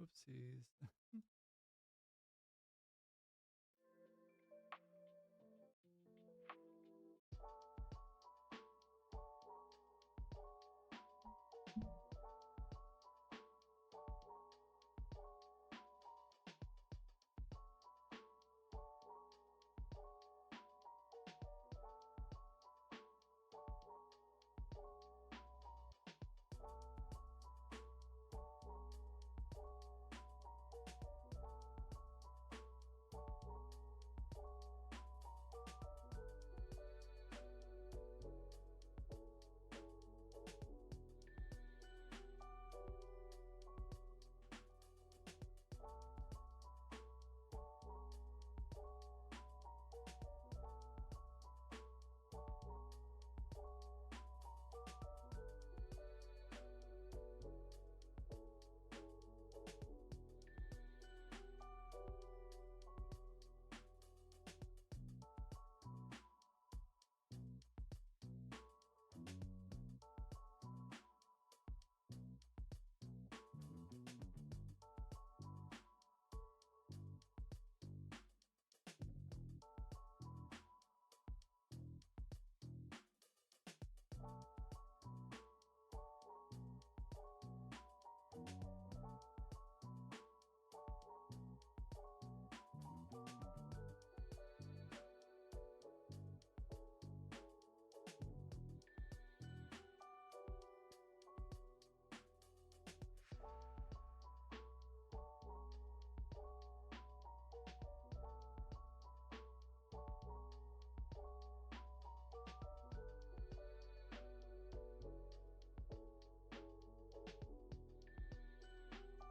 Whoopsies.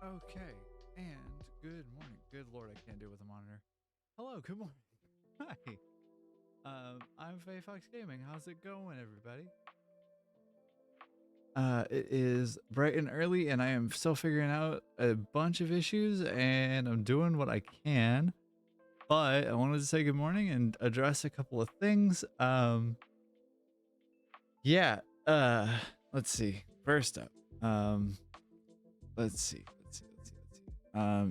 Okay, and good morning. Good lord, I can't do it with a monitor. Hello, good morning. Hi. I'm Faye Fox Gaming. How's it going, everybody? It is bright and early, and I am still figuring out a bunch of issues, and I'm doing what I can. But I wanted to say good morning and address a couple of things. Yeah. Let's see. First up, let's see.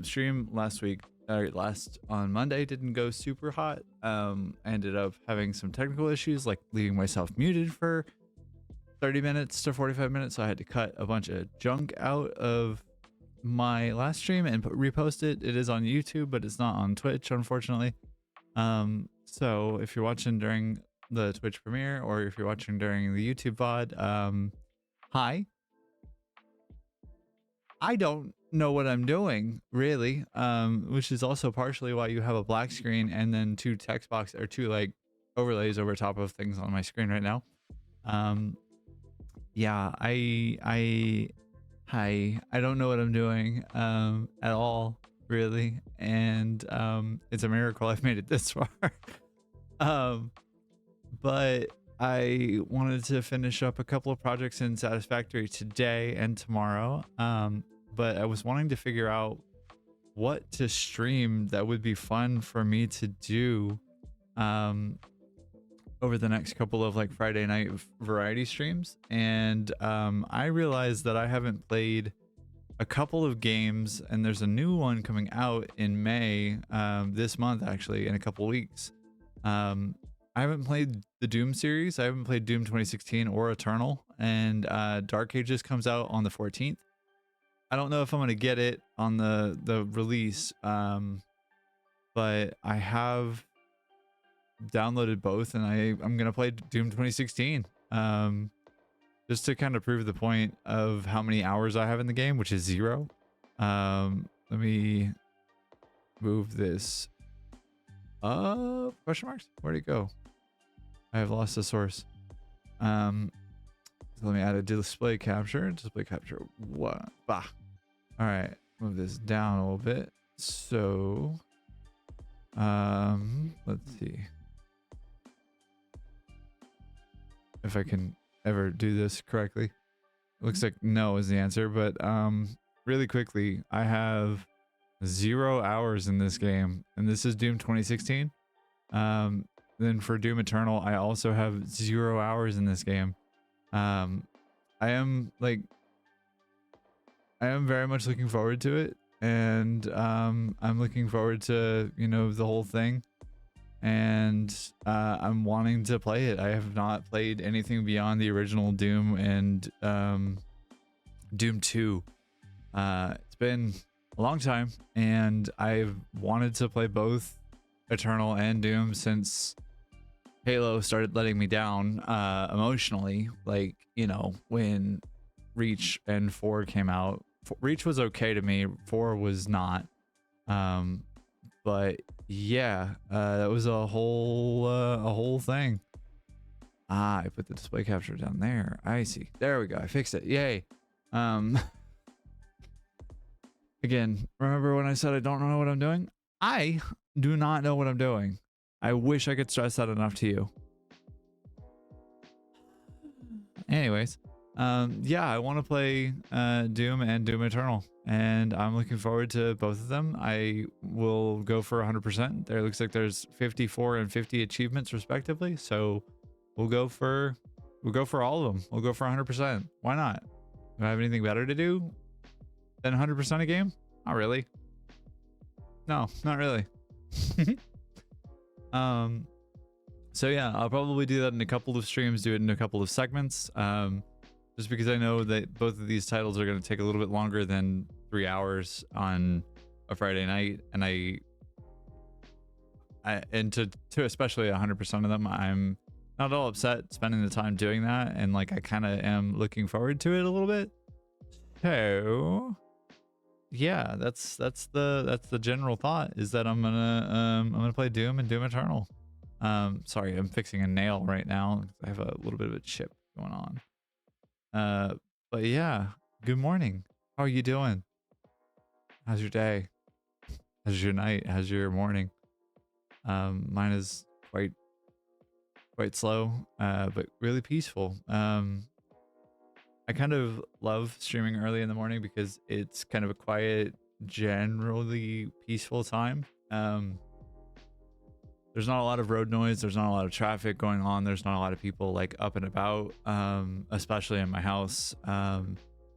Stream last week, or last on Monday, didn't go super hot. I ended up having some technical issues, like leaving myself muted for 30 minutes to 45 minutes. So I had to cut a bunch of junk out of my last stream and repost it. It is on YouTube, but it's not on Twitch, unfortunately. So if you're watching during the Twitch premiere, or if you're watching during the YouTube VOD, hi. I don't know what I'm doing, really, which is also partially why you have a black screen and then two text box or two like overlays over top of things on my screen right now. Yeah, I don't know what I'm doing at all, really, and it's a miracle I've made it this far. But I wanted to finish up a couple of projects in Satisfactory today and tomorrow. But I was wanting to figure out what to stream that would be fun for me to do over the next couple of like Friday night variety streams. And I realized that I haven't played a couple of games, and there's a new one coming out in May, this month, actually, in a couple weeks. I haven't played the Doom series. I haven't played Doom 2016 or Eternal, and Dark Ages comes out on the 14th. I don't know if I'm going to get it on the release, but I have downloaded both, and I'm going to play Doom 2016 just to kind of prove the point of how many hours I have in the game, which is 0. Let me move this up. Question marks? Where'd it go? I have lost the source. So let me add a display capture. What? Bah. All right, move this down a little bit. So, let's see if I can ever do this correctly. Looks like no is the answer, but really quickly, I have 0 hours in this game, and this is Doom 2016. Then for Doom Eternal, I also have 0 hours in this game. I am very much looking forward to it, and I'm looking forward to, you know, the whole thing. And I'm wanting to play it. I have not played anything beyond the original Doom and Doom 2. It's been a long time, and I've wanted to play both Eternal and Doom since Halo started letting me down emotionally. Like, you know, when Reach and 4 came out. Reach was okay to me, 4 was not. But yeah, that was a whole thing. I put the display capture down there. I see. There we go. I fixed it. Yay. Again, remember when I said I don't know what I'm doing? I do not know what I'm doing. I wish I could stress that enough to you. Anyways, yeah, I want to play Doom and Doom Eternal, and I'm looking forward to both of them. I will go for 100%. There looks like there's 54 and 50 achievements respectively, so we'll go for all of them. We'll go for 100%. Why not? Do I have anything better to do than 100% a game? Not really. No, not really. So yeah, I'll probably do that in a couple of streams, do it in a couple of segments. Just because I know that both of these titles are going to take a little bit longer than 3 hours on a Friday night, and and to especially 100% of them, I'm not all upset spending the time doing that, and like I kind of am looking forward to it a little bit. So yeah, that's the general thought, is that I'm gonna play Doom and Doom Eternal. Sorry, I'm fixing a nail right now. I have a little bit of a chip going on. But yeah, good morning. How are you doing? How's your day? How's your night? How's your morning? Mine is quite slow, but really peaceful. I kind of love streaming early in the morning because it's kind of a quiet, generally peaceful time. There's not a lot of road noise. There's not a lot of traffic going on. There's not a lot of people like up and about, especially in my house.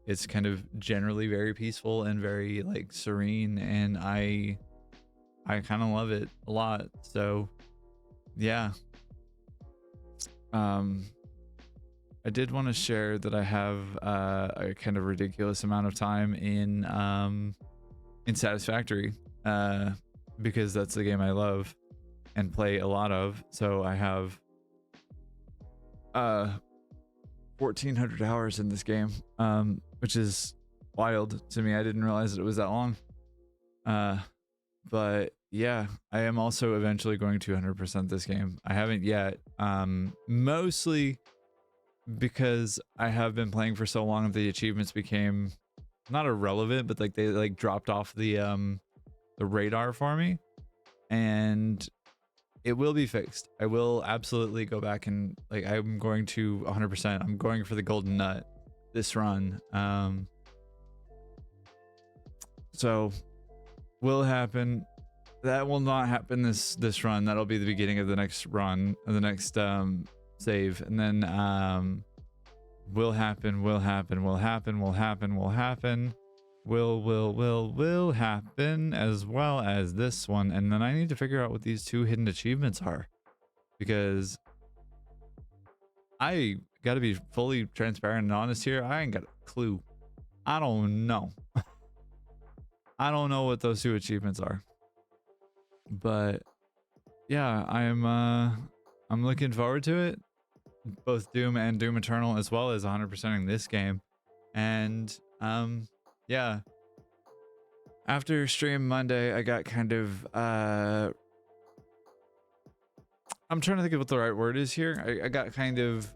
It's kind of generally very peaceful and very like serene, and I kind of love it a lot. So yeah. I did want to share that I have a kind of ridiculous amount of time in Satisfactory, because that's the game I love and play a lot of. So I have 1,400 hours in this game, which is wild to me. I didn't realize that it was that long. But yeah, I am also eventually going to 100% this game. I haven't yet, mostly because I have been playing for so long that the achievements became not irrelevant, but like they like dropped off the radar for me, and it will be fixed. I will absolutely go back and like I'm going to 100%. I'm going for the golden nut this run. So will happen. That will not happen this run. That'll be the beginning of the next run, of the next save, and then will happen as well as this one. And then I need to figure out what these 2 hidden achievements are, because I got to be fully transparent and honest here. I ain't got a clue. I don't know. I don't know what those 2 achievements are, but yeah, I'm looking forward to it, both Doom and Doom Eternal, as well as 100%ing this game. And yeah, after stream Monday, I got kind of I'm trying to think of what the right word is here. I got kind of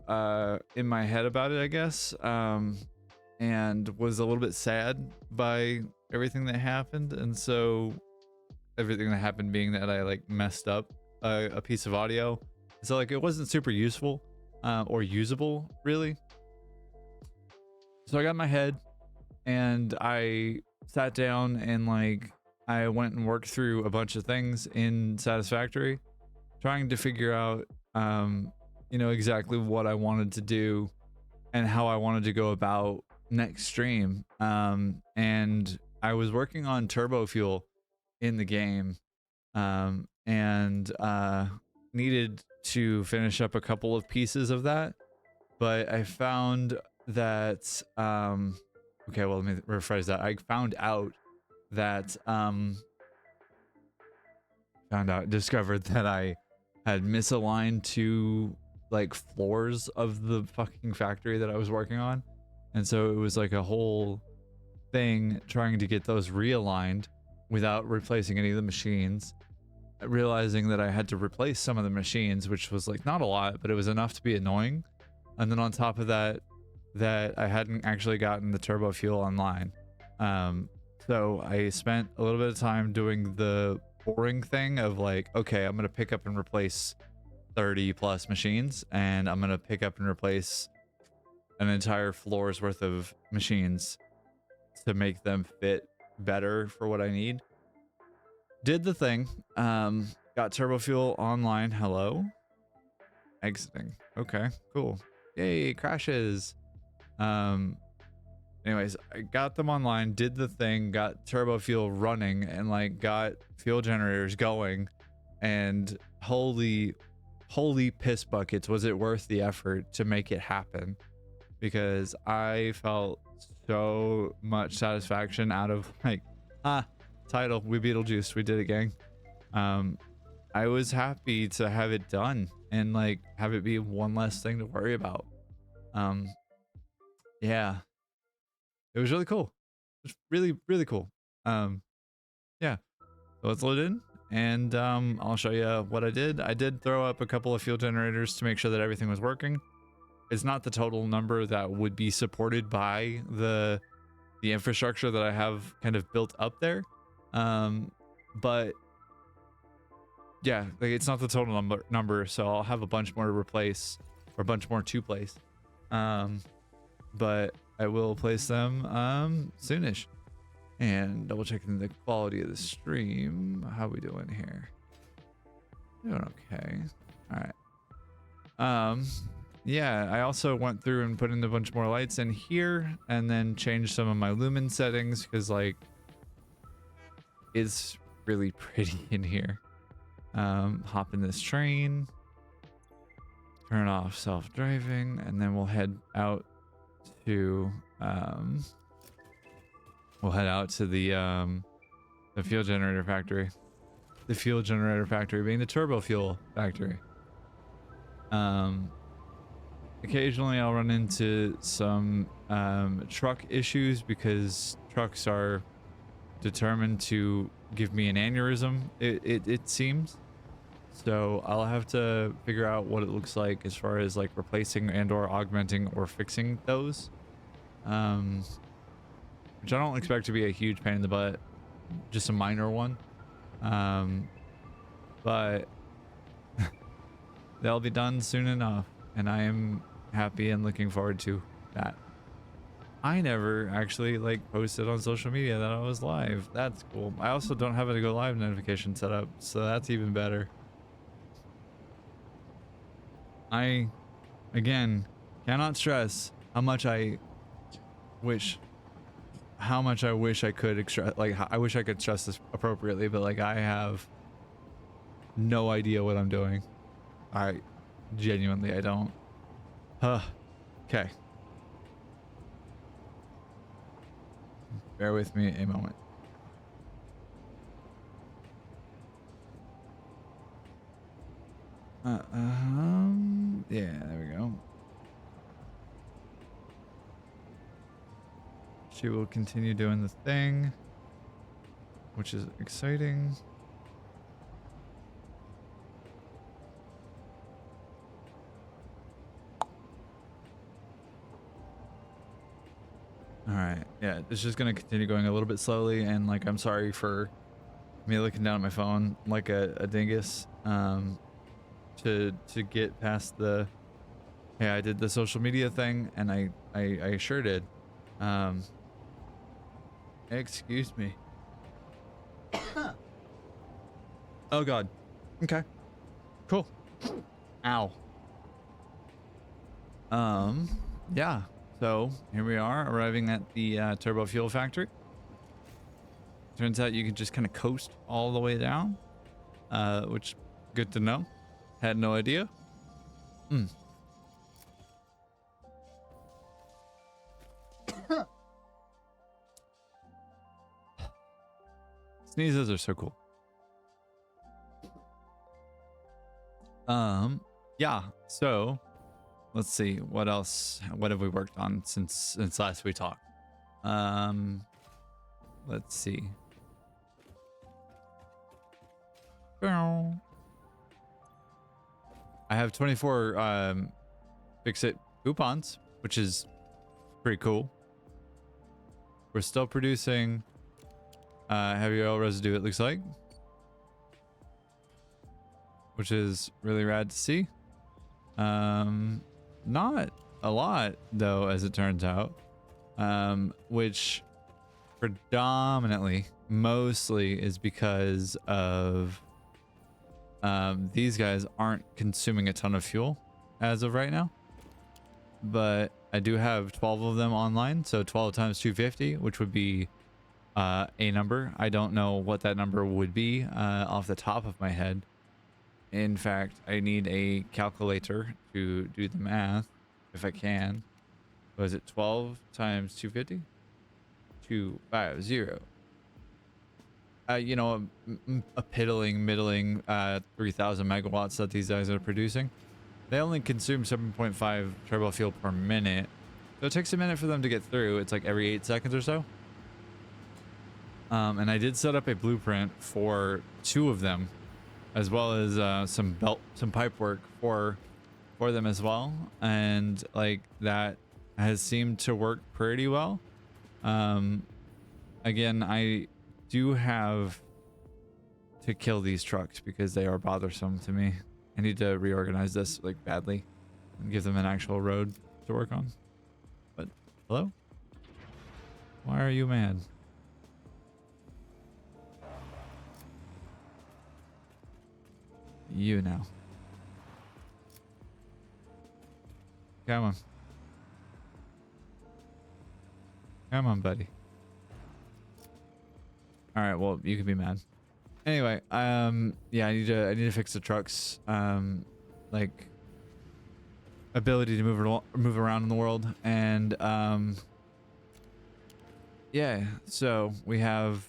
in my head about it, I guess, and was a little bit sad by everything that happened. And so everything that happened being that I like messed up a piece of audio, so like it wasn't super useful or usable really. So I got in my head and I sat down and like I went and worked through a bunch of things in Satisfactory, trying to figure out you know, exactly what I wanted to do and how I wanted to go about next stream. And I was working on turbo fuel in the game, and needed to finish up a couple of pieces of that, but I found that okay, well, let me rephrase that. I found out that discovered that I had misaligned two like floors of the fucking factory that I was working on, and so it was like a whole thing trying to get those realigned without replacing any of the machines. Realizing that I had to replace some of the machines, which was like not a lot, but it was enough to be annoying. And then on top of that, that I hadn't actually gotten the turbo fuel online. So I spent a little bit of time doing the boring thing of like, okay, I'm gonna pick up and replace 30 plus machines, and I'm gonna pick up and replace an entire floor's worth of machines to make them fit better for what I need. Did the thing, got turbo fuel online. Hello, exiting. Okay, cool. Yay, crashes. Anyways, I got them online, did the thing, got turbo fuel running, and like got fuel generators going, and holy piss buckets, was it worth the effort to make it happen? Because I felt so much satisfaction out of like, title, we Beetlejuice, we did it, gang. I was happy to have it done and like have it be one less thing to worry about. Yeah, it was really cool. It was really cool. Yeah, so let's load in, and I'll show you what I did. I did throw up a couple of fuel generators to make sure that everything was working. It's not the total number that would be supported by the infrastructure that I have kind of built up there, but yeah, like it's not the total number, so I'll have a bunch more to replace, or a bunch more to place, but I will place them soonish. And double checking the quality of the stream. How we doing here? Doing okay. All right. Yeah, I also went through and put in a bunch more lights in here, and then changed some of my lumen settings because like it's really pretty in here. Hop in this train, turn off self-driving, and then we'll head out to the fuel generator factory. The fuel generator factory being the turbo fuel factory. Occasionally I'll run into some truck issues because trucks are determined to give me an aneurysm, it seems. So I'll have to figure out what it looks like as far as like replacing and or augmenting or fixing those. Which I don't expect to be a huge pain in the butt, just a minor one. But they'll be done soon enough, and I am happy and looking forward to that. I never actually like posted on social media that I was live. That's cool. I also don't have a go live notification set up, so that's even better. I, again, cannot stress how much I wish I could extra, like I wish I could stress this appropriately, but like I have no idea what I'm doing. Genuinely I don't. Okay. Bear with me a moment. Yeah, there we go. She will continue doing the thing, which is exciting. All right, yeah, it's just gonna continue going a little bit slowly, and like I'm sorry for me looking down at my phone like a dingus, to get past the, hey, I did the social media thing, and I sure did. Excuse me. Oh god. Okay. Cool. Ow. Yeah. So here we are arriving at the turbo fuel factory. Turns out you can just kind of coast all the way down, which good to know. Had no idea. Sneezes are so cool. Yeah, so let's see what else. What have we worked on since last we talked? Let's see. I have 24 fix-it coupons, which is pretty cool. We're still producing heavy oil residue, it looks like, which is really rad to see. Not a lot though, as it turns out, which predominantly mostly is because of these guys aren't consuming a ton of fuel as of right now, but I do have 12 of them online, so 12 times 250, which would be a number. I don't know what that number would be off the top of my head. In fact, I need a calculator to do the math if I can. Was it 12 times 250? 250. You know, a middling 3,000 megawatts that these guys are producing. They only consume 7.5 turbo fuel per minute, so it takes a minute for them to get through. It's like every 8 seconds or so. And I did set up a blueprint for 2 of them, as well as some pipe work for them as well, and like that has seemed to work pretty well. Again, I do have to kill these trucks because they are bothersome to me. I need to reorganize this like badly and give them an actual road to work on. But hello? Why are you mad? You now. Come on. Come on, buddy. All right, well, you can be mad. Anyway, yeah, I need to fix the trucks, like ability to move around in the world, and yeah. So we have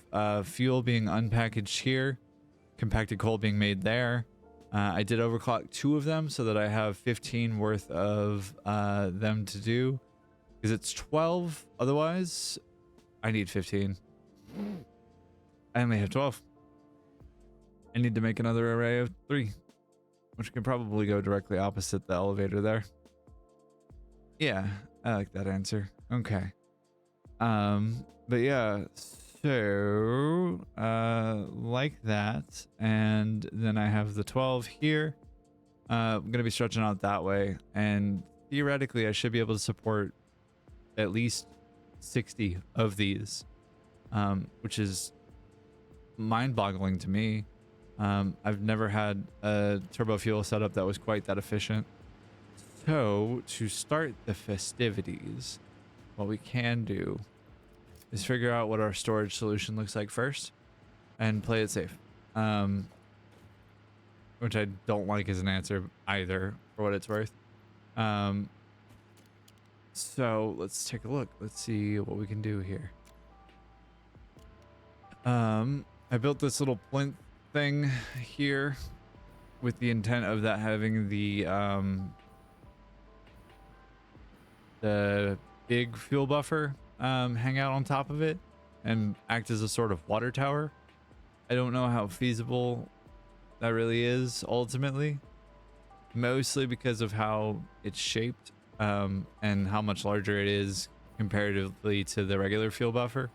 fuel being unpackaged here, compacted coal being made there. I did overclock 2 of them so that I have 15 worth of them to do, because it's 12. Otherwise, I need 15. I only have 12. I need to make another array of 3, which can probably go directly opposite the elevator there. Yeah, I like that answer. Okay. But yeah, so like that, and then I have the 12 here. I'm gonna be stretching out that way, and theoretically I should be able to support at least 60 of these, which is mind-boggling to me. I've never had a turbo fuel setup that was quite that efficient. So to start the festivities, what we can do is figure out what our storage solution looks like first and play it safe, which I don't like as an answer either, for what it's worth. So let's take a look. Let's see what we can do here. I built this little plinth thing here with the intent of that having the big fuel buffer hang out on top of it and act as a sort of water tower. I don't know how feasible that really is ultimately, mostly because of how it's shaped and how much larger it is comparatively to the regular fluid buffer.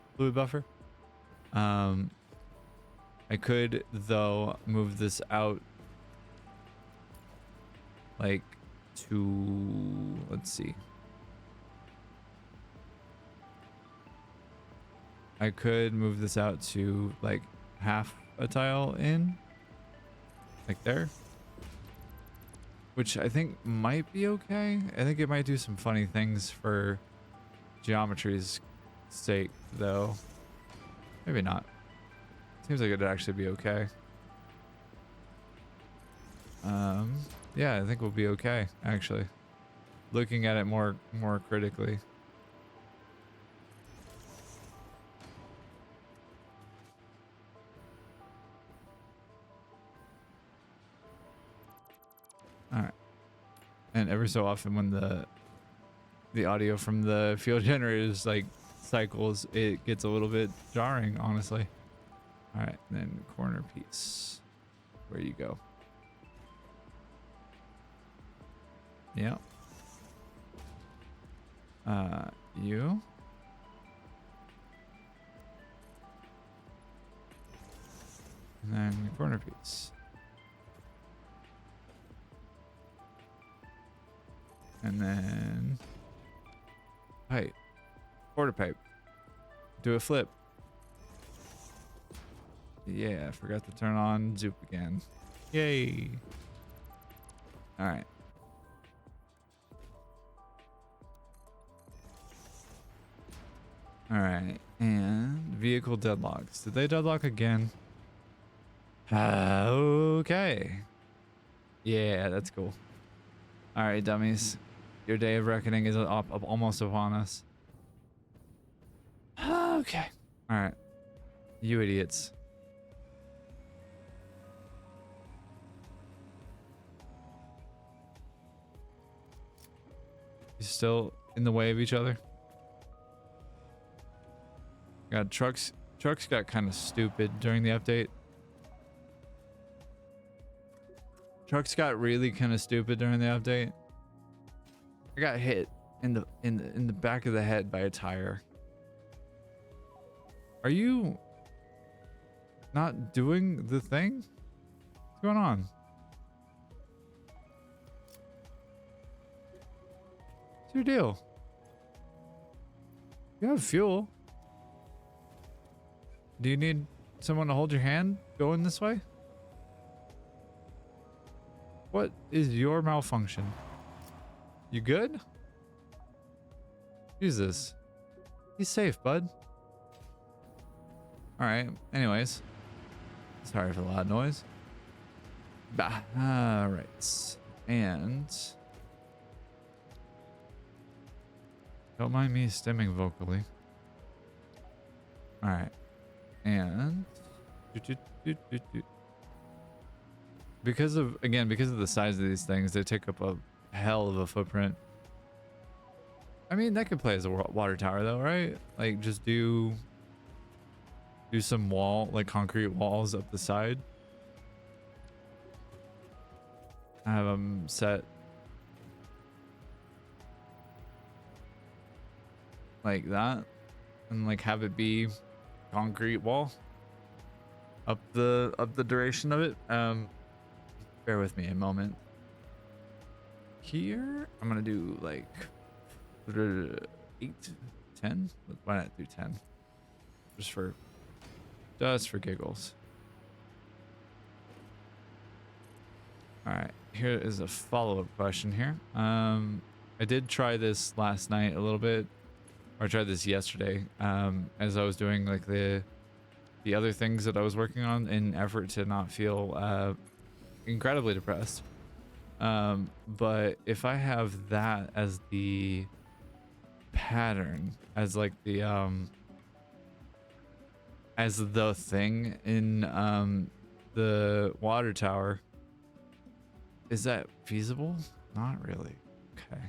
I could, though, move this out like to, let's see. I could move this out to like half a tile in, like there, which I think might be okay. I think it might do some funny things for geometry's sake, though. Maybe not. Seems like it'd actually be okay. Yeah, I think we'll be okay, actually. Looking at it more critically. All right. And every so often when the audio from the field generators like cycles, it gets a little bit jarring, honestly. All right, then corner piece. Where you go? Yeah. You. And then corner piece. And then pipe. Quarter pipe. Do a flip. Yeah, I forgot to turn on Zoop again. Yay. All right. All right. And vehicle deadlocks. Did they deadlock again? Okay. Yeah, that's cool. All right, dummies. Your day of reckoning is almost upon us. Okay. All right. You idiots. You still in the way of each other? God, trucks got kind of stupid during the update. Trucks got really kind of stupid during the update. I got hit in the back of the head by a tire. Are you not doing the thing? What's going on? What's your deal? You have fuel. Do you need someone to hold your hand going this way? What is your malfunction? You good? Jesus. He's safe, bud. Alright, anyways. Sorry for the loud noise. Bah. Alright. And... don't mind me stimming vocally. Alright. And... because of the size of these things, they take up a hell of a footprint. I mean, that could play as a water tower though, right? Like just do some concrete walls up the side. Have them set like that, and like have it be concrete wall up the duration of it. Bear with me a moment. Here, I'm gonna do like 8, 10. Why not do 10? Just for giggles. All right, here is a follow-up question here. I did try this last night a little bit, or I tried this yesterday, as I was doing like the other things that I was working on in effort to not feel incredibly depressed. But if I have that as the pattern, as like the as the thing in the water tower, is that feasible? Not really. Okay.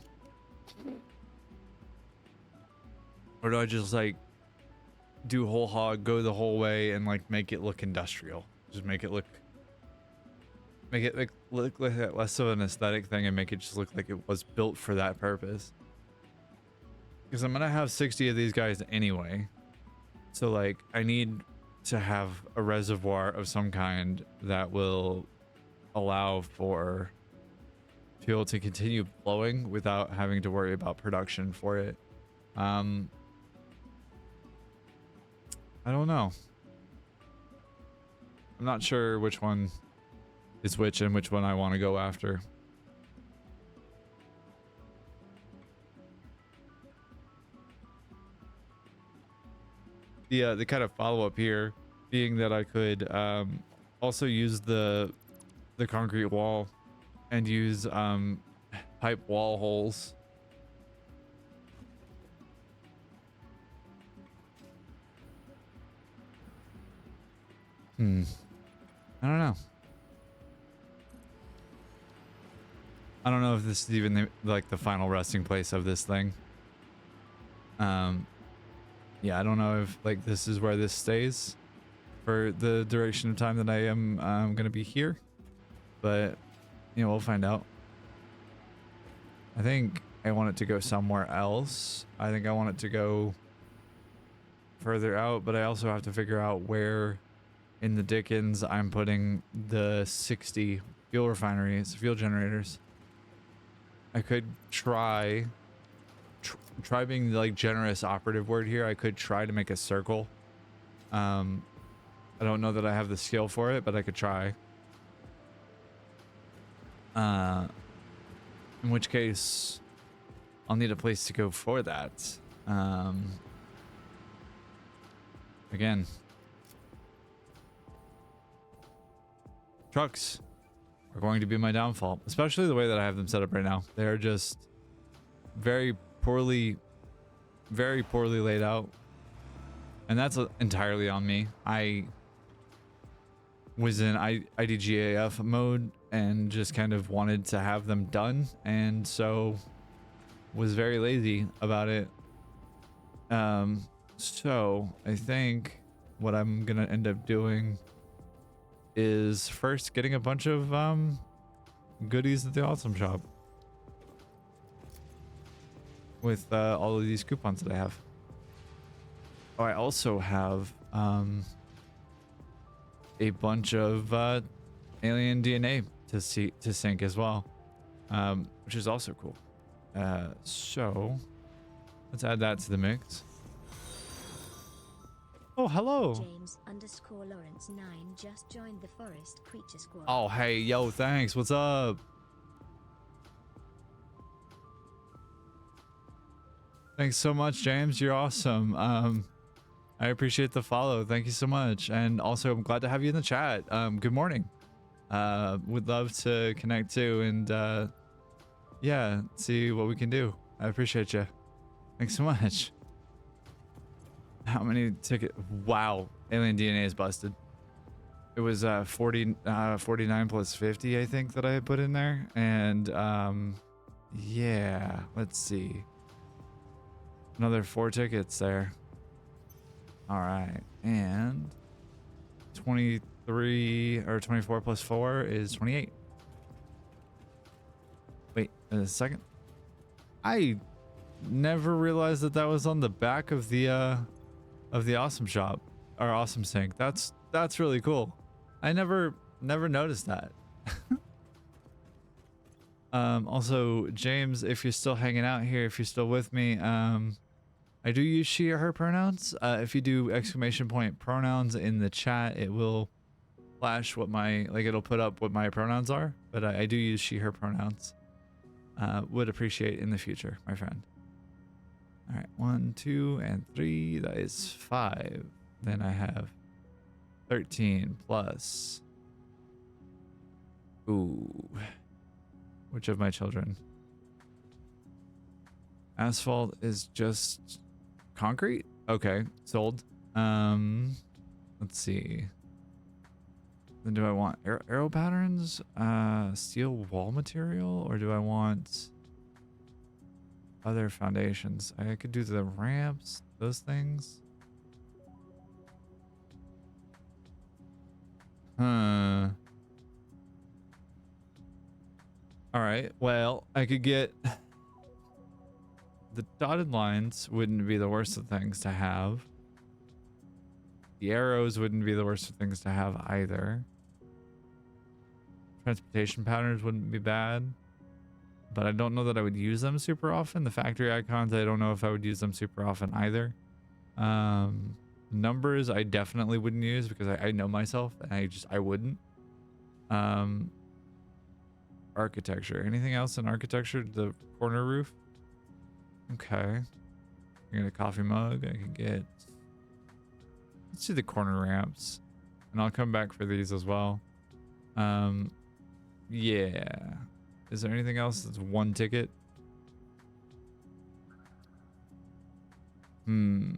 Or do I just like do whole hog, go the whole way, and like make it look industrial? Just make it look like less of an aesthetic thing and make it just look like it was built for that purpose. Because I'm gonna have 60 of these guys anyway. So like I need to have a reservoir of some kind that will allow for fuel to continue flowing without having to worry about production for it. I don't know. I'm not sure which one is which and which one I want to go after. The kind of follow-up here being that I could also use the concrete wall and use pipe wall holes. I don't know. I don't know if this is even like the final resting place of this thing. Yeah, I don't know if like this is where this stays for the duration of time that I am gonna be here, but you know, we'll find out. I think I want it to go somewhere else. I think I want it to go further out, but I also have to figure out where in the Dickens I'm putting the 60 fuel refineries, fuel generators. I could try being the like generous operative word here. I could try to make a circle. I don't know that I have the skill for it, but I could try. In which case I'll need a place to go for that. Again, trucks are going to be my downfall, especially the way that I have them set up right now. They're just very poorly laid out, and that's entirely on me. I was in IDGAF mode and just kind of wanted to have them done, and so was very lazy about it. So I think what I'm gonna end up doing is first getting a bunch of goodies at the Awesome Shop with all of these coupons that I have. Oh, I also have a bunch of alien DNA to sync as well, which is also cool. So let's add that to the mix. Oh, hello. James_Lawrence 9 just joined the Forest Creature Squad. Oh, hey, yo, thanks. What's up? Thanks so much, James. You're awesome. I appreciate the follow. Thank you so much. And also, I'm glad to have you in the chat. Good morning. Would love to connect too, and yeah, see what we can do. I appreciate you. Thanks so much. How many tickets? Wow, alien DNA is busted. It was 49 plus 50, I think, that I had put in there, and yeah, let's see, another 4 tickets there. All right, and 23 or 24 plus 4 is 28. Wait a second. I never realized that that was on the back of the Awesome Shop or Awesome Sync. That's really cool. I never noticed that. Also, James, if you're still hanging out here, if you're still with me, I do use she or her pronouns. If you do ! pronouns in the chat, it will flash what my, like, it'll put up what my pronouns are, but I do use she her pronouns. Would appreciate in the future, my friend. All right, 1, 2, and 3. That is 5. Then I have 13 plus. Ooh. Which of my children? Asphalt is just concrete? Okay, sold. Let's see. Then do I want arrow patterns? Steel wall material? Or do I want other foundations? I could do the ramps, those things. Huh. All right, well, I could get the dotted lines. Wouldn't be the worst of things to have. The arrows wouldn't be the worst of things to have either. Transportation patterns wouldn't be bad, but I don't know that I would use them super often. The factory icons, I don't know if I would use them super often either. Numbers, I definitely wouldn't use because I know myself and I wouldn't. Architecture, anything else in architecture? The corner roof. Okay. I can get a coffee mug. I can get let's do the corner ramps, and I'll come back for these as well. Yeah. Is there anything else that's one ticket? No,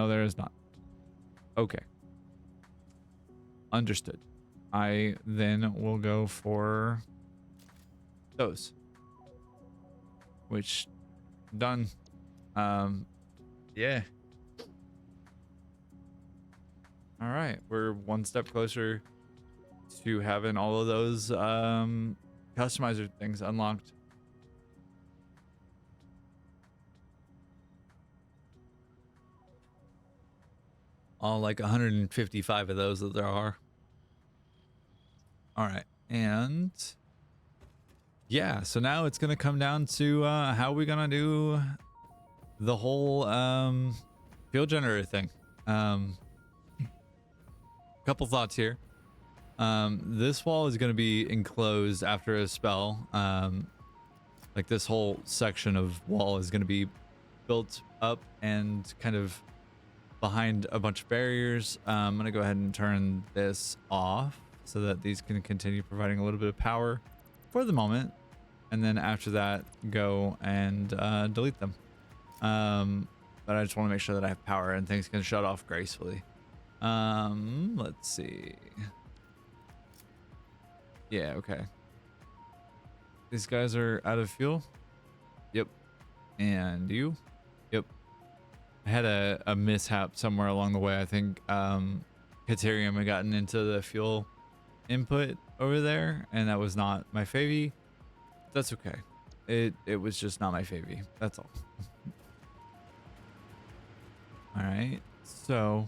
there is not. Okay. Understood. I then will go for those. Which, done. Yeah. All right. We're one step closer to having all of those customizer things unlocked. All like 155 of those that there are. All right. And yeah, so now it's going to come down to how we going to do the whole field generator thing. Couple thoughts here. This wall is going to be enclosed after a spell. Like this whole section of wall is going to be built up and kind of behind a bunch of barriers. I'm going to go ahead and turn this off so that these can continue providing a little bit of power for the moment. And then after that, go and delete them. But I just want to make sure that I have power and things can shut off gracefully. Let's see. Yeah, okay. These guys are out of fuel. Yep. And you? Yep. I had a mishap somewhere along the way. I think Caterium had gotten into the fuel input over there, and that was not my favy. That's okay. It was just not my favy. That's all. All right. So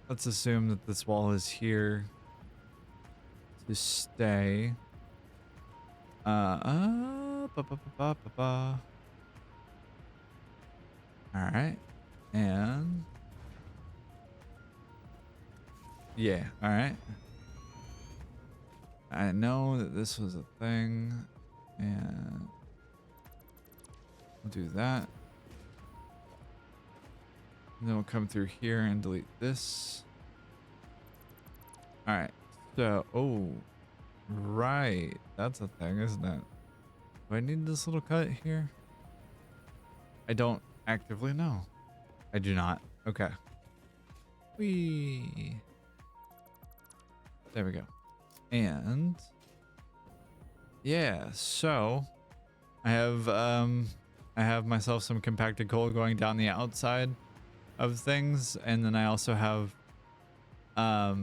let's assume that this wall is here to stay. All right. And yeah, all right. I know that this was a thing, and we'll do that. And then we'll come through here and delete this. All right. So, oh, right. That's a thing, isn't it? Do I need this little cut here? I don't actively know. I do not. Okay. Whee. There we go. And yeah, so I have myself some compacted coal going down the outside of things, and then I also have I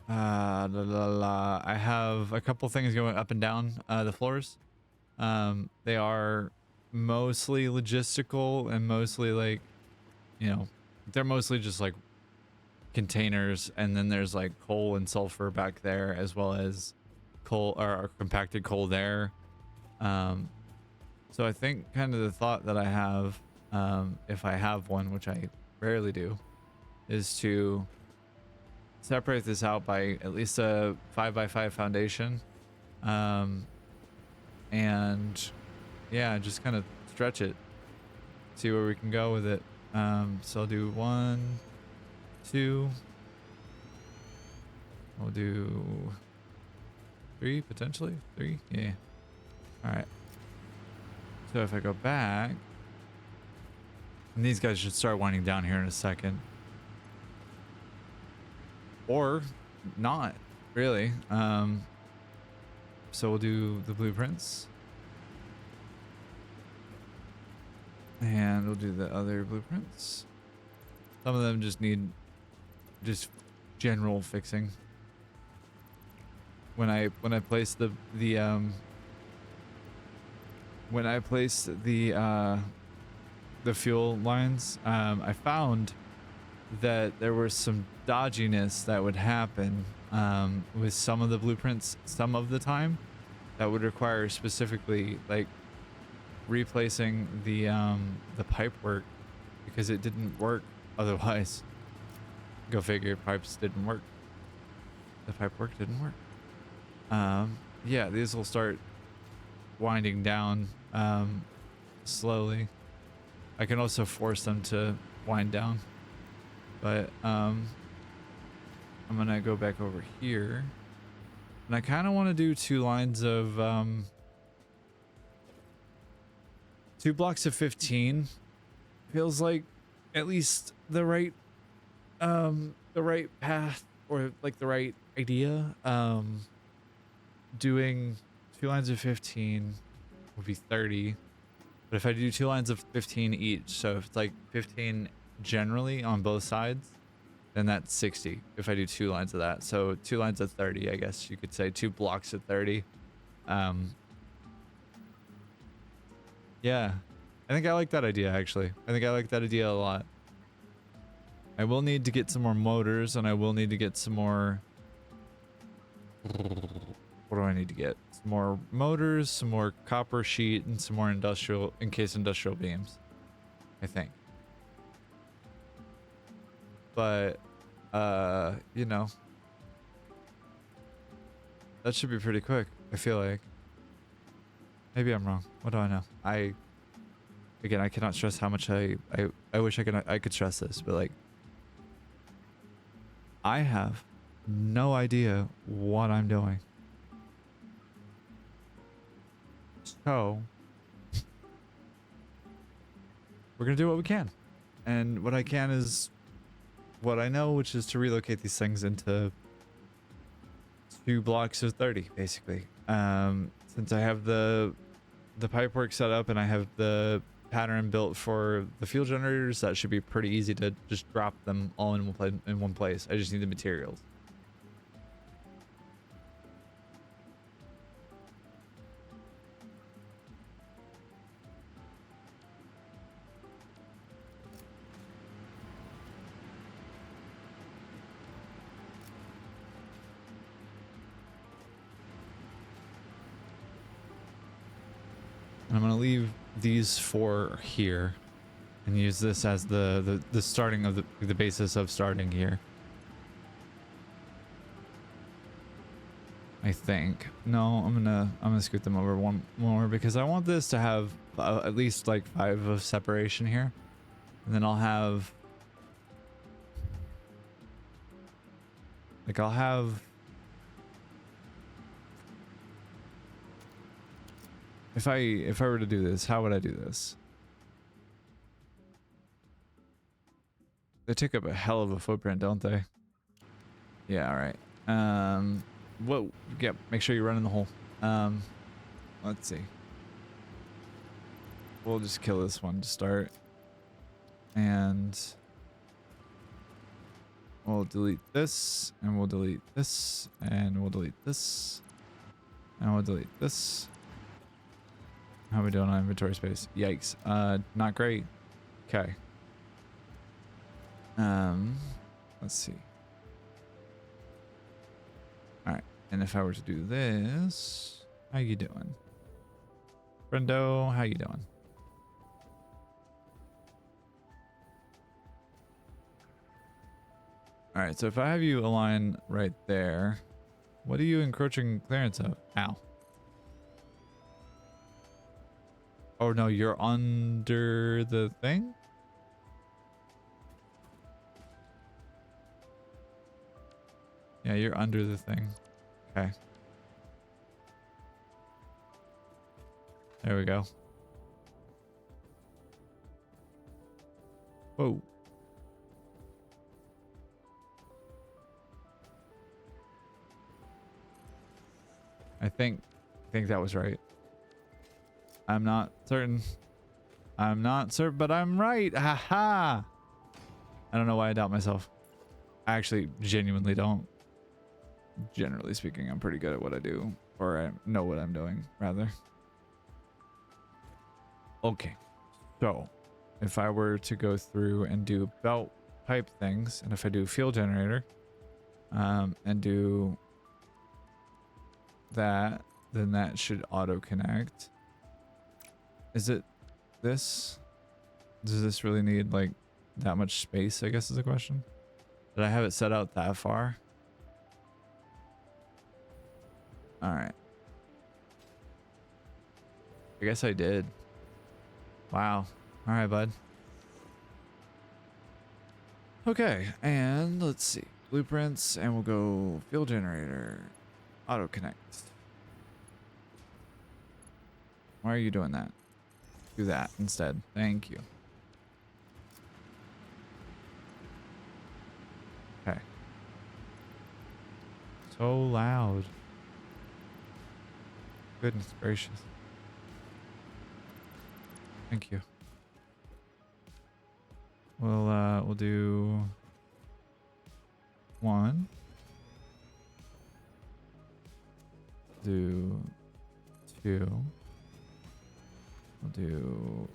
have a couple things going up and down the floors. They are mostly logistical and mostly like, you know, they're mostly just like containers, and then there's like coal and sulfur back there, as well as coal or compacted coal there. So I think kind of the thought that I have, if I have one, which I rarely do, is to separate this out by at least a 5x5 foundation, and yeah, just kind of stretch it, see where we can go with it. So I'll do 1, 2, we'll do 3, potentially 3. Yeah. All right. So if I go back, and these guys should start winding down here in a second, or not really. So we'll do the blueprints, and we'll do the other blueprints. Some of them just need general fixing. When I placed the fuel lines, I found that there was some dodginess that would happen with some of the blueprints some of the time, that would require specifically like replacing the pipe work, because it didn't work otherwise. Go figure, pipes didn't work. The pipe work didn't work. Yeah, these will start winding down slowly. I can also force them to wind down. But I'm gonna go back over here. And I kind of want to do 2 lines of 2 blocks of 15. Feels like at least the right path, or like the right idea. Doing 2 lines of 15 would be 30. But if I do 2 lines of 15 each, so if it's like 15 generally on both sides, then that's 60 if I do 2 lines of that. So 2 lines of 30, I guess you could say 2 blocks of 30. Yeah, I think I like that idea, actually. I think I like that idea a lot. I will need to get some more motors, and I will need to get some more... What do I need to get? Some more motors, some more copper sheet, and some more industrial beams, I think. But, you know, that should be pretty quick, I feel like. Maybe I'm wrong. What do I know? Again, I cannot stress how much I wish I could stress this, but like, I have no idea what I'm doing. So we're gonna do what we can. And what I can is what I know, which is to relocate these things into 2 blocks of 30, basically. Since I have the pipework set up and I have the pattern built for the fuel generators, that should be pretty easy to just drop them all in one place. I just need the materials. I'm gonna leave these 4 here and use this as the starting of the basis of starting here. I think. No, I'm gonna scoot them over 1 more because I want this to have at least like 5 of separation here, and then I'll have like if I were to do this, how would I do this? They take up a hell of a footprint, don't they? Yeah, all right. Whoa, yeah, make sure you run in the hole. Let's see. We'll just kill this one to start. And we'll delete this, and we'll delete this, and we'll delete this, and we'll delete this. How are we doing on inventory space? Yikes. Not great. Okay. Let's see. All right. And if I were to do this, how you doing? Brendo, how you doing? All right. So if I have you align right there, what are you encroaching clearance of? Ow. Oh no, you're under the thing? Yeah, you're under the thing. Okay. There we go. Whoa. I think that was right. I'm not certain. I'm not certain, but I'm right. Haha. I don't know why I doubt myself. I actually genuinely don't. Generally speaking, I'm pretty good at what I do, or I know what I'm doing, rather. Okay. So, if I were to go through and do belt pipe things, and if I do fuel generator, and do that, then that should auto connect. Is it this? Does this really need like that much space, I guess is the question. Did I have it set out that far? All right. I guess I did. Wow. All right, bud. Okay, and let's see. Blueprints, and we'll go fuel generator. Auto connect. Why are you doing that? Do that instead. Thank you. Okay. So loud. Goodness gracious. Thank you. We'll do 1. Do 2. We'll do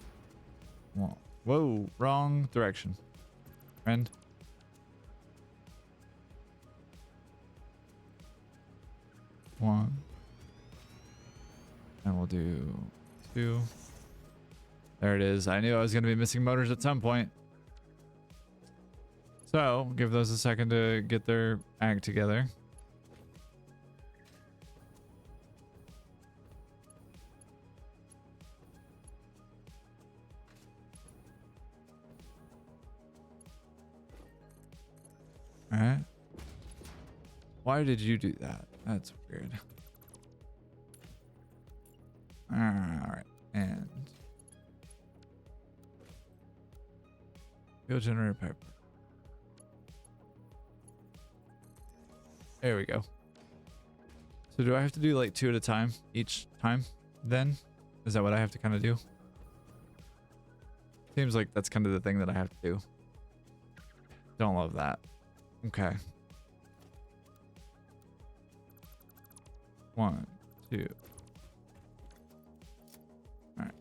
1. Whoa, wrong direction. Friend. One. And we'll do 2. There it is. I knew I was going to be missing motors at some point. So, give those a second to get their act together. Alright. Why did you do that? That's weird. Alright. And fuel generator pipe. There we go. So do I have to do like 2 at a time each time then? Is that what I have to kind of do? Seems like that's kind of the thing that I have to do. Don't love that. Okay. 1, 2. Alright.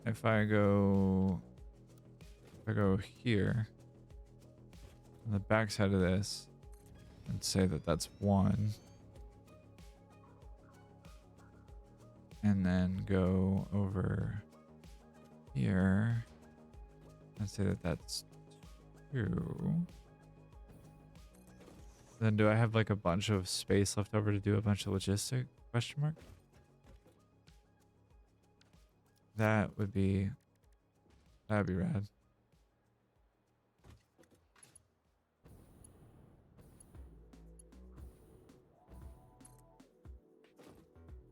If I go here on the back side of this and say that that's 1, and then go over here and say that that's 2, then do I have like a bunch of space left over to do a bunch of logistic question mark? That'd be rad.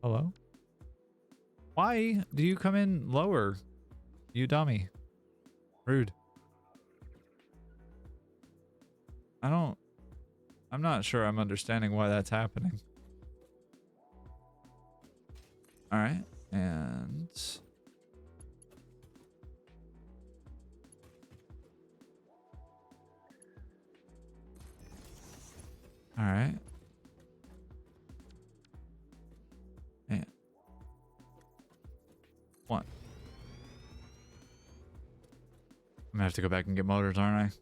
Hello? Why do you come in lower? You dummy. Rude. I'm not sure I'm understanding why that's happening. All right. And all right. And 1. I'm gonna have to go back and get motors, aren't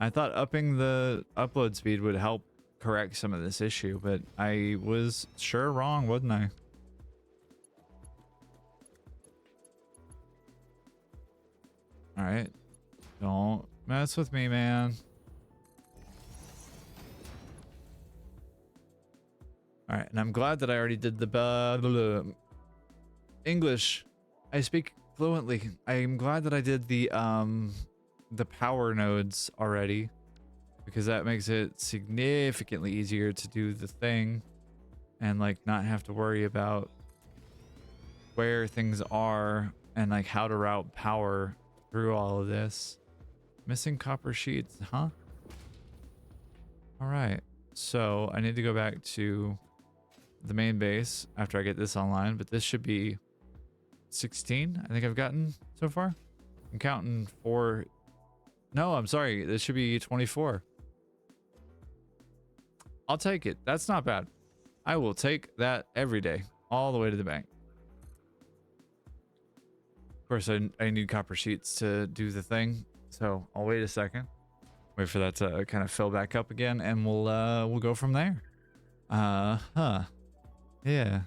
I thought upping the upload speed would help correct some of this issue, but I was sure wrong, wasn't I? All right. Don't mess with me, man. All right, and I'm glad that I already did the English. I speak fluently. I'm glad that I did the power nodes already, because that makes it significantly easier to do the thing and like not have to worry about where things are and like how to route power through all of this. Missing copper sheets, huh? All right, so I need to go back to the main base after I get this online, but this should be 16 I think I've gotten so far. I'm counting 4. No, I'm sorry, this should be 24. I'll take it. That's not bad. I will take that every day, all the way to the bank. Of course, I need copper sheets to do the thing, so I'll wait a second. Wait for that to kind of fill back up again, and we'll go from there. Yeah.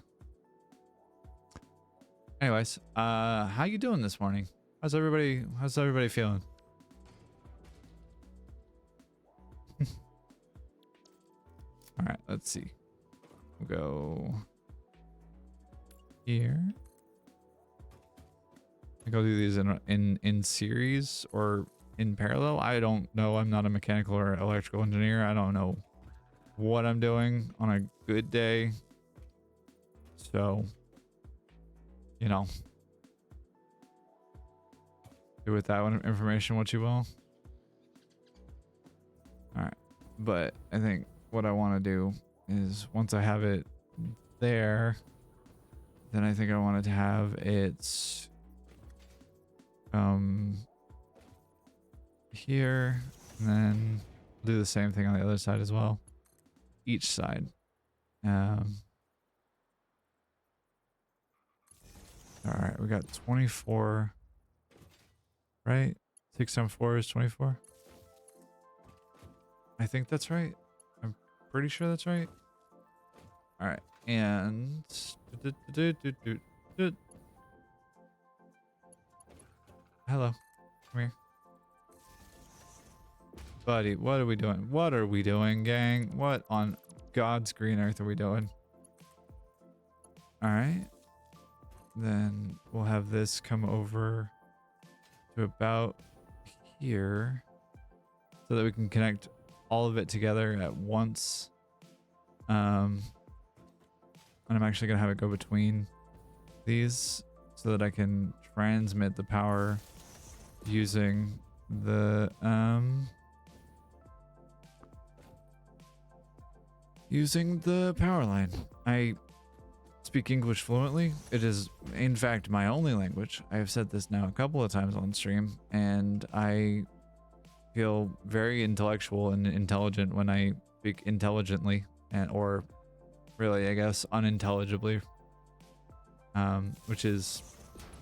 Anyways, how you doing this morning? How's everybody feeling? All right, let's see. We'll go here. think I'll do these in series or in parallel. I don't know. I'm not a mechanical or electrical engineer. I don't know what I'm doing on a good day. So, you know, do with that one information what you will. All right. But I think what I want to do is once I have it there, then I think I wanted to have it here, and then do the same thing on the other side as well. Each side. All right, we got 24, right? 6 times 4 is 24. I think that's right. I'm pretty sure that's right. All right, and hello, come here, buddy. What are we doing? What are we doing, gang? What on God's green earth are we doing? All right, then we'll have this come over to about here so that we can connect all of it together at once. And I'm actually gonna have it go between these so that I can transmit the power using the power line. I speak English fluently. It is in fact my only language. I have said this now a couple of times on stream, and I feel very intellectual and intelligent when I speak intelligently, and or really I guess unintelligibly, which is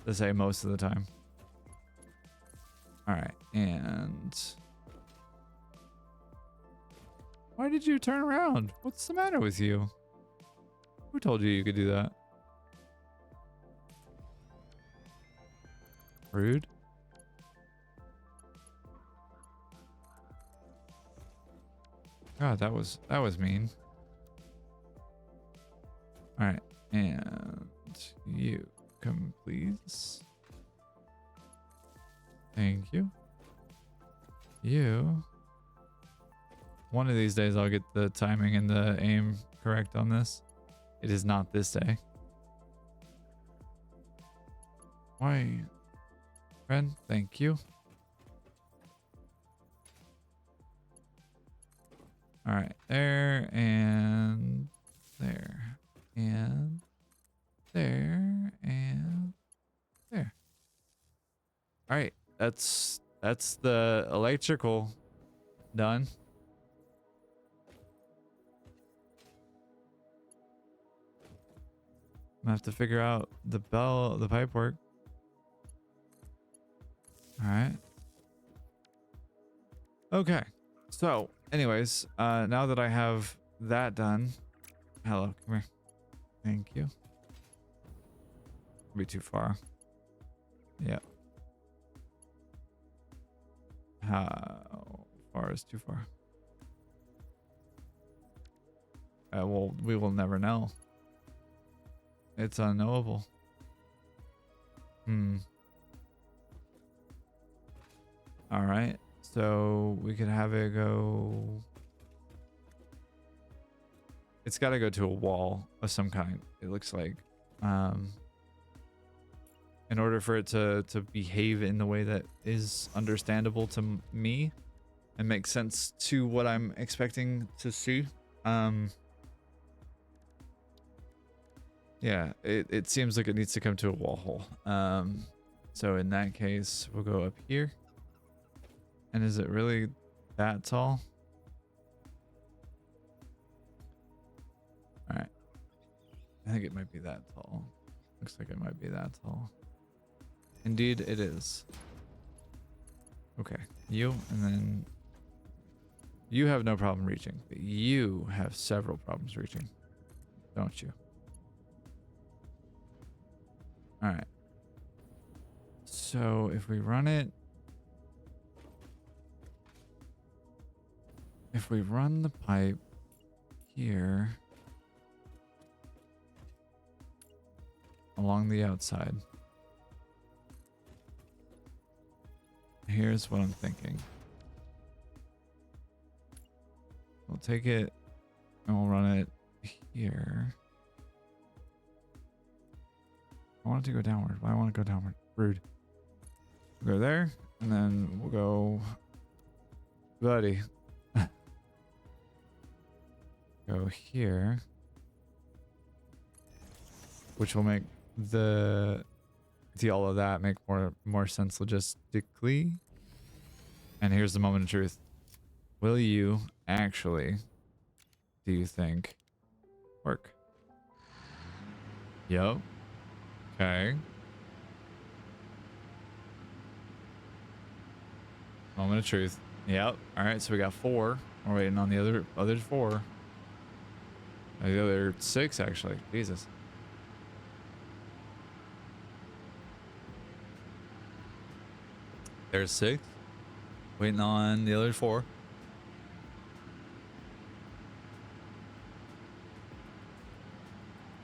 to say most of the time. All right, and why did you turn around? What's the matter with you? Who told you you could do that? Rude. God, that was mean. All right, and you come, please. Thank you. You. One of these days, I'll get the timing and the aim correct on this. It is not this day. Why, friend? Thank you. All right, there and there and there and there. All right, that's the electrical done. I'm gonna have to figure out the pipe work. All right. Okay. So, anyways, now that I have that done, hello, come here. Thank you. Be too far. Yep. How far is too far? Well, we will never know. It's unknowable. All right. So we could have it go. It's got to go to a wall of some kind. It looks like, in order for it to behave in the way that is understandable to me and make sense to what I'm expecting to see. Yeah, it seems like it needs to come to a wall hole. So in that case, we'll go up here. And is it really that tall? All right. I think it might be that tall. Looks like it might be that tall. Indeed, it is. Okay, you, and then you have no problem reaching, but you have several problems reaching, don't you? All right. So if we run it, if we run the pipe here along the outside, here's what I'm thinking. We'll take it and we'll run it here. I want it to go downward. Why I want to go downward? Rude. We'll go there, and then we'll go, buddy. Go here, which will make all of that make more sense logistically. And here's the moment of truth. Will you actually, do you think, work? Yep. Okay. Moment of truth. Yep. All right. So we got 4. We're waiting on the other 4. The other 6, actually. Jesus. There's 6. Waiting on the other 4.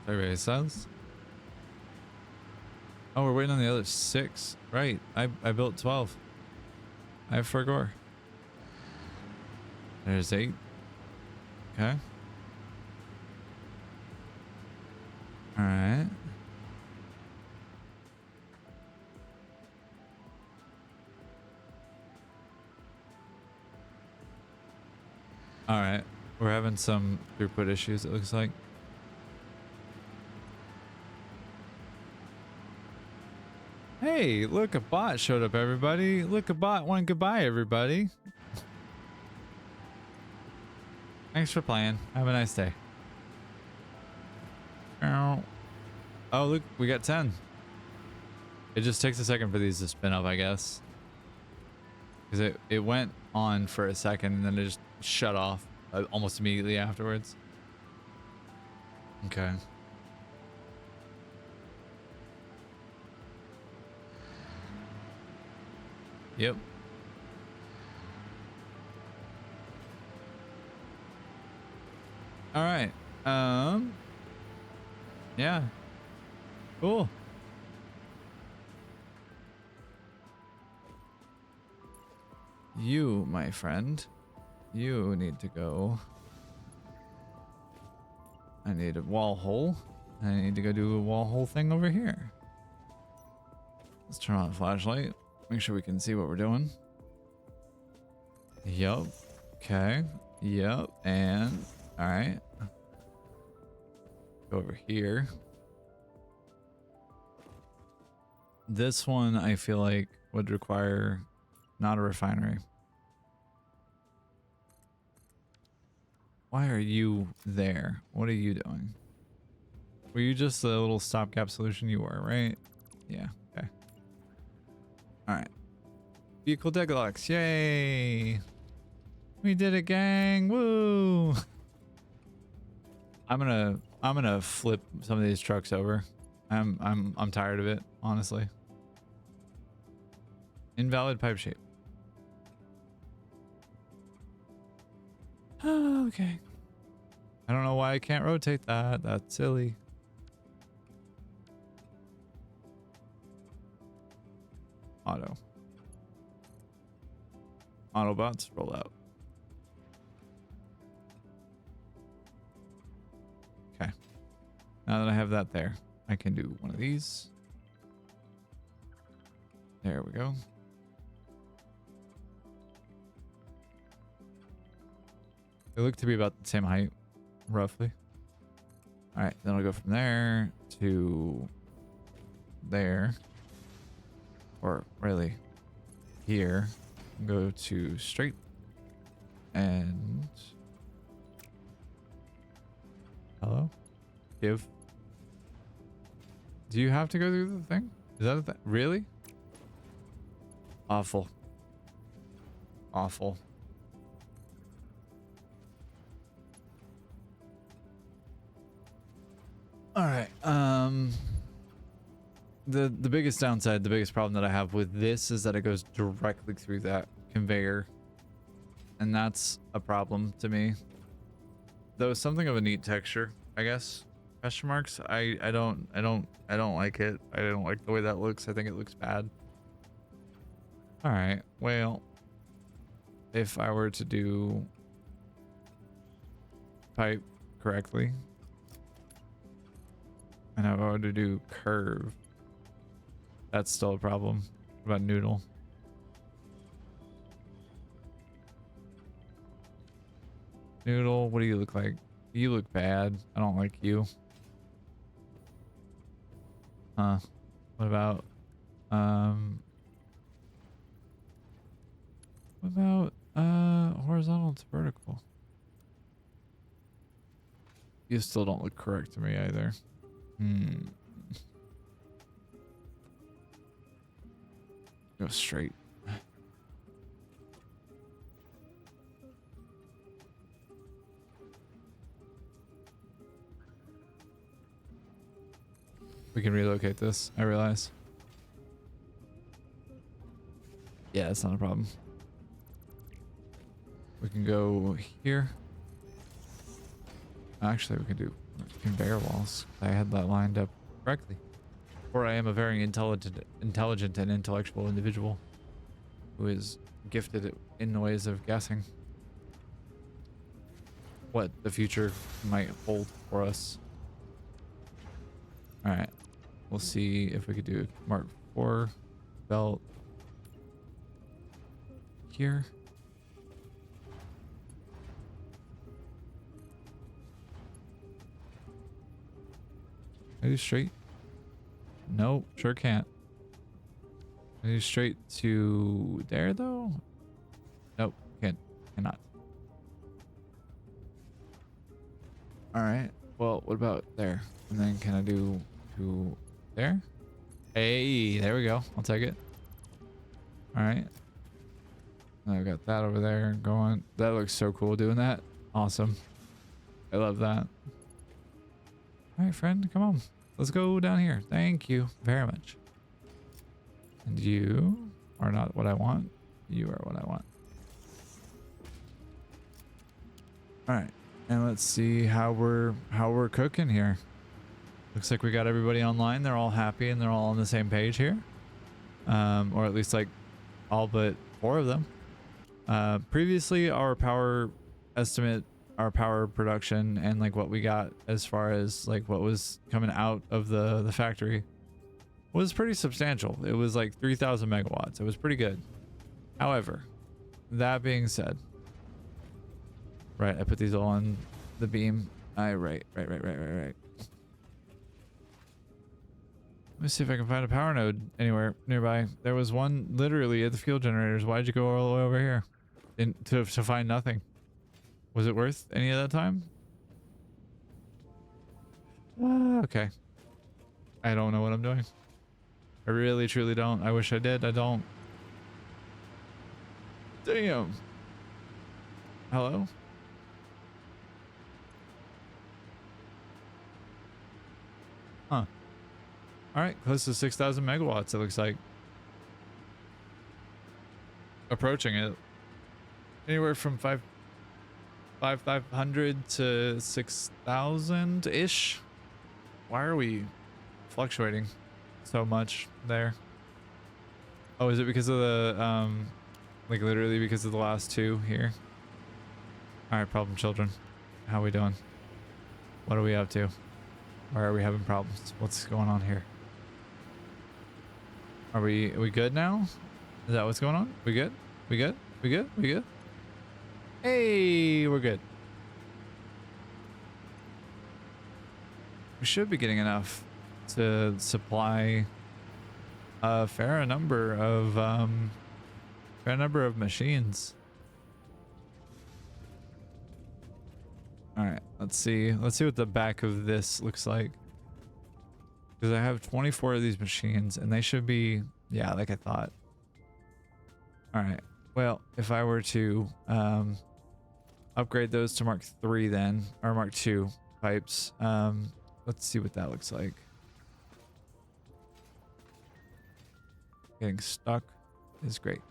Everybody says. Oh, we're waiting on the other 6. Right. I built 12. I forgot. There's 8. Okay. All right. All right. We're having some throughput issues, it looks like. Hey, look, a bot showed up, everybody. Look, a bot went goodbye, everybody. Thanks for playing. Have a nice day. Oh, look, we got 10. It just takes a second for these to spin up, I guess. Because it went on for a second and then it just shut off almost immediately afterwards. Okay. Yep. All right. Yeah. Cool. You, my friend, you need to go. I need a wall hole. I need to go do a wall hole thing over here. Let's turn on the flashlight. Make sure we can see what we're doing. Yup. Okay. Yup. And all right. Go over here. This one I feel like would require not a refinery. Why are you there? What are you doing? Were you just a little stopgap solution? You were, right? Yeah. Okay. All right. Vehicle deadlocks. Yay. We did it, gang. Woo. I'm gonna flip some of these trucks over. I'm tired of it, honestly. Invalid pipe shape. Oh, okay. I don't know why I can't rotate that. That's silly. Auto. Autobots roll out. Okay. Now that I have that there, I can do one of these. There we go. They look to be about the same height, roughly. All right, then I'll go from there to there, or really here. Go to straight and hello, give. Do you have to go through the thing? Is that a thing? Really? Awful. Awful. All right. The biggest downside, the biggest problem that I have with this is that it goes directly through that conveyor, and that's a problem to me. Though something of a neat texture, I guess. Question marks. I don't like it. I don't like the way that looks. I think it looks bad. All right. Well, if I were to do pipe correctly, and if I were to do curve, that's still a problem. What about noodle? Noodle, what do you look like? You look bad. I don't like you. Huh. What about horizontal to vertical? You still don't look correct to me either. Go straight. We can relocate this, I realize. Yeah, it's not a problem. We can go here. Actually, we can do conveyor walls. I had that lined up correctly. Or I am a very intelligent and intellectual individual who is gifted in the ways of guessing what the future might hold for us. All right, we'll see if we could do Mark 4 belt here. Can I do straight? Nope, sure can't. Can I do straight to there though? Nope, cannot. All right, well, what about there? And then can I do to there? Hey, there we go. I'll take it. All right. I've got that over there going. That looks so cool doing that. Awesome. I love that. All right, friend, come on. Let's go down here. Thank you very much. And you are not what I want. You are what I want. All right. And let's see how we're cooking here. Looks like we got everybody online. They're all happy and they're all on the same page here. Or at least like all but 4 of them. Previously our power estimate, our power production, and like what we got as far as like what was coming out of the factory was pretty substantial. It was like 3,000 megawatts. It was pretty good. However, that being said, right, I put these all on the beam. Right. Let me see if I can find a power node anywhere nearby. There was one literally at the fuel generators. Why'd you go all the way over here to find nothing? Was it worth any of that time? Okay. I don't know what I'm doing. I really, truly don't. I wish I did. I don't. Damn. Hello? Huh. All right, close to 6,000 megawatts, it looks like. Approaching it. Anywhere from 5,500 to 6,000-ish. Why are we fluctuating so much there? Oh, is it because of the, like literally because of the last 2 here? All right, problem children. How are we doing? What are we up to? Why are we having problems? What's going on here? Are we good now? Is that what's going on? We good? We good? We good? We good? Hey, we're good. We should be getting enough to supply a fair number of machines. All right, let's see what the back of this looks like. Because I have 24 of these machines and they should be, yeah, like I thought. All right, well, if I were to upgrade those to Mark 3 then, or Mark 2 pipes, let's see what that looks like. Getting stuck is great.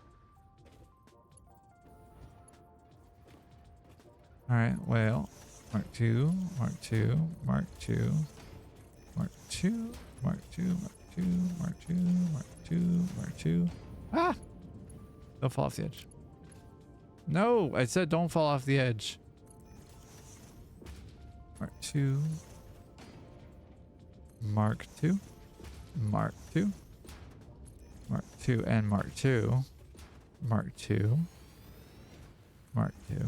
All right, well, Mark 2, Mark 2, Mark 2, Mark 2, Mark 2, Mark 2, Mark 2, Mark 2, Mark 2. Ah! Don't fall off the edge. No, I said don't fall off the edge. Mark 2. Mark 2. Mark 2. Mark 2 and Mark 2. Mark 2. Mark 2.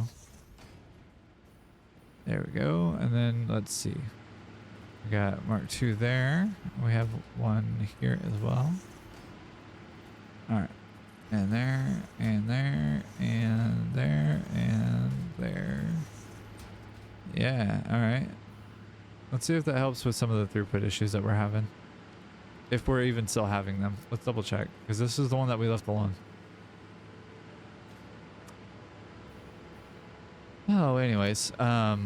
There we go. And then let's see. We got Mark 2 there. We have one here as well. All right. And there, and there, and there, and there. Yeah, all right. Let's see if that helps with some of the throughput issues that we're having. If we're even still having them. Let's double check, because this is the one that we left alone. Oh, anyways, I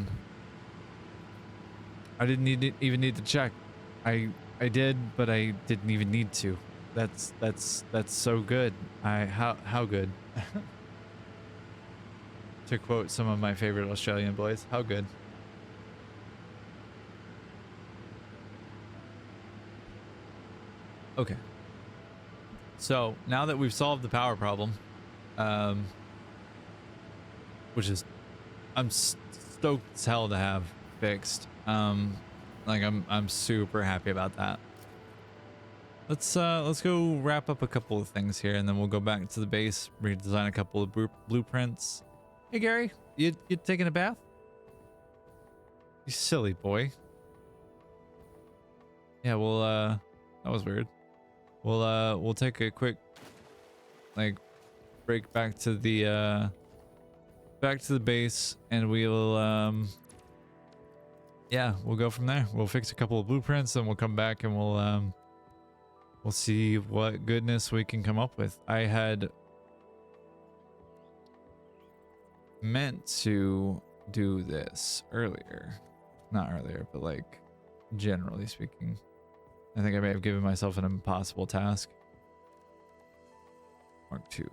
didn't even need to check. I did, but I didn't even need to. That's so good. How good. To quote some of my favorite Australian boys, how good. Okay. So now that we've solved the power problem, which is I'm stoked as hell to have fixed. Like I'm super happy about that. Let's go wrap up a couple of things here, and then we'll go back to the base, redesign a couple of blueprints. Hey Gary, you taking a bath? You silly boy. Yeah, well, that was weird. We'll take a quick like break back to the base, and we'll yeah, we'll go from there. We'll fix a couple of blueprints, and we'll come back and we'll see what goodness we can come up with. I had meant to do this earlier. Not earlier, but like generally speaking. I think I may have given myself an impossible task. Mark 2.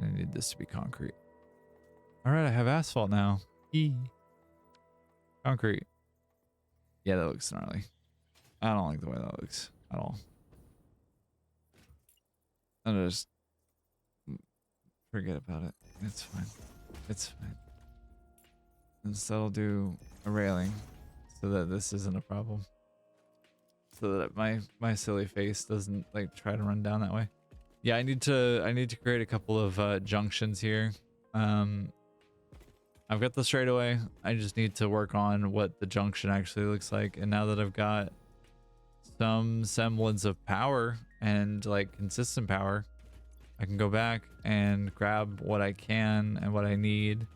I need this to be concrete. All right, I have asphalt now. Concrete. Yeah, that looks gnarly. I don't like the way that looks at all. I'll just forget about it. It's fine. It's fine. Instead, I'll do a railing so that this isn't a problem. So that my silly face doesn't like try to run down that way. Yeah, I need to create a couple of junctions here. I've got the straightaway. I just need to work on what the junction actually looks like. And now that I've got some semblance of power and like consistent power, I can go back and grab what I can and what I need.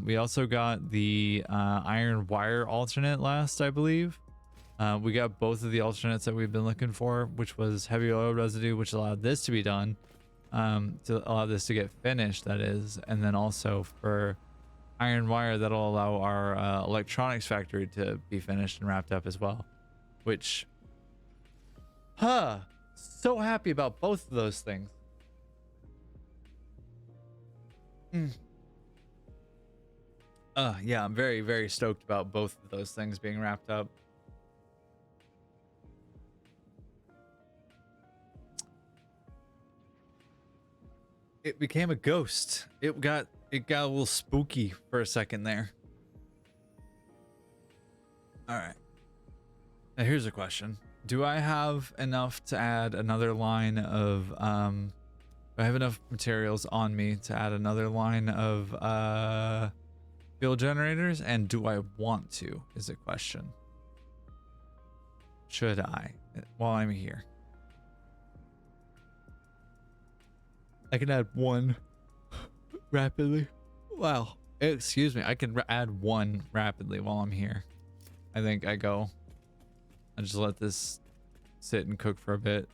We also got the iron wire alternate last, I believe. We got both of the alternates that we've been looking for, which was heavy oil residue, which allowed this to be done, to allow this to get finished, that is. And then also for iron wire, that'll allow our electronics factory to be finished and wrapped up as well. Which, so happy about both of those things. Yeah, I'm very, very stoked about both of those things being wrapped up. It became a ghost. It got a little spooky for a second there. All right. Now here's a question. Do I have enough to add another line of do I have enough materials on me to add another line of fuel generators, and do I want to is a question. Should I while I'm here? I can add one rapidly. Wow. Excuse me. I can add one rapidly while I'm here. I think I just let this sit and cook for a bit.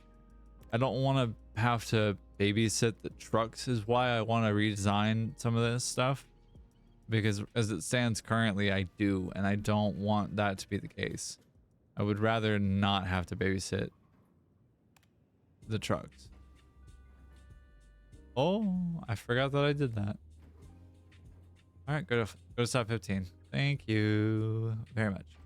I don't want to have to babysit the trucks is why I want to redesign some of this stuff. Because as it stands currently, I do, and I don't want that to be the case. I would rather not have to babysit the trucks. Oh, I forgot that I did that. All right, go to stop 15. Thank you very much.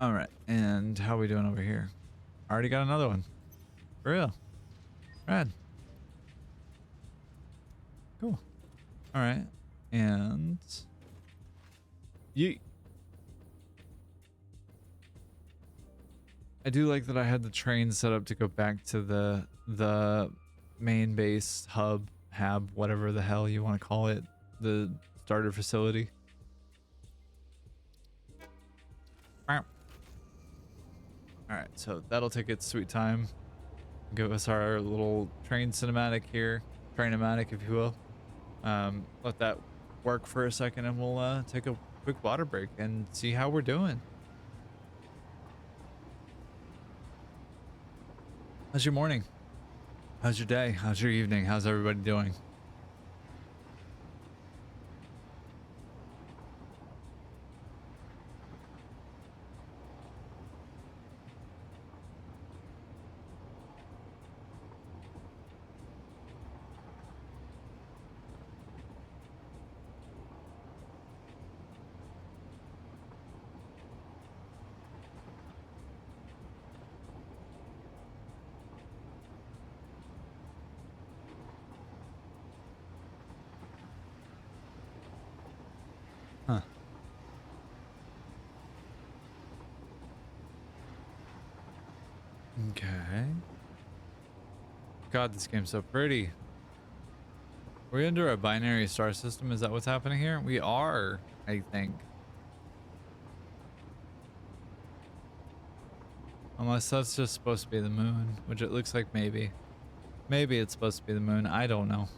All right, and how are we doing over here? Already got another one. For real. Rad. Cool. All right, and you. I do like that I had the train set up to go back to the main base hab, whatever the hell you want to call it, the starter facility. All right, so that'll take its sweet time. Give us our little train cinematic here, train-o-matic, if you will. Let that work for a second, and we'll take a quick water break and see how we're doing. How's your morning? How's your day? How's your evening? How's everybody doing? Huh. Okay. God, this game's so pretty. We're under a binary star system. Is that what's happening here? We are, I think. Unless that's just supposed to be the moon, which it looks like maybe. Maybe it's supposed to be the moon. I don't know.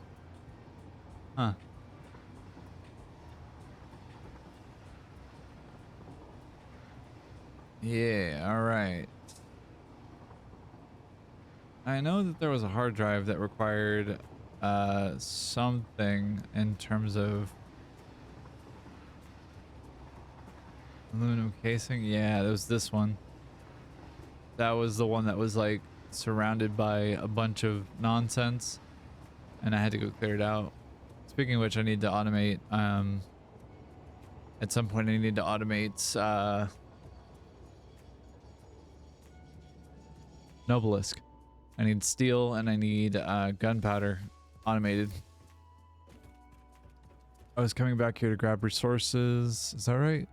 Huh. Yeah, all right. I know that there was a hard drive that required something in terms of aluminum casing. Yeah, there was this one. That was the one that was like surrounded by a bunch of nonsense, and I had to go clear it out. Speaking of which, I need to automate. At some point, I need to automate Nobelisk. I need steel and I need gunpowder automated. I was coming back here to grab resources. Is that right?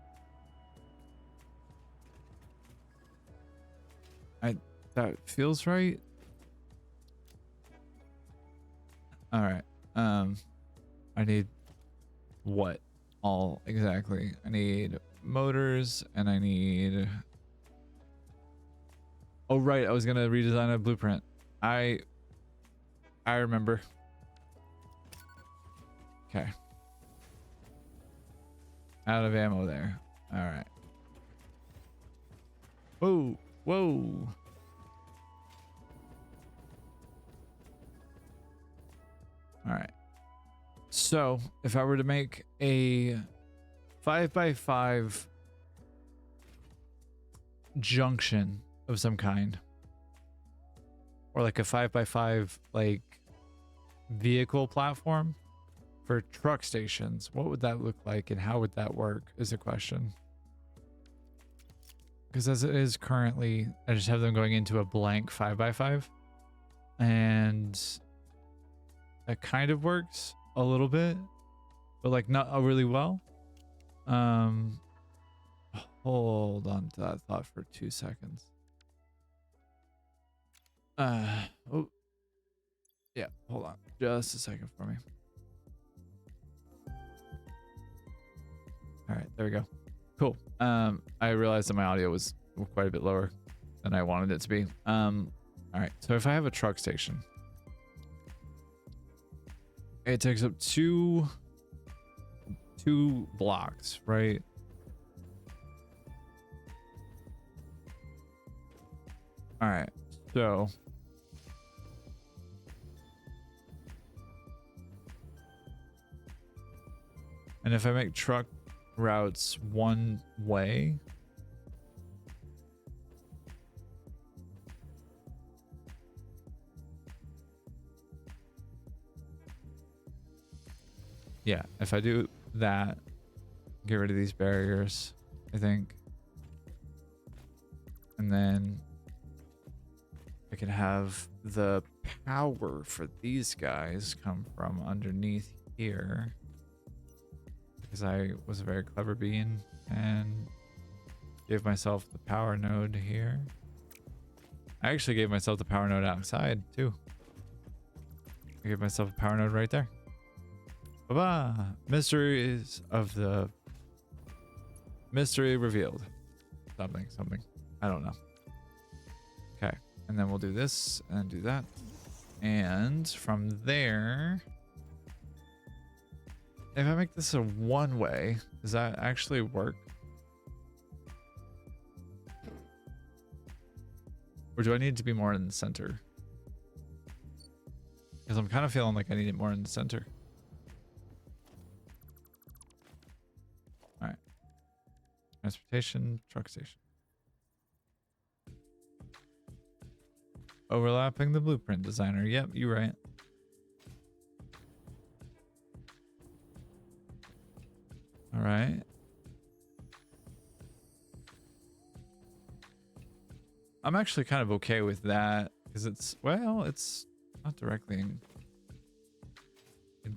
That feels right. All right. I need what all exactly? I need motors and I need. Oh right, I was gonna redesign a blueprint. I remember. Okay. Out of ammo there. All right. Whoa, whoa. All right. So if I were to make a 5x5 junction of some kind, or like a 5x5 like vehicle platform for truck stations, what would that look like and how would that work is the question. Because as it is currently, I just have them going into a blank 5x5, and that kind of works a little bit, but like not really well. Hold on to that thought for 2 seconds. Oh yeah, hold on just a second for me. All right, there we go. Cool. I realized that my audio was quite a bit lower than I wanted it to be. All right, so if I have a truck station, it takes up two blocks, right? All right, so and if I make truck routes one way, yeah, if I do that, get rid of these barriers, I think. And then I can have the power for these guys come from underneath here. Because I was a very clever being and gave myself the power node here. I actually gave myself the power node outside too. I gave myself a power node right there. Ba-ba! Mysteries of the... Mystery revealed. Something. I don't know. Okay. And then we'll do this and do that. And from there... If I make this a one-way, does that actually work? Or do I need to be more in the center? Because I'm kind of feeling like I need it more in the center. Alright. Transportation, truck station. Overlapping the blueprint designer. Yep, you're right. Alright. I'm actually kind of okay with that because it's, well, it's not directly in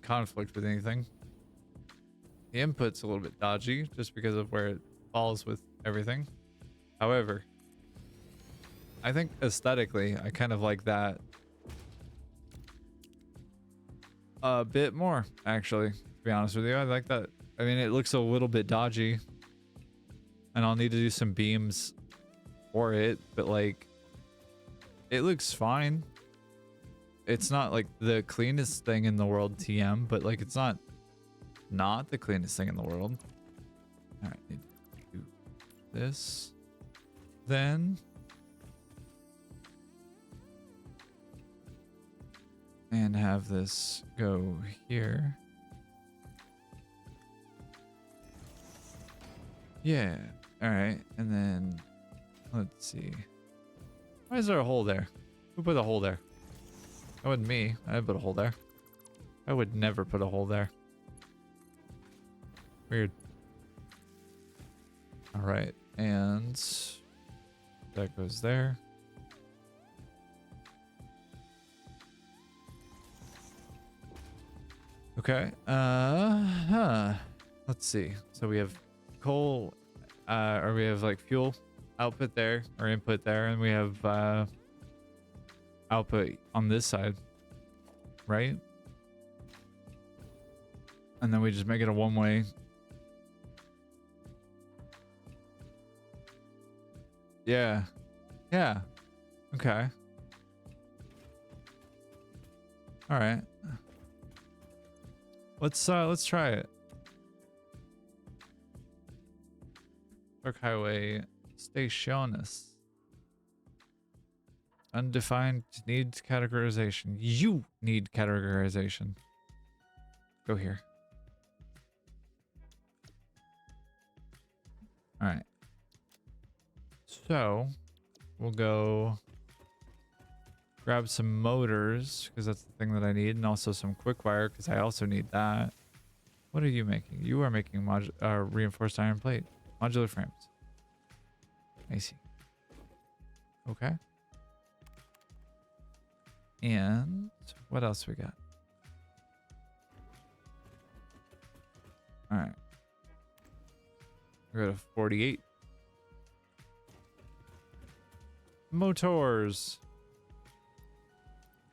conflict with anything. The input's a little bit dodgy just because of where it falls with everything. However, I think aesthetically, I kind of like that a bit more, actually, to be honest with you. I like that. I mean, it looks a little bit dodgy and I'll need to do some beams for it, but like, it looks fine. It's not like the cleanest thing in the world, TM, but like, it's not the cleanest thing in the world. All right, need to do this. Then and have this go here. Yeah. All right. And then let's see. Why is there a hole there? Who put a hole there? That wasn't me. I didn't put a hole there. I would never put a hole there. Weird. All right. And that goes there. Okay. Let's see. So we have coal, or we have like fuel output there, or input there, and we have output on this side, right? And then we just make it a one-way. Yeah. Yeah. Okay. All right. Let's try it. Park Highway Stationus. Undefined needs categorization. You need categorization. Go here. All right. So we'll go grab some motors because that's the thing that I need, and also some quick wire because I also need that. What are you making? You are making reinforced iron plate. Modular frames. I see. Okay. And what else we got? All right. We got a 48. Motors.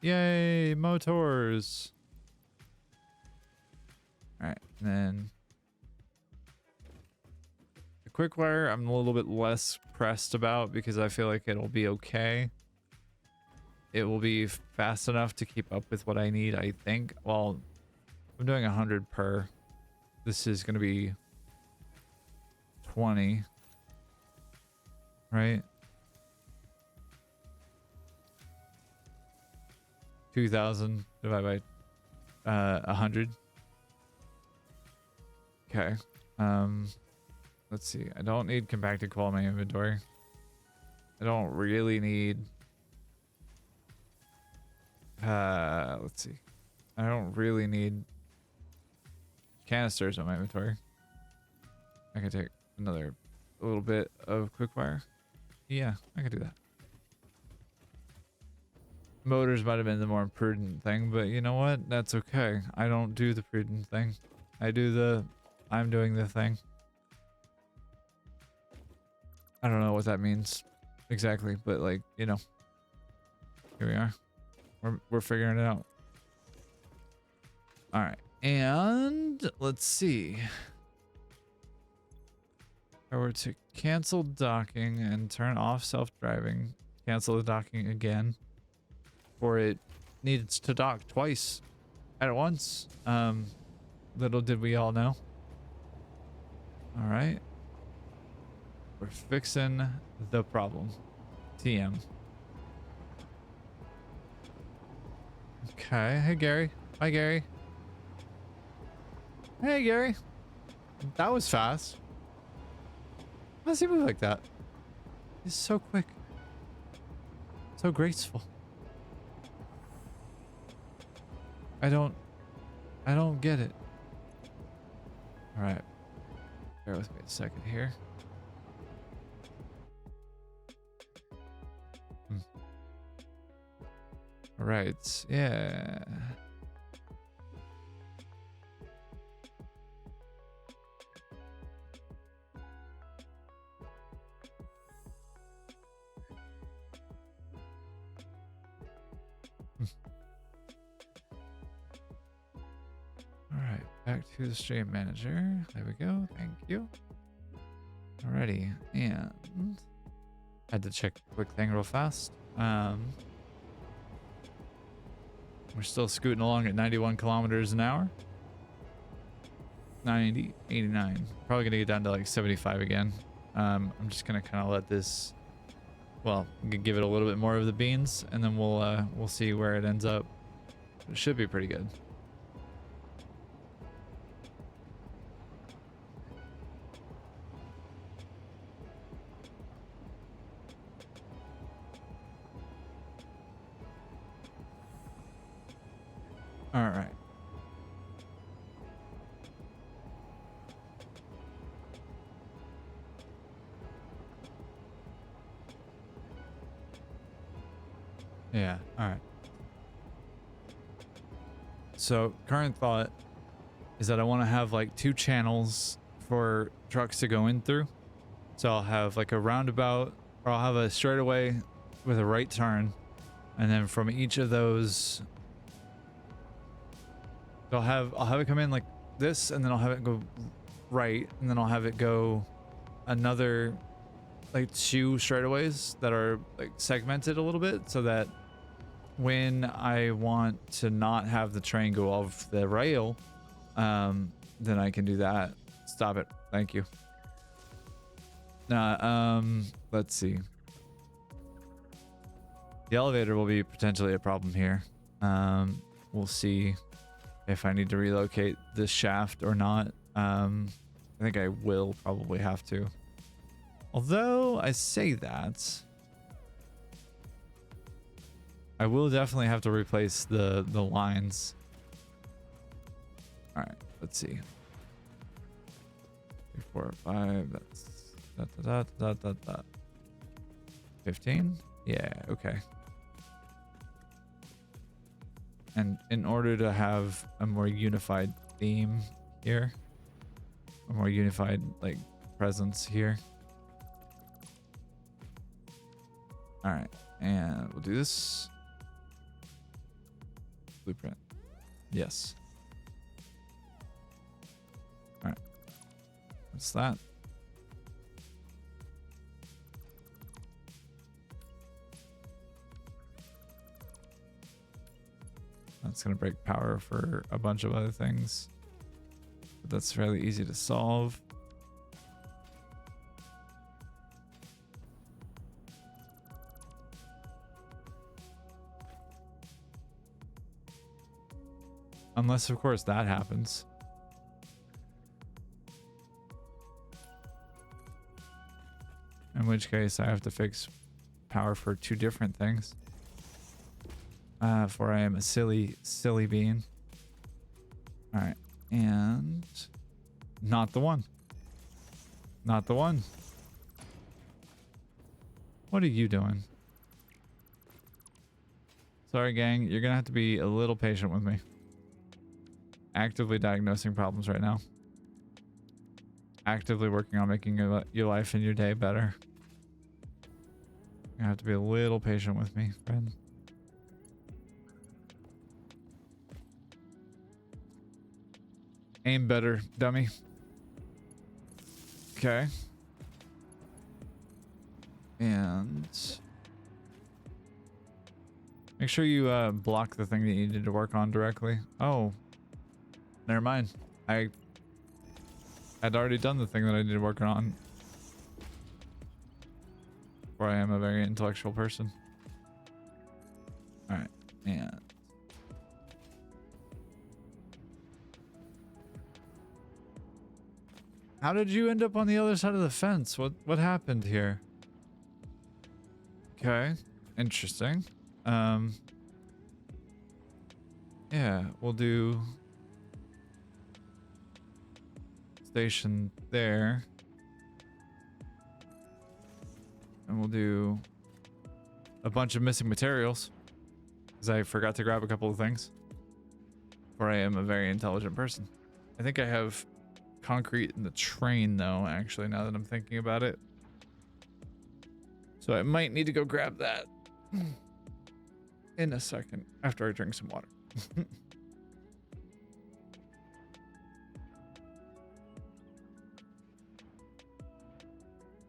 Yay, motors. All right, and then the quick wire I'm a little bit less pressed about because I feel like it'll be okay. It will be fast enough to keep up with what I need, I think. Well, I'm doing 100 per. This is going to be 20, right? 2,000 divided by 100. Okay. Let's see. I don't need compacted coal in my inventory. I don't really need let's see. I don't really need canisters in my inventory. I can take a little bit of quick wire. Yeah, I could do that. Motors might have been the more prudent thing, but you know what? That's okay. I don't do the prudent thing. I do the... I'm doing the thing. I don't know what that means exactly, but like, you know. Here we are. We're figuring it out. All right. And let's see. If I were to cancel docking and turn off self-driving, cancel the docking again, or it needs to dock twice at once. Little did we all know. All right. We're fixing the problem. TM. Okay. Hey, Gary. Hi, Gary. Hey, Gary. That was fast. How does he move like that? He's so quick. So graceful. I don't get it. All right. Bear with me a second here. All right. Yeah. All right, back to the stream manager. There we go. Thank you. Alrighty, and had to check a quick thing real fast. We're still scooting along at 91 kilometers an hour. 90, 89. Probably gonna get down to like 75 again. I'm just gonna kind of let this, well, give it a little bit more of the beans, and then we'll see where it ends up. It should be pretty good. All right. Yeah, all right. So current thought is that I want to have like 2 channels for trucks to go in through. So I'll have like a roundabout, or I'll have a straightaway with a right turn, and then from each of those, so I'll have it come in like this, and then I'll have it go right, and then I'll have it go another like 2 straightaways that are like segmented a little bit, so that when I want to not have the train go off the rail, then I can do that. Stop it. Thank you. Let's see. The elevator will be potentially a problem here. We'll see if I need to relocate this shaft or not. I think I will probably have to. Although I say that, I will definitely have to replace the lines. All right, let's see. 3, 4, 5. That's 15. Yeah. Okay. And in order to have a more unified theme here, a more unified like presence here. All right, and we'll do this. Blueprint. Yes. All right. What's that? That's going to break power for a bunch of other things. But that's fairly easy to solve. Unless, of course, that happens. In which case, I have to fix power for 2 different things. For I am a silly bean. All right, and not the one. Not the one. What are you doing? Sorry, gang. You're gonna have to be a little patient with me. Actively diagnosing problems right now. Actively working on making your life and your day better. You have to be a little patient with me, friend. Aim better, dummy. Okay. And make sure you block the thing that you needed to work on directly. Oh, never mind. I'd already done the thing that I needed to work on. For I am a very intellectual person. All right, and how did you end up on the other side of the fence? What happened here? Okay, interesting. Yeah, we'll do station there. And we'll do a bunch of missing materials because I forgot to grab a couple of things. For I am a very intelligent person. I think I have concrete in the train though, actually, now that I'm thinking about it. So I might need to go grab that in a second after I drink some water.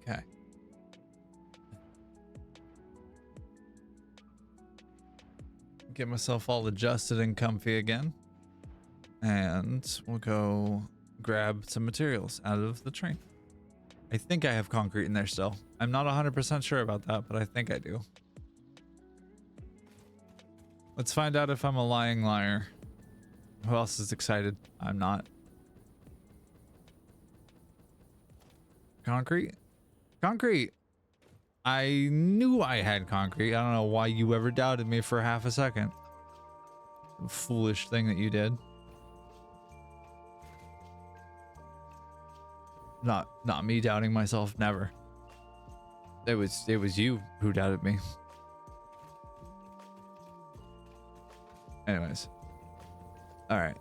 Okay. Get myself all adjusted and comfy again. And we'll go grab some materials out of the train. I think I have concrete in there still. I'm not 100% sure about that, but I think I do. Let's find out if I'm a lying liar. Who else is excited? I'm not. Concrete? Concrete! I knew I had concrete. I don't know why you ever doubted me for half a second. Foolish thing that you did. Not me doubting myself, never. It was you who doubted me. Anyways. All right.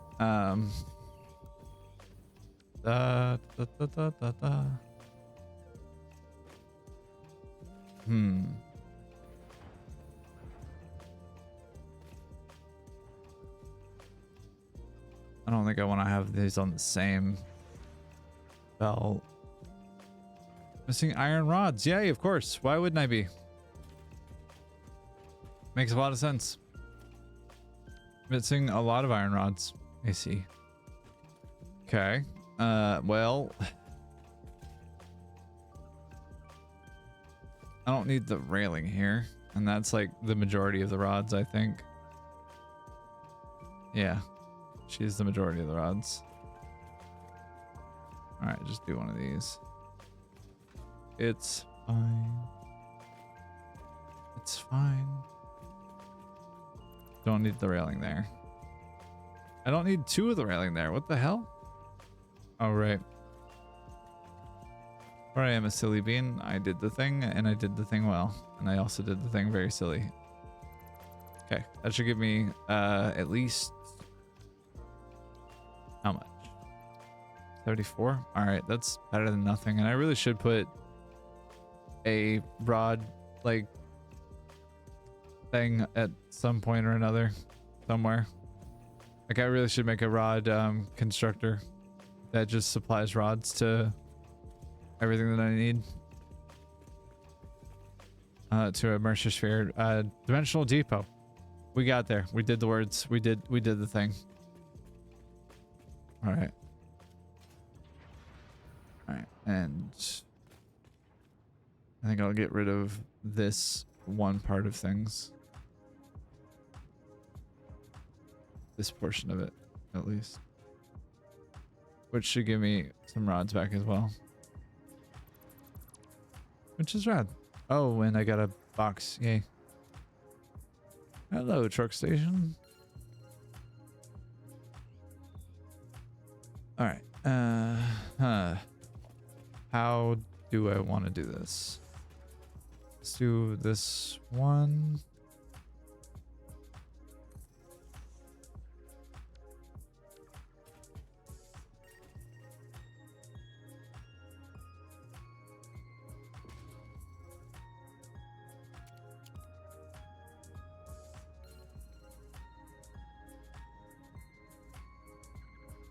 Da, da, da, da, da, da. I don't think I want to have these on the same belt. Missing iron rods. Yay, of course. Why wouldn't I be? Makes a lot of sense. Missing a lot of iron rods. I see. Okay. Well, I don't need the railing here. And that's like the majority of the rods, I think. Yeah. She's the majority of the rods. Alright, just do one of these. It's fine. It's fine. Don't need the railing there. I don't need two of the railing there. What the hell? Oh, right. Or I am a silly bean. I did the thing, and I did the thing well. And I also did the thing very silly. Okay, that should give me at least... How much? 34? Alright, that's better than nothing. And I really should put a rod, like, thing at some point or another. Somewhere. Like, I really should make a rod constructor that just supplies rods to everything that I need. To a Mercer Sphere. Dimensional Depot. We got there. We did the words. We did the thing. Alright. Alright, and I think I'll get rid of this one part of things. This portion of it, at least. Which should give me some rods back as well. Which is rad. Oh, and I got a box. Yay. Hello, truck station. Alright. How do I want to do this? Let's do this one.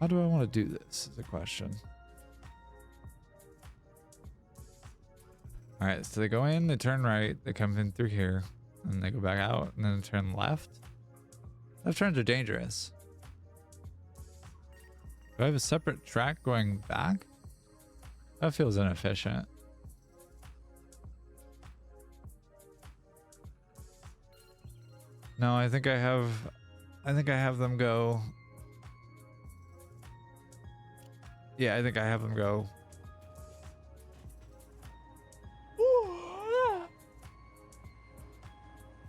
How do I want to do this is the question. All right, so they go in, they turn right, they come in through here, and they go back out, and then they turn left. Left turns are dangerous. Do I have a separate track going back? That feels inefficient. No, I think I have them go. Yeah, I think I have them go.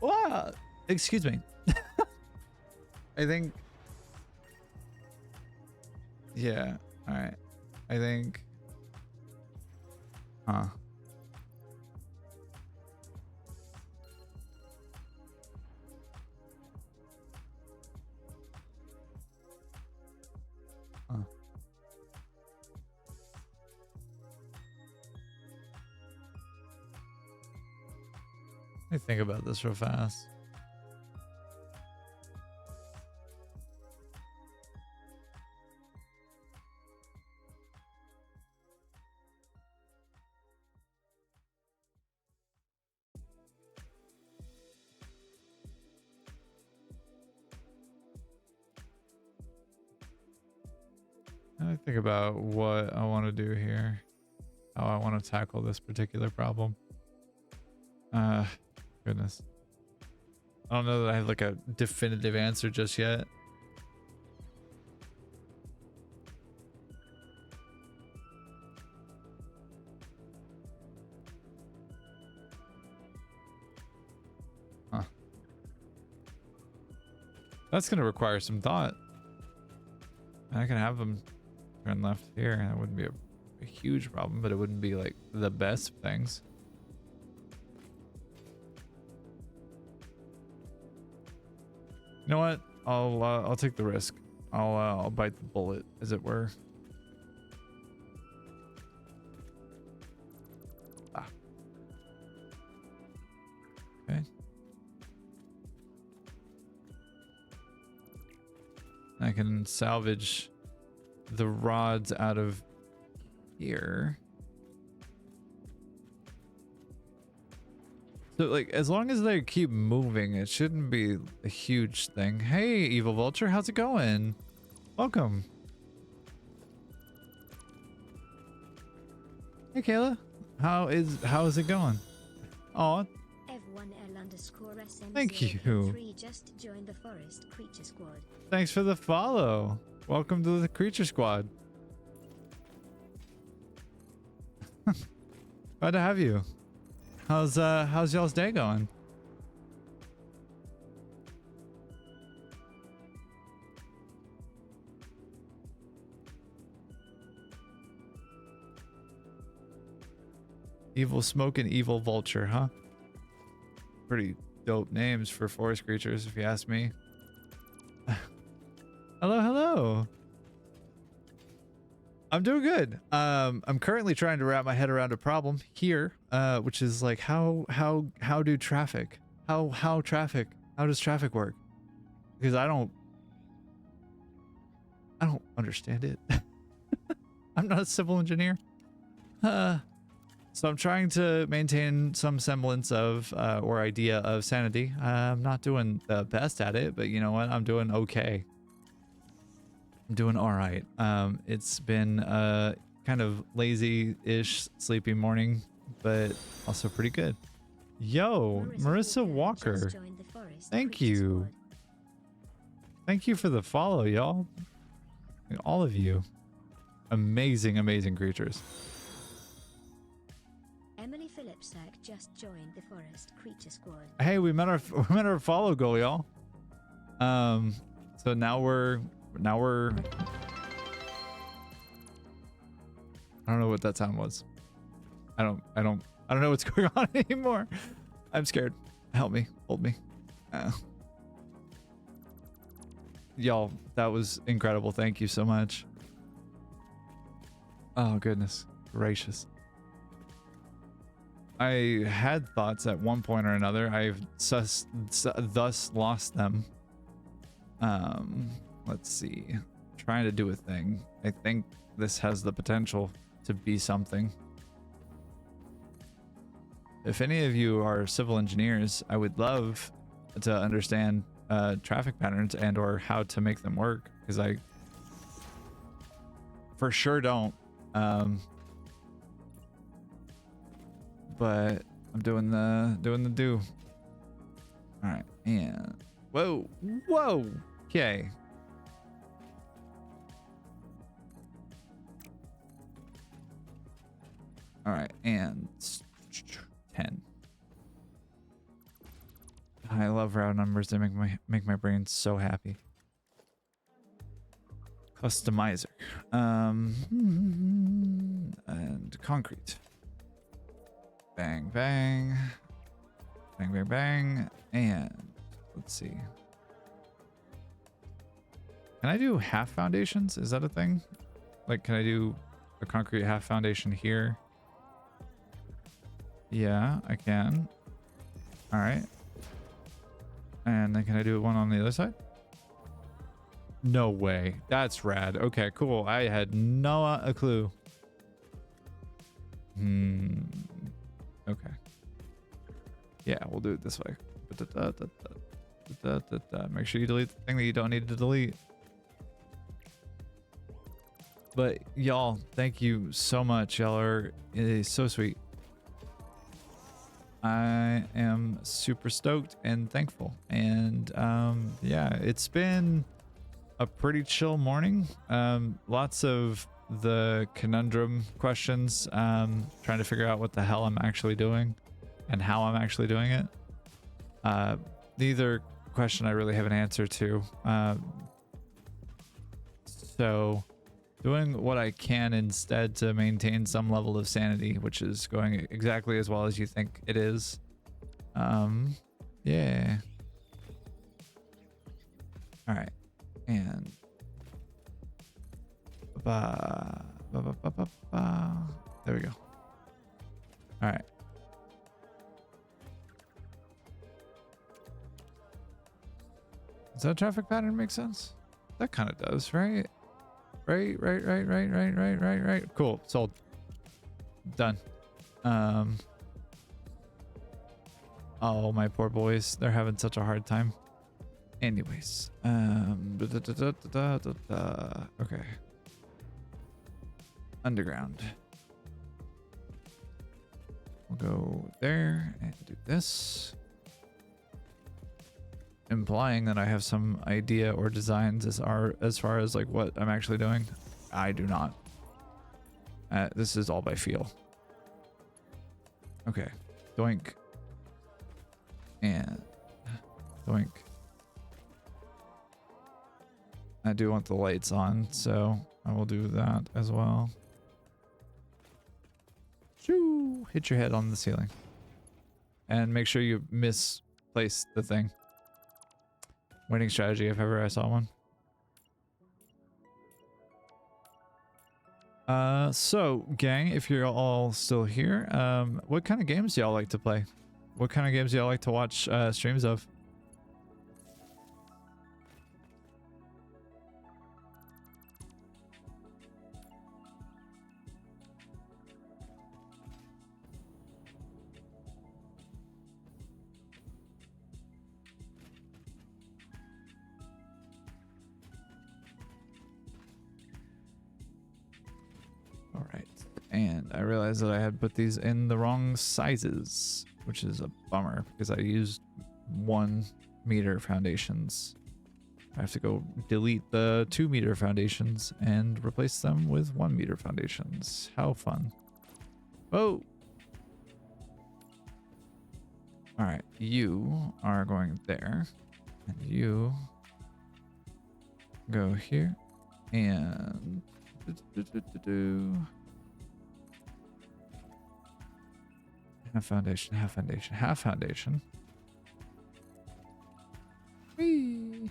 Wow. Excuse me. I think. Yeah. All right. I think. Huh. Huh. Let me think about this real fast. I think about what I want to do here, how I want to tackle this particular problem. Goodness. I don't know that I have like a definitive answer just yet. Huh. That's going to require some thought. I can have them turn left here. That wouldn't be a huge problem, but it wouldn't be like the best things. You know what? I'll take the risk. I'll bite the bullet, as it were. Ah. Okay. I can salvage the rods out of here. So, like, as long as they keep moving, it shouldn't be a huge thing. Hey, Evil Vulture, how's it going? Welcome. Hey, Kayla. How is it going? Oh, thank you. Just joined the Forest Creature Squad. Thanks for the follow. Welcome to the Creature Squad. Glad to have you. How's y'all's day going? Evil Smoke and Evil Vulture, huh? Pretty dope names for forest creatures, if you ask me. Hello, hello. I'm doing good. I'm currently trying to wrap my head around a problem here, which is like how do traffic? How does traffic work? Because I don't understand it. I'm not a civil engineer. So I'm trying to maintain some semblance of or idea of sanity. I'm not doing the best at it, but you know what? I'm doing okay. I'm doing all right. It's been a kind of lazy-ish, sleepy morning, but also pretty good. Yo, Marissa Walker. Thank you. Thank you for the follow, y'all. All of you. Amazing, amazing creatures. Emily Phillipsack just joined the Forest Creature Squad. Hey, we met our follow goal, y'all. So now we're I don't know what that sound was. I don't I don't know what's going on anymore. I'm scared. Help me. Hold me. Y'all, that was incredible. Thank you so much. Oh, goodness gracious. I had thoughts at one point or another. I've thus lost them. Let's see. Trying to do a thing. I think this has the potential to be something. If any of you are civil engineers, I would love to understand traffic patterns and or how to make them work, because I for sure don't. But I'm doing the do. All right, and whoa, okay. All right, and 10. I love round numbers. They make my brain so happy. Customizer, and concrete. Bang bang, bang bang bang, and let's see. Can I do half foundations? Is that a thing? Like, can I do a concrete half foundation here? Yeah, I can. All right. And then can I do one on the other side? No way. That's rad. Okay, cool. I had no a clue. Okay. Yeah, we'll do it this way. Make sure you delete the thing that you don't need to delete. But y'all, thank you so much. Y'all are so sweet. I am super stoked and thankful. And yeah, it's been a pretty chill morning. Lots of the conundrum questions, trying to figure out what the hell I'm actually doing and how I'm actually doing it. Neither question I really have an answer to. So doing what I can instead to maintain some level of sanity, which is going exactly as well as you think it is. Yeah. All right. And there we go. All right. Does that traffic pattern make sense? That kind of does, right? Right. Cool. Sold. Done. Oh, my poor boys. They're having such a hard time. Anyways. Okay. Underground. We'll go there and do this. Implying that I have some idea or designs as far as like what I'm actually doing. I do not. This is all by feel. Okay. Doink. And doink. I do want the lights on, so I will do that as well. Shoo! Hit your head on the ceiling. And make sure you misplace the thing. Winning strategy if ever I saw one. So gang, if you're all still here, what kind of games do y'all like to play? What kind of games do y'all like to watch streams of? All right, and I realized that I had put these in the wrong sizes, which is a bummer because I used 1 meter foundations. I have to go delete the 2 meter foundations and replace them with 1 meter foundations. How fun. Oh. All right, you are going there and you go here and Half foundation, half foundation, half foundation. Whee!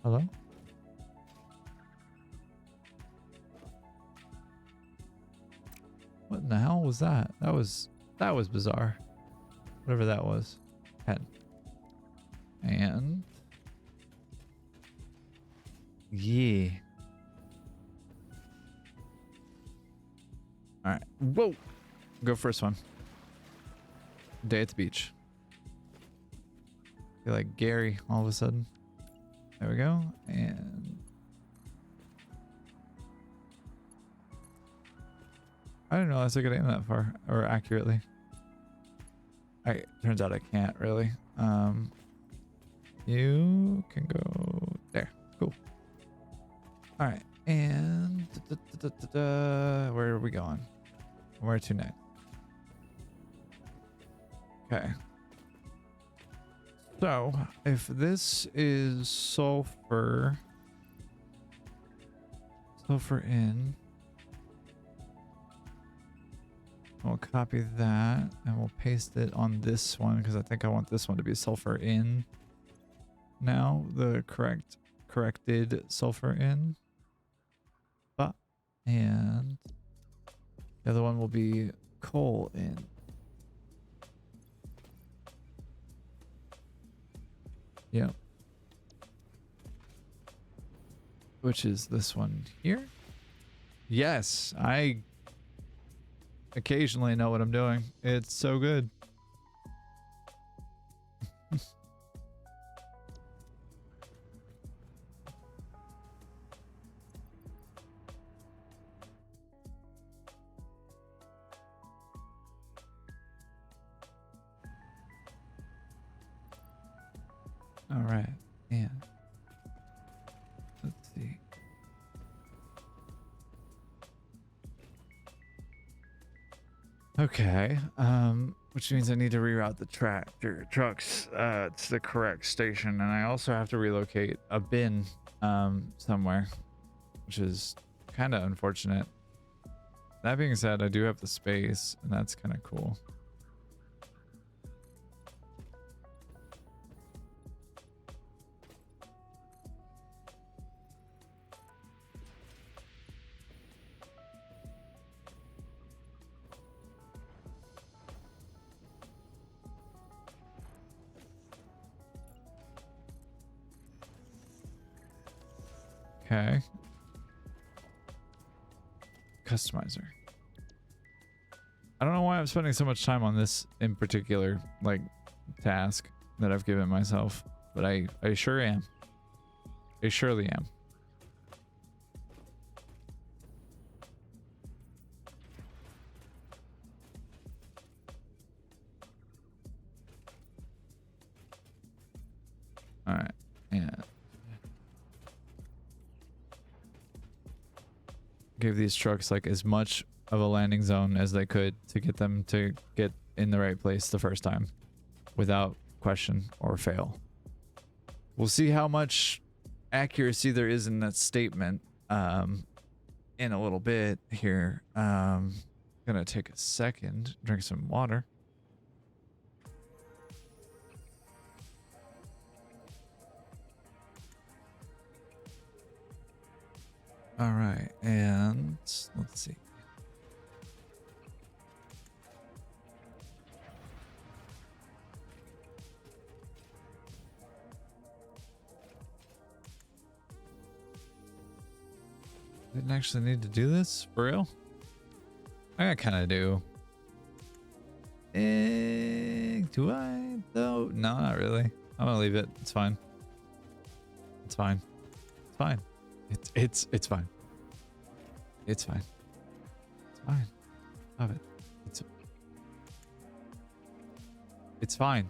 Hello? What in the hell was that? That was bizarre. Whatever that was. 10. And yeah. All right. Whoa. Go first one. Day at the beach. Feel like Gary all of a sudden. There we go. And I didn't realize I could aim that far or accurately. Turns out I can't really. You can go there. Cool. All right. And where are we going? Where to next? Okay. So if this is sulfur in, we'll copy that and we'll paste it on this one because I think I want this one to be sulfur in. Now the corrected sulfur in. And the other one will be coal in. Yep. Which is this one here. Yes, I occasionally know what I'm doing. It's so good. All right, and let's see. Okay, which means I need to reroute the trucks to the correct station, and I also have to relocate a bin somewhere, which is kind of unfortunate. That being said, I do have the space, and that's kind of cool. Okay. Customizer. I don't know why I'm spending so much time on this in particular, like, task that I've given myself, but I sure am. I surely am. All right. And give these trucks like as much of a landing zone as they could to get them to get in the right place the first time without question or fail. We'll see how much accuracy there is in that statement in a little bit here. Gonna take a second, drink some water. All right, and let's see. Didn't actually need to do this for real. I kind of do. Do I though? No, not really. I'm gonna leave it. It's fine. It's fine. It's fine. It's fine. It's fine. It's fine. Stop it. It's fine.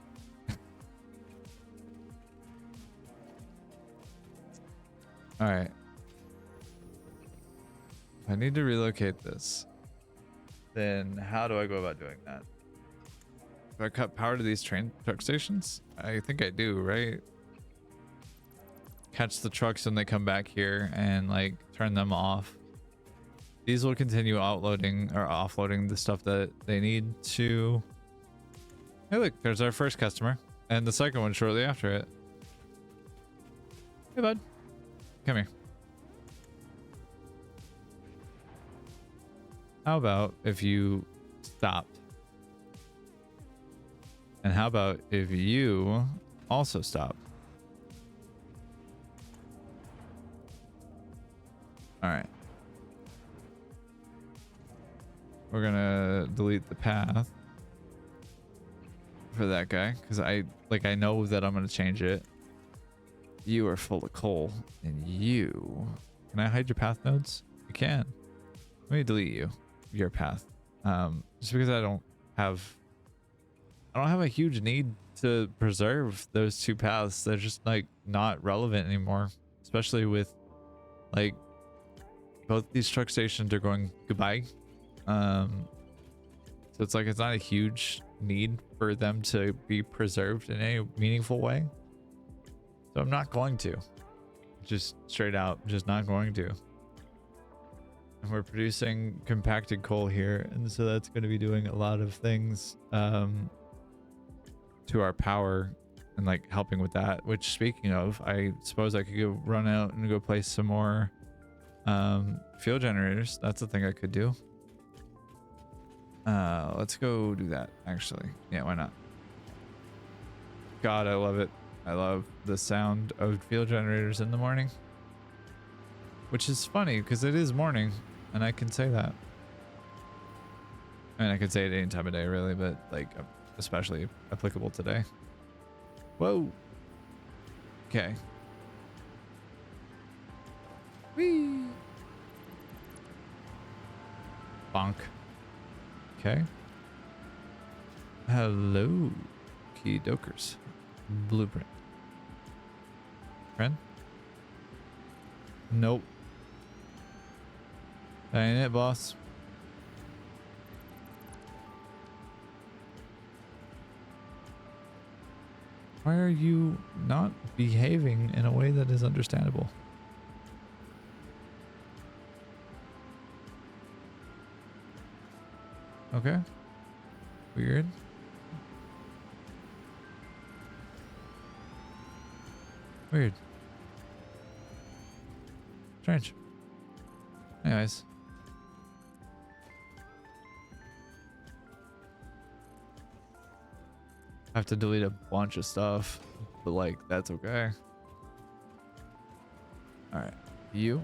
All right. If I need to relocate this, then how do I go about doing that? Do I cut power to these truck stations? I think I do, right? Catch the trucks when they come back here and like turn them off. these will continue outloading or offloading the stuff that they need to. Hey, look, there's our first customer, and the second one shortly after it. Hey, bud, come here. How about if you stopped? And how about if you also stop? All right. We're gonna delete the path for that guy because I know that I'm gonna change it. You are full of coal, and you. Can I hide your path nodes? You can. Let me delete you, your path. Just because I don't have a huge need to preserve those two paths. They're just like not relevant anymore, especially with like both these truck stations are going goodbye. So it's like it's not a huge need for them to be preserved in any meaningful way. So I'm not going to. Just straight out, just not going to. And we're producing compacted coal here, and so that's going to be doing a lot of things to our power and like helping with that. Which, speaking of, I suppose I could go run out and go place some more fuel generators. That's a thing I could do. Let's go do that, actually. Yeah, why not? God, I love it. I love the sound of fuel generators in the morning. Which is funny, because it is morning, and I can say that. I mean, I could say it any time of day, really, but, like, especially applicable today. Whoa! Okay. Whee! Bonk. Okay. Hello, key dokers. Blueprint. Friend? Nope. That ain't it, boss. Why are you not behaving in a way that is understandable? Okay. Weird. Weird. Strange. Anyways. I have to delete a bunch of stuff, but like, that's okay. All right. You.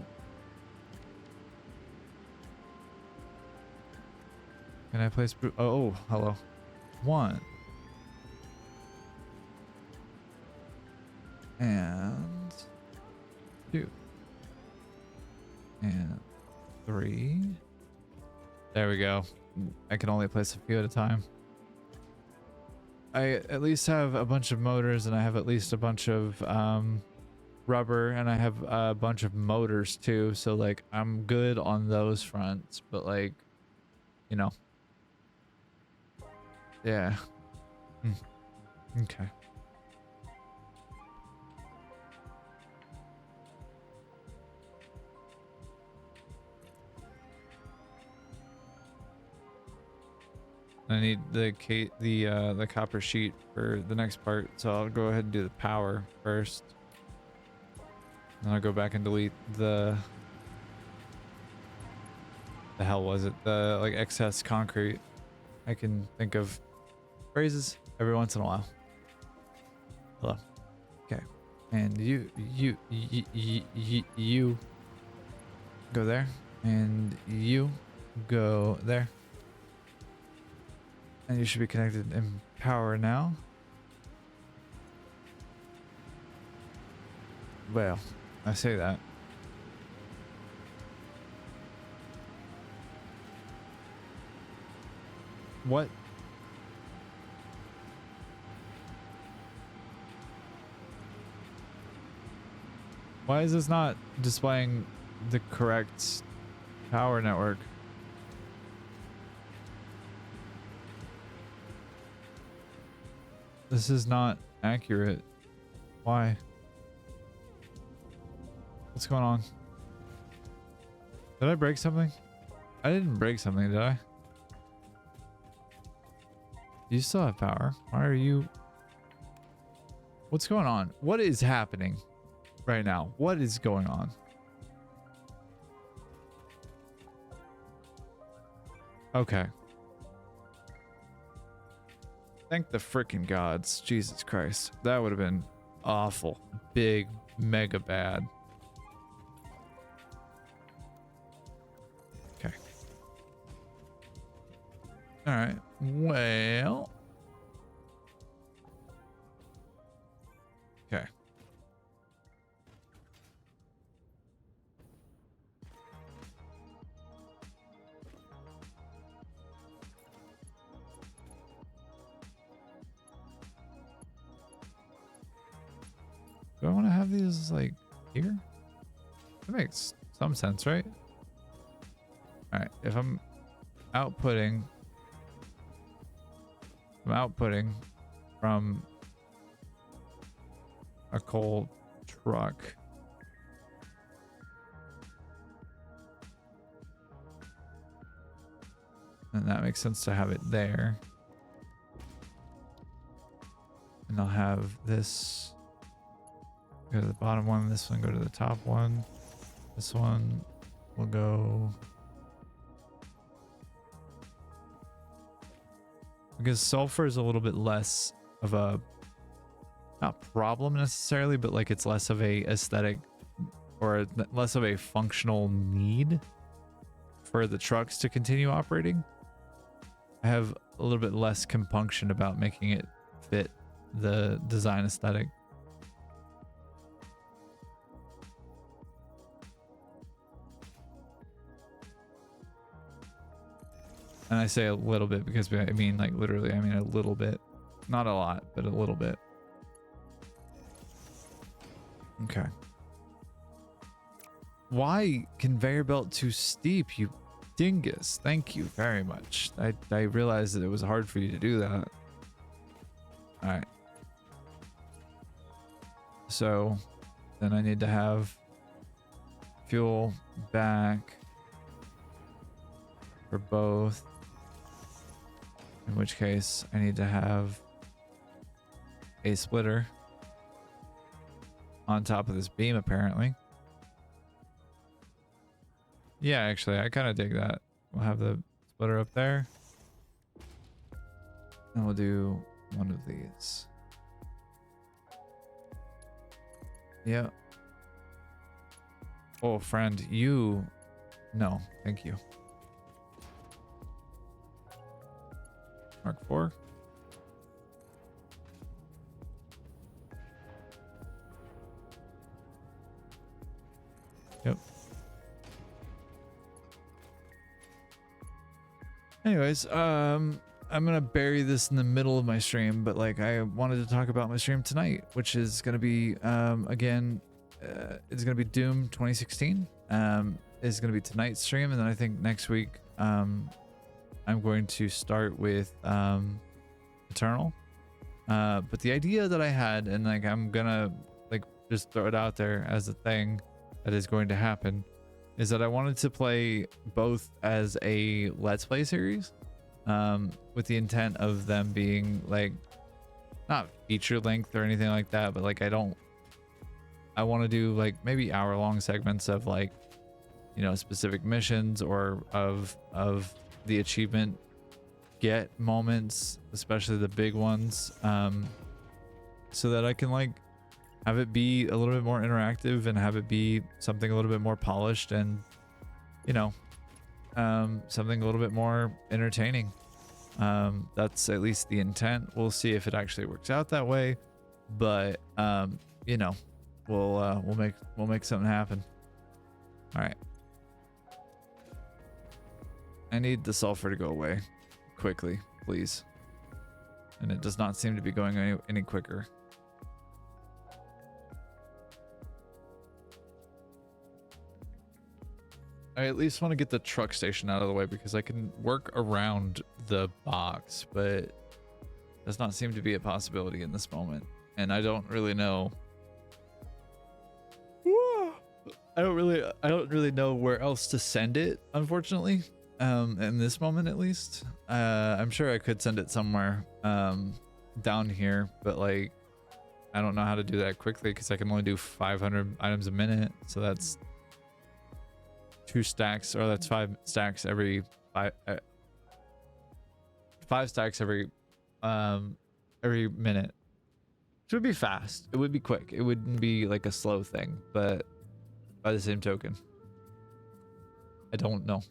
Can I place? Oh, hello. 1. And 2. And 3. There we go. I can only place a few at a time. I at least have a bunch of motors, and I have at least a bunch of rubber, and I have a bunch of motors too. So like, I'm good on those fronts, but like, you know. Yeah. Okay. I need the copper sheet for the next part, so I'll go ahead and do the power first. And I'll go back and delete the hell was it? The like excess concrete. I can think of phrases every once in a while. Hello. Okay. And you go there, and you go there. And you should be connected in power now. Well, I say that. What? Why is this not displaying the correct power network? This is not accurate. Why? What's going on? Did I break something? I didn't break something, did I? You still have power. Why are you... What's going on? What is happening right now? What is going on? Okay. Thank the freaking gods. Jesus Christ. That would have been awful. Big, mega bad. Okay. All right. Well. Okay. Do I want to have these like here? That makes some sense, right? All right. If I'm outputting from a coal truck. And that makes sense to have it there. And I'll have this go to the bottom one, this one go to the top one. This one will go... Because sulfur is a little bit less of a, not problem necessarily, but like it's less of a aesthetic or less of a functional need for the trucks to continue operating. I have a little bit less compunction about making it fit the design aesthetic. And I say a little bit because I mean like literally, I mean a little bit. Not a lot, but a little bit. Okay. Why conveyor belt too steep, you dingus? Thank you very much. I realized that it was hard for you to do that. All right. So then I need to have fuel back for both. In which case I need to have a splitter on top of this beam apparently. Yeah, actually I kind of dig that. We'll have the splitter up there. And we'll do one of these. Yeah. Oh, friend, you... No, thank you. Mark 4. Yep. Anyways, I'm gonna bury this in the middle of my stream, but like I wanted to talk about my stream tonight, which is gonna be again, it's gonna be Doom 2016. Is gonna be tonight's stream, and then I think next week I'm going to start with Eternal. But the idea that I had, and like I'm gonna like just throw it out there as a thing that is going to happen, is that I wanted to play both as a Let's Play series, with the intent of them being like not feature length or anything like that, but like I want to do like maybe hour-long segments of like, you know, specific missions or of the achievement get moments, especially the big ones, so that I can like have it be a little bit more interactive and have it be something a little bit more polished and, you know, something a little bit more entertaining. That's at least the intent. We'll see if it actually works out that way, but you know, we'll make something happen. All right. I need the sulfur to go away quickly, please. And it does not seem to be going any quicker. I at least want to get the truck station out of the way because I can work around the box, but does not seem to be a possibility in this moment. And I don't really know. I don't really know where else to send it, unfortunately. In this moment at least. I'm sure I could send it somewhere down here, but like I don't know how to do that quickly because I can only do 500 items a minute. So that's 2 stacks, or that's 5 stacks every 5 stacks every minute. Which would be fast. It would be quick. It wouldn't be like a slow thing, but by the same token, I don't know.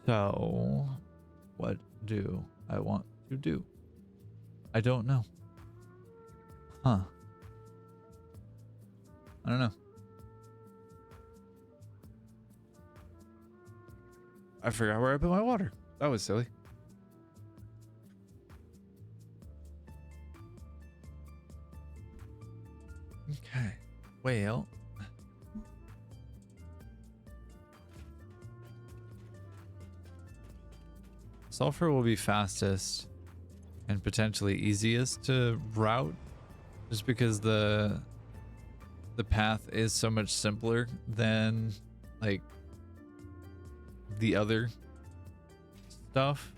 So, what do I want to do? I don't know. Huh. I don't know. I forgot where I put my water. That was silly. Okay. Well. Sulfur will be fastest and potentially easiest to route just because the path is so much simpler than like the other stuff.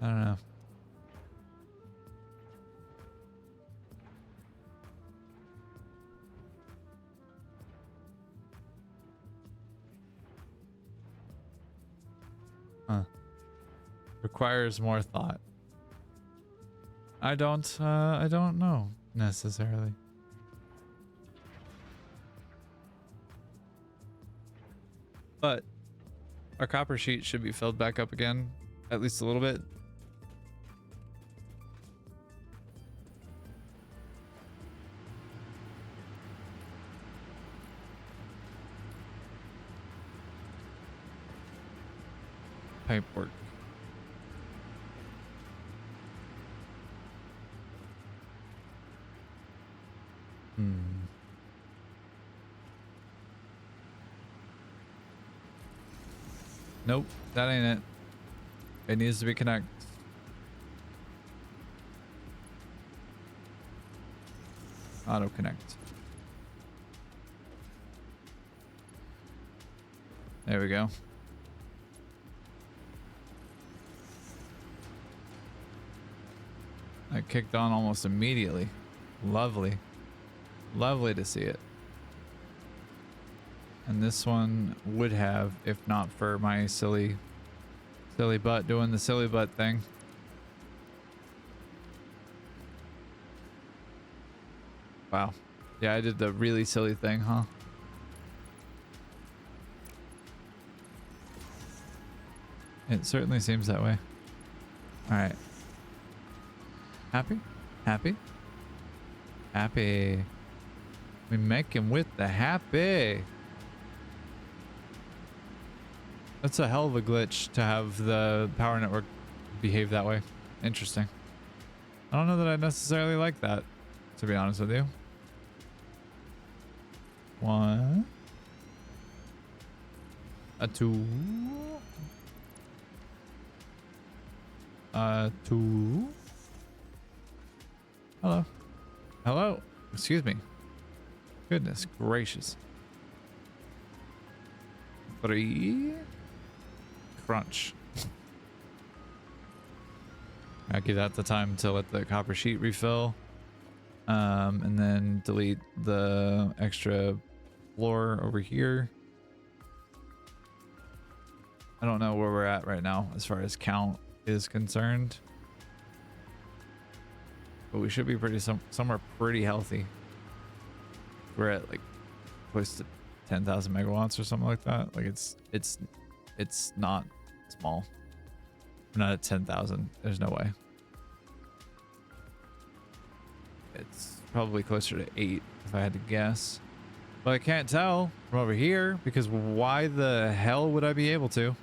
I don't know. Huh. Requires more thought. I don't know necessarily. But our copper sheet should be filled back up again, at least a little bit. Pipe work. Nope, that ain't it. It needs to be connected. Auto connect. There we go. I kicked on almost immediately. Lovely. Lovely to see it. And this one would have, if not for my silly butt doing the silly butt thing. Wow. Yeah, I did the really silly thing, huh? It certainly seems that way. All right. Happy? Happy? Happy. We make him with the happy. That's a hell of a glitch to have the power network behave that way. Interesting. I don't know that I necessarily like that, to be honest with you. 1. A 2. 2. Hello. Hello. Excuse me. Goodness gracious. 3. Crunch. I'll give that the time to let the copper sheet refill. And then delete the extra floor over here. I don't know where we're at right now as far as count is concerned. But we should be pretty somewhere pretty healthy. We're at like close to 10,000 megawatts or something like that. Like it's not small. We're not at 10,000. There's no way. It's probably closer to 8 if I had to guess. But I can't tell from over here because why the hell would I be able to?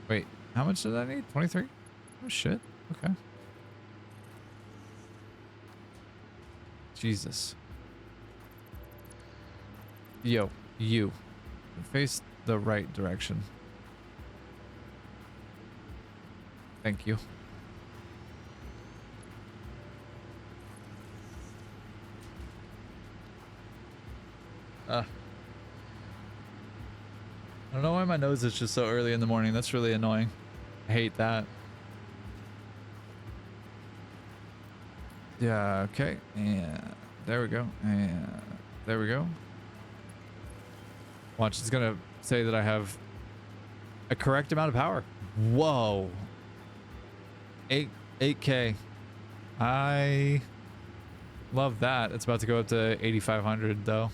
Wait, how much did I need? 23? Oh shit. Okay. Jesus. Yo, you. Face the right direction. Thank you. I don't know why my nose is just so early in the morning. That's really annoying. I hate that. Yeah, okay. And there we go. And there we go. Watch, it's gonna say that I have a correct amount of power. Whoa. 8K. I love that. It's about to go up to 8,500 though,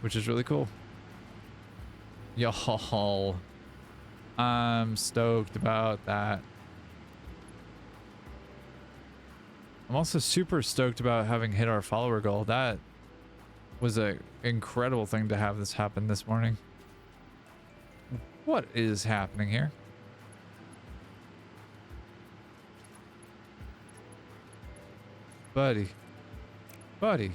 which is really cool. Y'all, I'm stoked about that. I'm also super stoked about having hit our follower goal. That was an incredible thing to have this happen this morning. What is happening here? Buddy. Buddy.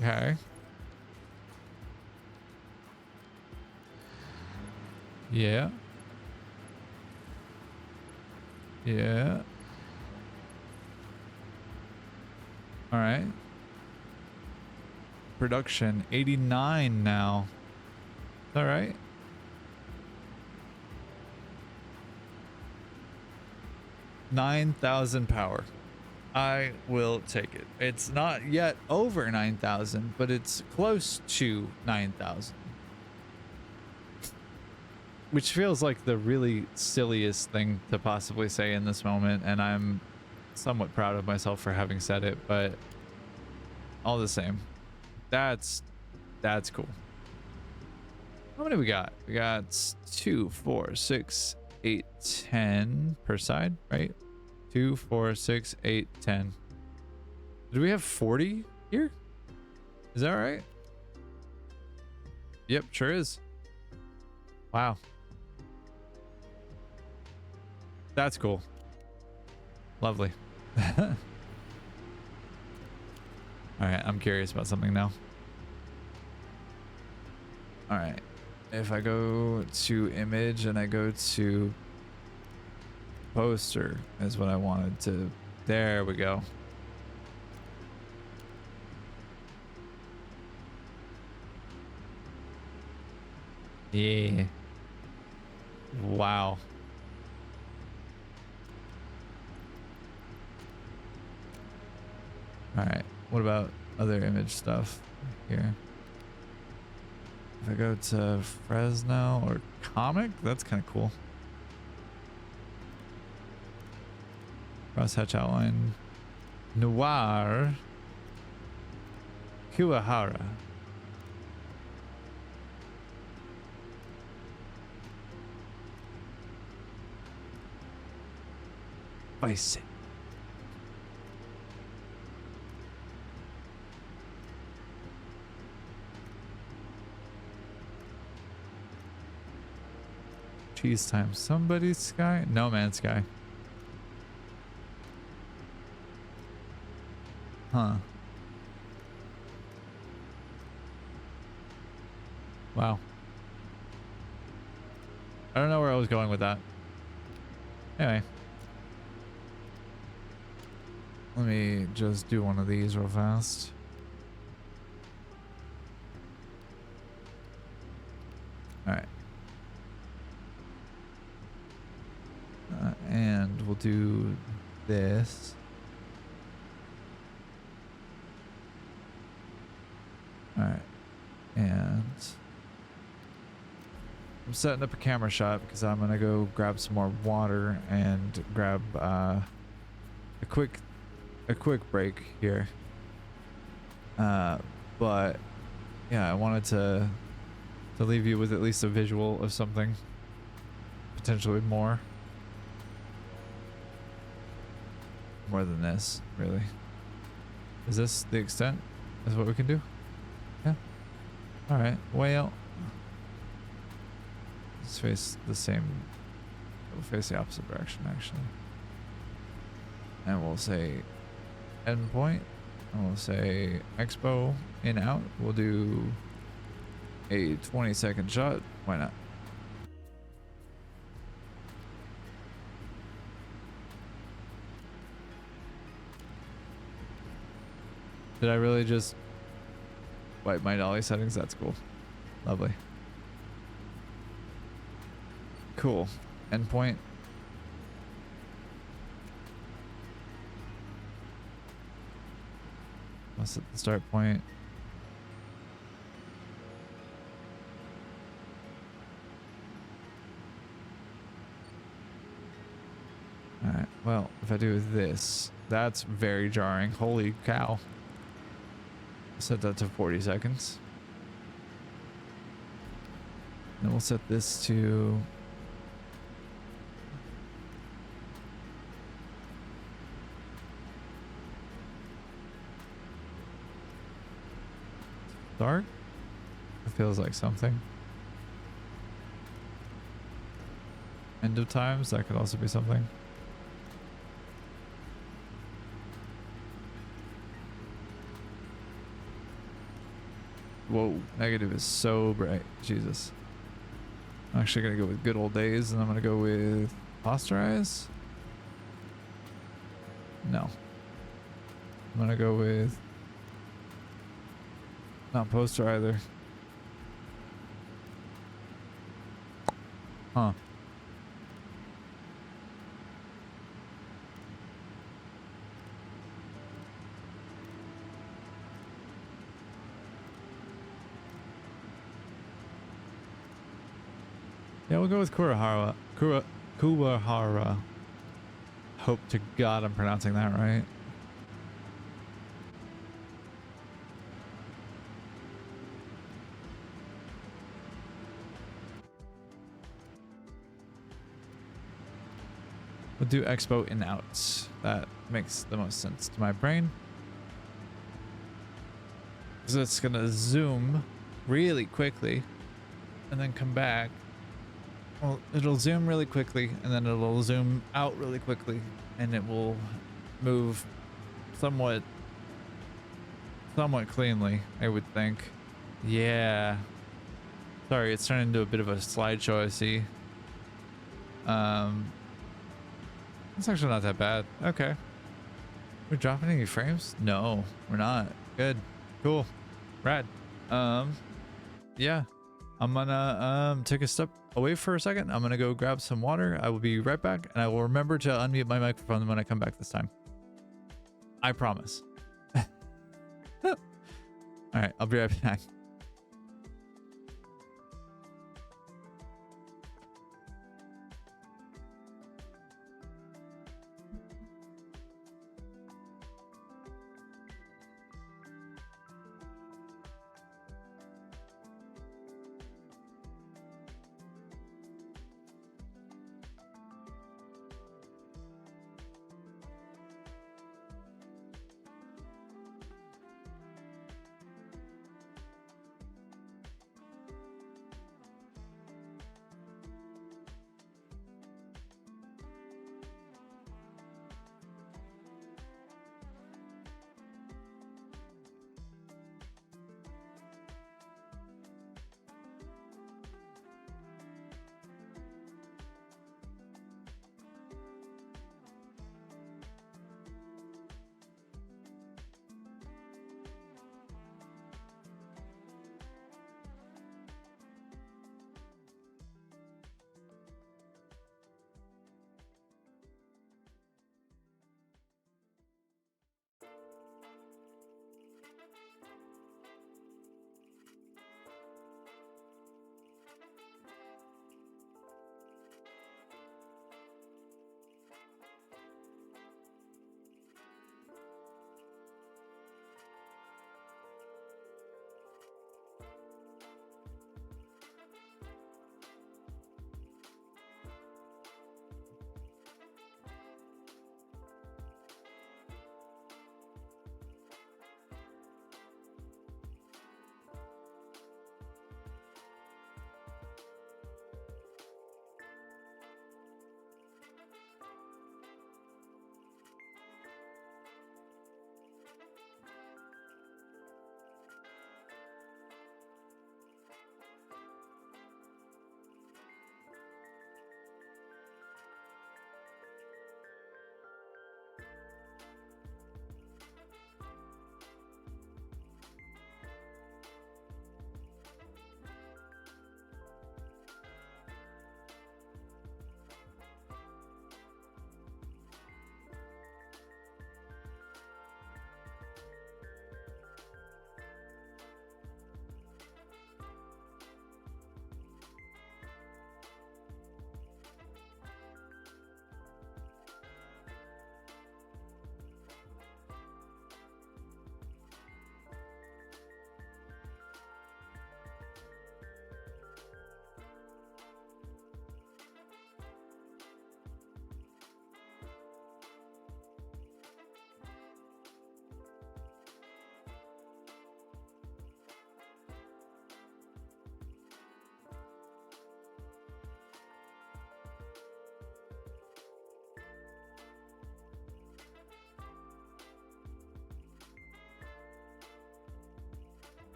Okay. Yeah. Yeah. All right. Production 89 now. All right. $9,000 power. I will take it. It's not yet over 9,000, but it's close to 9,000. Which feels like the really silliest thing to possibly say in this moment, and I'm somewhat proud of myself for having said it, but all the same, that's cool. How many we got? We got 2, 4, 6, 8, 10 per side, right? 2, 4, 6, 8, 10. Did we have 40 here? Is that right? Yep, sure is. Wow. That's cool. Lovely. All right, I'm curious about something now. All right, if I go to image and I go to poster is what I wanted to. There we go. Yeah. Wow. All right. What about other image stuff here? If I go to Fresno or comic, that's kind of cool. Crosshatch outline. Noir. Kuwahara. Bison. Cheese time. Somebody's sky? No man's sky. Huh. Wow. I don't know where I was going with that. Anyway. Let me just do one of these real fast. Alright. And we'll do this. Alright. And I'm setting up a camera shot because I'm gonna go grab some more water and grab a quick break here. But yeah, I wanted to leave you with at least a visual of something, potentially more than this, really. Is this the extent? Is what we can do? Yeah. All right. Well, let's face the same. We'll face the opposite direction, actually. And we'll say endpoint. And we'll say expo in out. We'll do a 20-second shot. Why not? Did I really just wipe my dolly settings? That's cool. Lovely. Cool. Endpoint. I'll set the start point. Alright, well, if I do this, that's very jarring. Holy cow. Set that to 40 seconds. Then we'll set this to... dark? It feels like something. End of times, that could also be something. Whoa, negative is so bright. Jesus. I'm actually gonna go with good old days, and I'm gonna go with posterize. No. I'm gonna go with not poster either. Huh. Yeah, we'll go with Kurahara. Kuwahara. Hope to God I'm pronouncing that right. We'll do expo in outs. That makes the most sense to my brain. So it's gonna zoom really quickly and then come back. Well, it'll zoom really quickly and then it'll zoom out really quickly and it will move somewhat cleanly, I would think. Yeah. Sorry, it's turned into a bit of a slideshow, I see. It's actually not that bad. Okay. We're dropping any frames? No, we're not. Good. Cool. Rad. Yeah. I'm gonna take a step away for a second. I'm gonna go grab some water. I will be right back, and I will remember to unmute my microphone when I come back this time. I promise. All right, I'll be right back.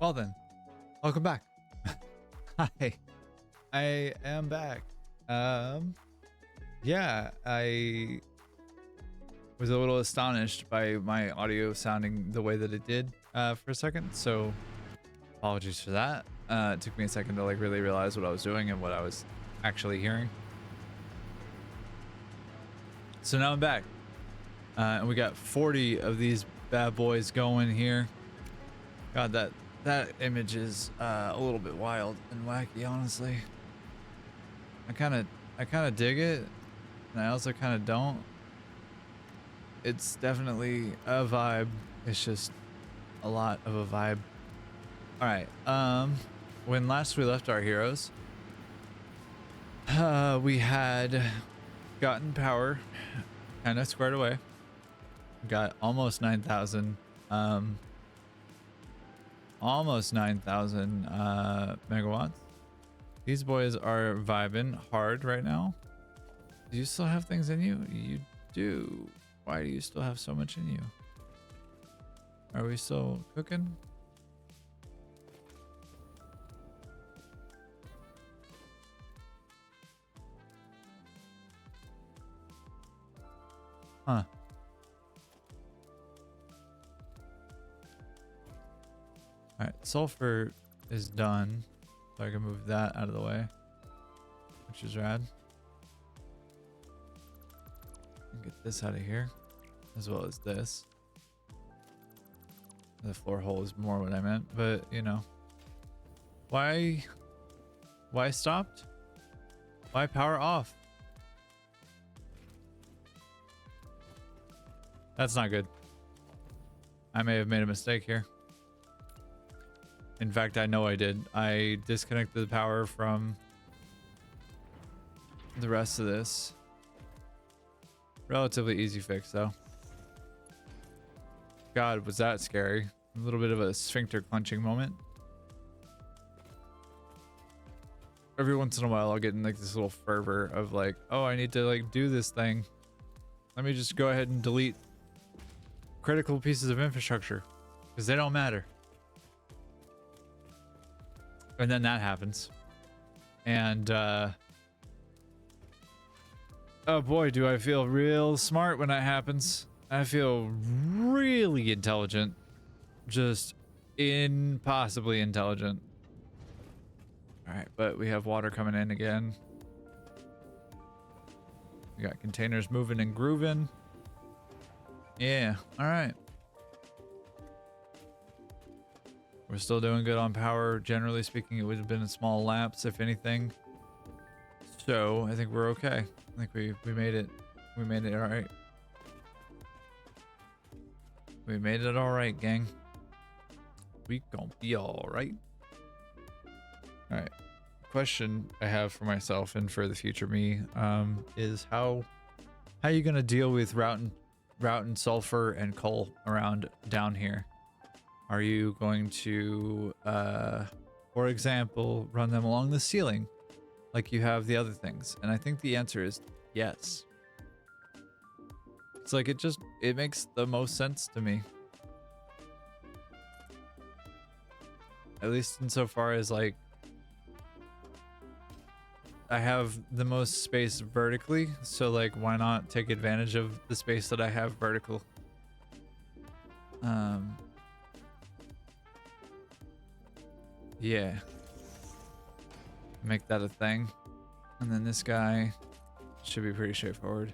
Well then, welcome back. Hi, I am back. Yeah, I was a little astonished by my audio sounding the way that it did for a second, so apologies for that. It took me a second to like really realize what I was doing and what I was actually hearing. So now I'm back, and we got 40 of these bad boys going here. God, that image is a little bit wild and wacky, honestly. I kind of dig it, and I also kind of don't. It's definitely a vibe. It's just a lot of a vibe. All right. When last we left our heroes, we had gotten power kind of squared away. Got almost 9,000. Almost 9,000 megawatts. These boys are vibing hard right now. Do you still have things in you? You do. Why do you still have so much in you? Are we still cooking? Huh. All right, sulfur is done, so I can move that out of the way, which is rad. Get this out of here, as well as this. The floor hole is more what I meant, but you know, why stopped? Why power off? That's not good. I may have made a mistake here. In fact, I know I did. I disconnected the power from the rest of this. Relatively easy fix though. God, was that scary. A little bit of a sphincter clenching moment. Every once in a while I'll get in like this little fervor of like, oh, I need to like do this thing. Let me just go ahead and delete critical pieces of infrastructure because they don't matter. And then that happens. And oh boy, do I feel real smart when that happens. I feel really intelligent. Just impossibly intelligent. All right, but we have water coming in again. We got containers moving and grooving. Yeah, all right. We're still doing good on power. Generally speaking, it would have been a small lapse, if anything. So I think we're okay. I think we made it. We made it all right. We made it all right, gang. We gonna be all right. All right. Question I have for myself and for the future me is how you gonna deal with route and sulfur and coal around down here? Are you going to, for example, run them along the ceiling like you have the other things? And I think the answer is yes. It's like it makes the most sense to me. At least insofar as like I have the most space vertically, so like why not take advantage of the space that I have vertical? Yeah. Make that a thing. And then this guy should be pretty straightforward.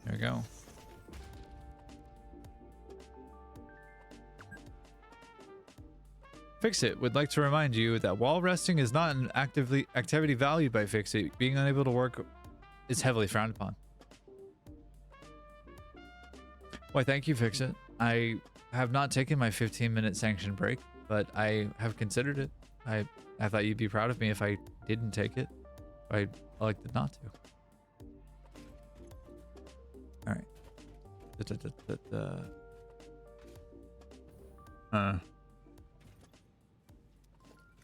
There we go. Fixit would like to remind you that while resting is not an activity valued by Fixit, being unable to work is heavily frowned upon. Why, thank you, Fixit. I have not taken my 15-minute sanction break, but I have considered it. I thought you'd be proud of me if I didn't take it. I elected not to. All right.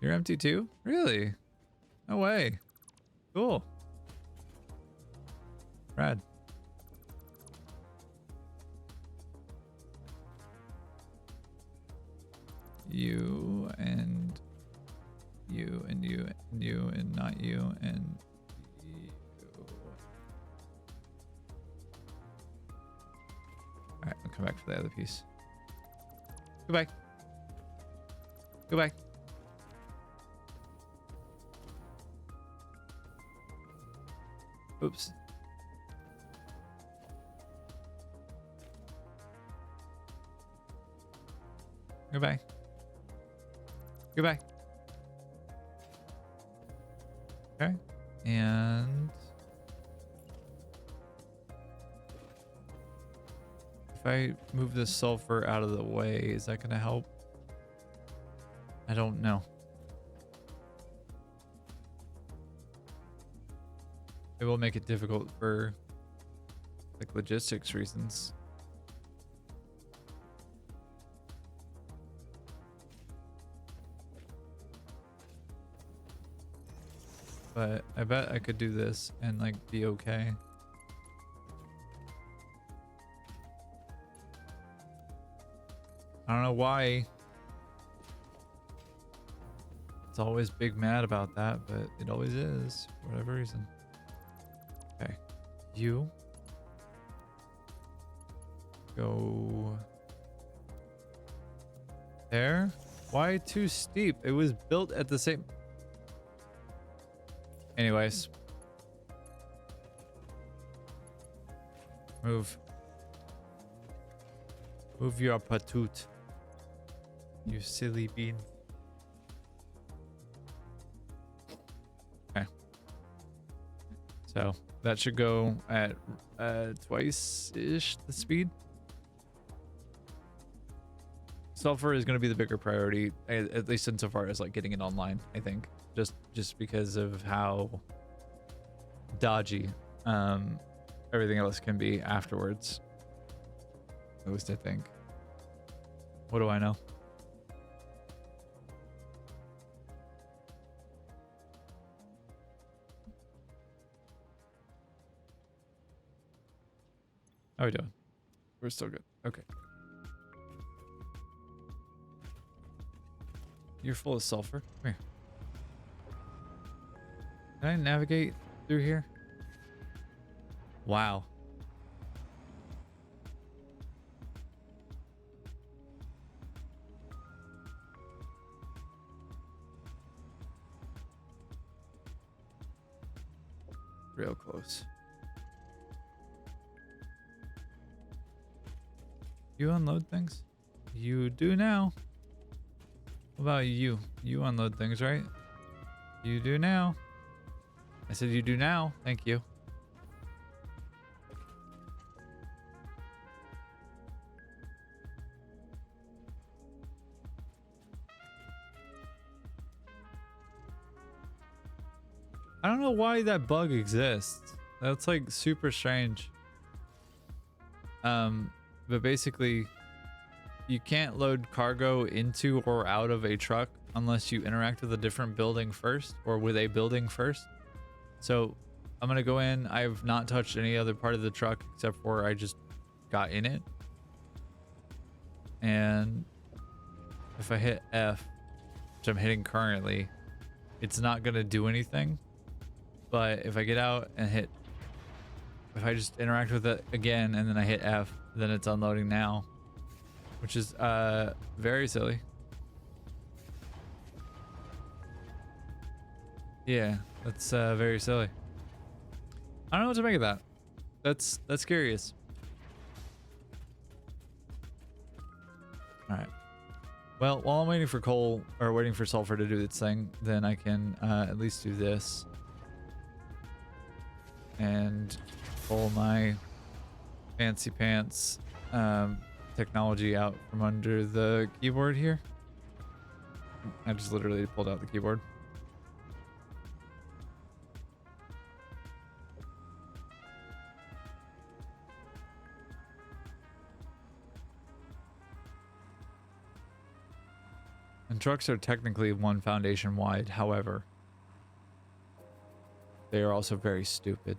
You're empty too? Really? No way. Cool. Rad. you and you and you and you and not you and you. All right, I'll come back for the other piece. Goodbye. Goodbye. Oops. Goodbye. Goodbye. Okay. And if I move the sulfur out of the way, is that going to help? I don't know. It will make it difficult for like logistics reasons. But I bet I could do this and like be okay. I don't know why it's always big mad about that, but it always is for whatever reason. Okay, you go there. Why too steep? It was built at the same. Anyways, move your patoot, you silly bean. Okay, so that should go at twice-ish the speed. Sulfur is going to be the bigger priority, at least insofar as like getting it online, I think. Just because of how dodgy everything else can be afterwards. At least I think. What do I know? How are we doing? We're still good. Okay. You're full of sulfur. Come here. Can I navigate through here? Wow. Real close. You unload things? You do now. What about you? You unload things, right? You do now. I said you do now. Thank you. I don't know why that bug exists. That's like super strange. But basically you can't load cargo into or out of a truck unless you interact with a different building first or with a building first. So I'm gonna go in. I've not touched any other part of the truck except for I just got in it. And if I hit F, which I'm hitting currently, it's not gonna do anything. But if I get out and hit, if I just interact with it again and then I hit F, then it's unloading now, which is very silly. Yeah, that's very silly. I don't know what to make of that. That's curious. All right. Well, while I'm waiting for coal or waiting for sulfur to do its thing, then I can at least do this and pull my fancy pants technology out from under the keyboard here. I just literally pulled out the keyboard. And trucks are technically one foundation wide. However, they are also very stupid.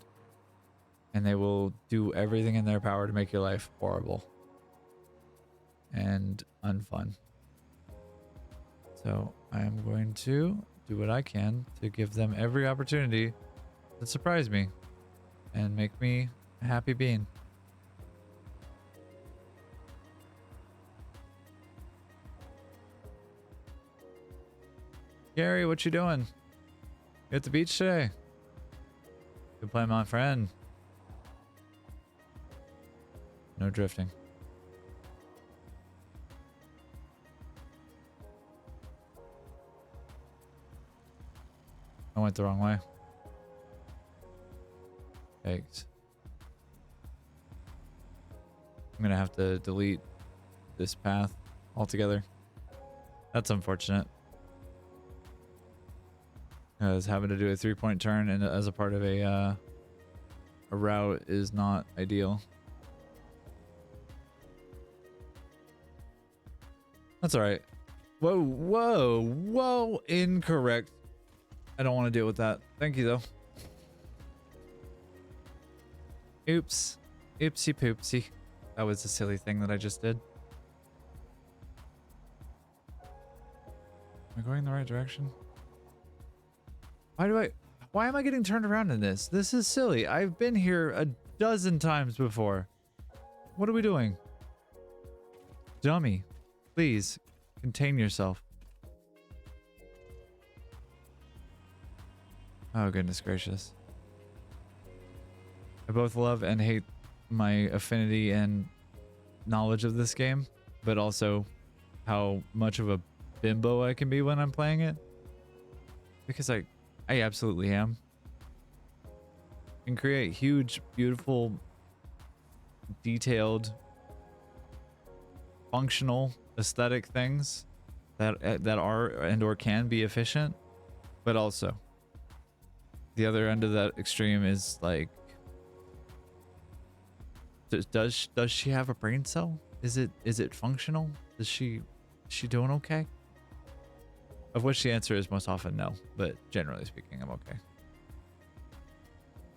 And they will do everything in their power to make your life horrible and unfun. So I am going to do what I can to give them every opportunity to surprise me and make me a happy being. Gary, what you doing? You at the beach today? Good plan, my friend. No drifting. I went the wrong way. Yikes. I'm gonna have to delete this path altogether. That's unfortunate. Because having to do a 3-point turn and as a part of a route is not ideal. That's all right. Whoa, whoa, whoa! Incorrect. I don't want to deal with that. Thank you though. Oops. Oopsie poopsie. That was a silly thing that I just did. Am I going in the right direction? Why am I getting turned around in this? This is silly. I've been here a dozen times before. What are we doing? Dummy. Please, contain yourself. Oh, goodness gracious. I both love and hate my affinity and knowledge of this game, but also how much of a bimbo I can be when I'm playing it. Because I absolutely am. Can create huge, beautiful, detailed, functional, aesthetic things that are and or can be efficient, but also the other end of that extreme is like, does she have a brain cell? Is it functional? Is she doing okay? Of which the answer is most often no, but generally speaking, I'm okay.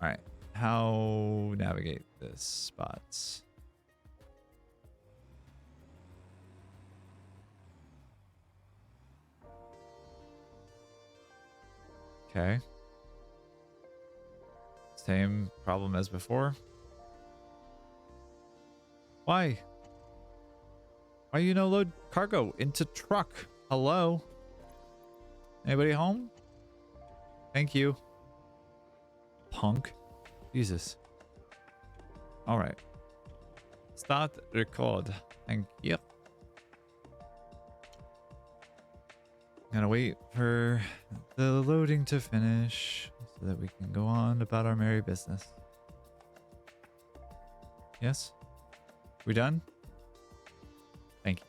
All right, how navigate this spots? Okay. Same problem as before. Why? Why you no load cargo into truck? Hello? Anybody home? Thank you. Punk. Jesus. All right. Start record. Thank you. Gotta wait for the loading to finish so that we can go on about our merry business. Yes? We done? Thank you.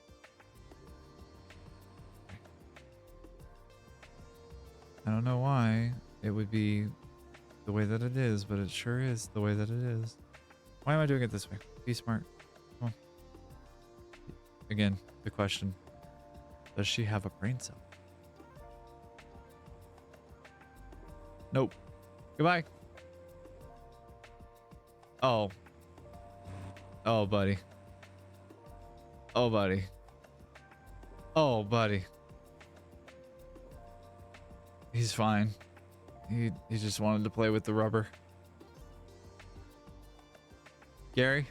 I don't know why it would be the way that it is, but it sure is the way that it is. Why am I doing it this way? Be smart. Come on. Again, the question. Does she have a brain cell? Nope. Goodbye. Oh. Oh, buddy. Oh, buddy. Oh, buddy. He's fine. He just wanted to play with the rubber. Gary?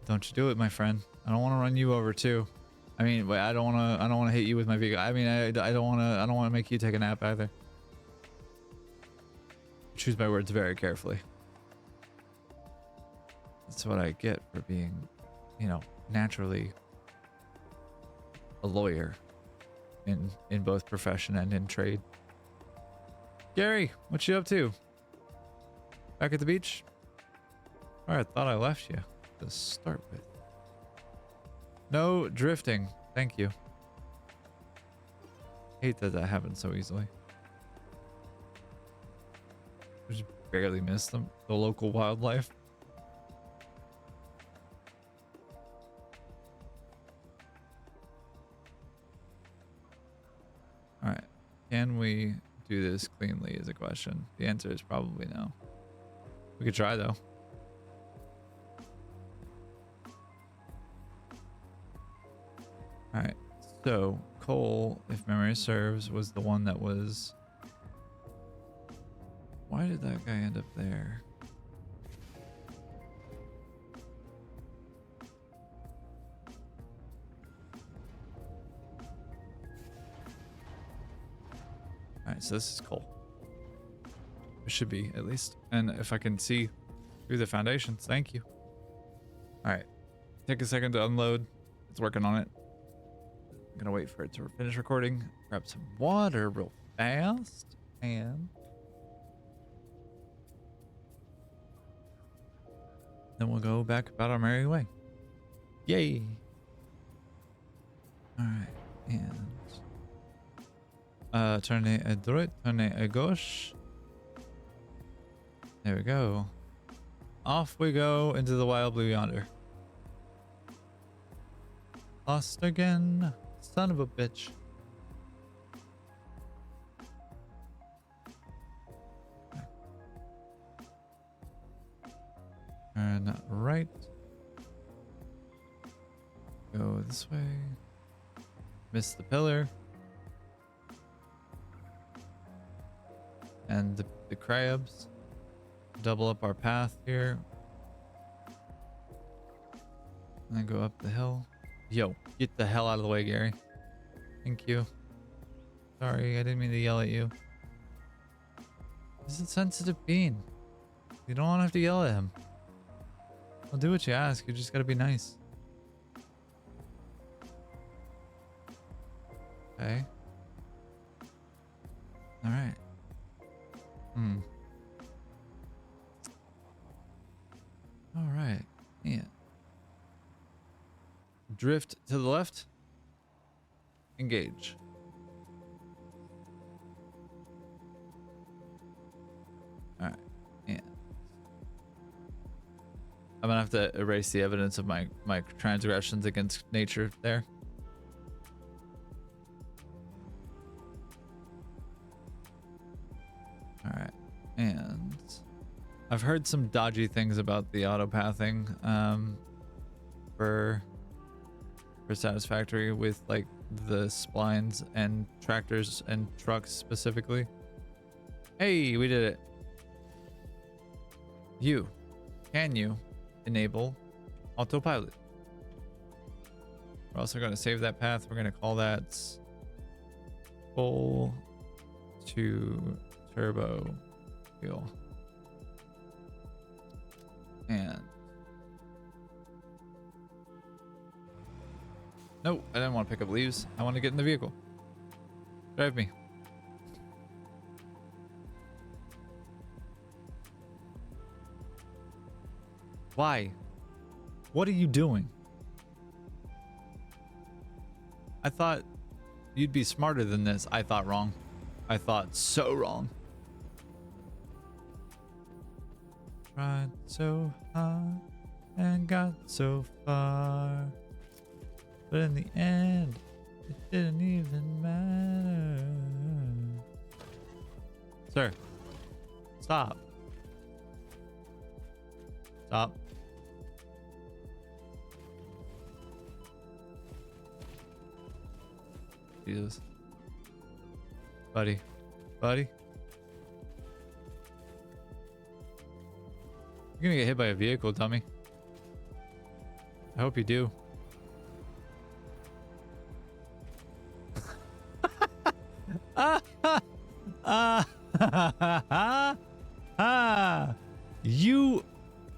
Don't you do it, my friend. I don't want to run you over too. I mean, I don't want to hit you with my vehicle. I mean, I don't want to make you take a nap either. Choose my words very carefully. That's what I get for being, you know, naturally a lawyer in both profession and in trade. Gary, what you up to? Back at the beach? All right, I thought I left you to start with. No drifting. Thank you. Hate that that happens so easily. Just barely missed them. The local wildlife. All right. Can we do this cleanly is a question. The answer is probably no. We could try though. All right. So Cole, if memory serves, was the one that was. Why did that guy end up there? All right, so this is Cole. It should be, at least. And if I can see through the foundations, thank you. All right, take a second to unload. It's working on it. I'm gonna wait for it to finish recording. Grab some water real fast. And then we'll go back about our merry way. Yay. All right, and tournez à droite, tournez à gauche. There we go. Off we go into the wild blue yonder. Lost again, son of a bitch. Turn right. Go this way. Miss the pillar. And the crabs. Double up our path here. And then go up the hill. Yo, get the hell out of the way, Gary. Thank you. Sorry, I didn't mean to yell at you. This is a sensitive bean. You don't have to yell at him. I'll do what you ask. You just gotta be nice. Okay. Alright. Alright. Yeah. Drift to the left. Engage. Alright. Yeah. I'm gonna have to erase the evidence of my transgressions against nature there. Alright. And I've heard some dodgy things about the autopathing for Satisfactory with like the splines and tractors and trucks specifically. Hey, we did it. Can you enable autopilot? We're also going to save that path. We're going to call that full to turbo wheel. And no, I didn't want to pick up leaves. I want to get in the vehicle. Drive me. Why? What are you doing? I thought you'd be smarter than this. I thought wrong. I thought so wrong. Tried so hard and got so far, but in the end, it didn't even matter. Sir, stop. Stop. Jesus. Buddy. Buddy. You're gonna get hit by a vehicle, dummy. I hope you do. You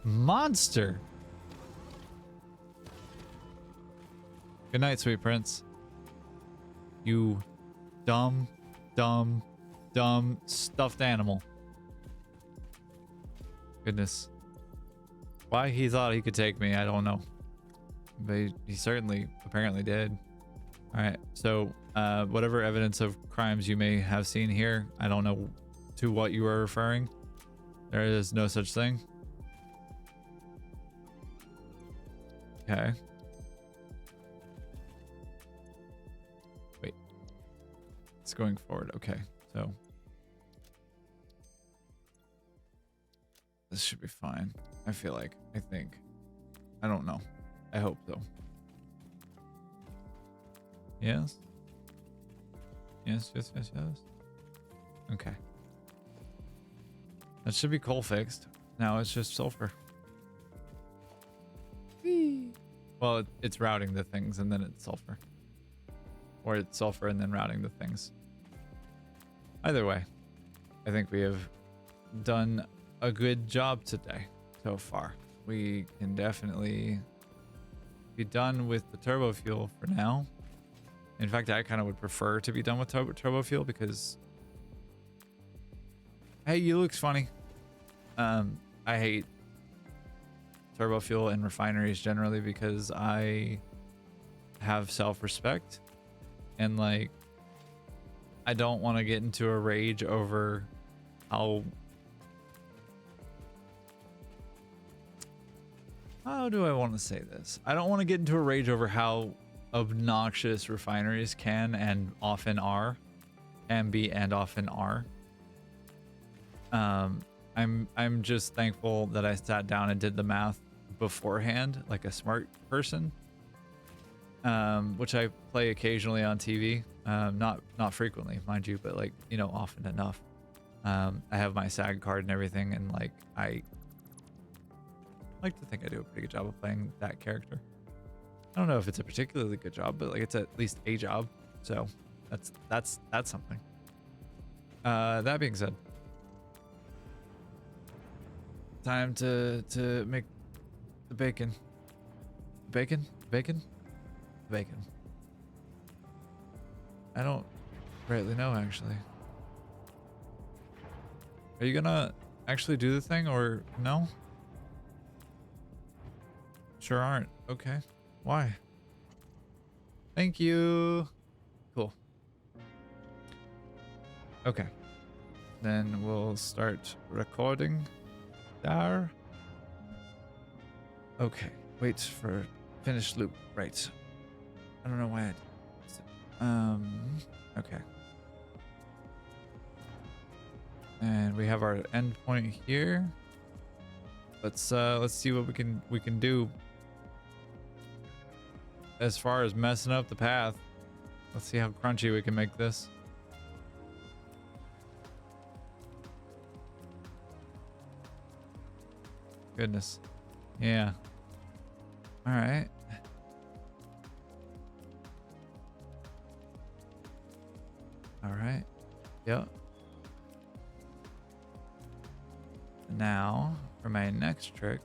monster. Good night, sweet prince. You dumb stuffed animal. Goodness. Why he thought he could take me, I don't know. But he certainly apparently did. Alright, so whatever evidence of crimes you may have seen here, I don't know to what you are referring. There is no such thing. Okay. Wait. It's going forward. Okay, so this should be fine. I feel like. I think. I don't know. I hope so. Yes. Yes, yes, yes, yes. Okay. That should be coal fixed. Now it's just sulfur. Whee. Well, it's routing the things and then it's sulfur. Or it's sulfur and then routing the things. Either way, I think we have done a good job today so far. We can definitely be done with the turbo fuel for now. In fact, I kind of would prefer to be done with turbo fuel because, hey, you looks funny. I hate turbo fuel in refineries generally because I have self-respect and like I don't want to get into a rage over how do I want to say this? I don't want to get into a rage over how obnoxious refineries can and often are, and often are. I'm just thankful that I sat down and did the math beforehand, like a smart person, which I play occasionally on TV, not frequently, mind you, but like, you know, often enough. I have my SAG card and everything, and like I like to think I do a pretty good job of playing that character. I don't know if it's a particularly good job, but like it's at least a job, so that's something. That being said, time to make the bacon. Bacon. I don't rightly know, actually. Are you gonna actually do the thing or no? Sure aren't. Okay. Why? Thank you. Cool. Okay. Then we'll start recording there. Okay. Wait for finish loop. Right. I don't know why okay. And we have our endpoint here. Let's see what we can do as far as messing up the path. Let's see how crunchy we can make this. Goodness. Yeah. All right. All right. Yep. Now, for my next trick,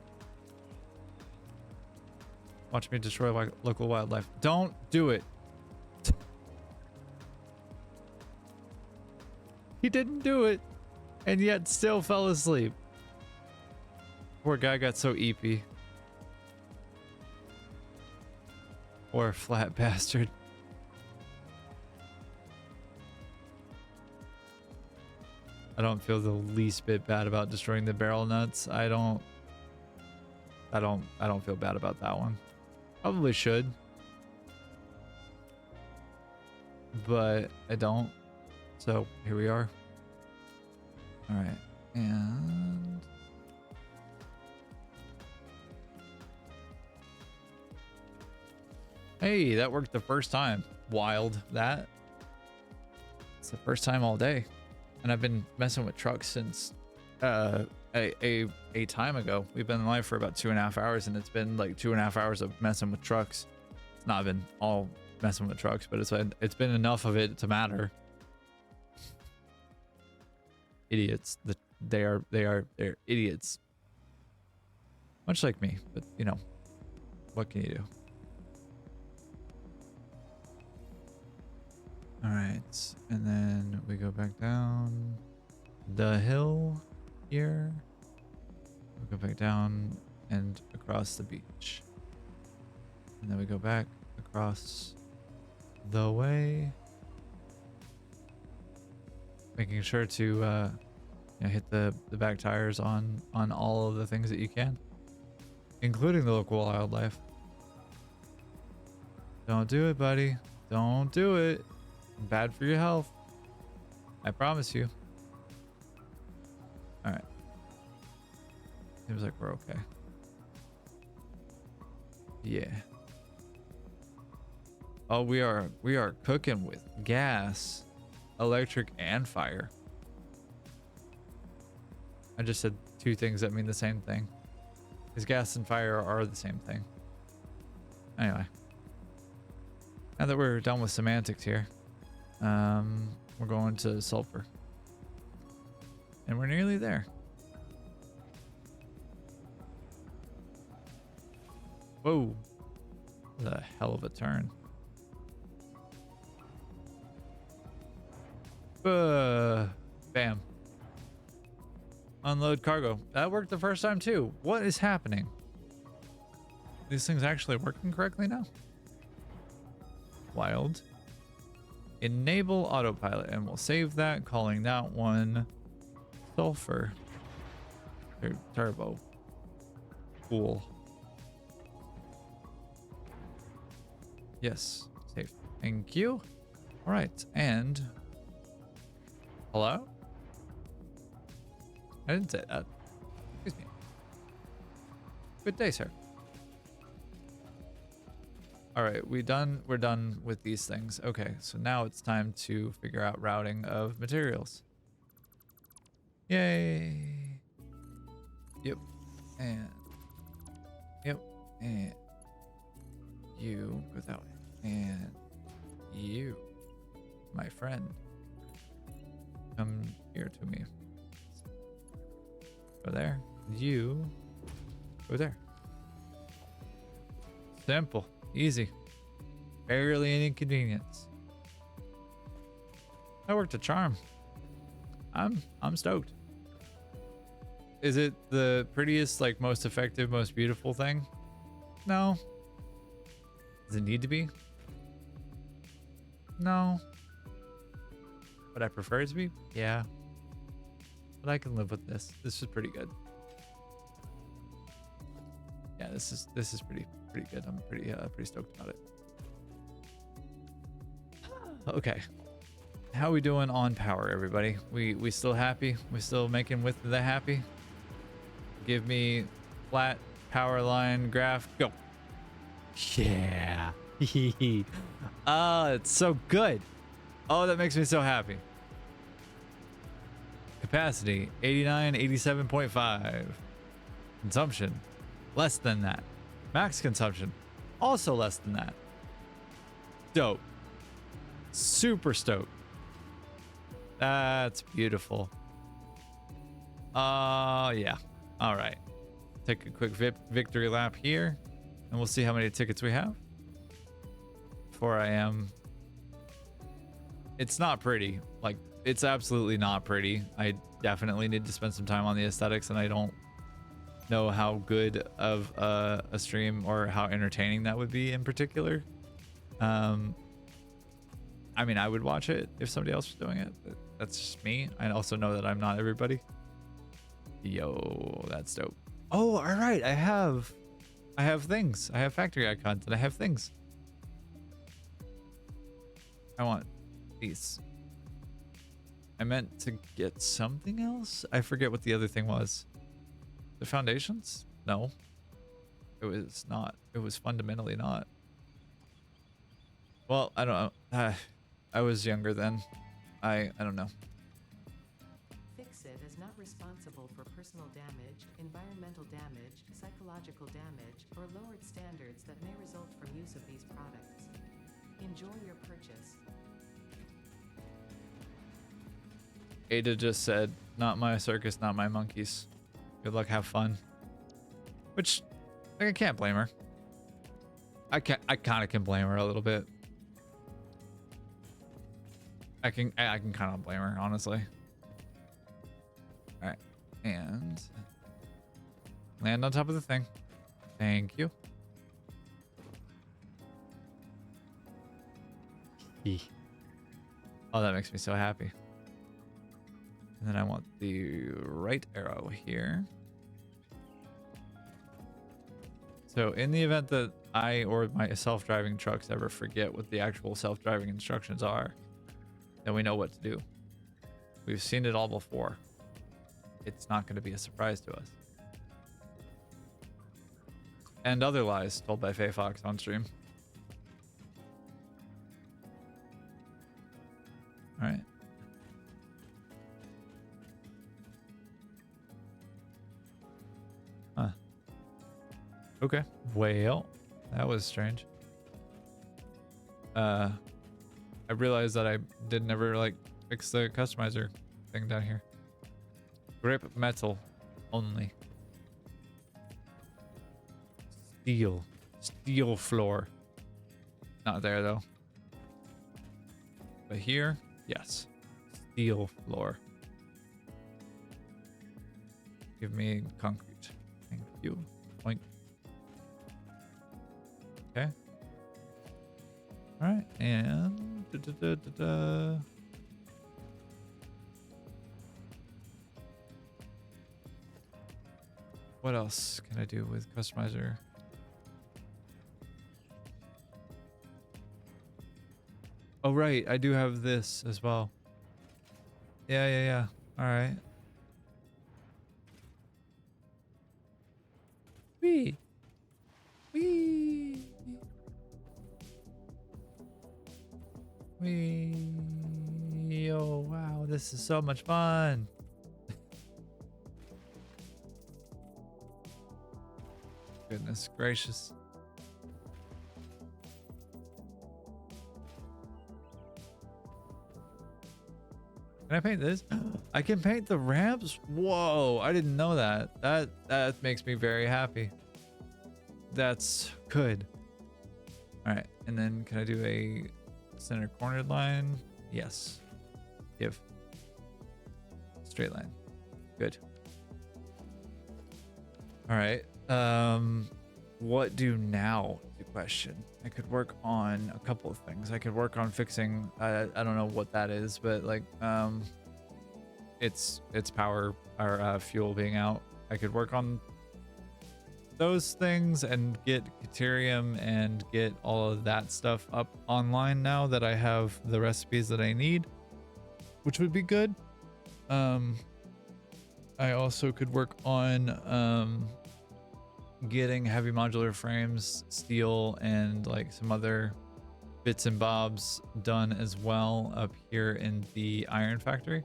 watch me destroy local wildlife. Don't do it. He didn't do it, and yet still fell asleep. Poor guy got so eepy. Or a flat bastard. I don't feel the least bit bad about destroying the barrel nuts. I don't feel bad about that one. Probably should, but I don't. So here we are. All right, and hey, that worked the first time. Wild that. It's the first time all day. And I've been messing with trucks since a time ago. We've been live for about 2.5 hours, and it's been like 2.5 hours of messing with trucks. It's not been all messing with trucks, but it's been enough of it to matter. Idiots. They're idiots. Much like me, but you know, what can you do? All right, and then we go back down the hill here. We go back down and across the beach. And then we go back across the way. Making sure to you know, hit the back tires on all of the things that you can, including the local wildlife. Don't do it, buddy. Don't do it. Bad for your health. I promise you. All right. Seems like we're okay. Yeah. Oh, we are cooking with gas, electric, and fire. I just said two things that mean the same thing. Because gas and fire are the same thing. Anyway. Now that we're done with semantics here, we're going to sulfur. And we're nearly there. Whoa. What a hell of a turn. Bam. Unload cargo. That worked the first time too. What is happening? These things actually working correctly now? Wild. Enable autopilot, and we'll save that, calling that one sulfur. Turbo. Cool. Yes, safe. Thank you. All right, and hello? I didn't say that. Excuse me. Good day, sir. All right, we're done with these things. Okay, so now it's time to figure out routing of materials. Yay. Yep. And yep. And you go that way. And you, my friend, come here to me. Go there. You go there. Simple. Easy. Barely an inconvenience. That worked a charm. I'm stoked. Is it the prettiest, like most effective, most beautiful thing? No. Does it need to be? No. Would I prefer it to be? Yeah. But I can live with this. This is pretty good. Yeah, this is pretty good. I'm pretty stoked about it. Okay. How we doing on power, everybody? We still happy? We still making with the happy? Give me flat power line graph. Go. Yeah. It's so good. Oh, that makes me so happy. Capacity 89, 87.5. Consumption less than that. Max consumption also less than that. Dope. Super stoked. That's beautiful. Yeah. All right. Take a quick victory lap here, and we'll see how many tickets we have. Before I am. It's not pretty. Like, it's absolutely not pretty. I definitely need to spend some time on the aesthetics, and I don't know how good of a stream or how entertaining that would be in particular. I mean, I would watch it if somebody else was doing it, but that's just me. I also know that I'm not everybody. Yo, that's dope. Oh, all right. I have things. I have factory icons and I have things. I want these. I meant to get something else. I forget what the other thing was. The foundations? No. It was not. It was fundamentally not. Well, I don't know. I was younger then. I don't know. Fixit is not responsible for personal damage, environmental damage, psychological damage, or lowered standards that may result from use of these products. Enjoy your purchase. Ada just said, "Not my circus, not my monkeys. Good luck, have fun." Which, like, I can't blame her. I kind of can blame her a little bit. I can kind of blame her, honestly. All right, and land on top of the thing. Thank you. Oh, that makes me so happy. And then I want the right arrow here. So in the event that I or my self-driving trucks ever forget what the actual self-driving instructions are, then we know what to do. We've seen it all before. It's not going to be a surprise to us. And other lies told by Faye Fox on stream. All right. Huh. Okay. Well, that was strange. I realized that I did never like fix the customizer thing down here. Grip metal only. Steel floor. Not there though. But here, yes. Steel floor. Give me concrete. Thank you. Point. Okay. All right, and what else can I do with customizer? Oh right, I do have this as well. Yeah. All right. Wee. Oh wow, this is so much fun. Goodness gracious. Can I paint this? I can paint the ramps? Whoa, I didn't know that. That makes me very happy. That's good. All right, and then can I do a center cornered line? Yes. Give. Straight line. Good. All right. What do now? The question. I could work on a couple of things. I could work on fixing. I don't know what that is, but like it's power or fuel being out. I could work on those things and get Caterium and get all of that stuff up online now that I have the recipes that I need, which would be good. I also could work on getting heavy modular frames, steel, and like some other bits and bobs done as well up here in the iron factory.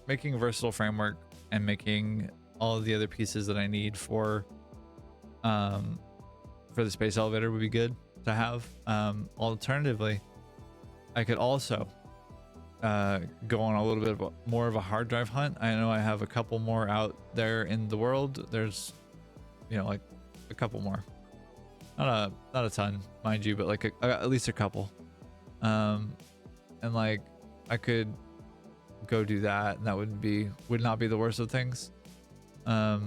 Making a versatile framework and making all of the other pieces that I need for the space elevator would be good to have. Alternatively, I could also go on a little bit more of a hard drive hunt. I know I have a couple more out there in the world. There's, you know, like a couple more, not a ton, mind you, but like at least a couple. And like I could go do that, and that would not be the worst of things. Yeah,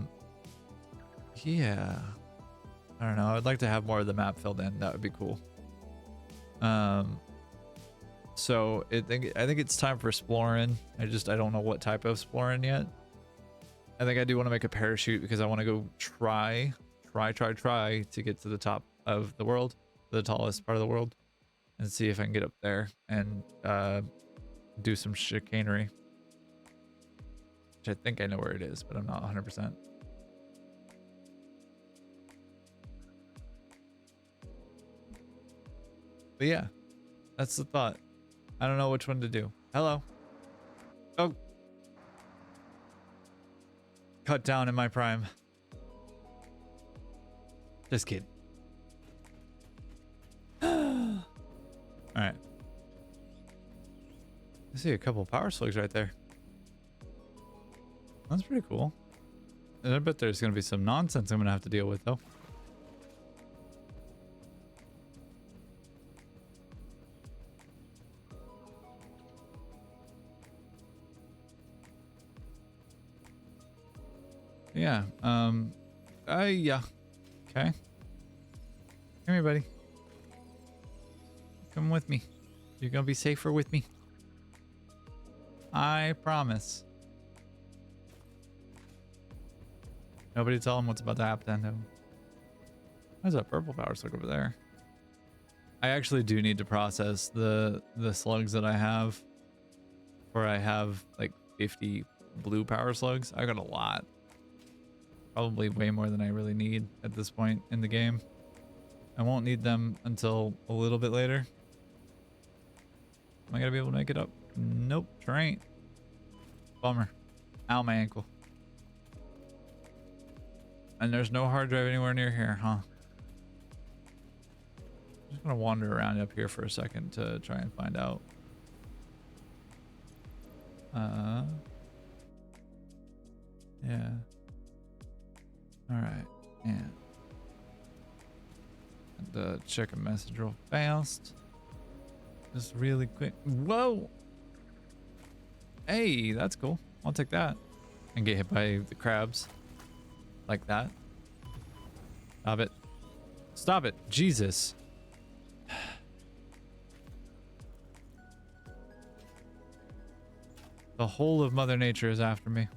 I don't know. I'd like to have more of the map filled in. That would be cool. So I think it's time for exploring. I don't know what type of exploring yet. I think I do want to make a parachute because I want to go try to get to the top of the world, the tallest part of the world, and see if I can get up there and do some chicanery. Which I think I know where it is, but I'm not 100%. But yeah, that's the thought. I don't know which one to do. Hello. Oh. Cut down in my prime. Just kidding. All right. I see a couple power slugs right there. That's pretty cool. And I bet there's going to be some nonsense I'm going to have to deal with, though. Yeah. Yeah. Okay. Come here, buddy. Come with me. You're going to be safer with me. I promise. Nobody tell him what's about to happen to him. There's a purple power slug over there. I actually do need to process the slugs that I have. Where I have like 50 blue power slugs. I got a lot. Probably way more than I really need at this point in the game. I won't need them until a little bit later. Am I gonna be able to make it up? Nope, sure ain't. Bummer. Ow, my ankle. And there's no hard drive anywhere near here, huh? I'm just gonna wander around up here for a second to try and find out. Yeah. Alright, yeah. And check a message real fast. Just really quick. Whoa! Hey, that's cool. I'll take that. And get hit by the crabs. Like that. Stop it. Stop it. Jesus. The whole of Mother Nature is after me.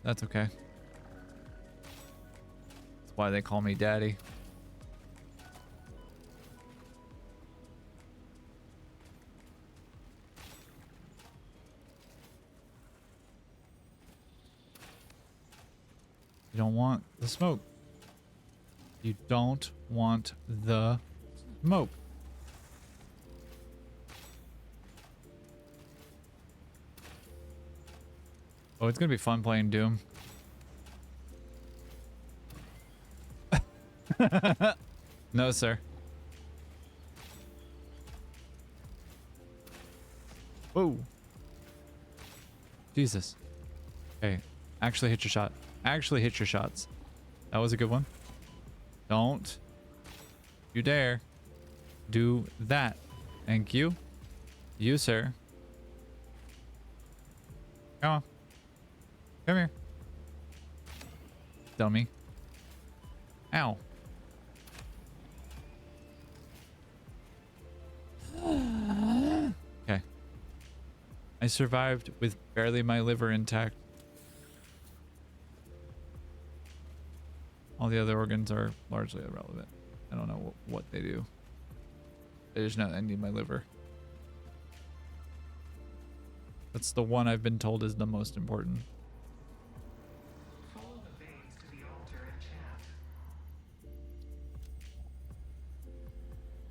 That's okay. That's why they call me Daddy. You don't want the smoke. You don't want the smoke. Oh, it's gonna be fun playing Doom. No, sir. Whoa. Jesus. Okay. Actually hit your shot. Actually hit your shots. That was a good one. Don't you dare do that. Thank you. You, sir. Come on. Come here. Dummy. Ow. Okay. I survived with barely my liver intact. All the other organs are largely irrelevant. I don't know what they do. I just know I need my liver. That's the one I've been told is the most important. Follow the veins to the altar and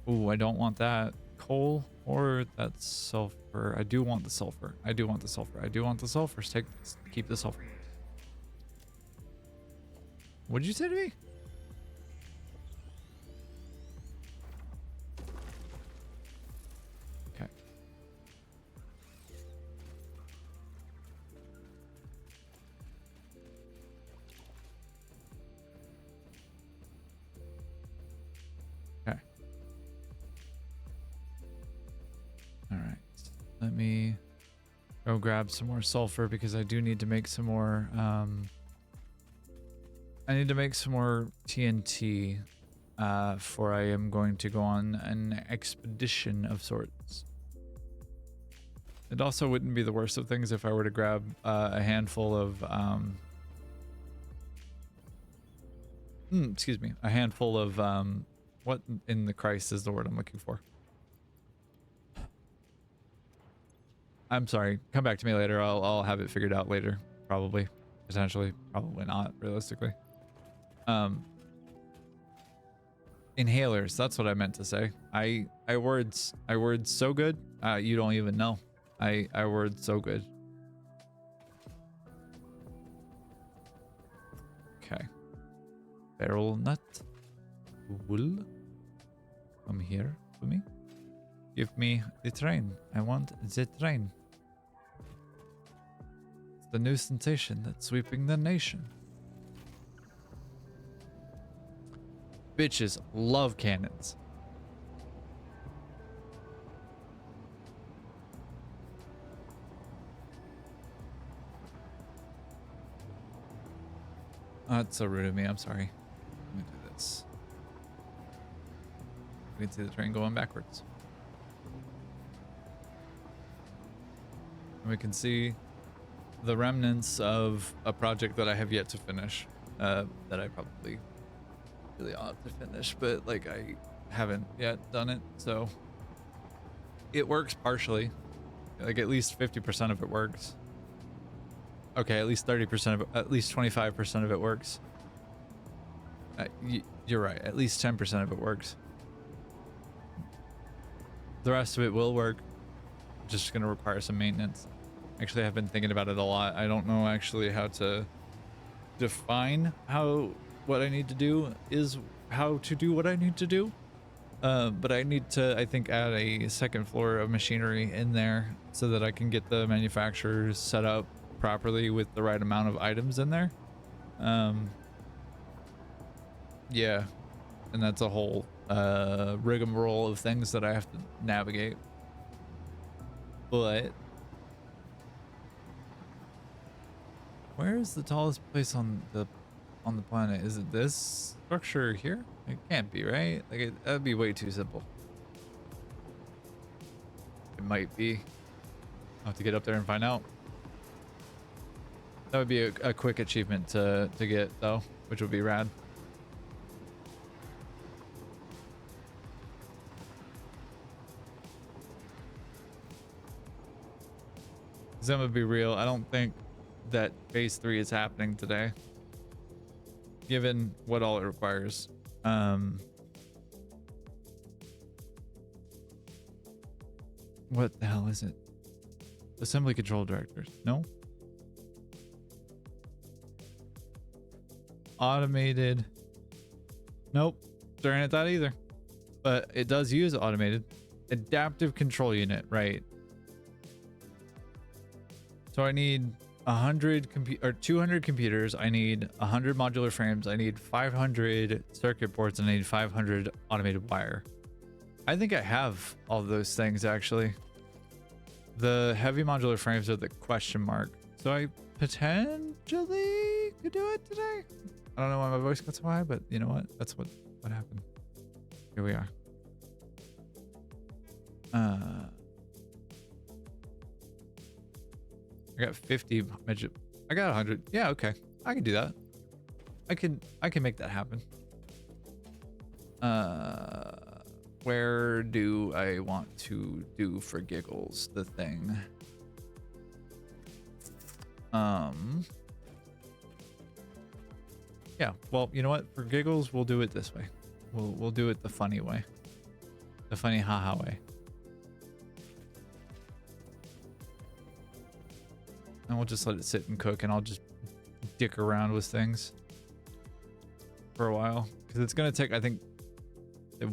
chant. Ooh, I don't want that. Coal or that sulfur. I do want the sulfur. I do want the sulfur. I do want the sulfur. Keep the sulfur. What did you say to me? Okay. Okay. All right. Let me go grab some more sulfur because I do need to make some more I need to make some more TNT for I am going to go on an expedition of sorts. It also wouldn't be the worst of things if I were to grab a handful of excuse me, a handful of what in the Christ is the word I'm looking for. I'm sorry. Come back to me later. I'll have it figured out later. Probably. Potentially. Probably not, realistically. Inhalers, that's what I meant to say. I words so good, you don't even know. I words so good. Okay. Barrel nut. Wool. Come here for me. Give me the train. I want the train. It's the new sensation that's sweeping the nation. Bitches love cannons. Oh, that's so rude of me. I'm sorry. Let me do this. We can see the train going backwards. And we can see the remnants of a project that I have yet to finish. That I probably really ought to finish, but like I haven't yet done it, so it works partially. Like at least 50% of it works. Okay, at least 30% of it, at least 25% of it works. You're right, at least 10% of it works. The rest of it will work. just going to require some maintenance. Actually, I've been thinking about it a lot. I don't know actually how to define what I need to do is how to do what I need to do. But I need to, I think, add a second floor of machinery in there so that I can get the manufacturers set up properly with the right amount of items in there. Yeah, and that's a whole rigmarole of things that I have to navigate. But where is the tallest place on the planet? Is it this structure here? It can't be, right? Like that'd be way too simple. It might be. I'll have to get up there and find out. That would be a quick achievement to get though, which would be rad. Cause I'm gonna be real. I don't think that phase 3 is happening today, given what all it requires. What the hell is it? Assembly control directors. No. Automated. Nope. Staring at that either. But it does use automated. Adaptive control unit, right? So I need 200 computers. I need 100 modular frames. I need 500 circuit boards, and I need 500 automated wire. I think I have all of those things actually. The heavy modular frames are the question mark. So I potentially could do it today. I don't know why my voice got so high, but you know what? That's what happened. Here we are. I got 50 midget. I got 100. Yeah, okay. I can do that. I can make that happen. Where do I want to do for giggles the thing? Yeah, well, you know what? For giggles, we'll do it this way. We'll do it the funny way. The funny haha way. And we'll just let it sit and cook, and I'll just dick around with things for a while. Because it's going to take, I think,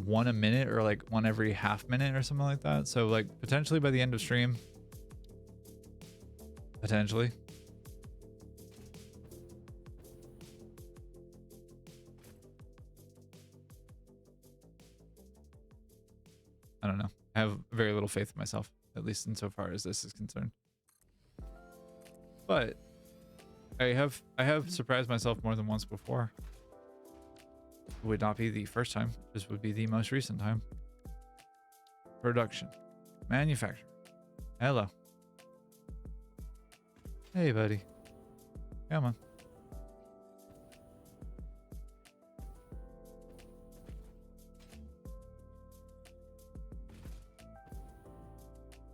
one a minute or like one every half minute or something like that. So like potentially by the end of stream. Potentially. I don't know. I have very little faith in myself, at least insofar as this is concerned. But I have surprised myself more than once before. It would not be the first time. This would be the most recent time. Production. Manufacturing. Hello. Hey, buddy. Come on.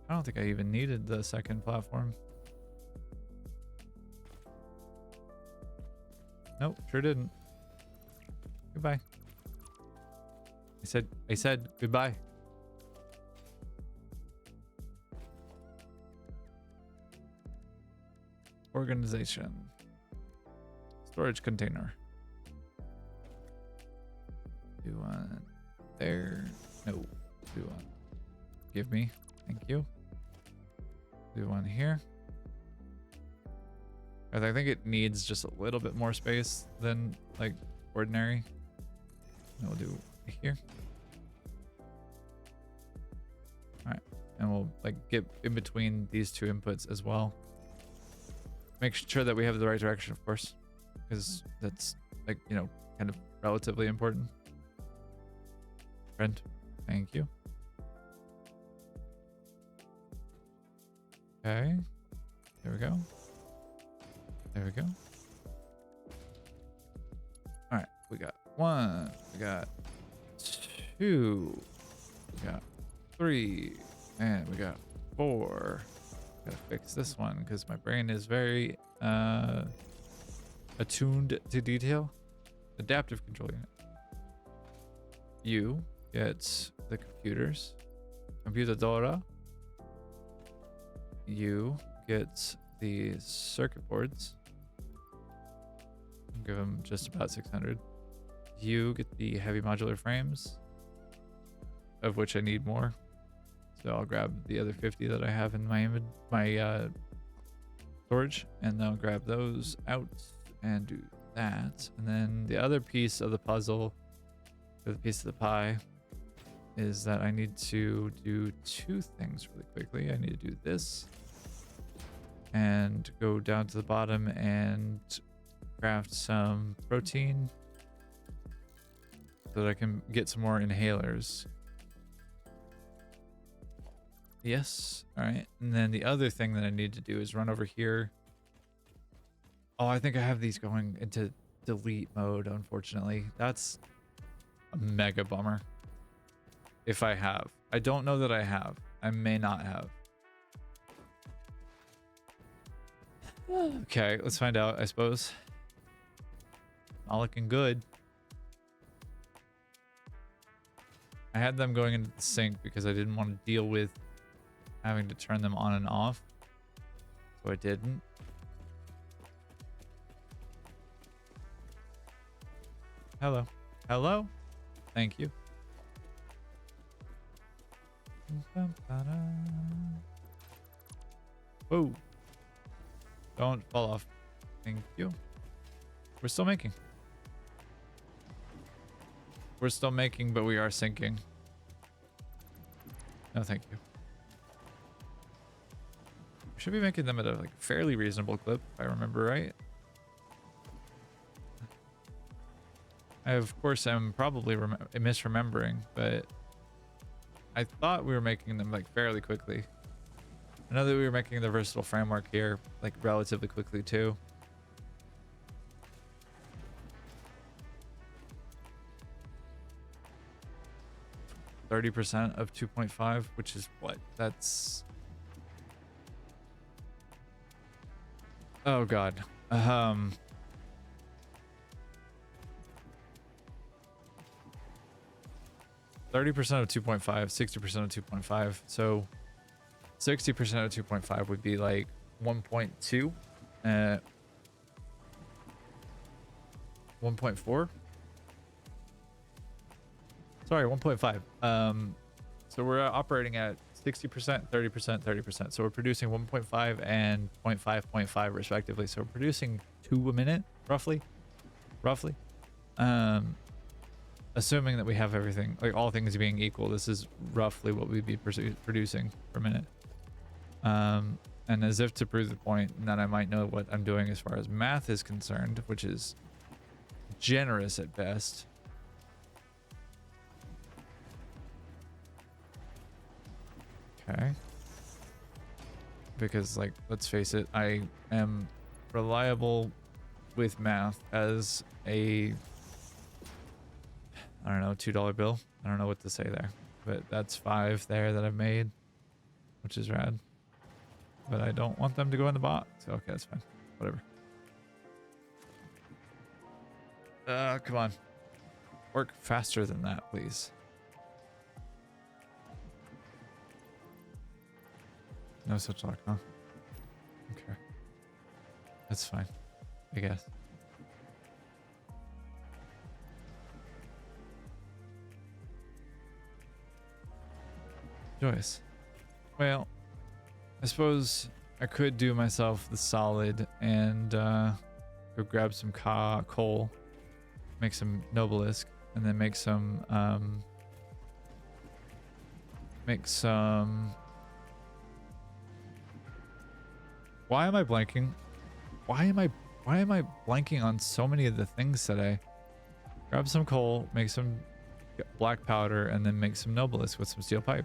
I don't think I even needed the second platform. Nope, sure didn't. Goodbye. I said goodbye. Organization. Storage container. Do one there. No. Do one. Give me. Thank you. Do one here. I think it needs just a little bit more space than like ordinary. And we'll do here. All right, and we'll like get in between these two inputs as well. Make sure that we have the right direction, of course, because that's like, you know, kind of relatively important. Friend, thank you. Okay, there we go. There we go. All right, we got 1, we got 2, we got 3, and we got 4. Gotta fix this one because my brain is very attuned to detail. Adaptive control unit. You get the computers. Computadora. you get the circuit boards. Give them just about 600. You get the heavy modular frames, of which I need more. So I'll grab the other 50 that I have in my storage, and then I'll grab those out and do that. And then the other piece of the puzzle, or the piece of the pie, is that I need to do two things really quickly. I need to do this and go down to the bottom and craft some protein so that I can get some more inhalers. Yes. All right. And then the other thing that I need to do is run over here. Oh, I think I have these going into delete mode, unfortunately. That's a mega bummer. If I have. I don't know that I have. I may not have. Okay, let's find out, I suppose. Not looking good. I had them going into the sink because I didn't want to deal with having to turn them on and off. So I didn't. Hello. Hello? Thank you. Whoa. Don't fall off. Thank you. We're still making. We're still making, but we are sinking. No, thank you. We should be making them at a fairly reasonable clip, if I remember right. I, of course, am probably misremembering, but I thought we were making them fairly quickly. I know that we were making the versatile framework here relatively quickly too. %30 of 2.5, which is what? That's... Oh god. 30% of 2.5, 60% of 2.5. So 60% of 2.5 would be 1.2. 1.4. Sorry, 1.5. So we're operating at 60%, 30%, 30%. So we're producing 1.5 and 0.5 respectively. So we're producing 2 a minute, roughly. Assuming that we have everything, all things being equal, this is roughly what we'd be producing per minute. And as if to prove the point that I might know what I'm doing as far as math is concerned, which is generous at best. Okay. Because let's face it, I am reliable with math as a, I don't know, $2 bill. I don't know what to say there, but that's 5 there that I've made, which is rad. But I don't want them to go in the bot, so okay, that's fine. Whatever. Come on. Work faster than that, please. No such luck, huh? Okay. That's fine, I guess. Joyce. Well, I suppose I could do myself the solid and go grab some coal, make some Nobilisk, and then make some why am I blanking? Why am I blanking on so many of the things today? Grab some coal, make some black powder, and then make some Nobilisk with some steel pipe.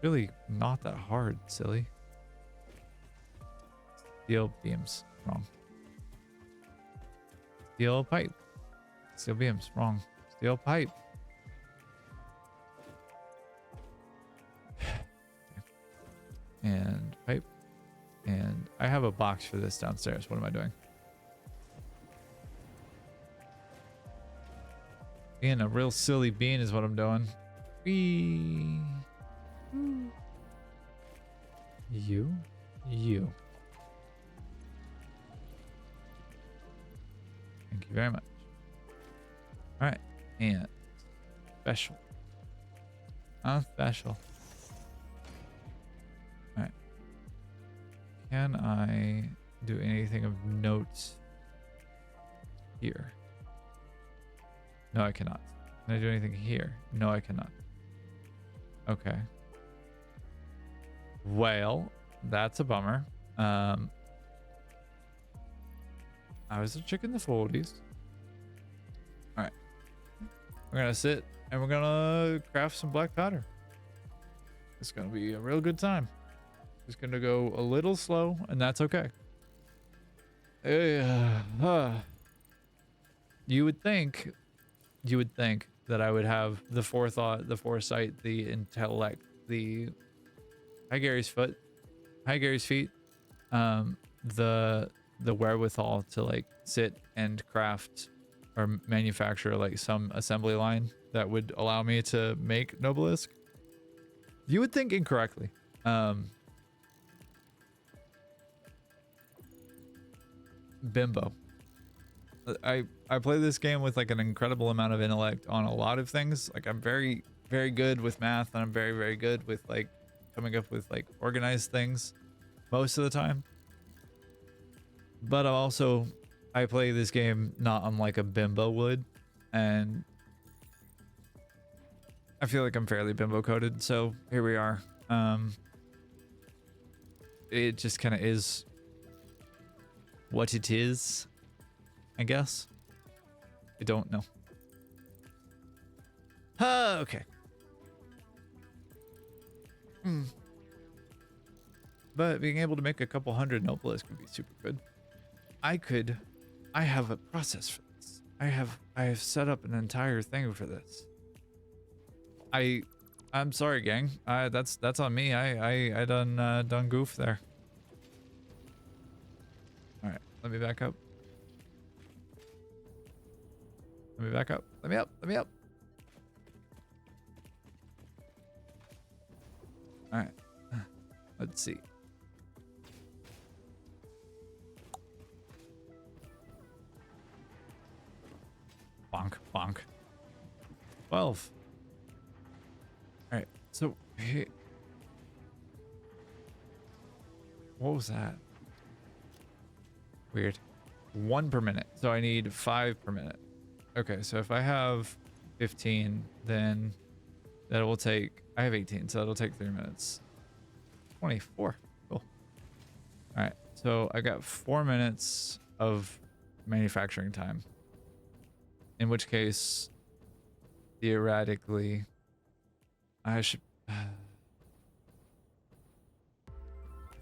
Really not that hard, silly. Steel beams, wrong. Steel pipe. Steel beams, wrong. Steel pipe. And pipe. And I have a box for this downstairs. What am I doing? Being a real silly bean is what I'm doing. Whee! You. Thank you very much. All right, and special. Special. All right. Can I do anything of note here? No, I cannot. Can I do anything here? No, I cannot. Okay. Well, that's a bummer. I was checking the 40s. All right. We're gonna sit and we're gonna craft some black powder. It's gonna be a real good time. It's gonna go a little slow, and that's okay. You would think that I would have the forethought, the foresight, the intellect, the hi Gary's feet, the wherewithal to like sit and craft or manufacture like some assembly line that would allow me to make Nobilisk. You would think incorrectly. Bimbo. I play this game with like an incredible amount of intellect on a lot of things. Like I'm very, very good with math, and I'm very, very good with like coming up with like organized things most of the time. But I play this game not unlike a bimbo would, and I feel like I'm fairly bimbo coded. So here we are. It just kind of is what it is, I guess. I don't know. Okay. But being able to make a couple hundred Nobilisk would be super good. I have a process for this. I have set up an entire thing for this. I'm sorry, gang. That's on me. I done goof there. All right, let me back up. Let me back up. Let me up. Let me up. All right. Let's see. Bonk, bonk. 12. All right. So, hey, what was that? Weird. 1 per minute. So I need 5 per minute. Okay, so if I have 15, then that will take, I have 18, so that'll take 3 minutes. 24. Cool. All right, so I got 4 minutes of manufacturing time. In which case, theoretically, I should... I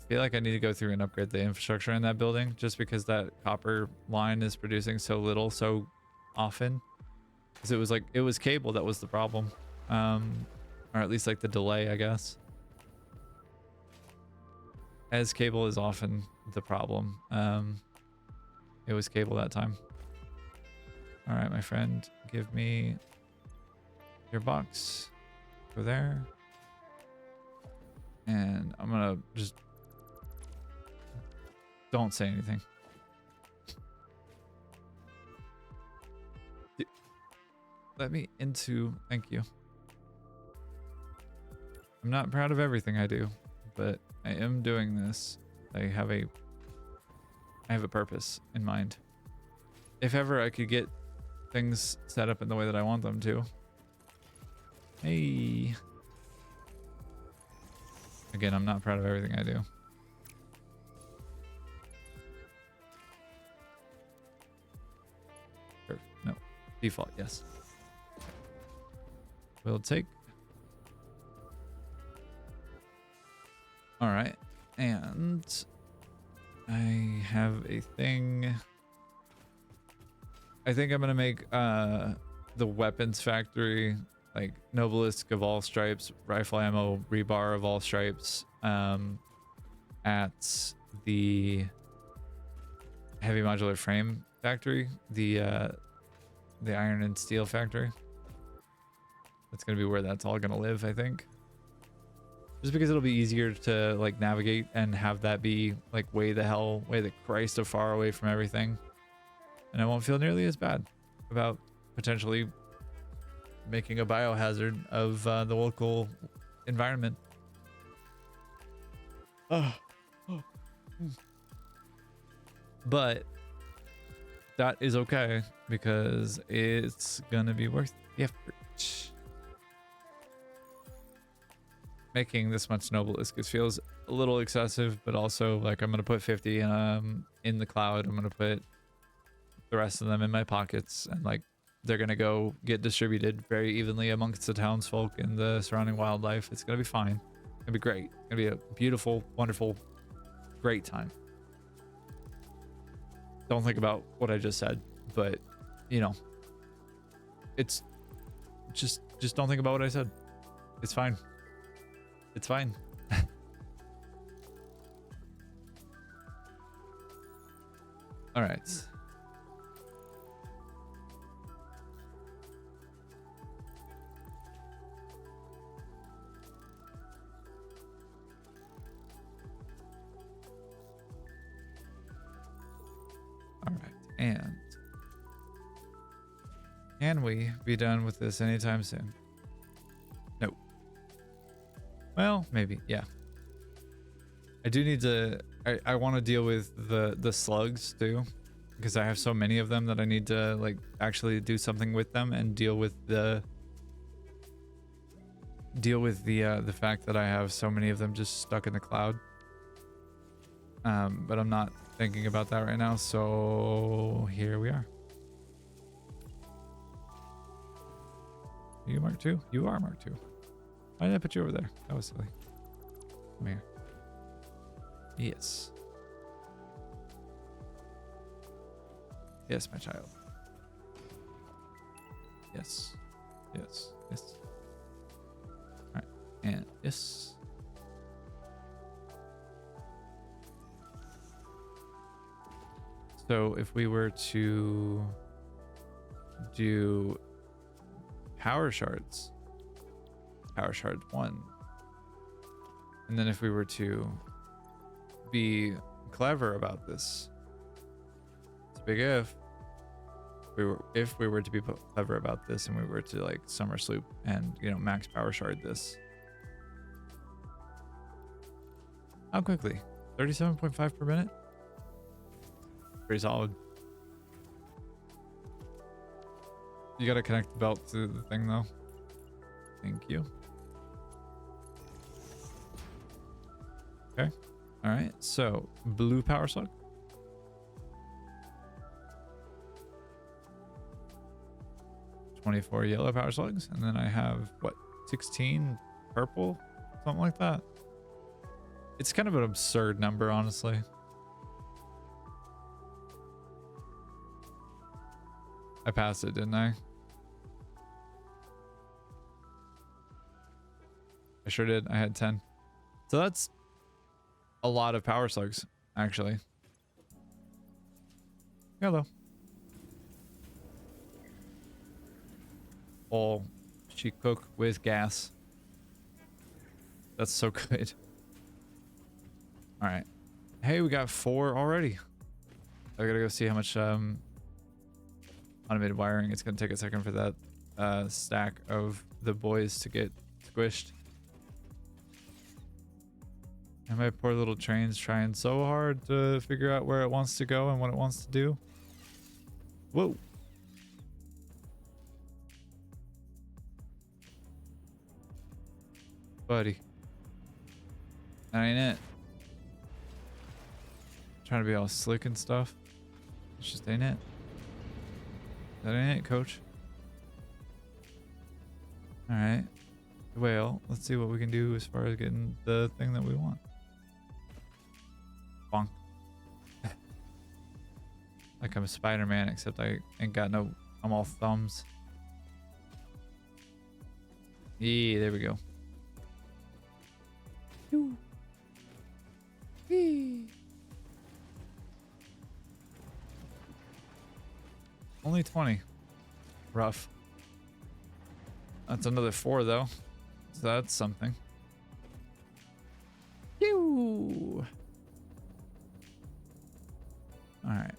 feel like I need to go through and upgrade the infrastructure in that building, just because that copper line is producing so little so often. Because it was cable that was the problem. Or at least like the delay, I guess. As cable is often the problem. It was cable that time. All right, my friend, give me your box. Go there. And I'm gonna just... Don't say anything. Let me into... Thank you. I'm not proud of everything I do, but I am doing this. I have a purpose in mind. If ever I could get things set up in the way that I want them to. Hey. Again, I'm not proud of everything I do. No. Default, yes. We'll take. All right. And I have a thing. I think I'm going to make the weapons factory like Nobilisk of all stripes, rifle ammo, rebar of all stripes at the heavy modular frame factory, the iron and steel factory. That's going to be where that's all going to live, I think. just because it'll be easier to like navigate and have that be like way the Christ of far away from everything, and I won't feel nearly as bad about potentially making a biohazard of the local environment. But that is okay because it's gonna be worth the effort. Making this much noble Iscus feels a little excessive, but also like I'm gonna put 50 in the cloud. I'm gonna put the rest of them in my pockets, and like they're gonna go get distributed very evenly amongst the townsfolk and the surrounding wildlife. It's gonna be fine. It's gonna be great. It's gonna be a beautiful, wonderful, great time. Don't think about what I just said, but you know, it's just don't think about what I said. It's fine. It's fine. All right. All right. And can we be done with this anytime soon? No. Well, maybe. Yeah. I do need to. I want to deal with the slugs too, because I have so many of them that I need to like actually do something with them and deal with the fact that I have so many of them just stuck in the cloud. But I'm not thinking about that right now, so here we are. Are you Mark 2? You are Mark 2. Why did I put you over there? That was silly. Come here. Yes. Yes, my child. Yes. Yes. Yes. Alright. And yes. So if we were to do power shards, power shard 1, and then if we were to be clever about this, it's a big if we were to be clever about this and we were to like summer sloop and, you know, max power shard this. How quickly? 37.5 per minute? Pretty solid. You gotta connect the belt to the thing though. Thank you. Okay. All right. So blue power slug. $24 yellow power slugs, and then I have what, 16 purple, something like that. It's kind of an absurd number, honestly. I passed it, didn't I? I sure did. I had 10. So that's a lot of power slugs, actually. Hello. Oh, she cook with gas. That's so good. All right. Hey, we got 4 already. I gotta go see how much automated wiring. It's gonna take a second for that stack of the boys to get squished. And my poor little train's trying so hard to figure out where it wants to go and what it wants to do. Whoa. Buddy. That ain't it. Trying to be all slick and stuff. It's just ain't it. That ain't it, coach. Alright. Well, let's see what we can do as far as getting the thing that we want. Bonk. Like I'm Spider-Man, except I ain't got no... I'm all thumbs. Yeah, there we go. Only 20. Rough. That's another 4 though. So that's something. All right.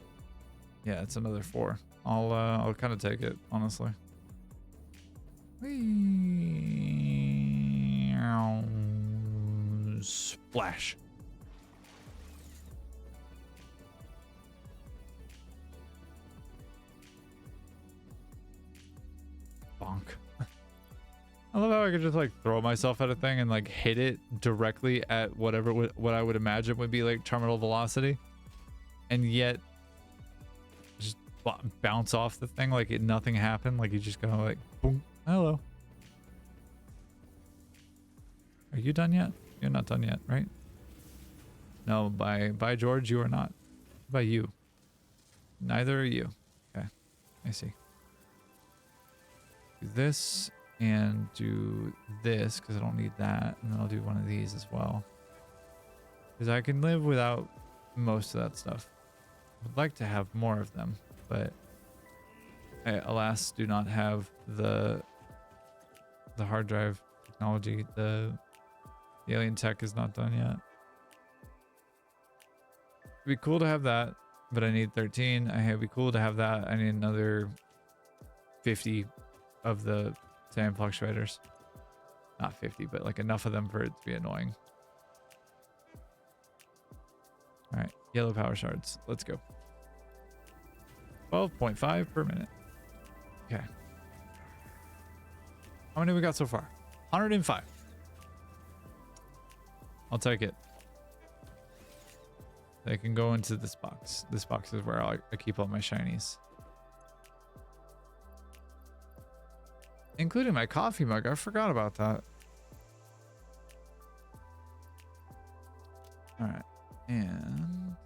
Yeah, it's another 4. I'll kind of take it, honestly. Whee! Splash. Bonk. I love how I could just like throw myself at a thing and like hit it directly at what I would imagine would be like terminal velocity, and yet just bounce off the thing like nothing happened. Like you just go like boom. Hello. Are you done yet? You're not done yet, right? No, by George, you are not. By you. Neither are you. Okay, I see. Do this and do this because I don't need that, and then I'll do one of these as well because I can live without most of that stuff. I'd like to have more of them, but I, alas, do not have the hard drive technology. The alien tech is not done yet. It'd be cool to have that, but I need 13. It'd be cool to have that. I need another 50 of the sand fluctuators. Not 50, but like enough of them for it to be annoying. All right, yellow power shards. Let's go. 12.5 per minute. Okay. How many we got so far? 105. I'll take it. They can go into this box. This box is where I keep all my shinies. Including my coffee mug. I forgot about that. All right. And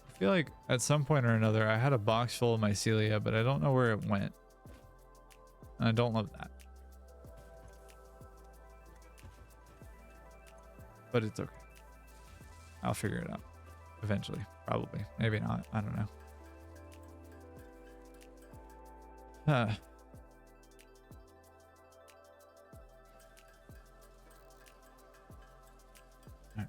I feel like at some point or another I had a box full of mycelia, but I don't know where it went. And I don't love that. But it's okay. I'll figure it out eventually. Probably. Maybe not. I don't know. Huh. Right.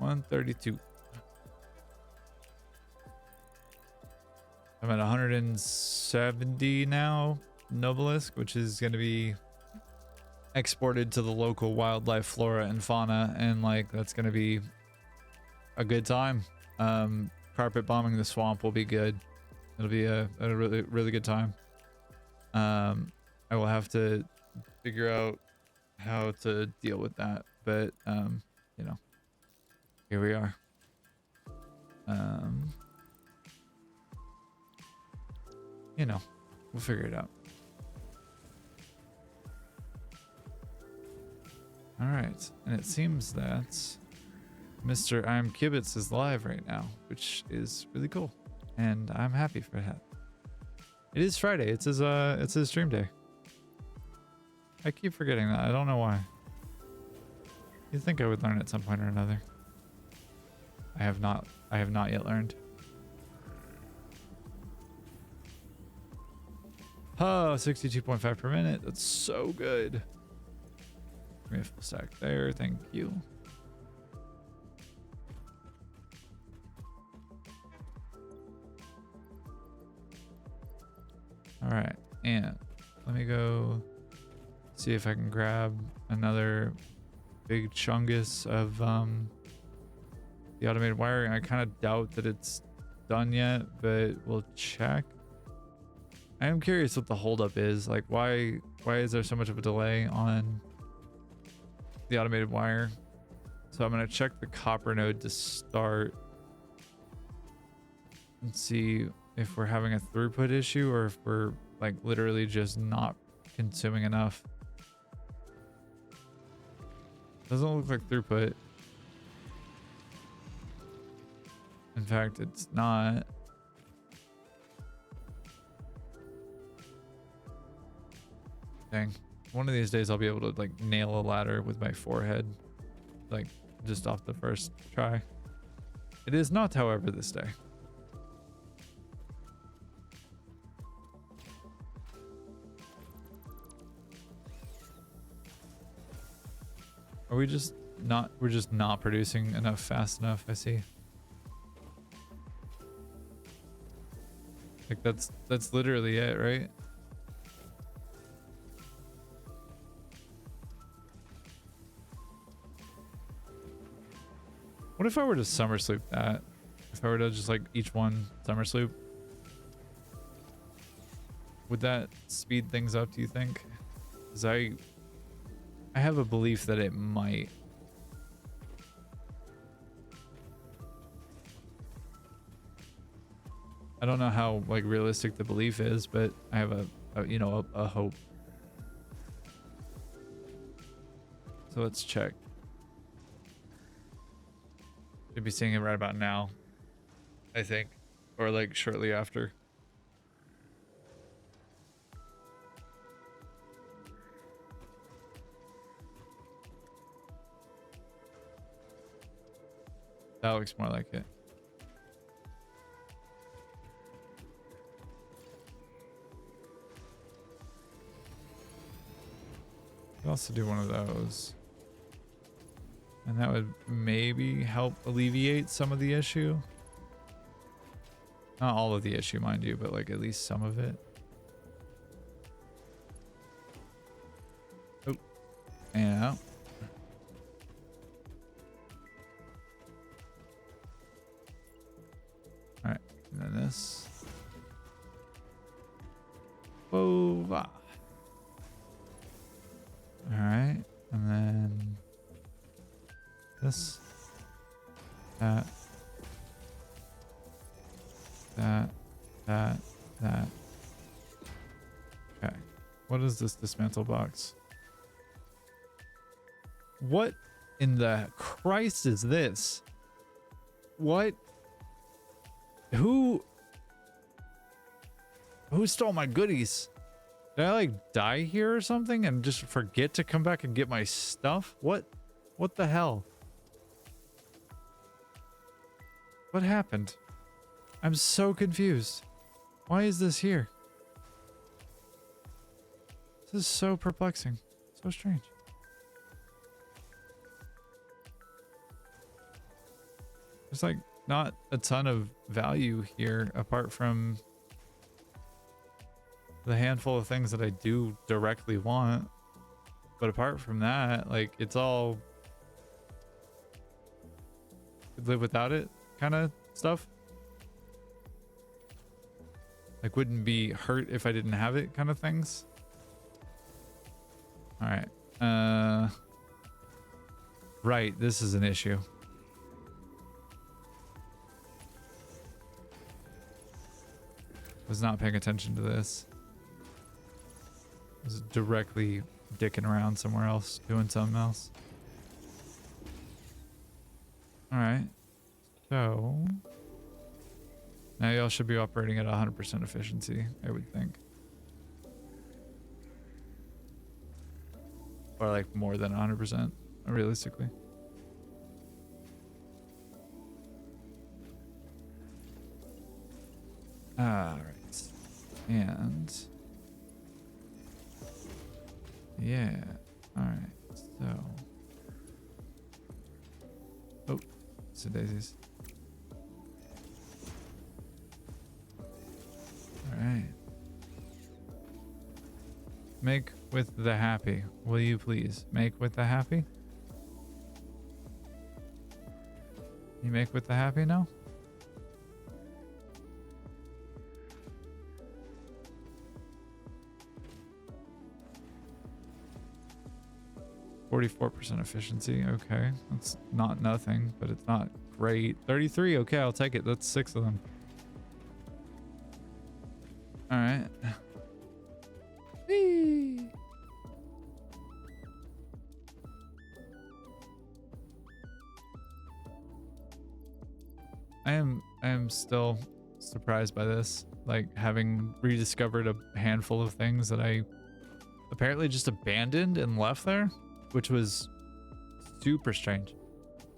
$132. I'm at 170 now, Nobelisk, which is going to be exported to the local wildlife, flora, and fauna, and like that's going to be a good time. Carpet bombing the swamp will be good. It'll be a really good time. I will have to figure out how to deal with that, but you know, here we are. You know, we'll figure it out. All right, and it seems that Mr. I'm Kibitz is live right now, which is really cool, and I'm happy for that. It is Friday. It's his stream day. I keep forgetting that. I don't know why. You'd think I would learn at some point or another. I have not yet learned. Oh, 62.5 per minute. That's so good. Give me a full stack there. Thank you. All right. And let me go see if I can grab another big chungus of the automated wiring. I kind of doubt that it's done yet, but we'll check. I am curious what the holdup is. Like, why is there so much of a delay on the automated wire? So I'm going to check the copper node to start and see if we're having a throughput issue or if we're like literally just not consuming enough. Doesn't look like throughput. In fact, it's not. Dang. One of these days I'll be able to like nail a ladder with my forehead, like just off the first try. It is not, however, this day. Are we just not, we're just not producing enough fast enough, I see. Like that's literally it, right? What if I were to summer sloop that? If I were to just like each one summer sloop, would that speed things up, do you think? Because I have a belief that it might. I don't know how like realistic the belief is, but I have a you know, a hope. So let's check. Should be seeing it right about now, I think, or like shortly after. That looks more like it. Could also do one of those. And that would maybe help alleviate some of the issue. Not all of the issue, mind you, but like at least some of it. Oh, and out. All right, and then this. Over. All right, and then this, that, that. Okay. What is this dismantle box? What in the Christ is this? What? Who stole my goodies? Did I like die here or something and just forget to come back and get my stuff? What the hell? What happened? I'm so confused. Why is this here? This is so perplexing. So strange. There's like not a ton of value here apart from the handful of things that I do directly want. But apart from that, like it's all could live without it kind of stuff. Like wouldn't be hurt if I didn't have it kind of things. All right. Right, this is an issue. Was not paying attention to this. Was directly dicking around somewhere else, doing something else. All right. So now y'all should be operating at 100% efficiency, I would think. Or like more than 100%, realistically. All right. And yeah. All right. So. Oh, it's a daisies. All right. Make with the happy. Will you please make with the happy? You make with the happy now? 44% efficiency. Okay, that's not nothing, but it's not great. 33. Okay, I'll take it. That's 6 of them. All right. Whee! I am still surprised by this, like having rediscovered a handful of things that I apparently just abandoned and left there, which was super strange.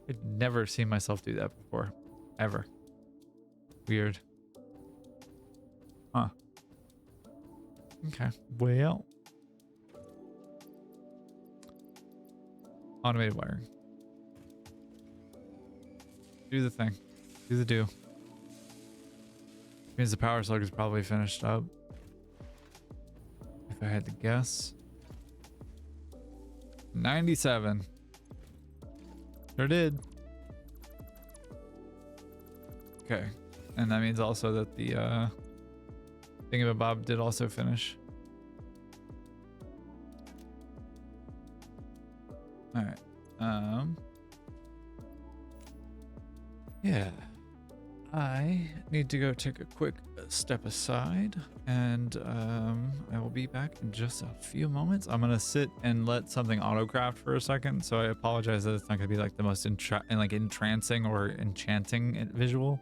I'd never seen myself do that before, ever. Weird. Huh. Okay, well. Automated wiring. Do the thing. Do the do. Means the power slug is probably finished up. If I had to guess. 97. Sure did. Okay. And that means also that the thingamabob did also finish. Alright. Yeah. I need to go take a quick step aside, and I will be back in just a few moments. I'm gonna sit and let something autocraft for a second, so I apologize that it's not gonna be like the most entrancing or enchanting visual,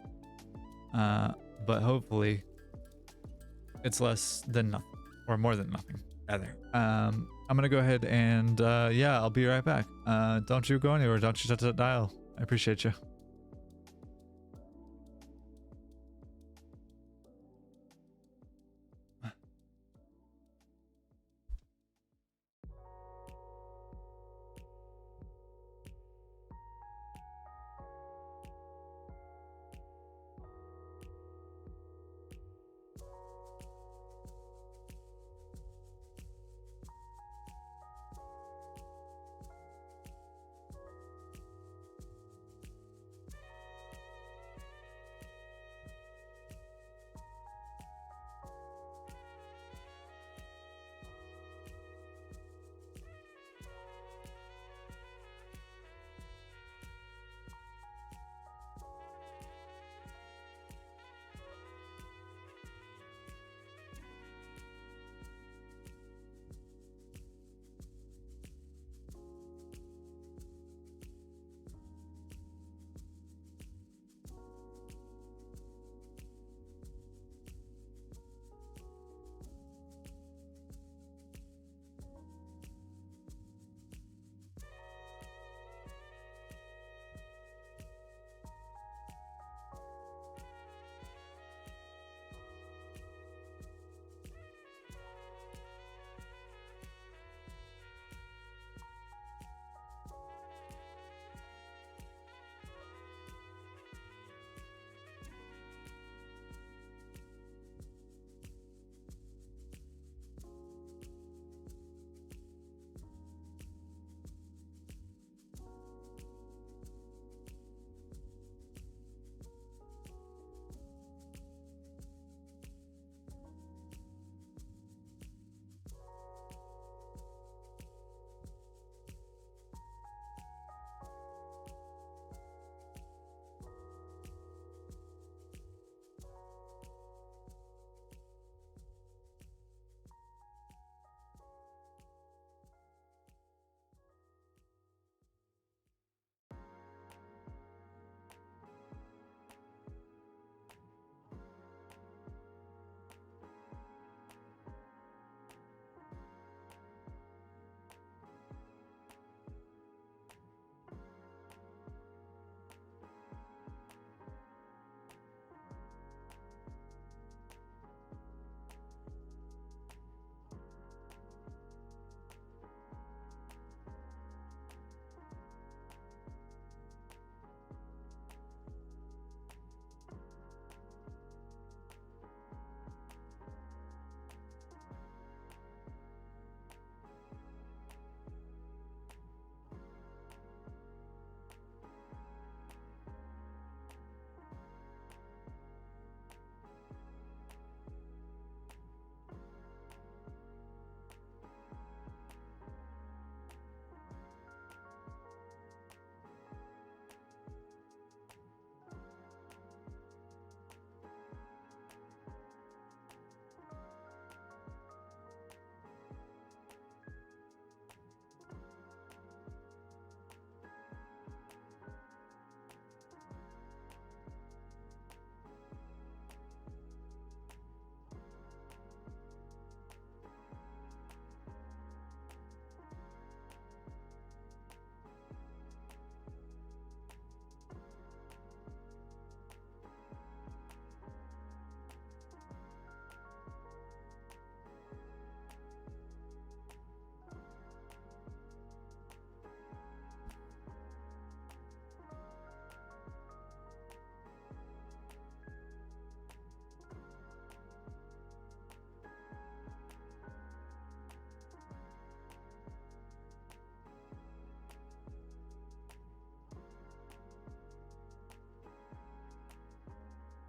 but hopefully it's less than nothing, or more than nothing rather. I'm gonna go ahead and yeah, I'll be right back. Don't you go anywhere, don't you touch that dial. I appreciate you.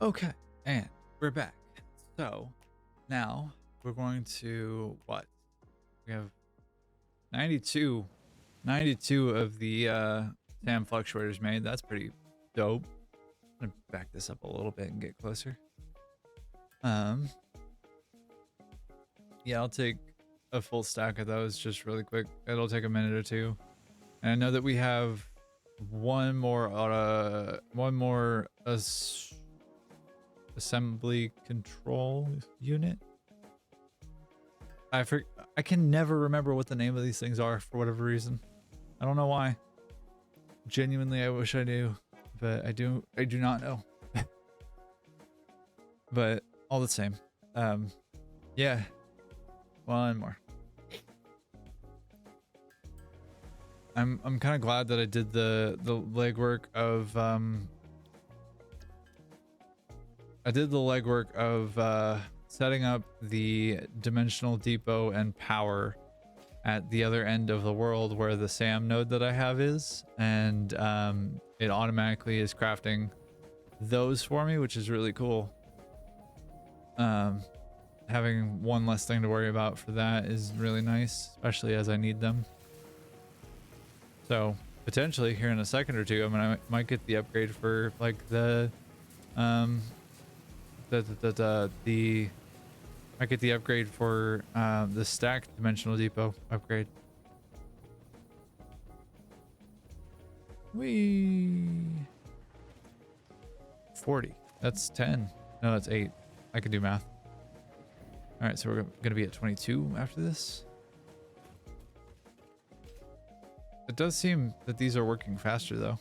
Okay, and we're back. So now we're going to what? We have 92 of the SAM fluctuators made. That's pretty dope. I'm gonna back this up a little bit and get closer. Yeah, I'll take a full stack of those just really quick. It'll take a minute or two. And I know that we have one more assembly control unit. I can never remember what the name of these things are for whatever reason. I don't know why. Genuinely, I wish I knew, but I do not know. But all the same, yeah, one more. I'm kind of glad that I did the legwork of setting up the dimensional depot and power at the other end of the world where the SAM node that I have is, and it automatically is crafting those for me, which is really cool. Having one less thing to worry about for that is really nice, especially as I need them. So potentially here in a second or two, I might get the upgrade for like I get the upgrade for the stacked dimensional depot upgrade. Whee! 40. That's 10. No, that's 8. I can do math. All right, so we're gonna be at 22 after this. It does seem that these are working faster though.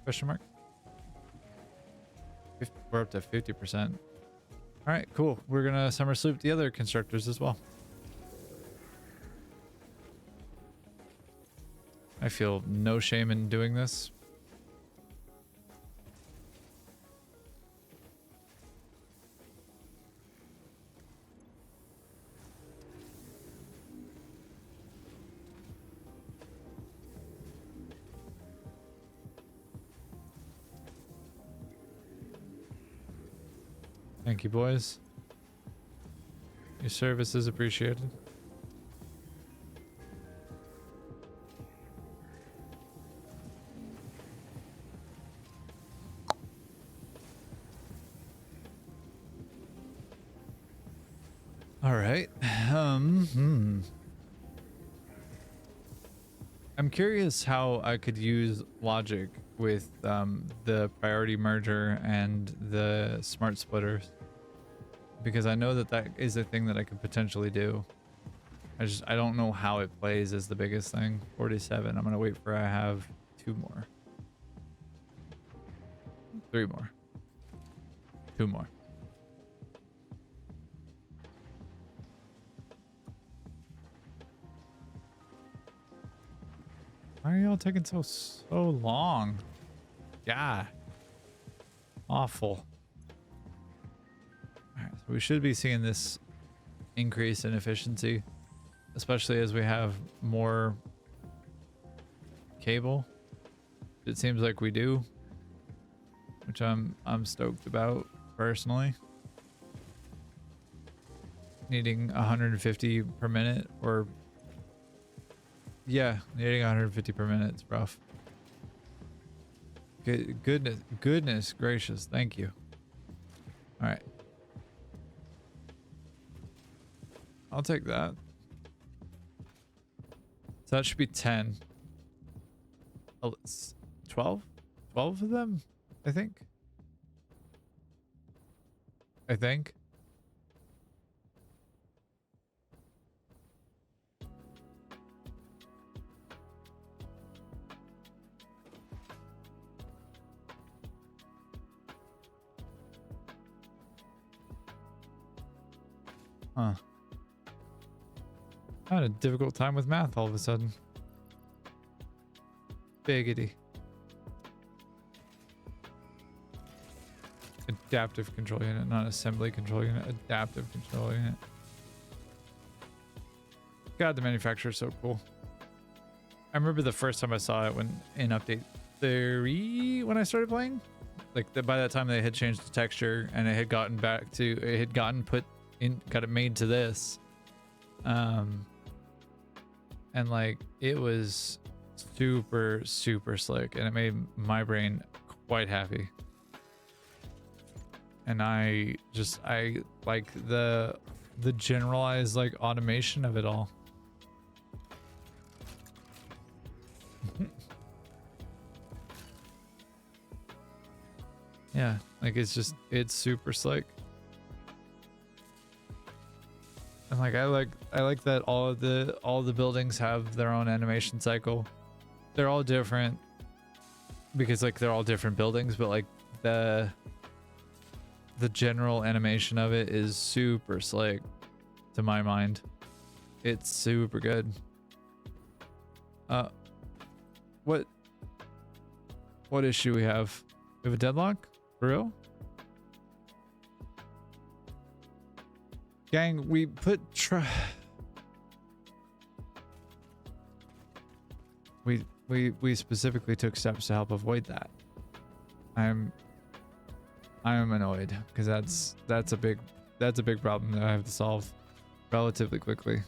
Question mark. We're up to 50%. All right, cool. We're gonna summer sloop the other constructors as well. I feel no shame in doing this. Thank you, boys. Your service is appreciated. All right. I'm curious how I could use logic with the priority merger and the smart splitters, because I know that is a thing that I could potentially do. I don't know how it plays is the biggest thing. 47. I'm gonna wait for I have 2 more, 3 more, 2 more. Why are y'all taking so long? Yeah. Awful. Alright, so we should be seeing this increase in efficiency, especially as we have more cable. It seems like we do, which I'm stoked about personally. Needing 150 per minute, or yeah, needing 150 per minute is rough. Goodness gracious, thank you. All right, I'll take that. So that should be 10. Oh, it's 12 of them, I think. Huh. I had a difficult time with math all of a sudden. Biggity. Adaptive control unit, not assembly control unit. Adaptive control unit. God, the manufacturer is so cool. I remember the first time I saw it when in update 3 when I started playing. like by that time they had changed the texture and it had gotten back to, it had gotten put in, got it made to this. And like it was super slick and it made my brain quite happy. And I like the generalized like automation of it all. Yeah, like it's super slick. And like I like that all the buildings have their own animation cycle. They're all different because like they're all different buildings, but like the general animation of it is super slick to my mind. It's super good. What issue we have? We have a deadlock? For real? Gang, we put we specifically took steps to help avoid that. I'm annoyed because that's a big problem that I have to solve relatively quickly.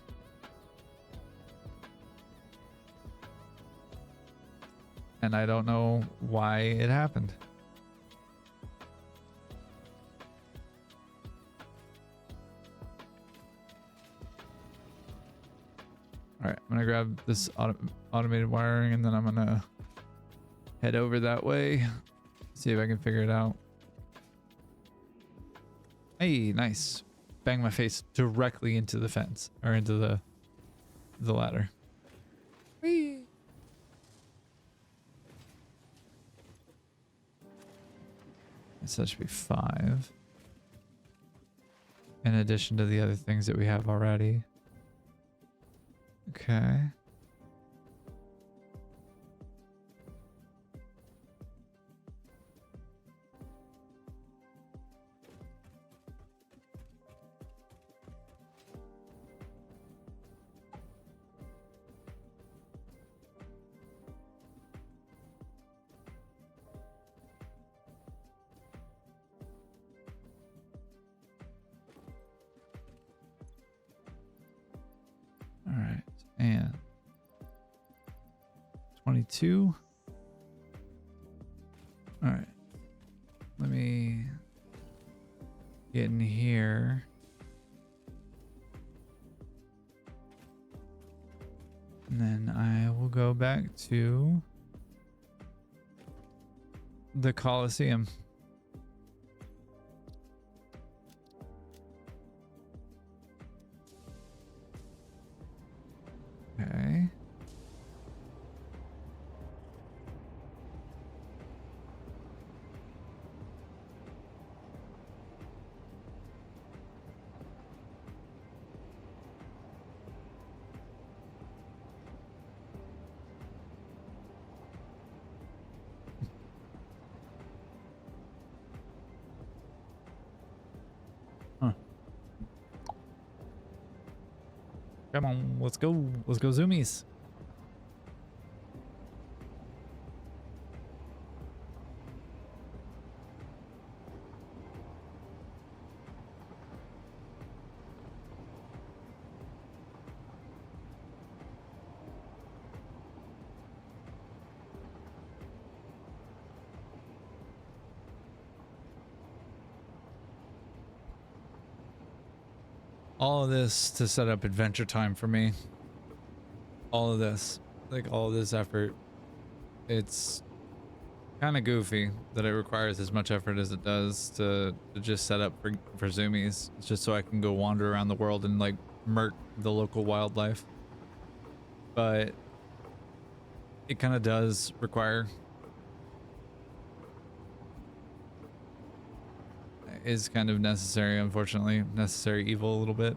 And I don't know why it happened. All right, I'm gonna grab this automated wiring and then I'm gonna head over that way, see if I can figure it out. Hey, nice. Bang my face directly into the fence or into the ladder. Whee! So that should be 5. In addition to the other things that we have already. Okay. All right, and 22. All right, let me get in here. And then I will go back to the Coliseum. Okay. Huh. Come on, let's go. Let's go zoomies. All of this to set up adventure time for me. All of this, like all of this effort. It's kind of goofy that it requires as much effort as it does to just set up for zoomies. It's just so I can go wander around the world and like murk the local wildlife. But it kind of does require, is kind of necessary, unfortunately. Necessary evil a little bit,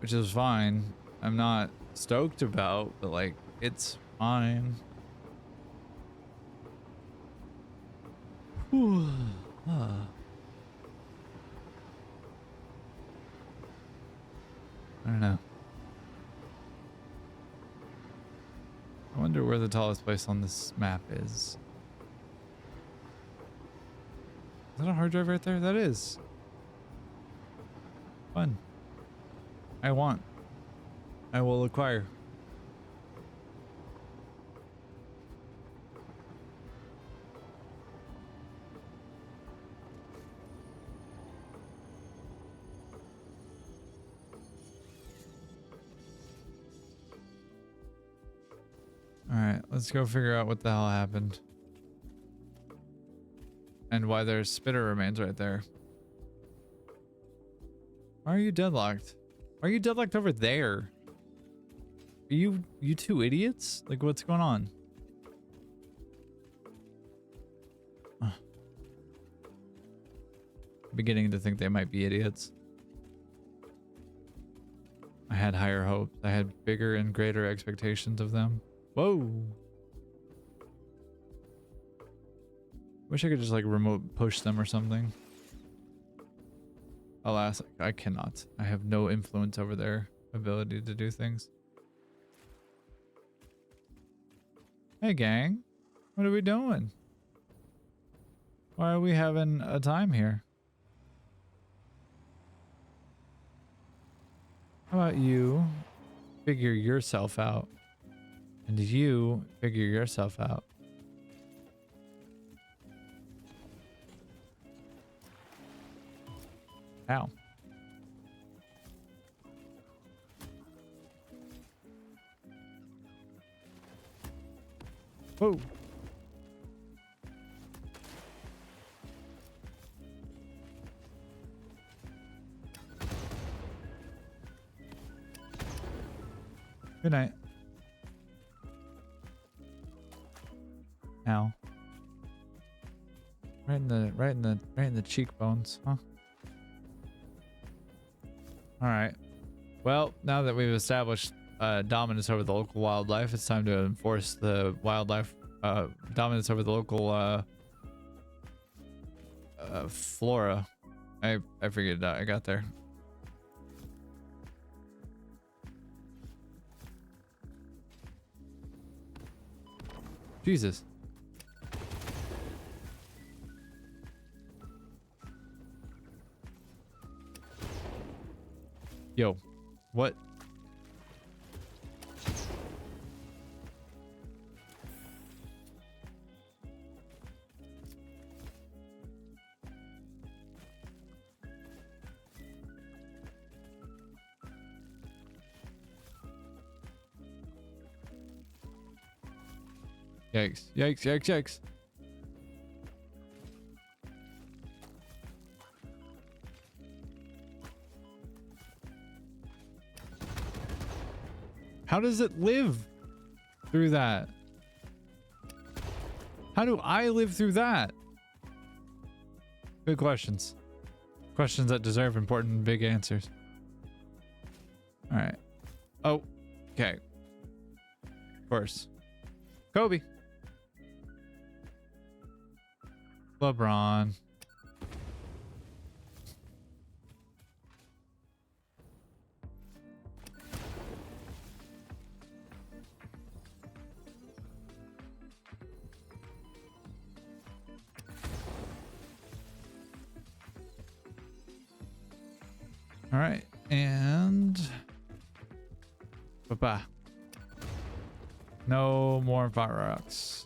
which is fine. I'm not stoked about, but like it's fine. Whew. I don't know. I wonder where the tallest place on this map is. Is that a hard drive right there? That is. Fun. I want. I will acquire. Alright, let's go figure out what the hell happened. And why there's spitter remains right there. Why are you deadlocked? Why are you deadlocked over there? Are you two idiots? Like, what's going on? I'm beginning to think they might be idiots. I had higher hopes. I had bigger and greater expectations of them. Whoa. Wish I could just like remote push them or something. Alas, I cannot. I have no influence over their ability to do things. Hey gang, what are we doing? Why are we having a time here? How about you figure yourself out? And you figure yourself out. Ow. Whoa. Good night. Ow. Right in the cheekbones, huh? Alright. Well, now that we've established dominance over the local wildlife, it's time to enforce the wildlife dominance over the local flora. I figured it out. I got there. Jesus. Yo, what? Yikes, yikes, yikes, yikes. How does it live through that? How do I live through that? Good questions. Questions that deserve important big answers. All right. Oh, okay. Of course. Kobe. LeBron. All right, and bye-bye. No more fire rocks,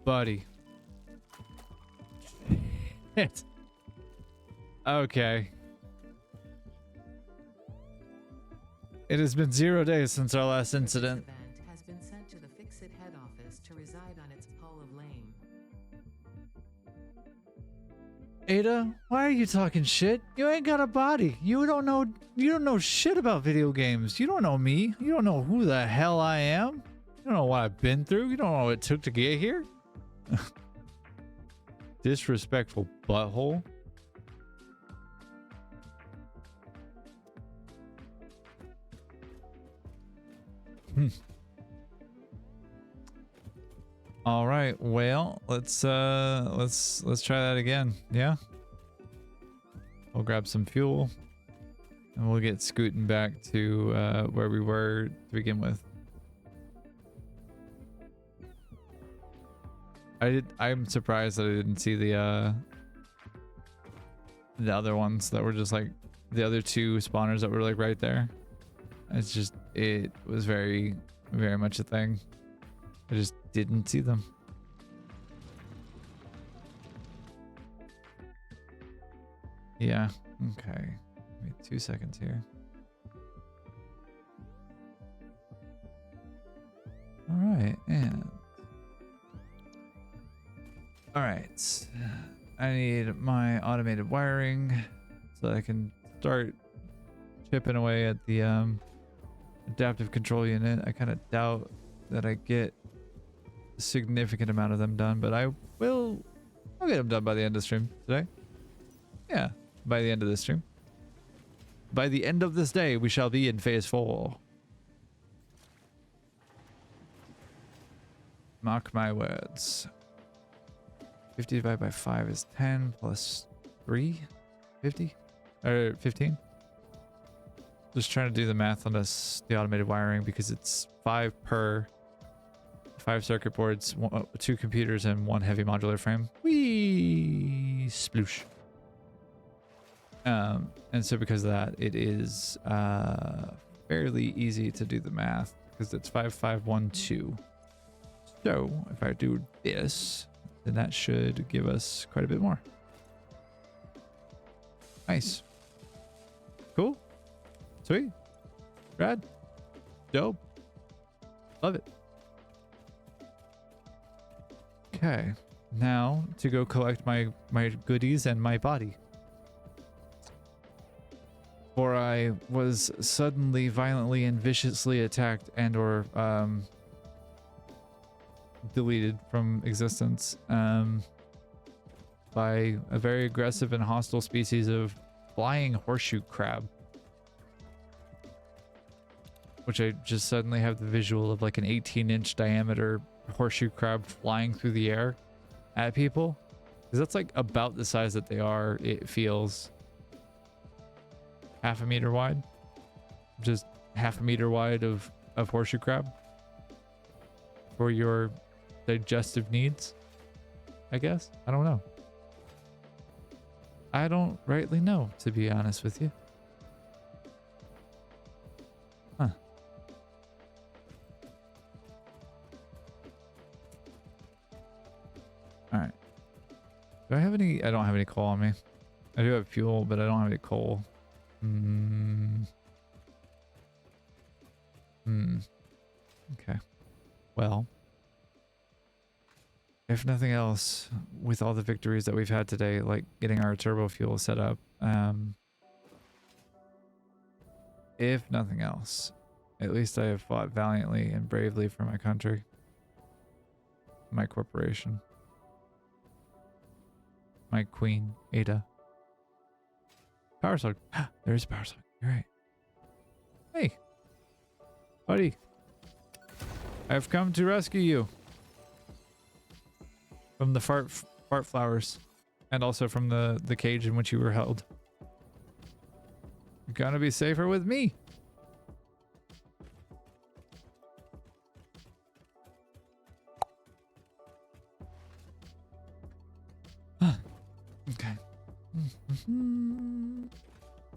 buddy. Shit. Okay. It has been 0 days since our last incident. Event has been sent to the Fix-It head office to reside on its pole of lame. Ada, why are you talking shit? You ain't got a body. You don't know shit about video games. You don't know me. You don't know who the hell I am. You don't know what I've been through. You don't know what it took to get here. Disrespectful butthole. All right, well, let's try that again. Yeah. We'll grab some fuel and we'll get scooting back to where we were to begin with. I'm surprised that I didn't see the the other ones that were just like the other two spawners that were like right there. It's just, it was very, very much a thing. I just didn't see them. Yeah. Okay. Give me 2 seconds here. All right. And all right. I need my automated wiring so that I can start chipping away at the adaptive control unit. I kind of doubt that I get a significant amount of them done, but I'll get them done by the end of the stream today. Yeah, by the end of this stream. By the end of this day, we shall be in phase 4. Mark my words. 50 divided by 5 is 10 plus 3, 50 or 15. Just trying to do the math on this, the automated wiring, because it's 5 per 5 circuit boards, 2 computers, and 1 heavy modular frame. Whee! Sploosh. And so because of that, it is fairly easy to do the math, because it's 5, 5, 1, 2. So if I do this, then that should give us quite a bit more. Nice. Cool. Sweet. Rad. Dope. Love it. Okay. Now to go collect my goodies and my body. For I was suddenly, violently, and viciously attacked and or deleted from existence by a very aggressive and hostile species of flying horseshoe crab. Which I just suddenly have the visual of like an 18-inch diameter horseshoe crab flying through the air at people. Because that's like about the size that they are, it feels. Half a meter wide. Just half a meter wide of horseshoe crab. For your digestive needs, I guess. I don't know. I don't rightly know, to be honest with you. Huh. Alright. Do I have any? I don't have any coal on me. I do have fuel, but I don't have any coal. Okay. Well, if nothing else, with all the victories that we've had today, like getting our turbo fuel set up, if nothing else, at least I have fought valiantly and bravely for my country, my corporation, my queen, Ada. Power slug. There's a power slug. You're right. Hey, buddy. I've come to rescue you. From the fart flowers. And also from the cage in which you were held. You're gonna be safer with me. Okay.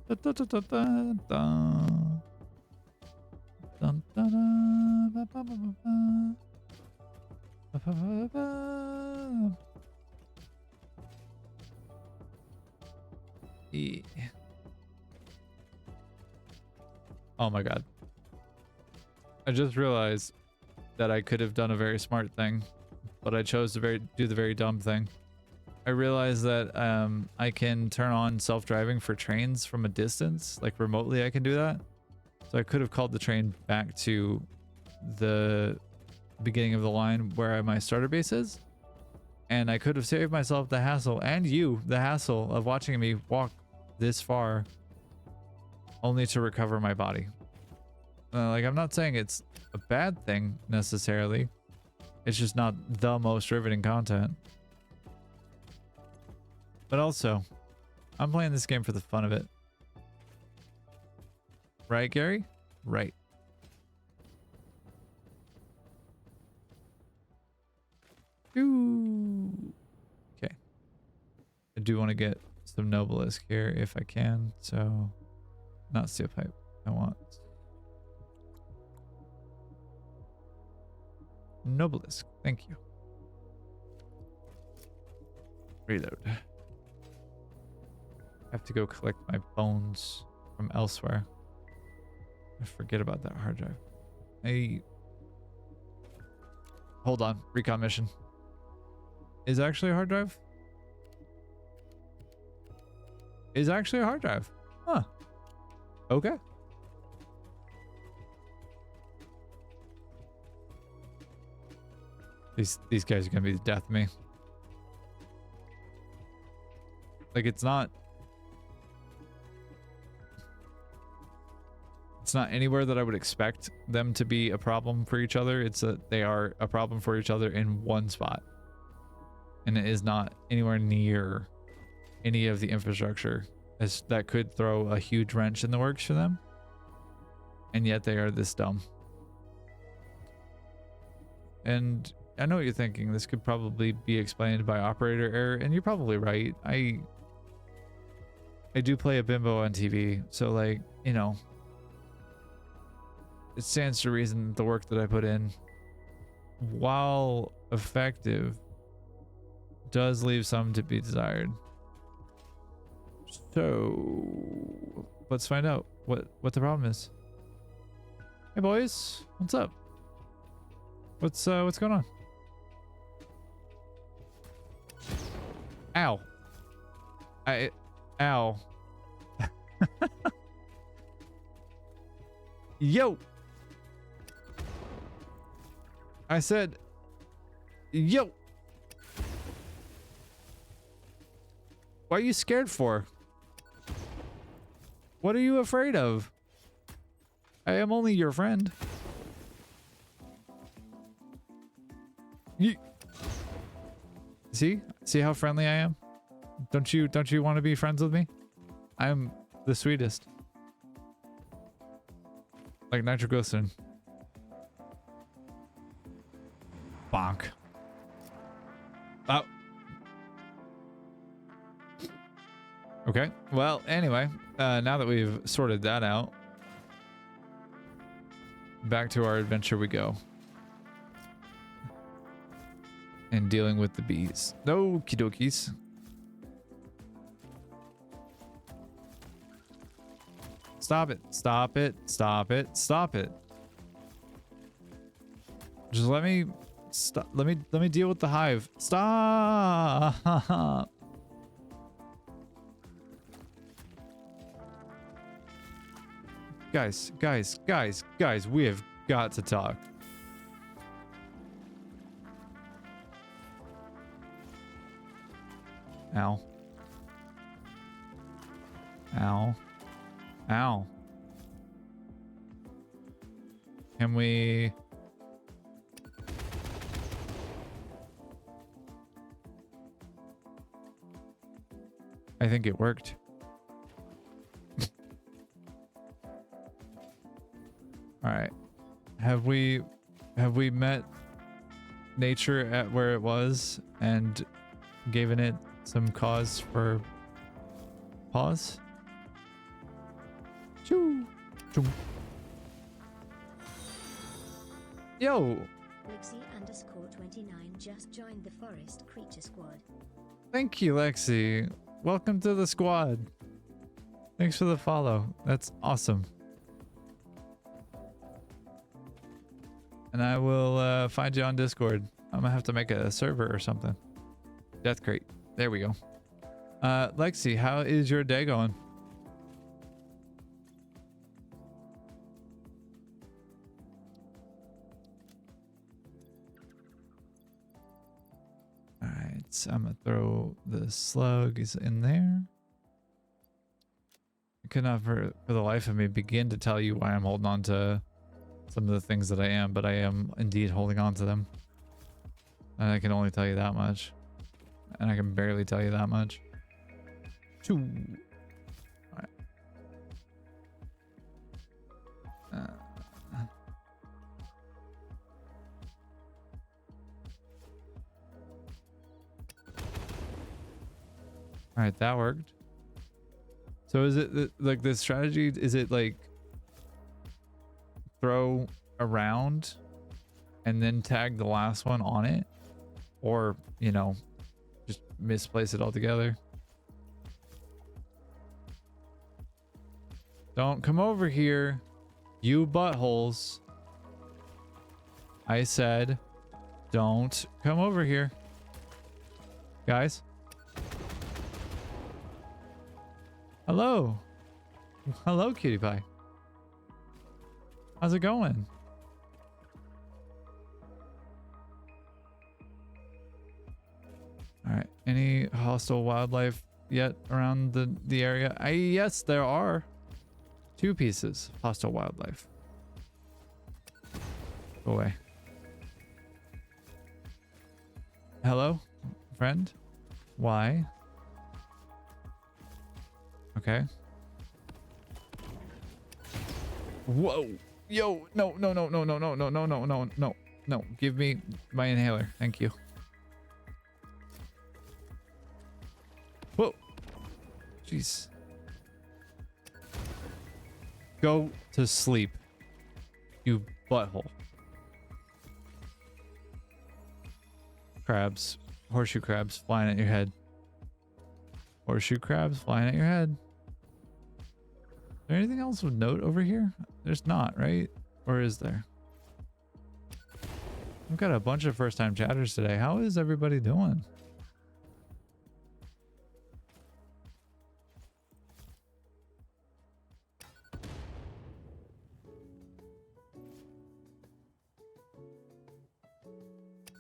Da, da, da, da, da, da. Dun, da, da, ba, ba, ba, ba, ba. Ba, ba, ba, ba. Yeah. Oh my god. I just realized that I could have done a very smart thing, but I chose to do the very dumb thing. I realized that I can turn on self-driving for trains from a distance, like remotely I can do that. So I could have called the train back to the beginning of the line where my starter base is. And I could have saved myself the hassle, and you the hassle, of watching me walk this far only to recover my body. Like, I'm not saying it's a bad thing necessarily. It's just not the most riveting content. But also, I'm playing this game for the fun of it. Right, Gary? Right. Ooh. Okay. I do want to get some Noblisk here if I can. So, not steel pipe. I want Noblisk. Thank you. Reload. I have to go collect my bones from elsewhere. I forget about that hard drive. Hey. Hold on. Recon mission. Is actually a hard drive? Is actually a hard drive. Huh. Okay. These guys are gonna be the death of me. Like it's not anywhere that I would expect them to be a problem for each other. It's that they are a problem for each other in one spot. And it is not anywhere near any of the infrastructure as that could throw a huge wrench in the works for them. And yet they are this dumb. And I know what you're thinking. This could probably be explained by operator error, and you're probably right. I do play a bimbo on TV, so like, you know, it stands to reason the work that I put in, while effective, does leave some to be desired. So let's find out what the problem is. Hey boys, what's up? What's going on? Ow. Ow. Yo. I said, yo. What are you scared for? What are you afraid of? I am only your friend. See how friendly I am? Don't you want to be friends with me? I'm the sweetest. Like nitroglycerin. Bonk. Oh. Okay. Well, anyway, now that we've sorted that out, back to our adventure we go. And dealing with the bees. Okie dokies. Stop it. Stop it. Stop it. Stop it. Just let me stop. Let me deal with the hive. Stop. Guys, we have got to talk. Ow. Ow. Ow. Can we... I think it worked. All right. Have we met nature at where it was and given it some cause for pause? Choo. Choo. Yo. Lexi_29 just joined the Forest Creature Squad. Thank you, Lexi. Welcome to the squad. Thanks for the follow. That's awesome. And I will find you on Discord. I'm gonna have to make a server or something. Death crate. There we go. Lexi, how is your day going? Alright, so I'm gonna throw the slugs in there. I could not for the life of me begin to tell you why I'm holding on to some of the things that I am, but I am indeed holding on to them. And I can only tell you that much. And I can barely tell you that much. Choo. Alright. Alright, that worked. So is it like the strategy? Is it like throw around and then tag the last one on it, or you know, just misplace it altogether? Don't come over here, you buttholes. I said, don't come over here, guys. Hello. Hello, cutie pie. How's it going? All right. Any hostile wildlife yet around the area? Yes, there are. 2 pieces. Hostile wildlife. Go away. Hello, friend. Why? Okay. Whoa. Yo. No. No. No. No. No. No. No. No. No. No. No. No. Give me my inhaler. Thank you. Whoa. Jeez. Go to sleep, you butthole. Crabs. Horseshoe crabs flying at your head. Horseshoe crabs flying at your head. Is there anything else of note over here? There's not, right? Or is there? I've got a bunch of first-time chatters today. How is everybody doing?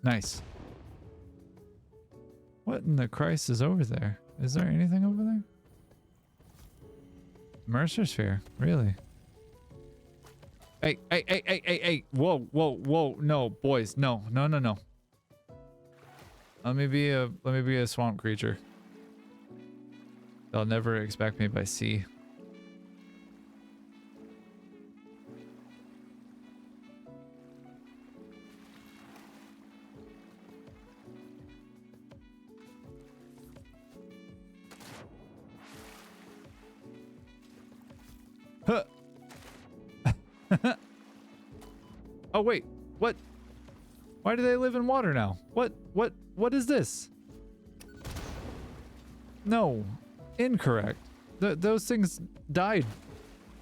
Nice. What in the Christ is over there? Is there anything over there? Mercer sphere, really? Hey, hey, hey, hey, hey, hey. Whoa, whoa, whoa. No, boys. No, no, no, no. Let me be a swamp creature. They'll never expect me by sea. Huh. Oh wait, what? Why do they live in water now? What is this? No, incorrect. Those things died.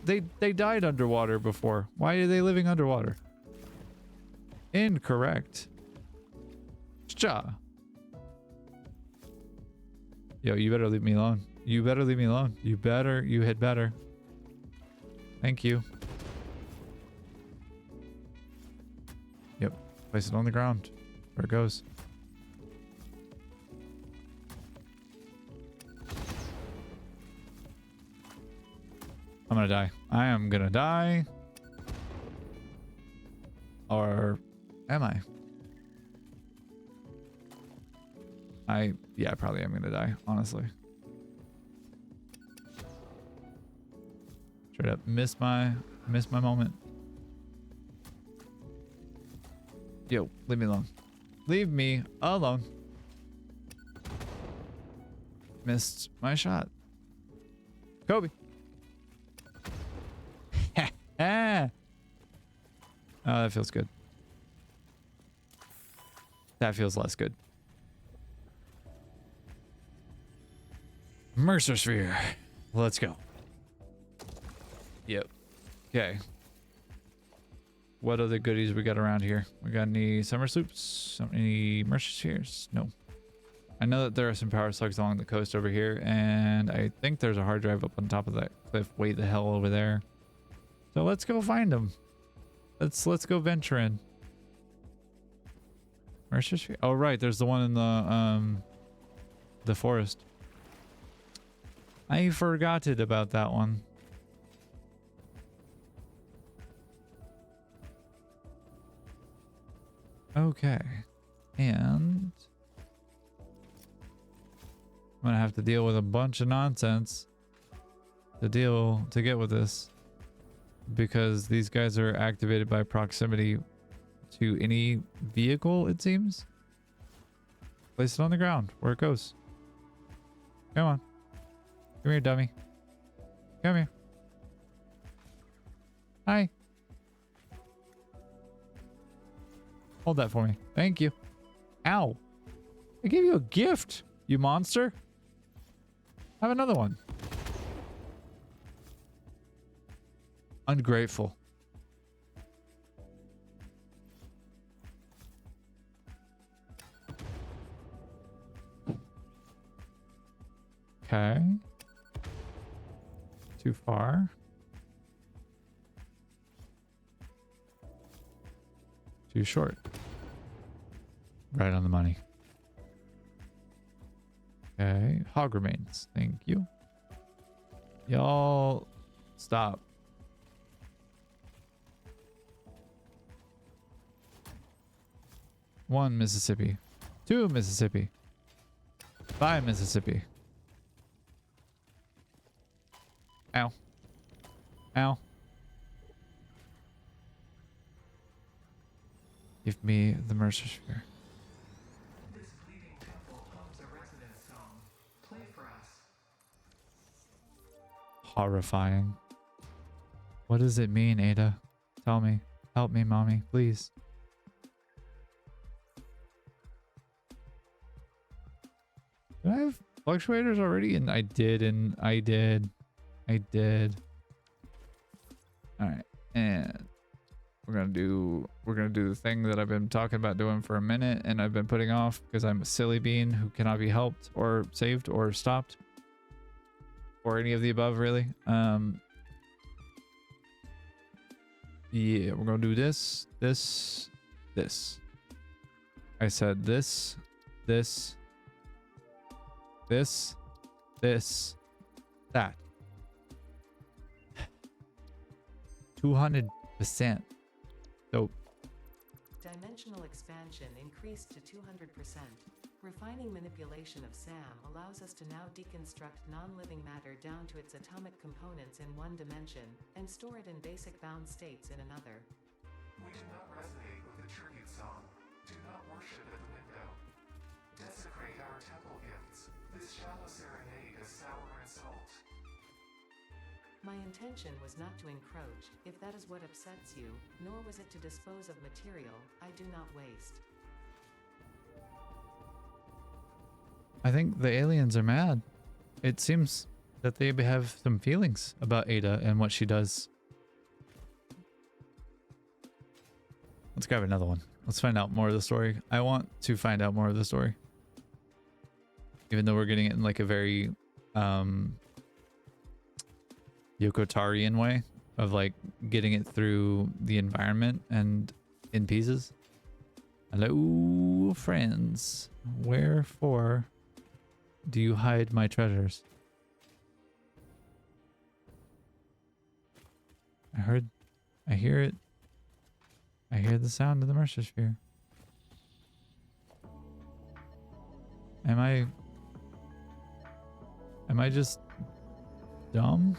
They died underwater before. Why are they living underwater? Incorrect. Cha. Yo, you better leave me alone. You better leave me alone. You had better. Thank you. Yep. Place it on the ground. Where it goes. I'm gonna die. I am gonna die. Or am I? Yeah, probably am gonna die, honestly. Straight up miss my moment. Yo, leave me alone. Leave me alone. Missed my shot. Kobe. Ah. Oh, that feels good. That feels less good. Mercer sphere. Let's go. Yep. Okay. What other goodies we got around here? We got any summer sloops? Any Mercer spheres? No. I know that there are some power slugs along the coast over here, and I think there's a hard drive up on top of that cliff way the hell over there. So let's go find them. Let's go venture in. Mercer sphere? Oh right, there's the one in the forest. I forgot it about that one. Okay. And I'm gonna have to deal with a bunch of nonsense to get with this, because these guys are activated by proximity to any vehicle, it seems. Place it on the ground where it goes. Come on. Come here, dummy. Come here. Hi. Hold that for me. Thank you. Ow. I gave you a gift, you monster. Have another one. Ungrateful. Okay. Too far. Too short. Right on the money. Okay. Hog remains. Thank you. Y'all stop. One Mississippi. Two Mississippi. 5 Mississippi. Ow. Ow. Give me the Mercer Sphere. This bleeding temple hums a resonance song. Play for us. Horrifying. What does it mean, Ada? Tell me. Help me, mommy, please. Did I have fluctuators already? And I did, and I did. I did. Alright. And we're gonna do the thing that I've been talking about doing for a minute and I've been putting off because I'm a silly bean who cannot be helped or saved or stopped. Or any of the above, really. Yeah, we're gonna do this, this, this. I said this, this, this, this, that. 200%. So Dimensional expansion increased to 200%. Refining manipulation of SAM allows us to now deconstruct non-living matter down to its atomic components in one dimension, and store it in basic bound states in another. We do not resonate with the tribute song. Do not worship at the window. Desecrate our temple gifts. This shallow serenade is sour and salt. My intention was not to encroach, if that is what upsets you, nor was it to dispose of material I do not waste. I think the aliens are mad. It seems that they have some feelings about Ada and what she does. Let's grab another one. Let's find out more of the story. I want to find out more of the story. Even though we're getting it in like a very Yokotarian way of like getting it through the environment and in pieces. Hello, friends. Wherefore do you hide my treasures? I hear it. I hear the sound of the Mercer Sphere. Am I just dumb?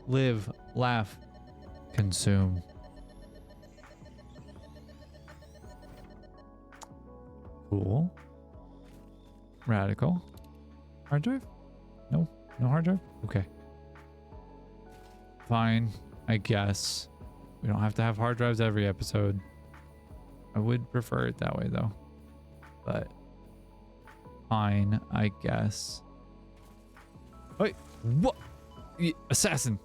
Live, laugh, consume. Cool. Radical. Hard drive? No? No hard drive? Okay. Fine, I guess. We don't have to have hard drives every episode. I would prefer it that way though. But fine, I guess. Wait, what? Assassin.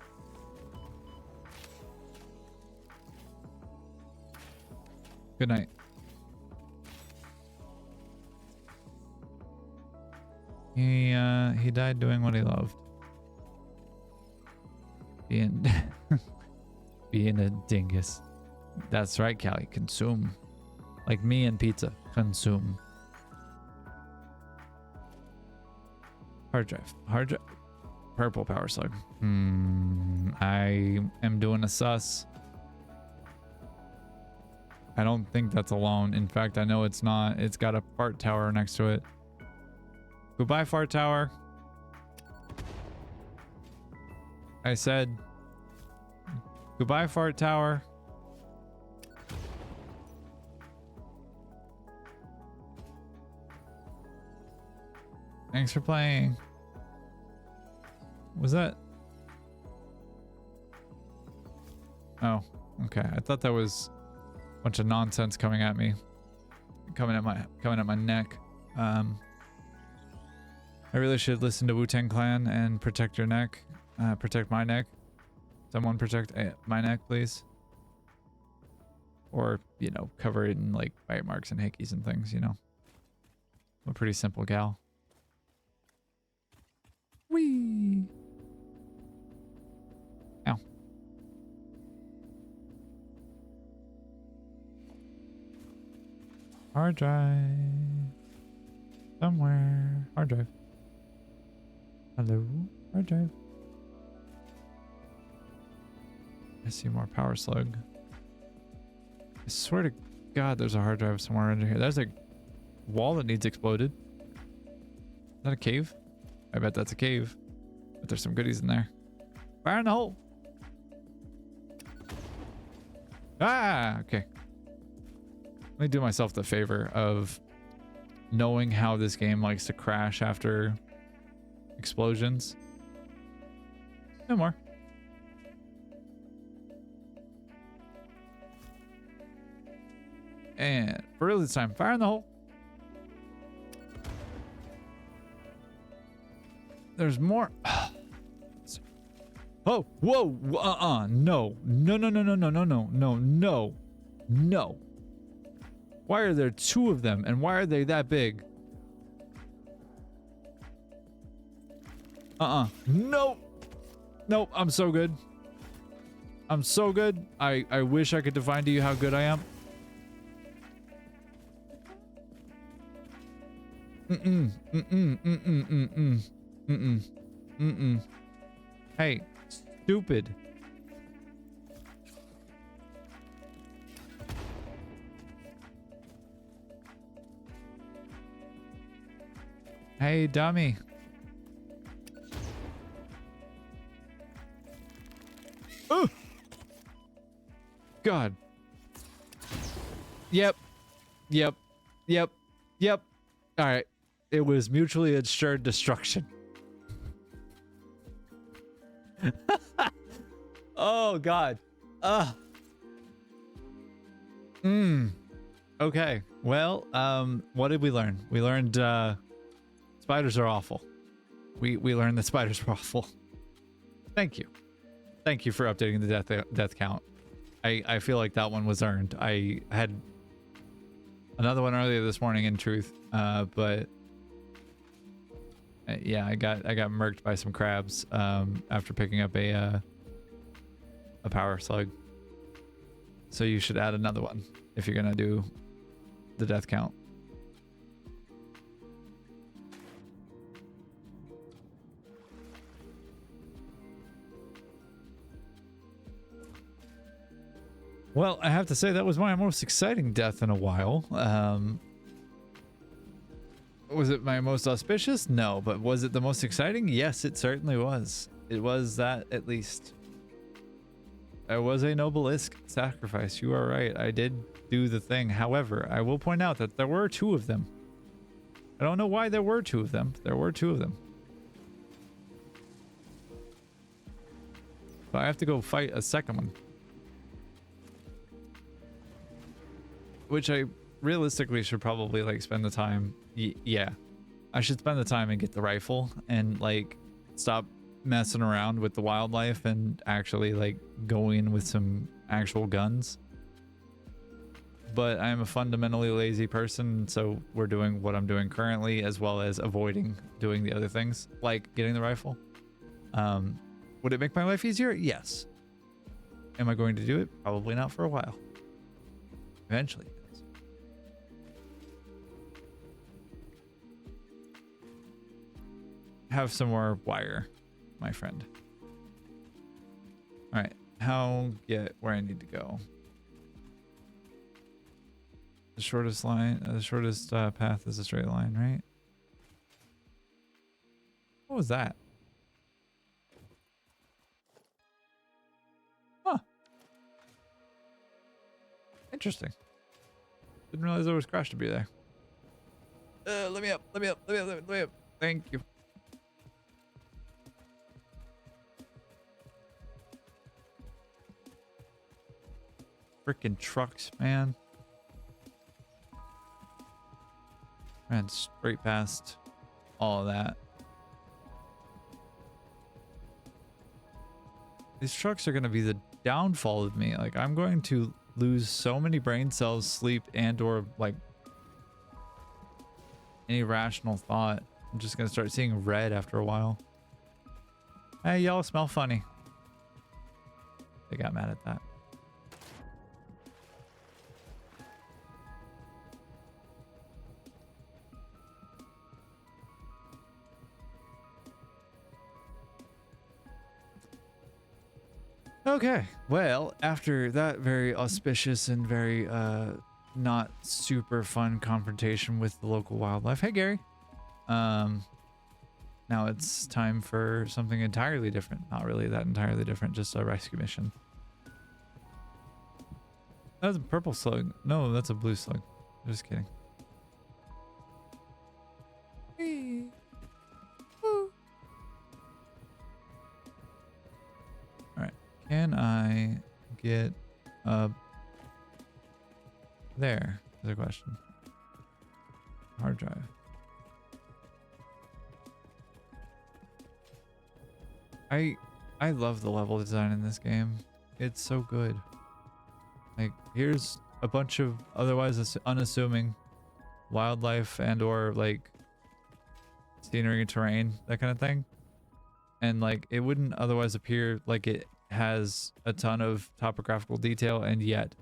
Good night. He died doing what he loved. Being being a dingus. That's right, Callie. Consume. Like me and pizza. Consume. Hard drive. Hard drive. Purple power slug. I am doing a sus. I don't think that's alone. In fact, I know it's not. It's got a fart tower next to it. Goodbye, fart tower. I said goodbye, fart tower. Thanks for playing. Was that? Oh, okay. I thought that was a bunch of nonsense coming at me, coming at my neck. I really should listen to Wu-Tang Clan and protect your neck. Protect my neck. Someone protect my neck, please. Or, you know, cover it in like bite marks and hickeys and things, you know. I'm a pretty simple gal. Whee! Ow. Hard drive. Somewhere. Hard drive. Hello? Hard drive. I see more power slug. I swear to God, there's a hard drive somewhere under here. There's a wall that needs exploded. Is that a cave? I bet that's a cave. But there's some goodies in there. Fire in the hole! Ah, okay. Let me do myself the favor of knowing how this game likes to crash after explosions. No more. And for real this time, fire in the hole. There's more. Oh, whoa, no. No. Why are there two of them, and why are they that big? Nope. Nope, I'm so good. I'm so good. I wish I could define to you how good I am. Hey, stupid. Hey, dummy. Oh! God. Yep. All right. It was mutually assured destruction. Oh, God. Okay. Well, what did we learn? We learned spiders are awful. We learned that spiders are awful. Thank you. Thank you for updating the death count. I feel like that one was earned. I had another one earlier this morning, in truth, but yeah, I got murked by some crabs after picking up a power slug. So you should add another one if you're gonna do the death count. Well, I have to say that was my most exciting death in a while. Was it my most auspicious? No, but was it the most exciting? Yes, it certainly was. It was that, at least. It was a noble-esque sacrifice. You are right. I did do the thing. However, I will point out that there were two of them. I don't know why there were two of them. There were two of them. But I have to go fight a second one. Which I realistically should probably like spend the time. Yeah, I should spend the time and get the rifle and like stop messing around with the wildlife and actually like go in with some actual guns. But I am a fundamentally lazy person, so we're doing what I'm doing currently, as well as avoiding doing the other things like getting the rifle. Would it make my life easier? Yes. Am I going to do it? Probably not for a while. Eventually. Have some more wire, my friend. All right, how get where I need to go? The shortest line, the shortest path is a straight line, right? What was that? Huh. Interesting. Didn't realize there was crash debris there. Let me up. Thank you. freaking trucks, man. Ran straight past all of that. These trucks are going to be the downfall of me. Like, I'm going to lose so many brain cells, sleep, and or like any rational thought. I'm just going to start seeing red after a while. Hey, y'all smell funny. They got mad at that. Okay, well, after that very auspicious and very not super fun confrontation with the local wildlife. Hey, Gary. Now it's time for something entirely different. Not really that entirely different, just a rescue mission. That's a purple slug. No, that's a blue slug. Just kidding. Whee! Woo! Alright. Can I get up there? Is a question. Hard drive. I love the level design in this game. It's so good. Like, here's a bunch of otherwise unassuming wildlife and or like scenery and terrain, that kind of thing. And like, it wouldn't otherwise appear like it has a ton of topographical detail, and yet.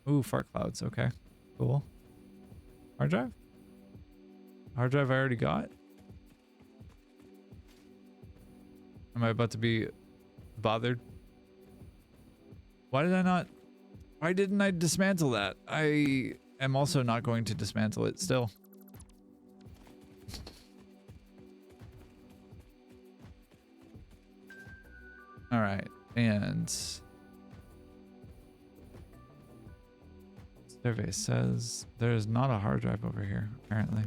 Ooh, fart clouds. Okay, cool. Hard drive? Hard drive I already got? Am I about to be bothered? Why didn't I dismantle that? I am also not going to dismantle it still. All right, and survey says there's not a hard drive over here, apparently.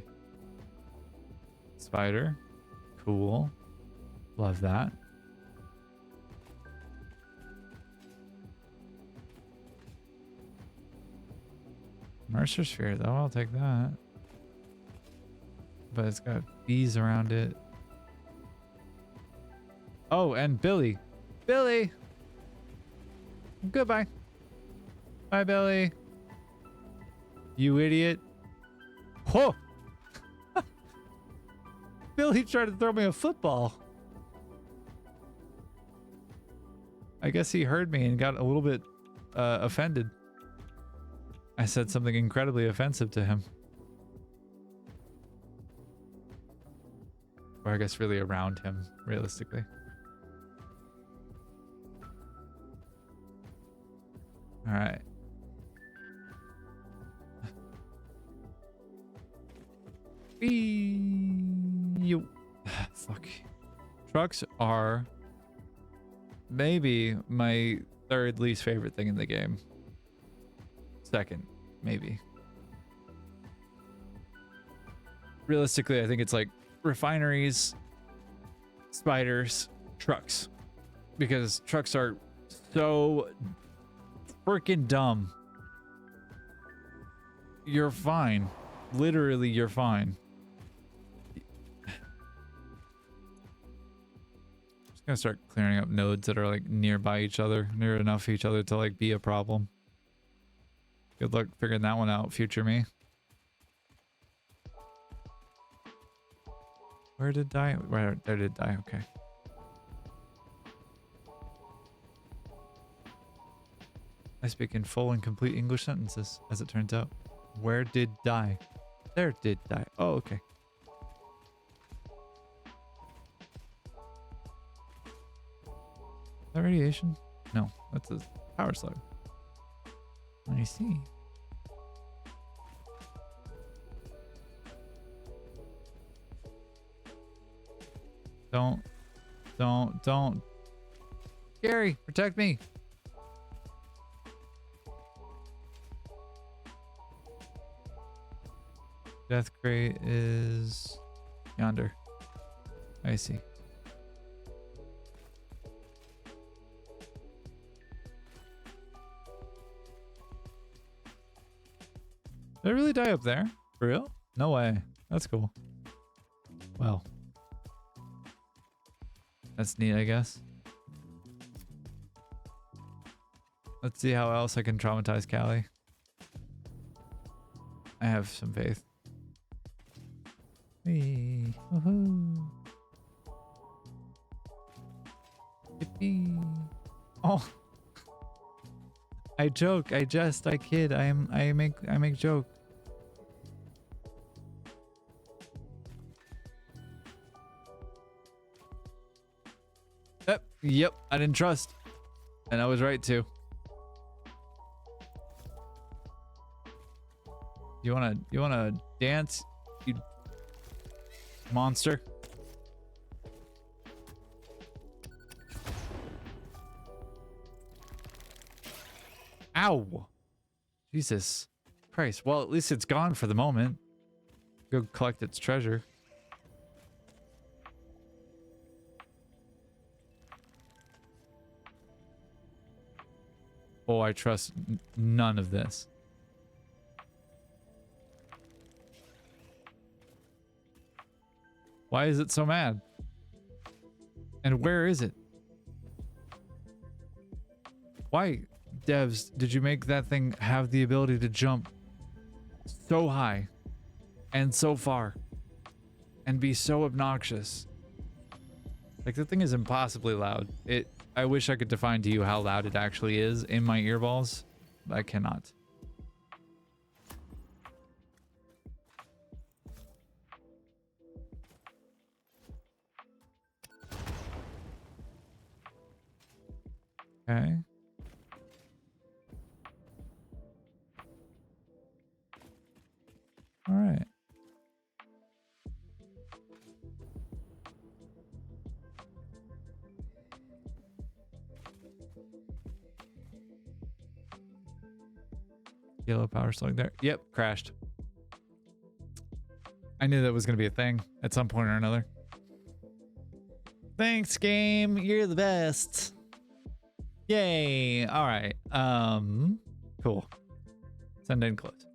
Spider, cool. Love that. Mercer sphere though, I'll take that. But it's got bees around it. Oh, and Billy. Billy! Goodbye. Bye, Billy. You idiot. Whoa! Billy tried to throw me a football. I guess he heard me and got a little bit offended. I said something incredibly offensive to him. Or I guess really around him, realistically. All right. You. Fuck. Trucks are maybe my third least favorite thing in the game. Second, maybe. Realistically, I think it's like refineries, spiders, trucks. Because trucks are so freaking dumb. You're fine. Literally, you're fine. Just gonna start clearing up nodes that are like nearby each other, near enough each other to like be a problem. Good luck figuring that one out, future me. Where did die? Where there did die? Okay. I speak in full and complete English sentences, as it turns out. Where did die? There did die. Oh, okay. Is that radiation? No, that's a power slug. I see. Don't. Gary, protect me. Death crate is yonder. I see. Did I really die up there? For real? No way. That's cool. Well. That's neat, I guess. Let's see how else I can traumatize Callie. I have some faith. Hey. Woohoo. Yippee. Oh. I joke, I jest, I kid, I make joke. Yep, I didn't trust. And I was right too. You wanna dance, you monster? Ow! Jesus Christ. Well, at least it's gone for the moment. Go collect its treasure. Oh, I trust none of this. Why is it so mad? And where is it? Why, devs, did you make that thing have the ability to jump so high and so far and be so obnoxious? Like, the thing is impossibly loud. I wish I could define to you how loud it actually is in my earballs, but I cannot. Okay. All right. Yellow power slug there. Yep, crashed. I knew that was going to be a thing at some point or another. Thanks, game. You're the best. Yay. All right. Cool. Send in close.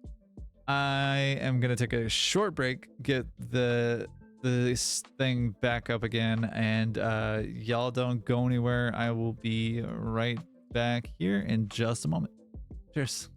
I am going to take a short break, get this thing back up again, and y'all don't go anywhere. I will be right back here in just a moment. Cheers.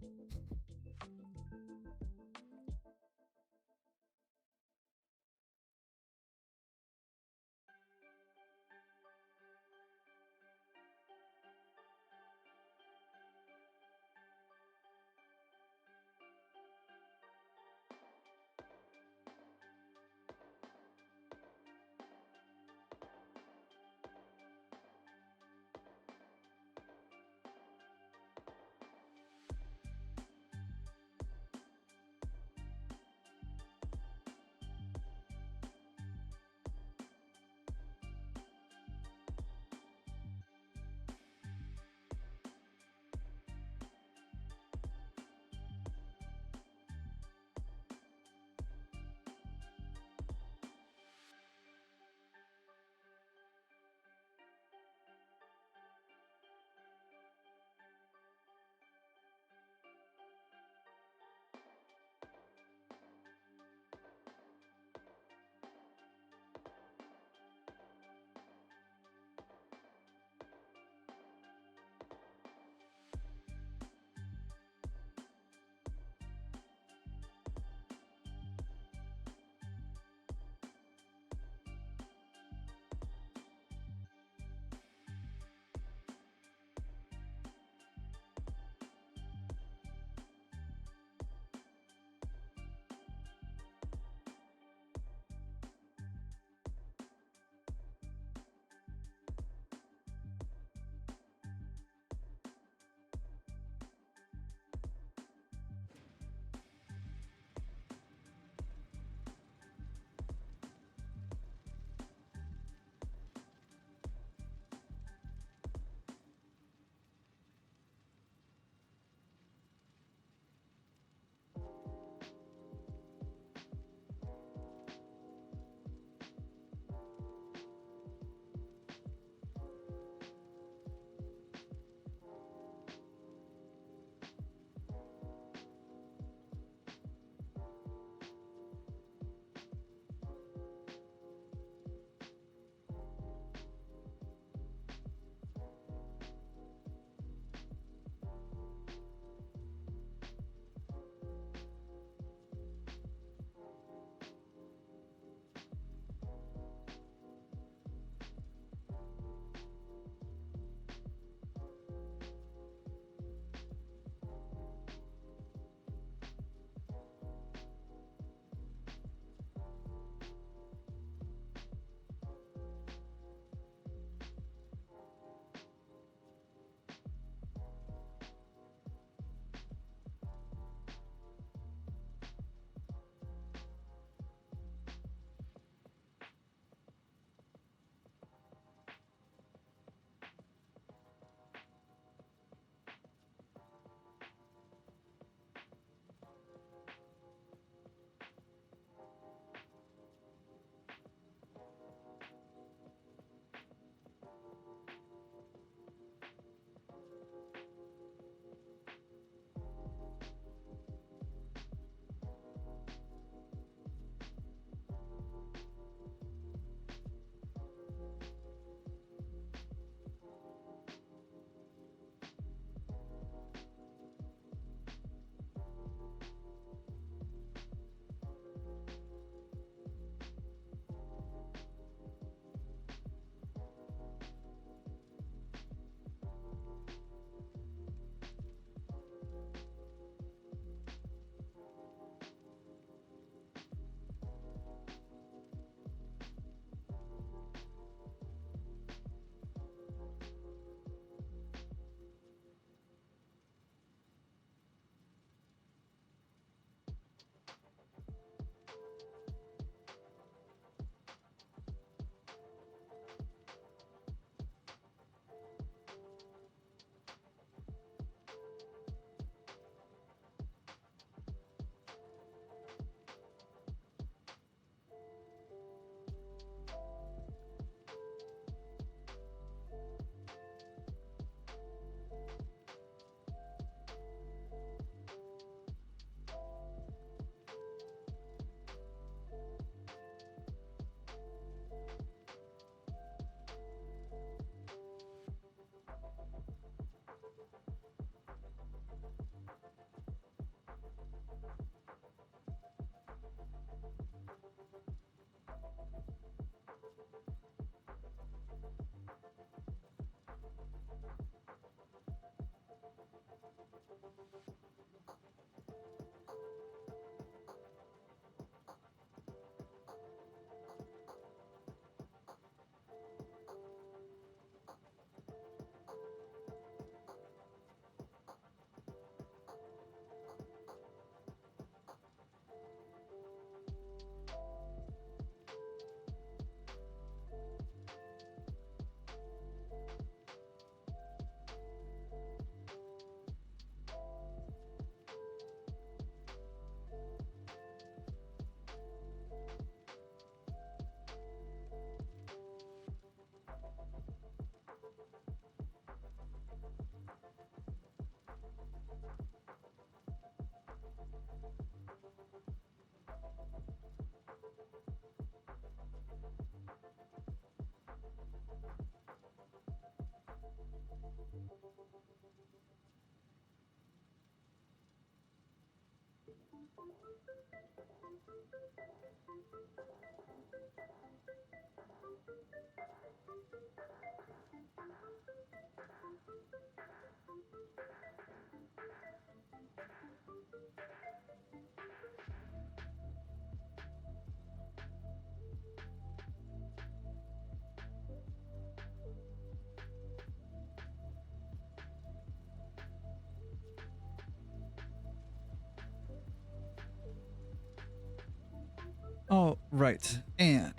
Oh, right. And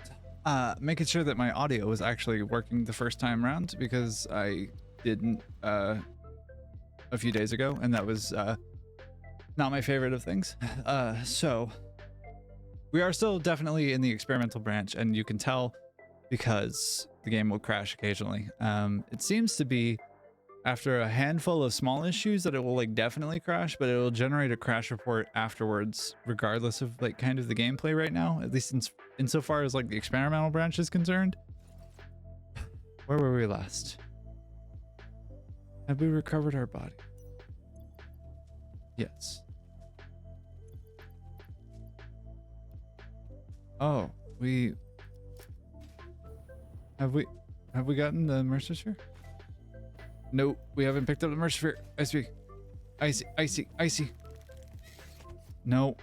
making sure that my audio was actually working the first time around because I didn't a few days ago, and that was not my favorite of things. So we are still definitely in the experimental branch, and you can tell because the game will crash occasionally. It seems to be after a handful of small issues that it will like definitely crash, but it will generate a crash report afterwards, regardless of like kind of the gameplay right now, at least insofar as like the experimental branch is concerned. Where were we last? Have we recovered our body? Yes. Oh, have we gotten the Mercer Sphere? No, we haven't picked up the Mercer Sphere. Icy. No.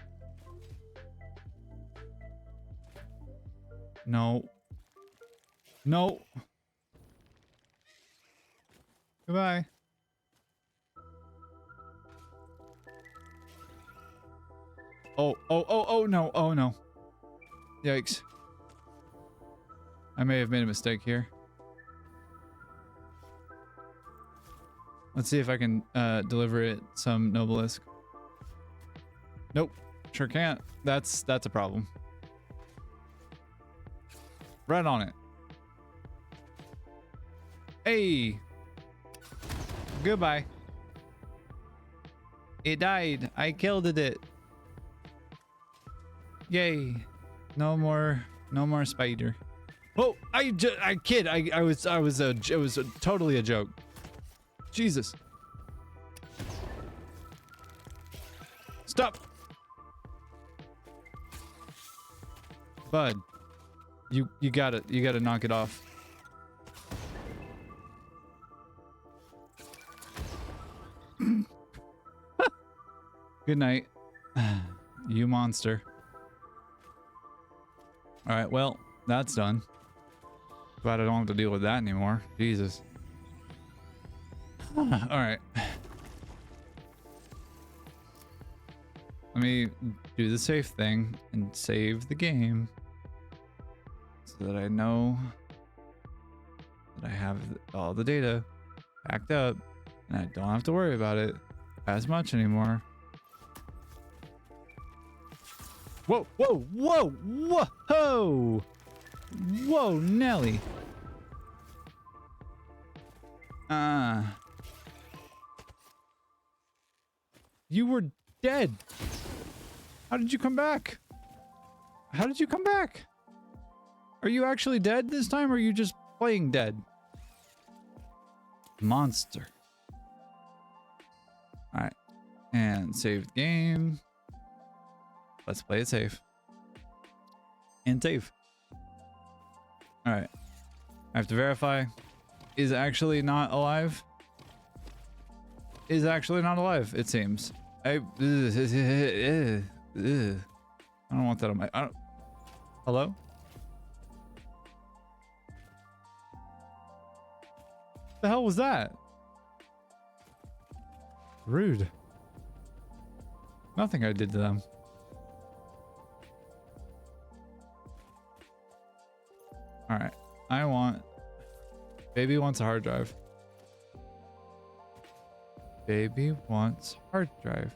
Goodbye. Oh no. Yikes. I may have made a mistake here. Let's see if I can deliver it some Nobelisk. Nope, sure can't. That's a problem. Right on it. Hey. Goodbye. It died. I killed it. Yay. No more spider. Oh, I kid. It was totally a joke. Jesus. Stop. Bud. You gotta knock it off. Good night. You monster. Alright, well, that's done. Glad I don't have to deal with that anymore. Jesus. Alright. Let me do the safe thing and save the game so that I know that I have all the data backed up and I don't have to worry about it as much anymore. Whoa, Nelly. You were dead. How did you come back? Are you actually dead this time, or are you just playing dead? Monster. Alright. And save the game. Let's play it safe. And save. Alright. I have to verify. Is actually not alive. Is actually not alive, it seems. I don't want that on my... Hello? The hell was that? Rude. Nothing I did to them. Alright. I want... Baby wants a hard drive. Baby wants hard drive.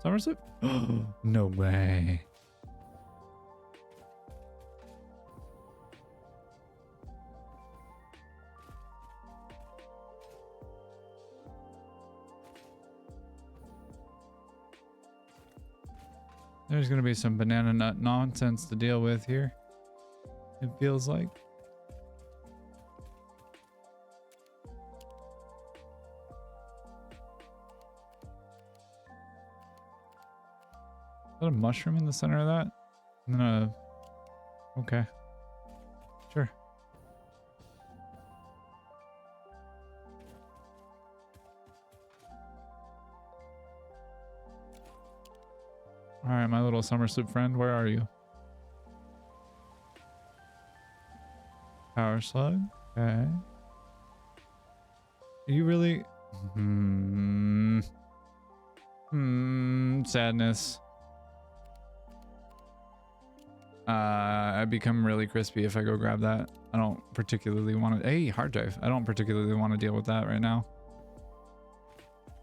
Somerset? No way. There's gonna be some banana nut nonsense to deal with here. It feels like. that a mushroom in the center of that? I'm gonna... Okay. Sure. Alright, my little summer soup friend, where are you? Power slug? Okay. You really... Sadness. I become really crispy if I go grab that. I don't particularly want to... Hey, hard drive. I don't particularly want to deal with that right now.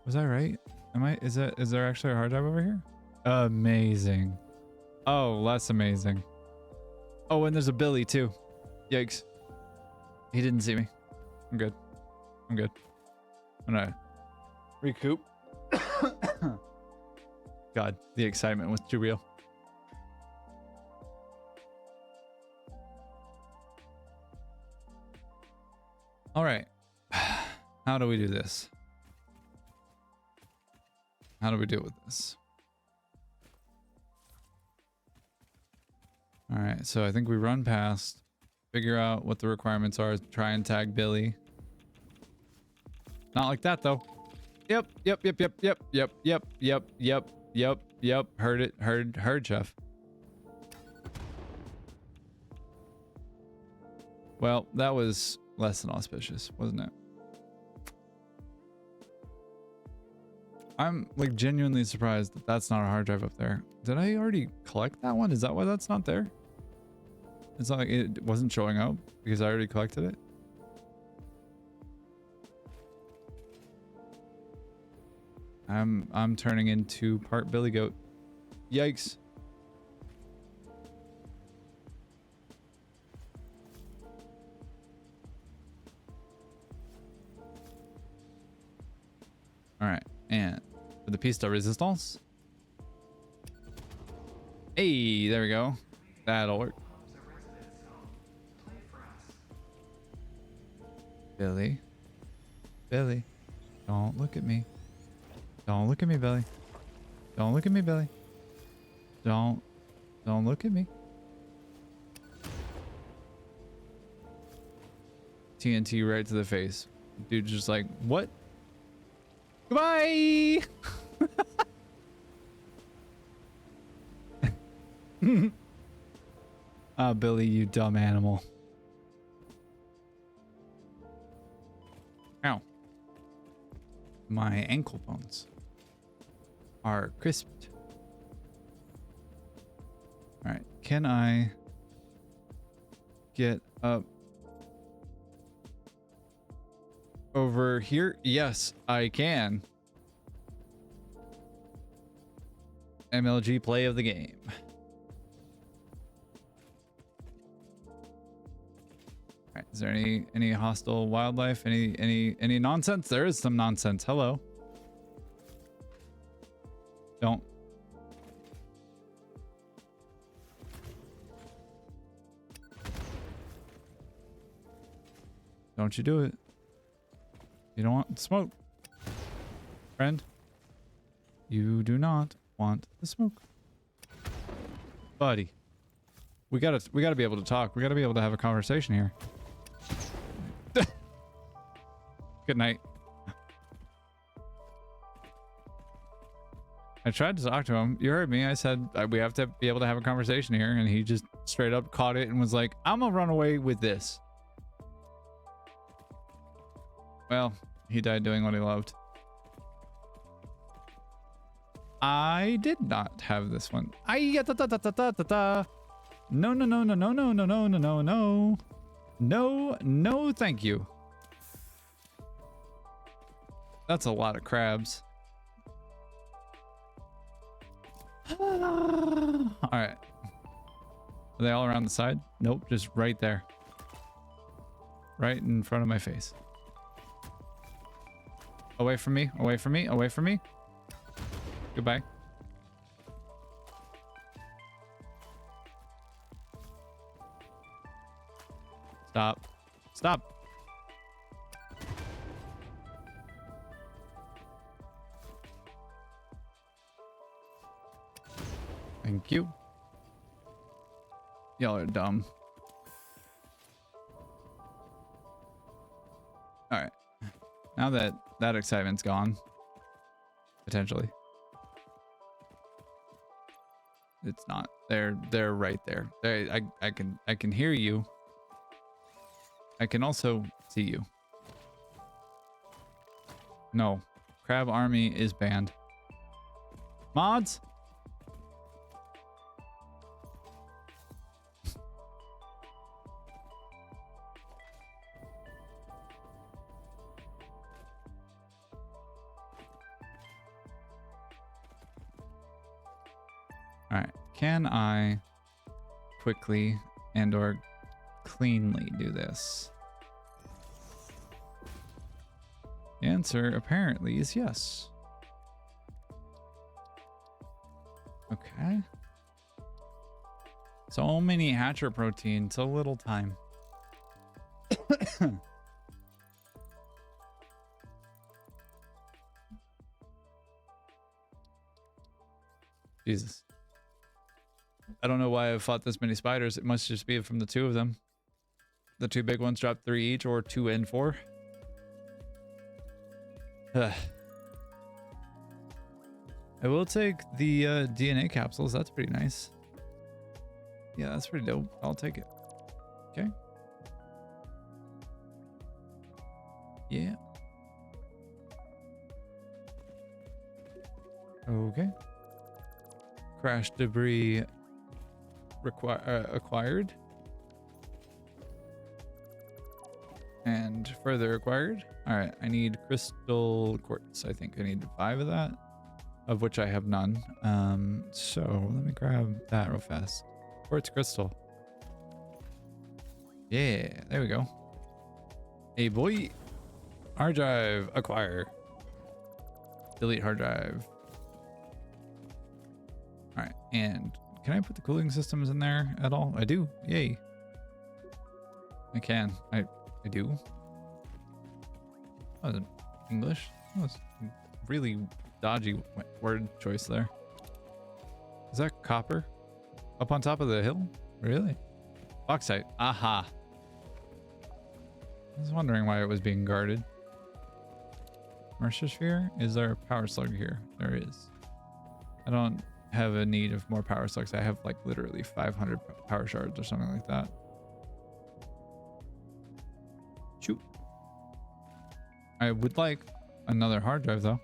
Was I right? Am I... Is there actually a hard drive over here? Amazing. Oh, less amazing. Oh, and there's a Billy too. Yikes. He didn't see me. I'm good. I'm good. I'm gonna recoup. God, the excitement was too real. All right. How do we do this? How do we deal with this? All right, so I think we run past, figure out what the requirements are, try and tag Billy. Not like that though. Yep. Heard it. Heard, chef. Well, that was less than auspicious, wasn't it? I'm like genuinely surprised that that's not a hard drive up there. Did I already collect that one? Is that why that's not there? It's not like it wasn't showing up because I already collected it. I'm turning into part Billy Goat. Yikes. All right, and for the piece de resistance. Hey, there we go. That'll work. Billy. Billy. Don't look at me. Don't look at me, Billy. Don't look at me, Billy. Don't look at me. TNT right to the face. Dude's just like, what? Goodbye! Ah, Billy, you dumb animal. Ow. My ankle bones are crisped. All right, can I get up over here? Yes, I can. MLG play of the game. All right, is there any hostile wildlife? Any nonsense? There is some nonsense. Hello. Don't you do it. You don't want smoke. Friend. You do not want the smoke. Buddy. We gotta be able to talk. We gotta be able to have a conversation here. Good night. I tried to talk to him. You heard me. I said we have to be able to have a conversation here, and he just straight up caught it and was like, I'm gonna run away with this. Well, he died doing what he loved. I did not have this one. No. No, thank you. That's a lot of crabs. All right. Are they all around the side? Nope, just right there. Right in front of my face. Away from me, away from me, away from me. Goodbye. Stop. Stop. Thank you. Y'all are dumb. All right. Now that that excitement's gone, potentially. It's not. They're right there. I can hear you. I can also see you. No. Crab army is banned. Mods? All right. Can I quickly and or cleanly do this? The answer apparently is yes. Okay. So many hatcher protein, so little time. Jesus. I don't know why I've fought this many spiders. It must just be from the two of them. The two big ones drop 3 each, or 2 and 4. I will take the DNA capsules. That's pretty nice. Yeah, that's pretty dope. I'll take it. Okay. Yeah. Okay. Crash debris acquired. And further acquired. All right, I need crystal quartz. I think I need 5 of that, of which I have none. So let me grab that real fast. Quartz crystal. Yeah, there we go. Hey boy. Hard drive acquire. Delete hard drive. All right, and can I put the cooling systems in there at all? I do. Yay. I can. I do. Oh, English. That was a really dodgy word choice there. Is that copper? Up on top of the hill? Really? Bauxite. Aha. I was wondering why it was being guarded. Mercer sphere? Is there a power slug here? There is. I don't have a need of more power slugs. I have like literally 500 power shards or something like that. Shoot. I would like another hard drive though.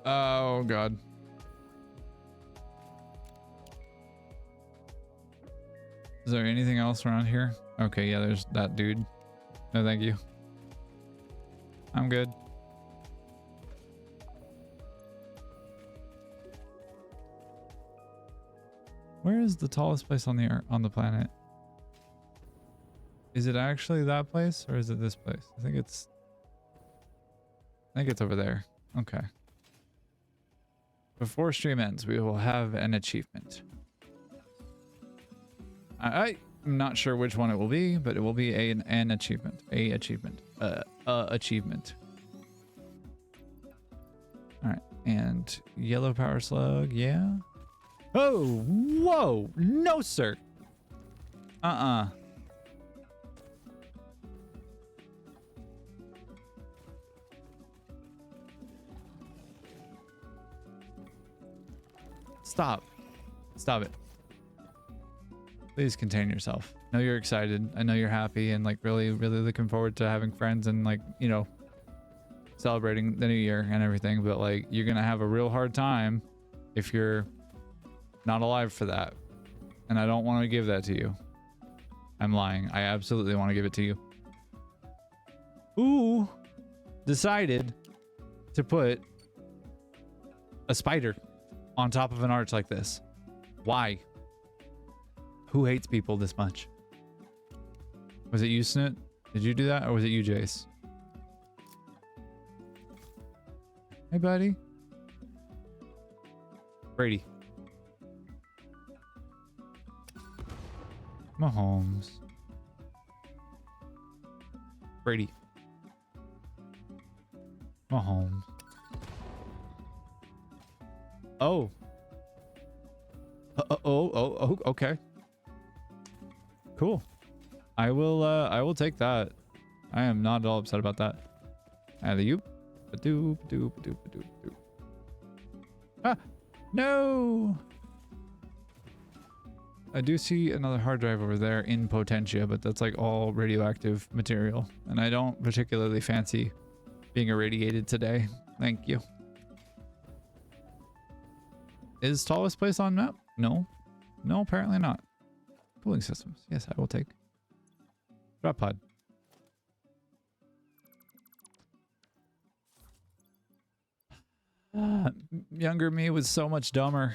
Oh god. Is there anything else around here? Okay, yeah, there's that dude. No, thank you. I'm good. Where is the tallest place on the planet? Is it actually that place or is it this place? I think it's over there. Okay. Before stream ends, we will have an achievement. I'm not sure which one it will be, but it will be an achievement. Achievement. Achievement. All right, and yellow power slug, yeah. Oh, whoa, no, sir. Stop it. Please contain yourself. I know you're excited. I know you're happy and like really looking forward to having friends and like, you know, celebrating the new year and everything, but like you're gonna have a real hard time if you're not alive for that. And I don't want to give that to you. I'm lying. I absolutely want to give it to you. Who decided to put a spider on top of an arch like this? Why? Who hates people this much? Was it you, Snit? Did you do that, or was it you, Jace? Hey, buddy. Brady. Mahomes. Brady. Mahomes. Oh. Oh, okay. Cool. I will take that. I am not at all upset about that. Alley-oop. Ba-doop, doop, doop, doop, doop. Ah! No! I do see another hard drive over there in Potentia, but that's like all radioactive material. And I don't particularly fancy being irradiated today. Thank you. Is tallest place on map? No. No, apparently not. Cooling systems. Yes, I will take. Drop pod. Younger me was so much dumber.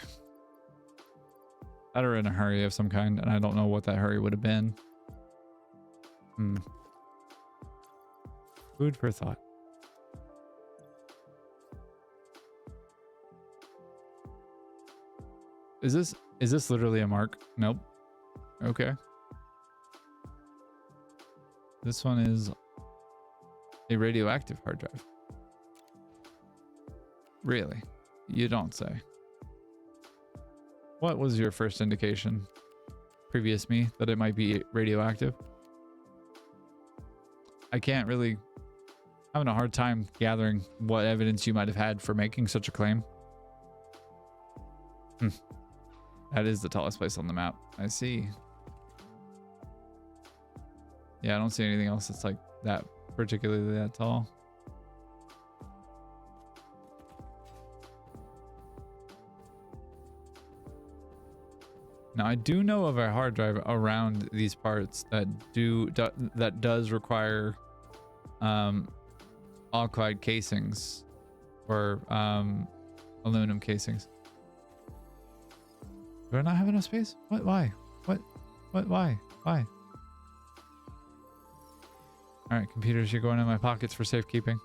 Better in a hurry of some kind, and I don't know what that hurry would have been. Food for thought. Is this literally a mark? Nope. Okay. This one is a radioactive hard drive. Really? You don't say. What was your first indication, previous me, that it might be radioactive? I can't really... having a hard time gathering what evidence you might have had for making such a claim. That is the tallest place on the map. I see. Yeah, I don't see anything else that's like that particularly that tall. Now I do know of a hard drive around these parts that does require alkyd casings or aluminum casings. Do I not have enough space? What? Why? What? Why? Why? All right, computers, you're going in my pockets for safekeeping.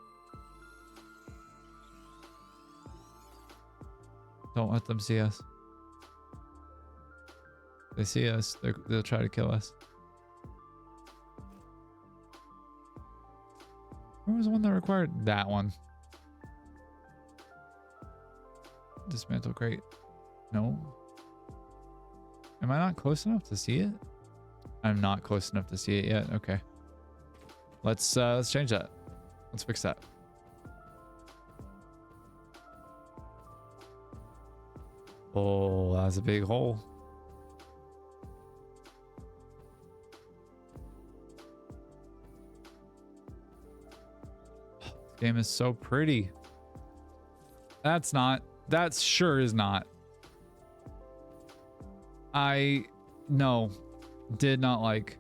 Don't let them see us. If they see us, they'll try to kill us. Where was the one that required that one? Dismantle crate. No. Am I not close enough to see it? I'm not close enough to see it yet. Okay. Let's change that. Let's fix that. Oh, that's a big hole. This game is so pretty. That's not. That sure is not. No, did not like.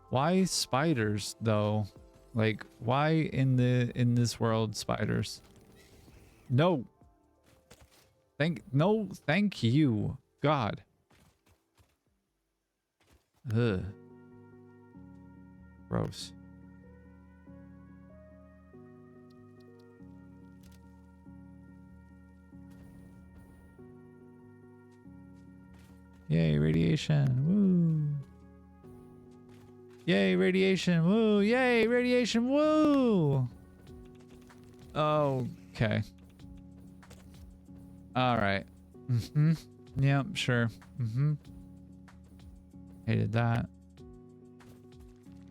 Why spiders though? Like, why in this world spiders? No. Thank you, God. Ugh. Gross. Yay, radiation. Woo. Yay, radiation. Woo. Yay, radiation. Woo. Okay. All right. Yep, sure. Hated that.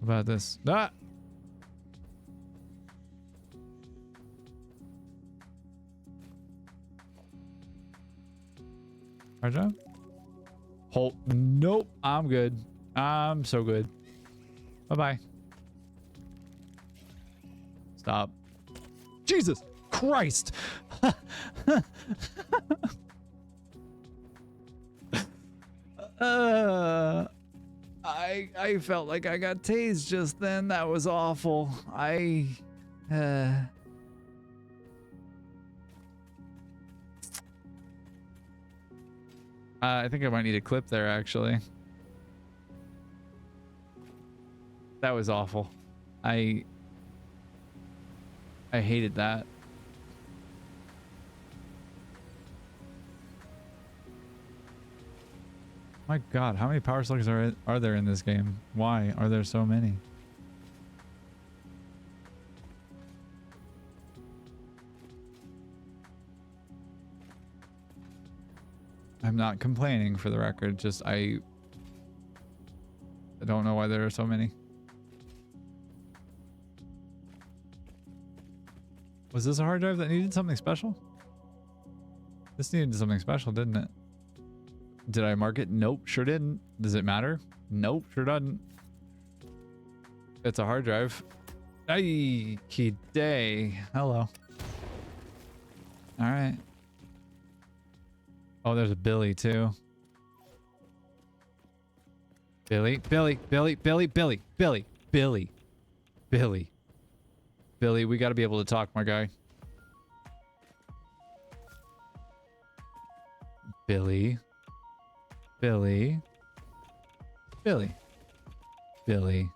What about this? Ah! Hard drive? Hold. Nope. I'm good. I'm so good. Bye-bye. Stop. Jesus Christ. I felt like I got tased just then. That was awful. I think I might need a clip there, actually. That was awful. I hated that. My God, how many power slugs are there in this game? Why are there so many? I'm not complaining, for the record. Just I don't know why there are so many. Was this a hard drive that needed something special? This needed something special, didn't it? Did I mark it? Nope, sure didn't. Does it matter? Nope, sure doesn't. It's a hard drive. Ay, key day. Hello. All right. Oh, there's a Billy too. Billy, Billy, Billy, Billy, Billy, Billy, Billy, Billy, Billy. We got to be able to talk, my guy. Billy, Billy, Billy, Billy.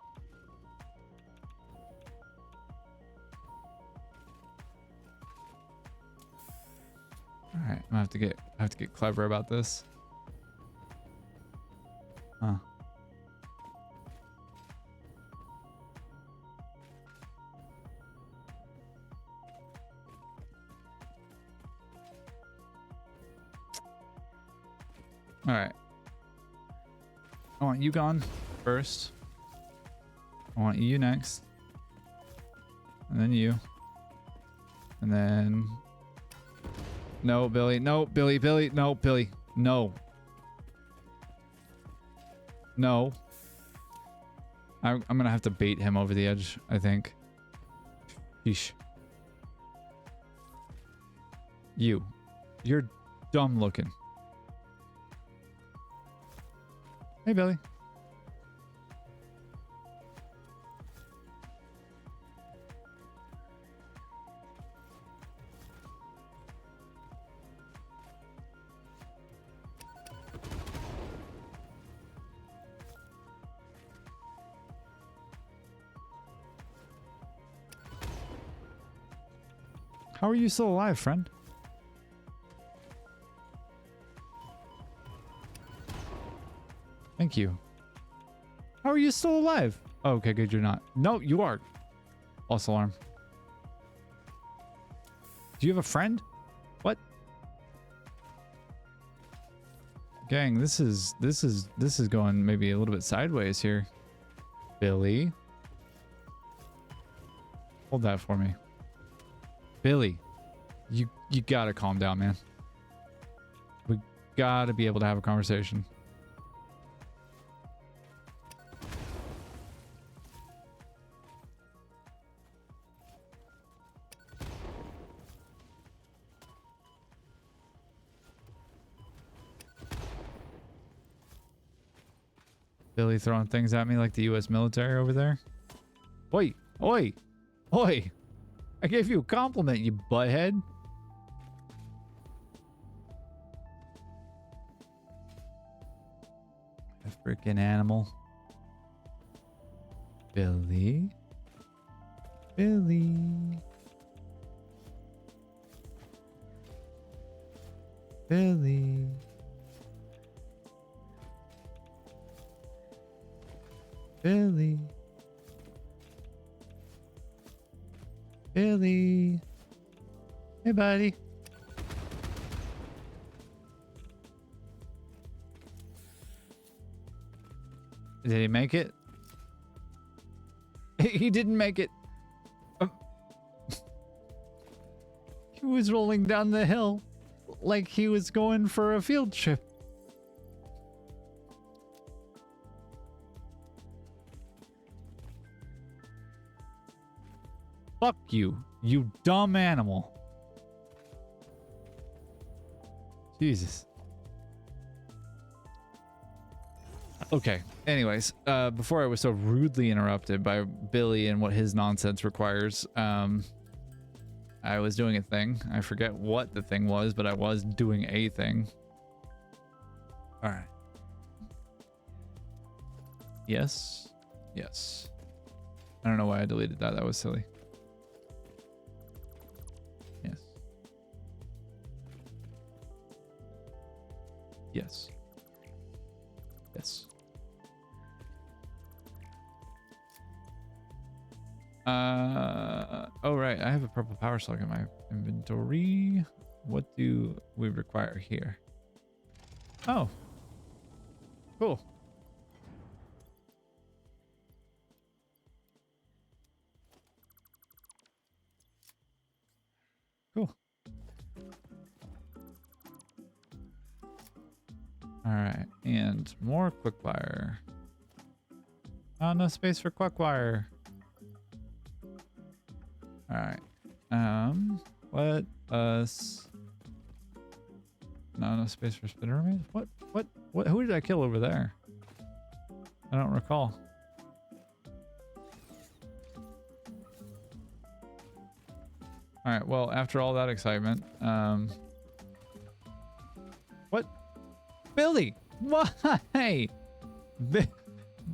All right, I have to get clever about this. Huh. All right. I want you gone first. I want you next. And then you. And then... No, Billy. No, Billy, Billy. No, Billy. No. No. I'm going to have to bait him over the edge, I think. Yeesh. You. You're dumb looking. Hey, Billy. How are you still alive, friend? Thank you. How are you still alive? Oh, okay, good. You're not. No, you are. False alarm. Do you have a friend? What? Gang, this is going maybe a little bit sideways here. Billy. Hold that for me. Billy. You gotta calm down, man. We gotta be able to have a conversation. Billy throwing things at me like the U.S. military over there. Oi, oi, oi. I gave you a compliment, you butthead. A freaking animal. Billy. Billy. Billy. Billy. Billy. Hey, buddy. Did he make it? He didn't make it. He was rolling down the hill like he was going for a field trip. Fuck you, you dumb animal. Jesus. Okay, anyways, before I was so rudely interrupted by Billy and what his nonsense requires, I was doing a thing. I forget what the thing was, but I was doing a thing. All right. Yes. Yes. I don't know why I deleted that. That was silly. Yes. Yes. Yes. Oh right, I have a purple power slug in my inventory. What do we require here? Oh, cool. Cool. All right, and more quickfire. Oh, no space for quickfire. All right. Let us. No space for spinner remains. What? Who did I kill over there? I don't recall. All right. Well, after all that excitement, what? Billy, why?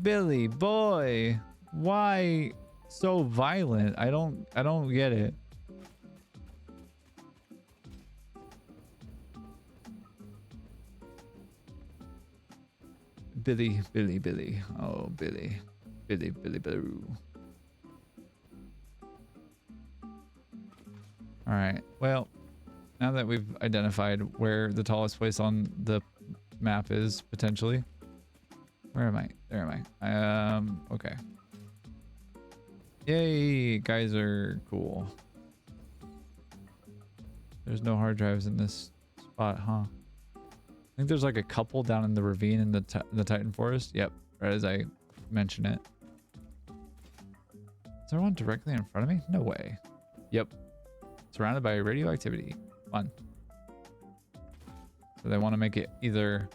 Billy boy, why so violent? I don't get it. Billy. Oh, Billy. All right. Well, now that we've identified where the tallest place on the map is potentially, where am I? There am I. Okay. Yay, guys are cool. There's no hard drives in this spot, huh? I think there's like a couple down in the ravine in the Titan Forest. Yep, right as I mention it. Is there one directly in front of me? No way. Yep. Surrounded by radioactivity. Fun. So they want to make it either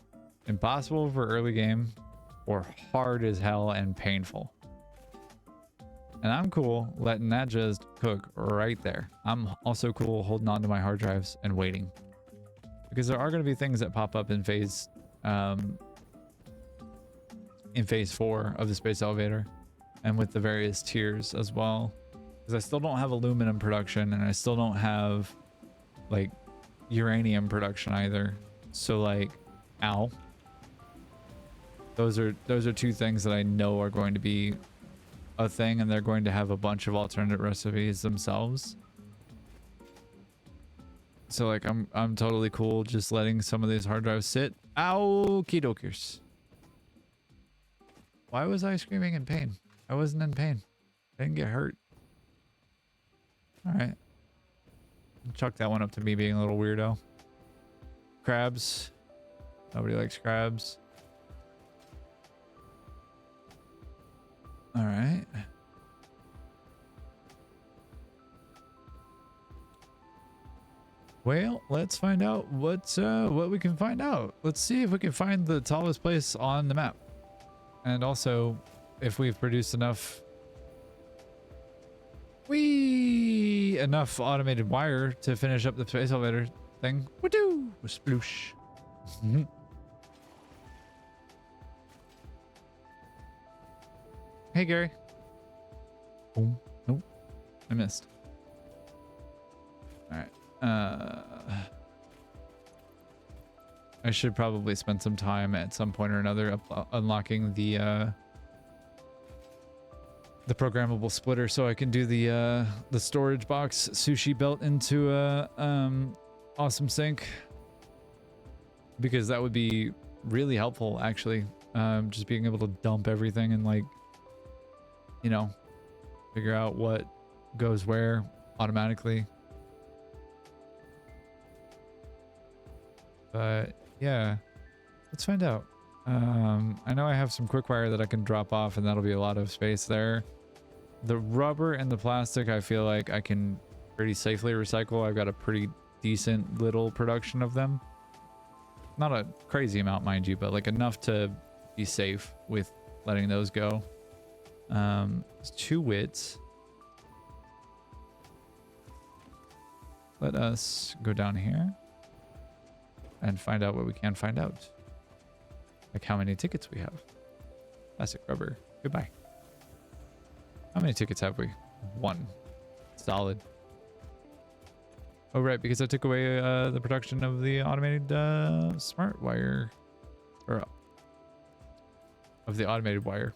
impossible for early game or hard as hell and painful. And I'm cool letting that just cook right there. I'm also cool holding on to my hard drives and waiting. Because there are going to be things that pop up in phase 4 of the space elevator and with the various tiers as well. Because I still don't have aluminum production and I still don't have like uranium production either. So like, ow. Those are two things that I know are going to be a thing, and they're going to have a bunch of alternate recipes themselves. So like I'm totally cool just letting some of these hard drives sit. Okie dokers. Why was I screaming in pain? I wasn't in pain. I didn't get hurt. All right. Chuck that one up to me being a little weirdo. Crabs. Nobody likes crabs. All right. Well, let's find out what we can find out. Let's see if we can find the tallest place on the map. And also if we've produced enough enough automated wire to finish up the space elevator thing. Woo-doo! Sploosh. Hey, Gary. Boom. Nope. I missed. All right. I should probably spend some time at some point or another unlocking the programmable splitter so I can do the storage box sushi belt into a awesome sink, because that would be really helpful actually. Just being able to dump everything and, like, you know, figure out what goes where automatically. But yeah, let's find out. I know I have some quick wire that I can drop off, and that'll be a lot of space there. The rubber and the plastic, I feel like I can pretty safely recycle. I've got a pretty decent little production of them. Not a crazy amount, mind you, but like enough to be safe with letting those go. It's 2 wits. Let us go down here and find out what we can find out. Like how many tickets we have. Plastic rubber. Goodbye. How many tickets have we? 1. Solid. Oh, right, because I took away the production of the automated smart wire. Or of the automated wire.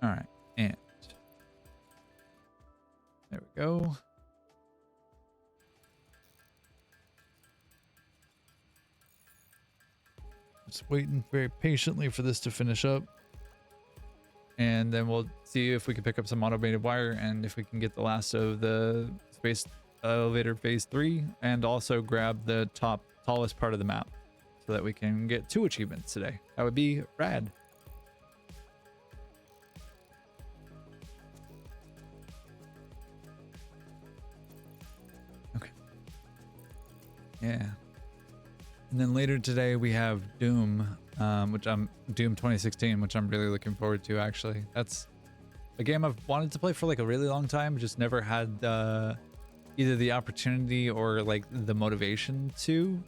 All right, and there we go. Just waiting very patiently for this to finish up. And then we'll see if we can pick up some automated wire and if we can get the last of the space elevator phase 3 and also grab the tallest part of the map so that we can get 2 achievements today. That would be rad. Okay. Yeah. And then later today we have Doom, Doom 2016, which I'm really looking forward to. Actually, that's a game I've wanted to play for like a really long time, just never had either the opportunity or like the motivation to.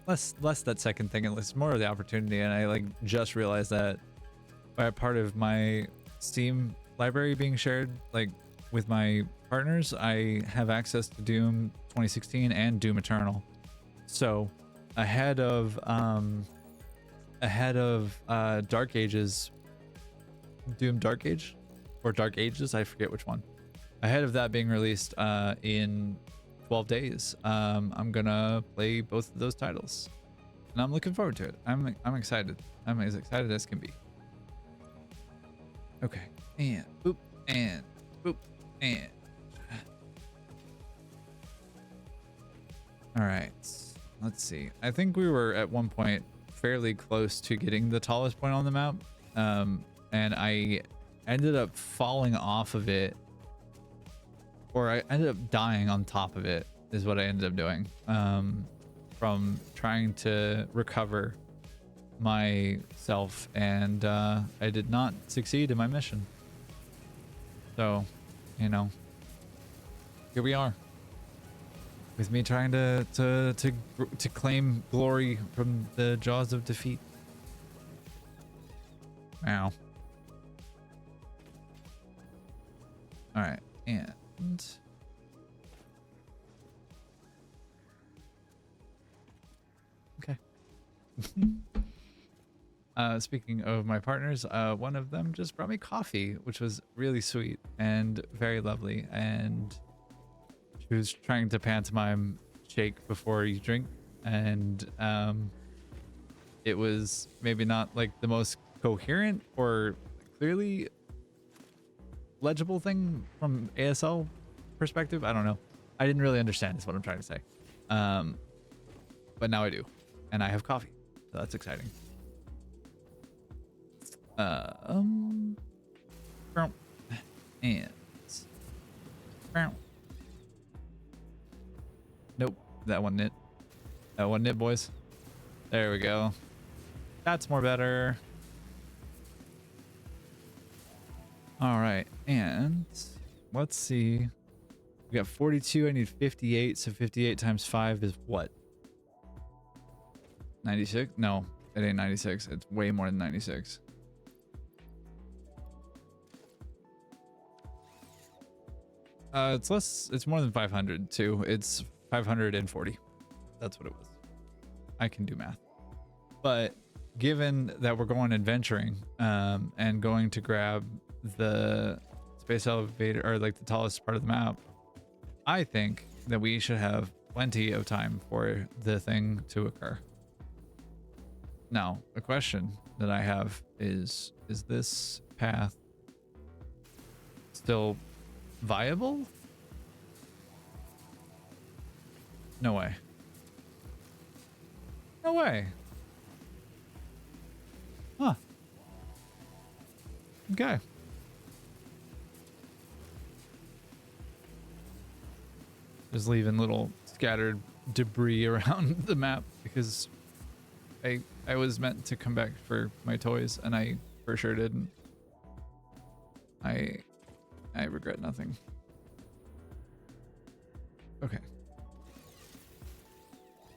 Less that second thing, and it's more of the opportunity. And I like just realized that by a part of my Steam library being shared like with my partners, I have access to Doom 2016 and Doom Eternal. So ahead of Dark Ages, Doom Dark Age or Dark Ages, I forget which one. Ahead of that being released in 12 days, I'm gonna play both of those titles, and I'm looking forward to it. I'm excited. I'm as excited as can be. Okay, and boop and boop and. All right. Let's see. I think we were at one point fairly close to getting the tallest point on the map. And I ended up falling off of it, or I ended up dying on top of it is what I ended up doing, from trying to recover myself. And I did not succeed in my mission. So, you know, here we are. With me trying to claim glory from the jaws of defeat. Wow. All right, and okay. Speaking of my partners, one of them just brought me coffee, which was really sweet and very lovely, and who's trying to pantomime shake before you drink, and it was maybe not like the most coherent or clearly legible thing from ASL perspective. I don't know. I didn't really understand is what I'm trying to say. But now I do, and I have coffee, so that's exciting. And nope, that wasn't it. That wasn't it, boys. There we go. That's more better. All right, and let's see. We got 42. I need 58. So 58 times 5 is what? 96? No, it ain't 96. It's way more than 96. It's less. It's more than 500 too. It's 540. That's what it was. I can do math. But given that we're going adventuring, and going to grab the space elevator, or like the tallest part of the map, I think that we should have plenty of time for the thing to occur. Now, a question that I have is this path still viable? No way. No way. Huh. Okay. Just leaving little scattered debris around the map because I was meant to come back for my toys and I for sure didn't. I regret nothing. Okay.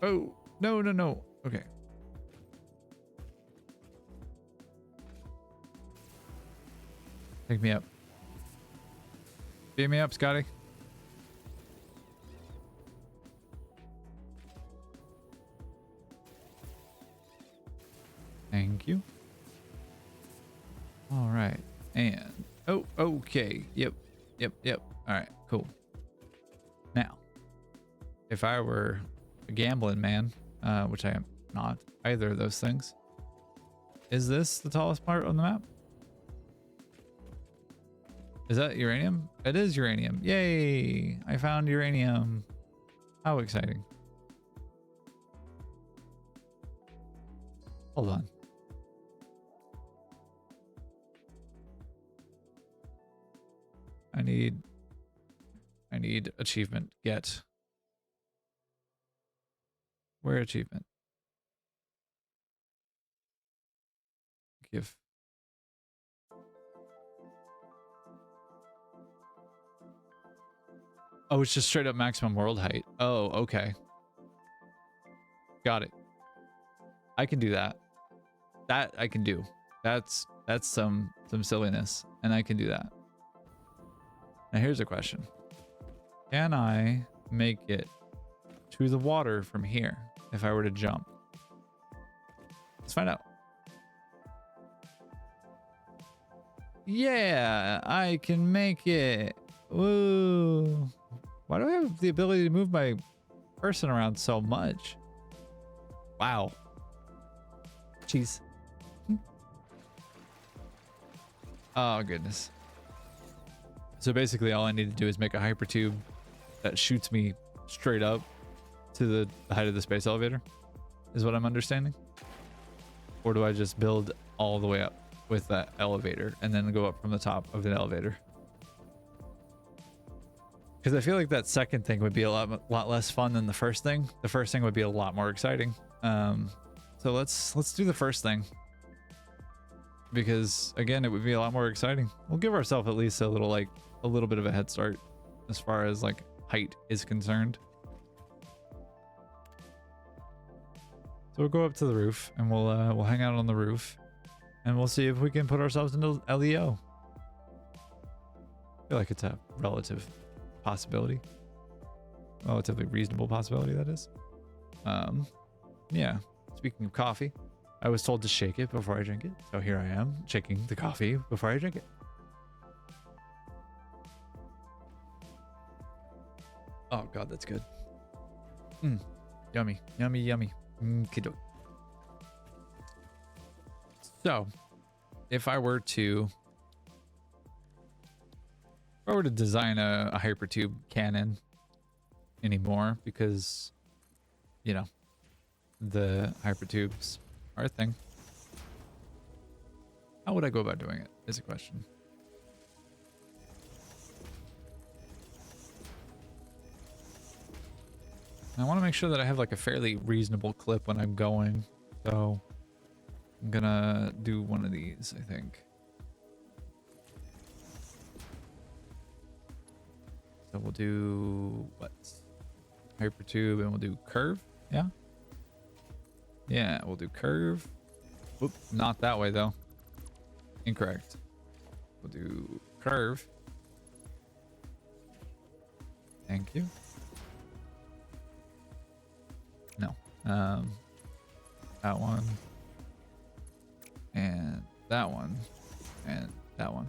Oh, no. Okay. Pick me up. Beam me up, Scotty. Thank you. All right. And oh, okay. Yep. All right, cool. Now, if I were a gambling man, which I am, not either of those things. Is this the tallest part on the map? Is that uranium? It is uranium. Yay! I found uranium. How exciting. Hold on. I need achievement. Get. Where achievement? Give. Oh, it's just straight up maximum world height. Oh, okay. Got it. I can do that. That I can do. That's some silliness, and I can do that. Now here's a question. Can I make it to the water from here if I were to jump? Let's find out. Yeah, I can make it. Woo. Why do I have the ability to move my person around so much? Wow. Jeez. Oh, goodness. So basically all I need to do is make a hypertube that shoots me straight up to the height of the space elevator, is what I'm understanding. Or do I just build all the way up with that elevator and then go up from the top of the elevator? Because I feel like that second thing would be a lot less fun than the first thing. The first thing would be a lot more exciting. So let's do the first thing, because again, it would be a lot more exciting. We'll give ourselves at least a little bit of a head start as far as like height is concerned. So we'll go up to the roof and we'll hang out on the roof and we'll see if we can put ourselves into LEO. I feel like it's a relative possibility, relatively reasonable possibility, that is. Yeah, speaking of coffee, I was told to shake it before I drink it, so here I am shaking the coffee before I drink it. Oh god, that's good. Yummy, yummy, yummy. Kiddo. So if I were to design a hypertube cannon anymore, because you know the hypertubes are a thing, how would I go about doing it is a question. And I want to make sure that I have like a fairly reasonable clip when I'm going, so I'm gonna do one of these, I think. So we'll do what? Hypertube, and we'll do curve. Yeah. Yeah, we'll do curve. Whoop, not that way though. Incorrect. We'll do curve. Thank you. No. That one. And that one. And that one.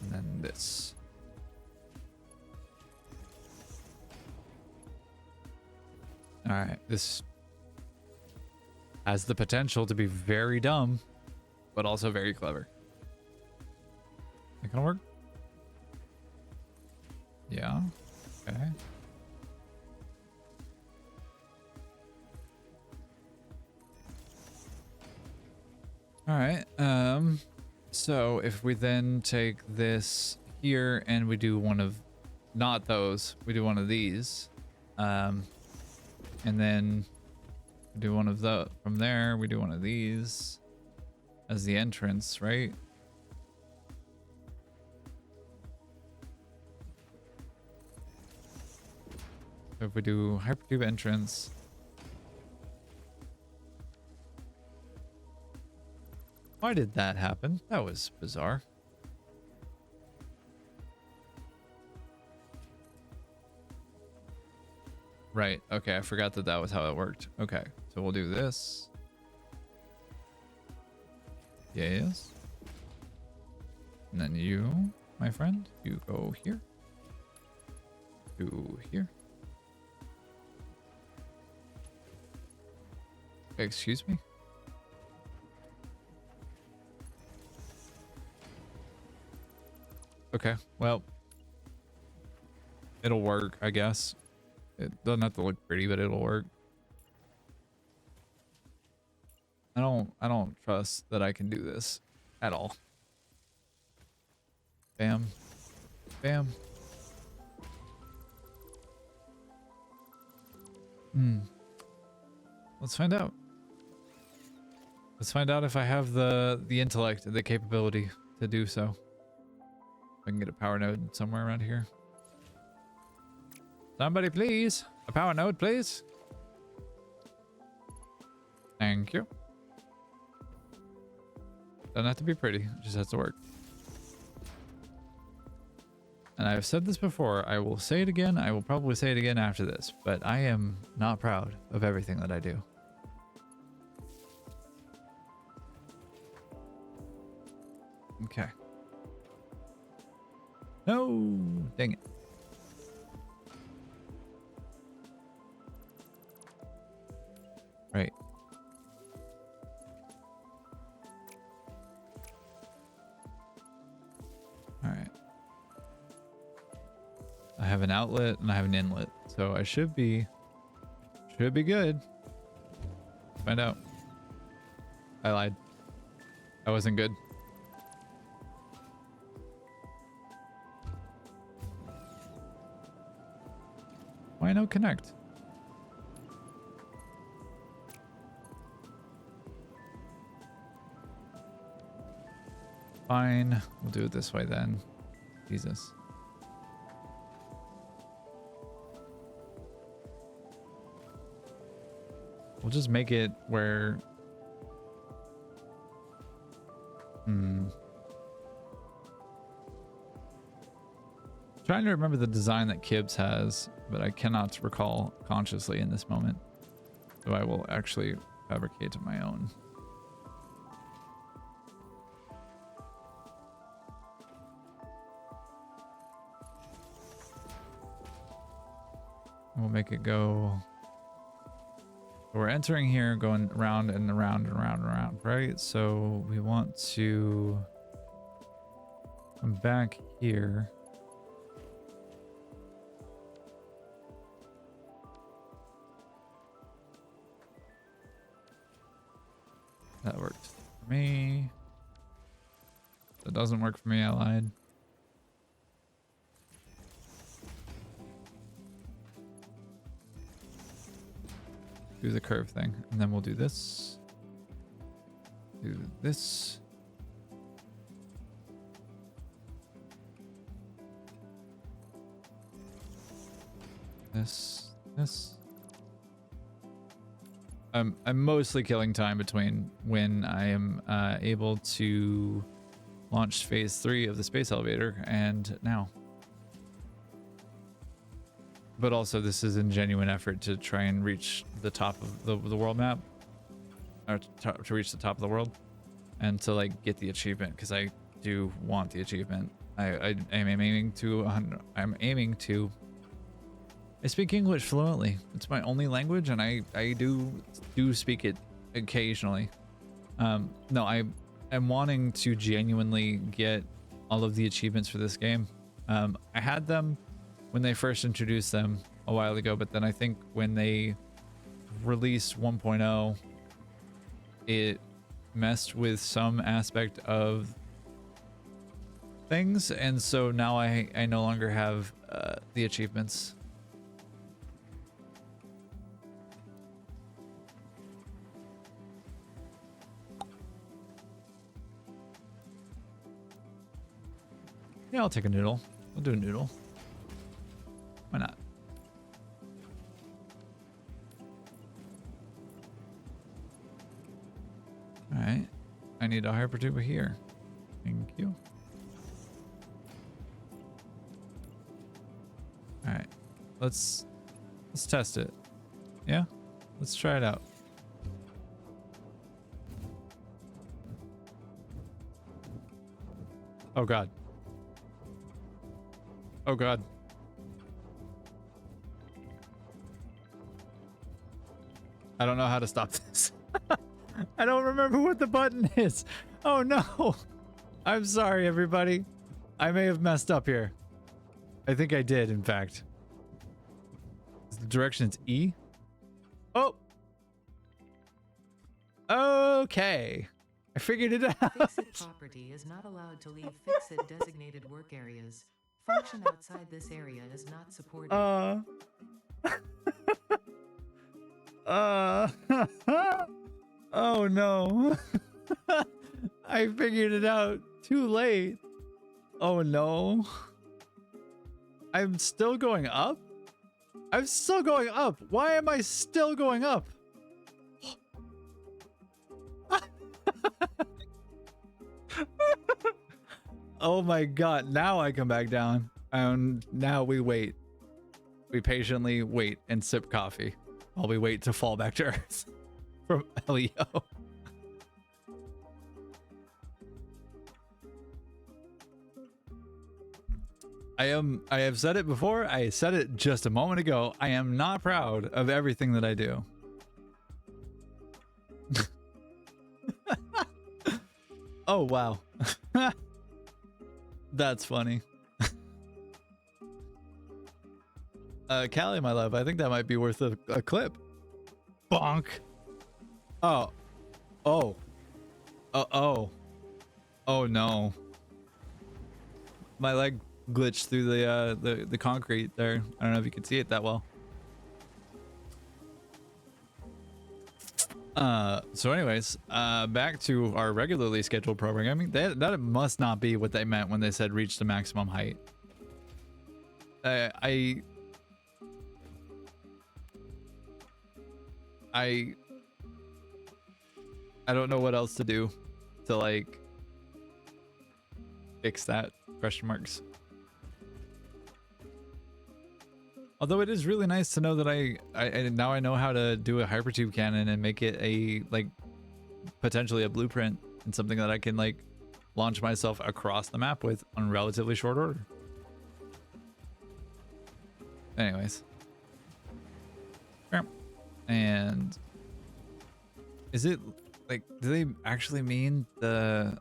And then this. All right, this has the potential to be very dumb, but also very clever. That gonna work? Yeah. Okay. All right. So if we then take this here and we do one of, not those, we do one of these, and then do one of the, from there we do one of these as the entrance, right? So if we do hypertube entrance, why did that happen? That was bizarre. Right. Okay. I forgot that that was how it worked. Okay. So we'll do this. Yes. And then you, my friend, you go here. To here. Excuse me? Okay, well, it'll work, I guess. It doesn't have to look pretty, but it'll work. I don't trust that I can do this at all. Bam. Bam. Let's find out. Let's find out if I have the intellect, the capability to do so. If I can get a power node somewhere around here. Somebody please. A power node, please. Thank you. Doesn't have to be pretty, it just has to work. And I've said this before, I will say it again, I will probably say it again after this, but I am not proud of everything that I do. Okay. No, dang it. Right. All right. I have an outlet and I have an inlet, so I should be good. Let's find out. I lied. I wasn't good. Why no connect? Fine, we'll do it this way then. Jesus. We'll just make it where... Trying to remember the design that Kibbs has, but I cannot recall consciously in this moment. So I will actually fabricate my own. We'll make it go... We're entering here, going around and around and around and around, right? So we want to come back here. That worked for me. That doesn't work for me, I lied. Do the curve thing, and then we'll do this. Do this. This. I'm mostly killing time between when I am able to launch phase 3 of the space elevator and now. But also this is in genuine effort to try and reach the top of the world map. Or to reach the top of the world. And to like get the achievement, because I do want the achievement. I am aiming to I speak English fluently. It's my only language, and I do speak it occasionally. No, I'm wanting to genuinely get all of the achievements for this game. I had them when they first introduced them a while ago, but then I think when they released 1.0, it messed with some aspect of things, and so now I no longer have the achievements. Yeah, I'll take a noodle. We'll do a noodle. Why not? All right. I need a hypertuba here. Thank you. All right. Let's test it. Yeah? Let's try it out. Oh God. Oh God. I don't know how to stop this. I don't remember what the button is. Oh no. I'm sorry, everybody. I may have messed up here. I think I did, in fact. The direction is E. Oh. Okay. I figured it out. Fixit property is not allowed to leave Fixit designated work areas. Function outside this area is not supported. Oh no. I figured it out too late. Oh no. I'm still going up? I'm still going up. Why am I still going up? Oh my god, now I come back down. And now we wait. We patiently wait and sip coffee while we wait to fall back to earth from Leo. I have said it before. I said it just a moment ago. I am not proud of everything that I do. Oh, wow. That's funny. Callie, my love, I think that might be worth a clip. Bonk. Oh. Oh. Oh. Oh no. My leg glitched through the concrete there. I don't know if you can see it that well. So anyways, back to our regularly scheduled programming. That must not be what they meant when they said reach the maximum height. I don't know what else to do to like fix that, question marks. Although it is really nice to know that I now I know how to do a hypertube cannon and make it a like potentially a blueprint and something that I can like launch myself across the map with on relatively short order. Anyways. And is it like, do they actually mean the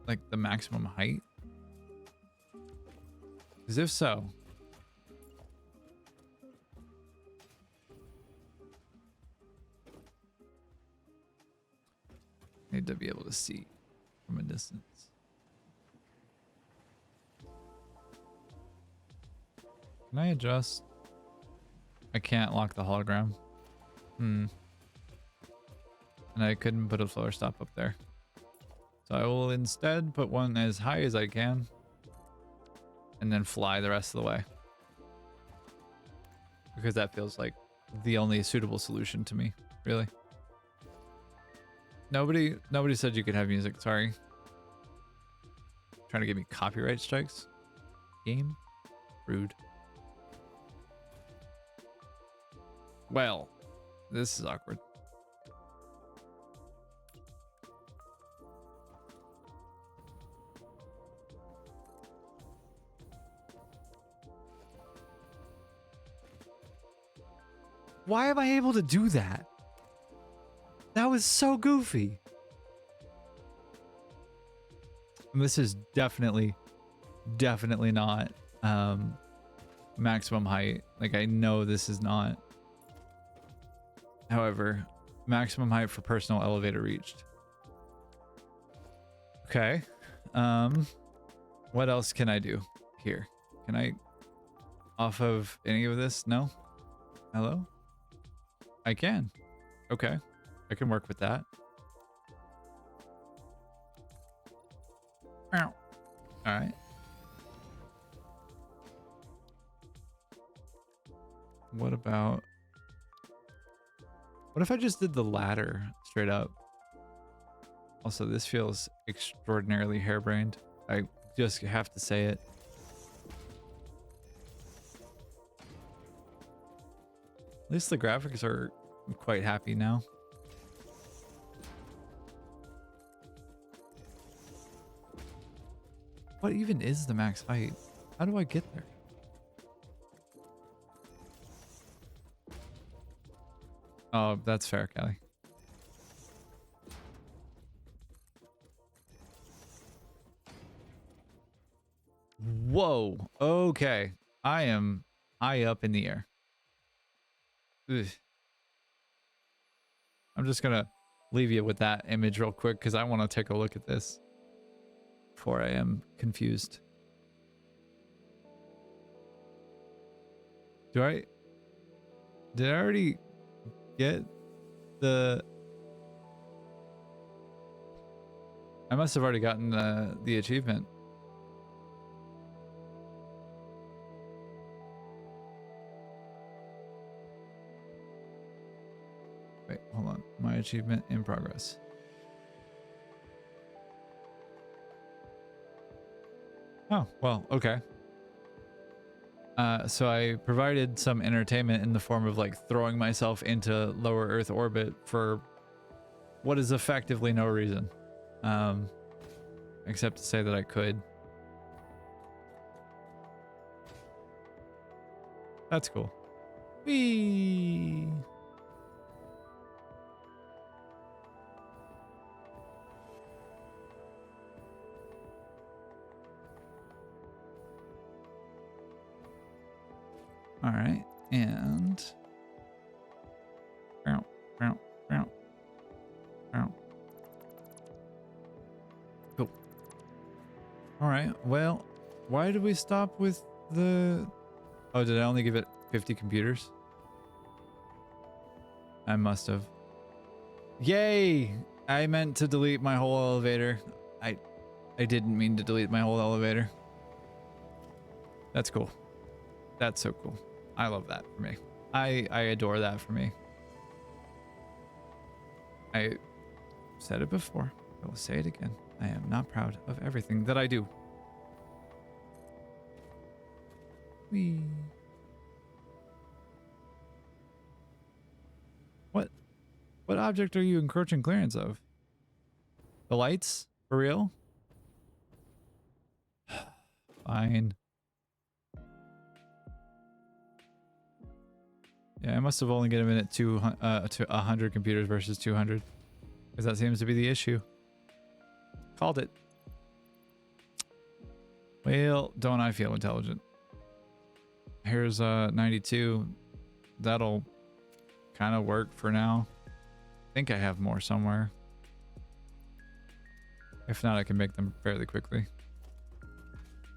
like the maximum height? Because if so, need to be able to see from a distance. Can I adjust? I can't lock the hologram. And I couldn't put a floor stop up there. So I will instead put one as high as I can and then fly the rest of the way. Because that feels like the only suitable solution to me, really. Nobody said you could have music, sorry. Trying to give me copyright strikes? Game? Rude. Well, this is awkward. Why am I able to do that? That was so goofy. And this is definitely not maximum height. Like I know this is not. However, maximum height for personal elevator reached. Okay. What else can I do here? Can I off of any of this? No? Hello? I can. Okay. I can work with that. All right. What if I just did the ladder straight up? Also, this feels extraordinarily harebrained. I just have to say it. At least the graphics are quite happy now. What even is the max height? How do I get there? Oh, that's fair, Callie. Whoa. Okay. I am high up in the air. Ugh. I'm just gonna leave you with that image real quick because I want to take a look at this before I am confused. Did I already get I must have already gotten the achievement. Wait, hold on. My achievement in progress. Oh, well, okay. So I provided some entertainment in the form of like throwing myself into lower Earth orbit for what is effectively no reason. Except to say that I could. That's cool. Whee! All right, and cool. All right, well, why did we stop with the... Oh, did I only give it 50 computers? I must have. Yay! I meant to delete my whole elevator. I didn't mean to delete my whole elevator. That's cool. That's so cool. I love that for me. I adore that for me. I said it before. I will say it again. I am not proud of everything that I do. Whee. What object are you encroaching clearance of? The lights? For real? Fine. Yeah, I must have only given it to 100 computers versus 200. Because that seems to be the issue. Called it. Well, don't I feel intelligent. Here's 92. That'll kind of work for now. I think I have more somewhere. If not, I can make them fairly quickly.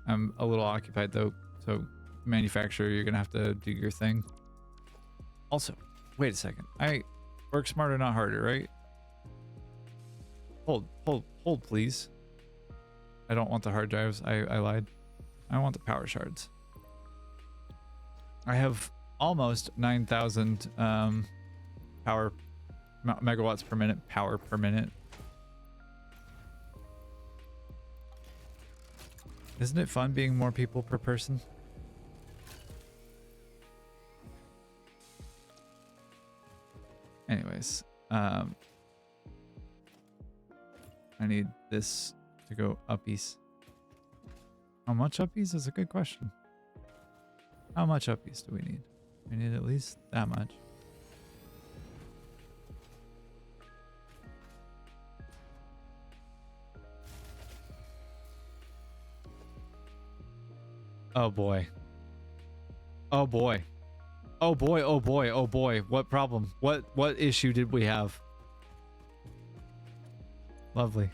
I'm a little occupied though, so manufacturer, you're gonna have to do your thing. Also, wait a second. I work smarter, not harder, right? Hold, please. I don't want the hard drives. I lied. I want the power shards. I have almost 9,000 megawatts per minute power per minute. Isn't it fun being more people per person? Anyways, I need this to go uppies. How much uppies is a good question. How much uppies do we need? We need at least that much. Oh boy. Oh boy. Oh boy, oh boy, oh boy. What problem? What issue did we have? Lovely.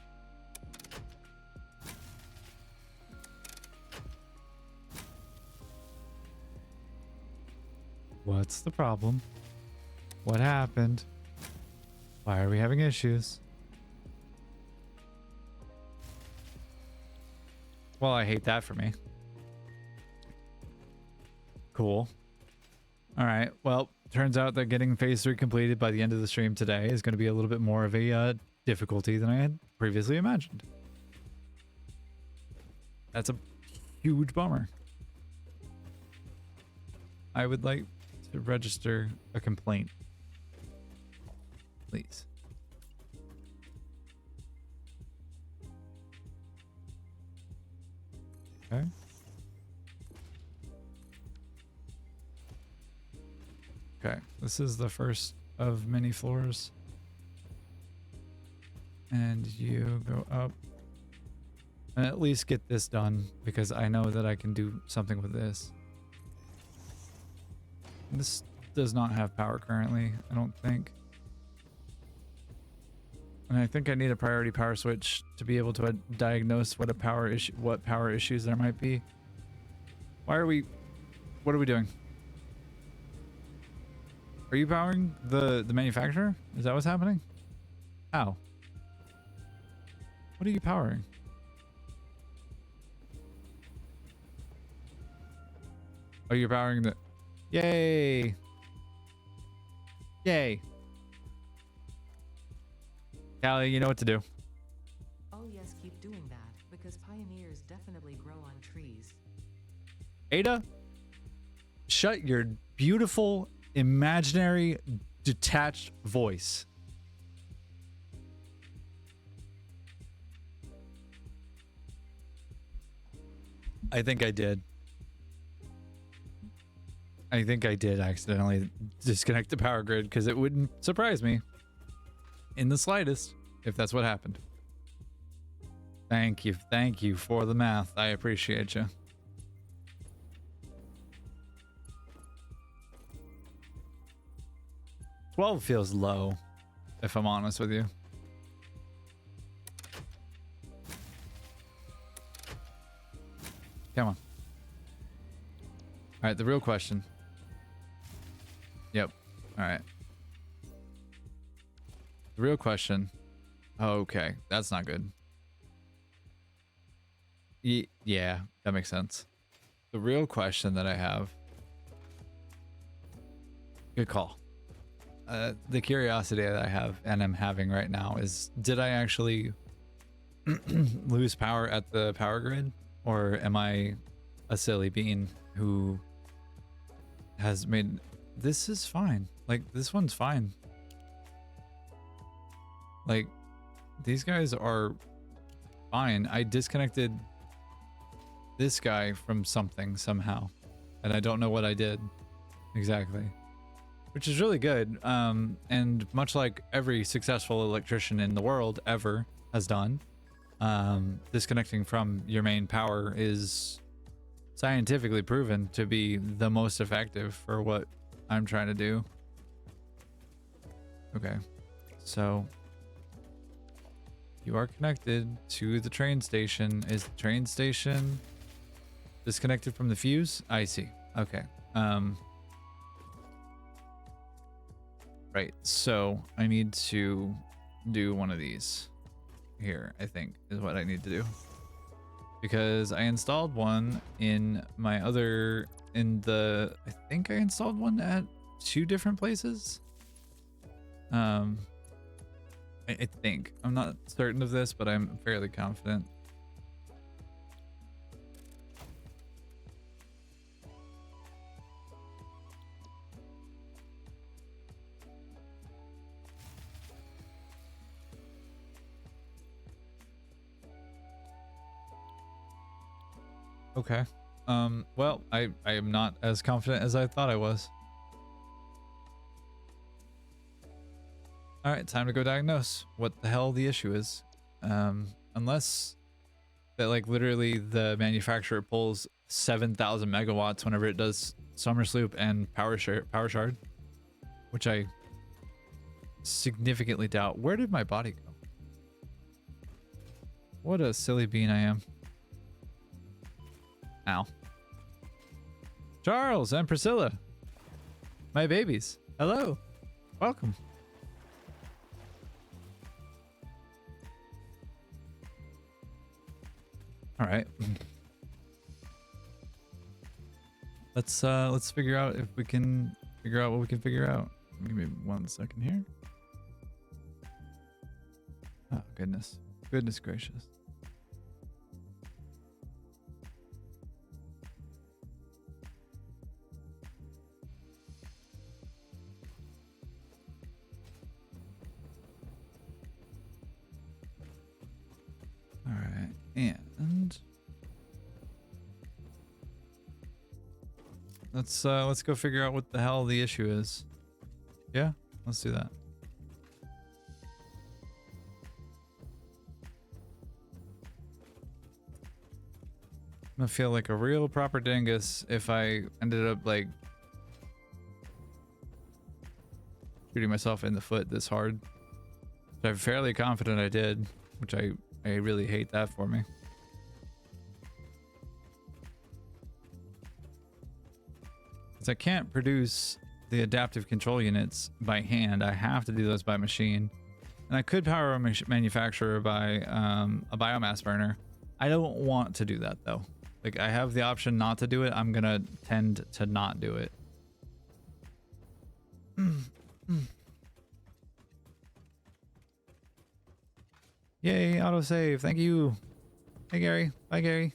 What's the problem? What happened? Why are we having issues? Well, I hate that for me. Cool. All right. Well, turns out that getting phase 3 completed by the end of the stream today is going to be a little bit more of a difficulty than I had previously imagined. That's a huge bummer. I would like to register a complaint. Please. Okay. Okay, this is the first of mini floors. And you go up. And at least get this done, because I know that I can do something with this. This does not have power currently, I don't think. And I think I need a priority power switch to be able to diagnose what power issues there might be. What are we doing? Are you powering the manufacturer? Is that what's happening? How? What are you powering? Oh, you're powering the... Yay! Yay! Callie, you know what to do. Oh yes, keep doing that, because pioneers definitely grow on trees. Ada, shut your beautiful, imaginary, detached voice. I think I did. I think I did accidentally disconnect the power grid, because it wouldn't surprise me in the slightest if that's what happened. Thank you for the math. I appreciate you. $12 feels low, if I'm honest with you. Come on. All right, the real question. Yep. All right. The real question. Okay, that's not good. Yeah, that makes sense. The real question that I have. Good call. The curiosity that I have and I'm having right now is, did I actually lose power at the power grid? Or am I a silly bean who has made... This is fine. Like, this one's fine. Like, these guys are fine. I disconnected this guy from something somehow. And I don't know what I did exactly. Which is really good. And much like every successful electrician in the world ever has done, disconnecting from your main power is scientifically proven to be the most effective for what I'm trying to do. Okay, so you are connected to the train station. Is the train station disconnected from the fuse? I see. Okay. Right, so I need to do one of these here, I think, is what I need to do. Because I installed one in my other, I think I installed one at 2 different places. I think. I'm not certain of this, but I'm fairly confident. Okay. Well, I am not as confident as I thought I was. All right, time to go diagnose what the hell the issue is. Unless that, like, literally the manufacturer pulls 7,000 megawatts whenever it does Summer Sloop and Power Shard, which I significantly doubt. Where did my body go? What a silly bean I am. Ow. Charles and Priscilla, my babies. Hello. Welcome. All right. Let's figure out if we can figure out what we can figure out. Give me 1 second here. Oh, goodness. Goodness gracious. All right, and let's go figure out what the hell the issue is. Yeah, Let's do that. I'm gonna feel like a real proper dingus if I ended up like shooting myself in the foot this hard. Which I'm fairly confident I did, which I really hate that for me. Because I can't produce the adaptive control units by hand. I have to do those by machine. And I could power a manufacturer by a biomass burner. I don't want to do that though. Like, I have the option not to do it. I'm gonna tend to not do it. Yay, autosave. Thank you. Hey, Gary. Bye, Gary.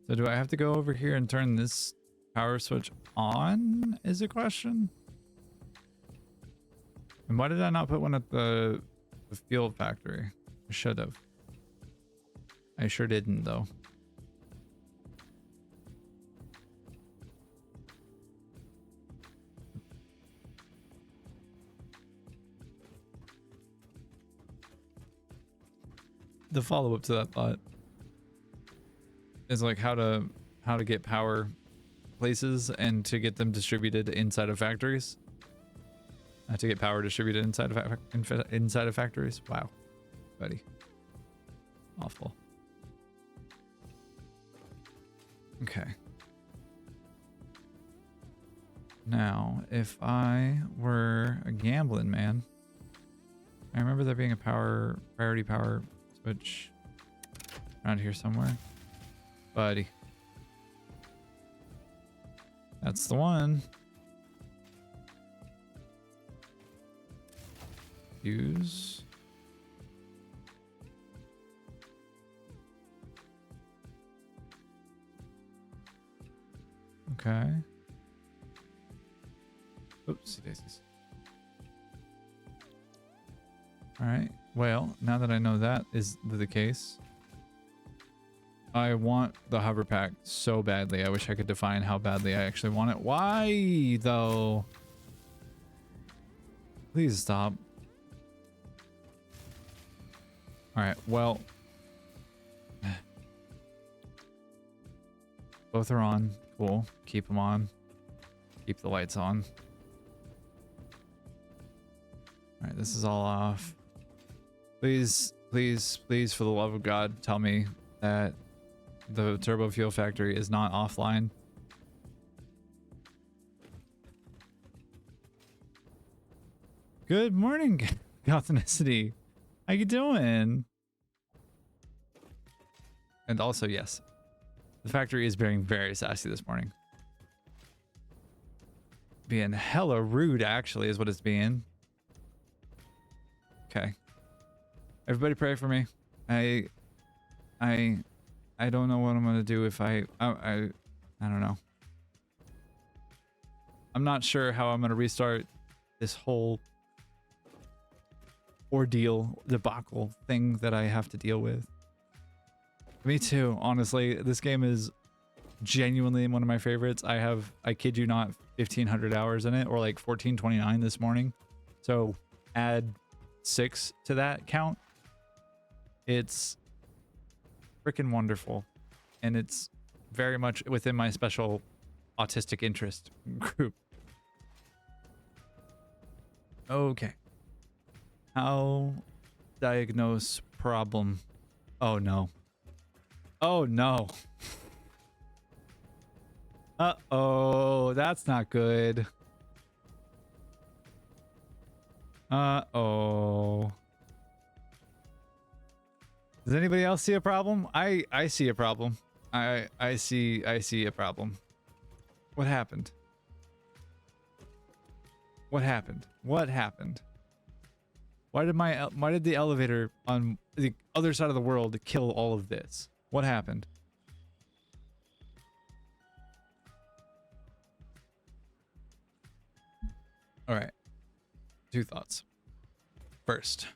So do I have to go over here and turn this power switch on is a question? And why did I not put one at the field factory? I should have. I sure didn't though. The follow-up to that thought is like how to get power places and to get them distributed inside of factories. To get power distributed inside of factories. Wow, buddy, awful. Okay. Now, if I were a gambling man, I remember there being a priority power switch around here somewhere, buddy. That's the one. Use. Okay. Oopsie daisies. All right. Well, now that I know that is the case, I want the hover pack so badly. I wish I could define how badly I actually want it. Why though? Please stop. All right, well, both are on. Cool. Keep them on. Keep the lights on. All right, this is all off. Please, please, please, for the love of God, tell me that the turbo fuel factory is not offline. Good morning, Gothanicity. How you doing? And also, yes, the factory is being very sassy this morning. Being hella rude, actually, is what it's being. Okay. Everybody pray for me. I don't know what I'm gonna do if I don't know. I'm not sure how I'm gonna restart this whole ordeal, debacle thing that I have to deal with. Me too, honestly. This game is genuinely one of my favorites. I kid you not, 1,500 hours in it, or like 1,429 this morning. So add 6 to that count. It's freaking wonderful. And it's very much within my special autistic interest group. Okay. How diagnose problem? Oh no. Oh no. Uh-oh, that's not good. Uh-oh. Does anybody else see a problem? I see a problem. I see a problem. What happened? What happened? What happened? Why did the elevator on the other side of the world kill all of this? What happened? All right. 2 thoughts. First,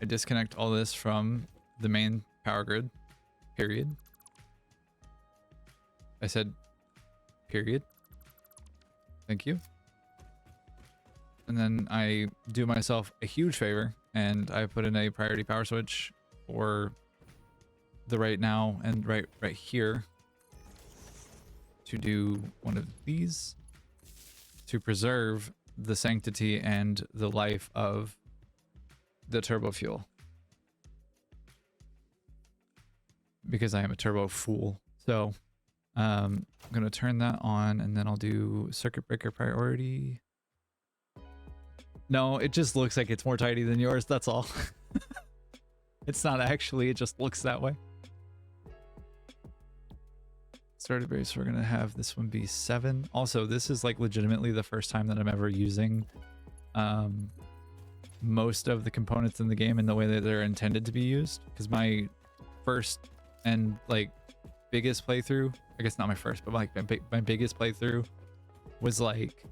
I disconnect all this from the main power grid, period. I said period. Thank you. And then I do myself a huge favor and I put in a priority power switch for the right now and right here to do one of these to preserve the sanctity and the life of the turbo fuel. Because I am a turbo fool. So I'm going to turn that on and then I'll do circuit breaker priority. No, it just looks like it's more tidy than yours. That's all. It's not actually, it just looks that way. Started base, we're going to have this one be 7. Also, this is like legitimately the first time that I'm ever using most of the components in the game in the way that they're intended to be used. Because my first and like biggest playthrough, I guess not my first, but like my biggest playthrough was like,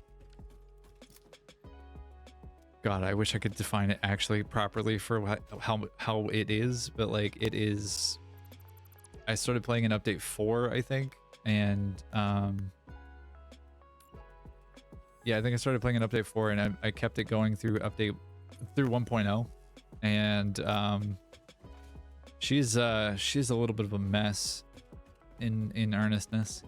God, I wish I could define it actually properly for how it is, but like it is, I started playing in update 4, I think, and yeah, I think I started playing in update 4 and I kept it going through 1.0, and she's a little bit of a mess in earnestness.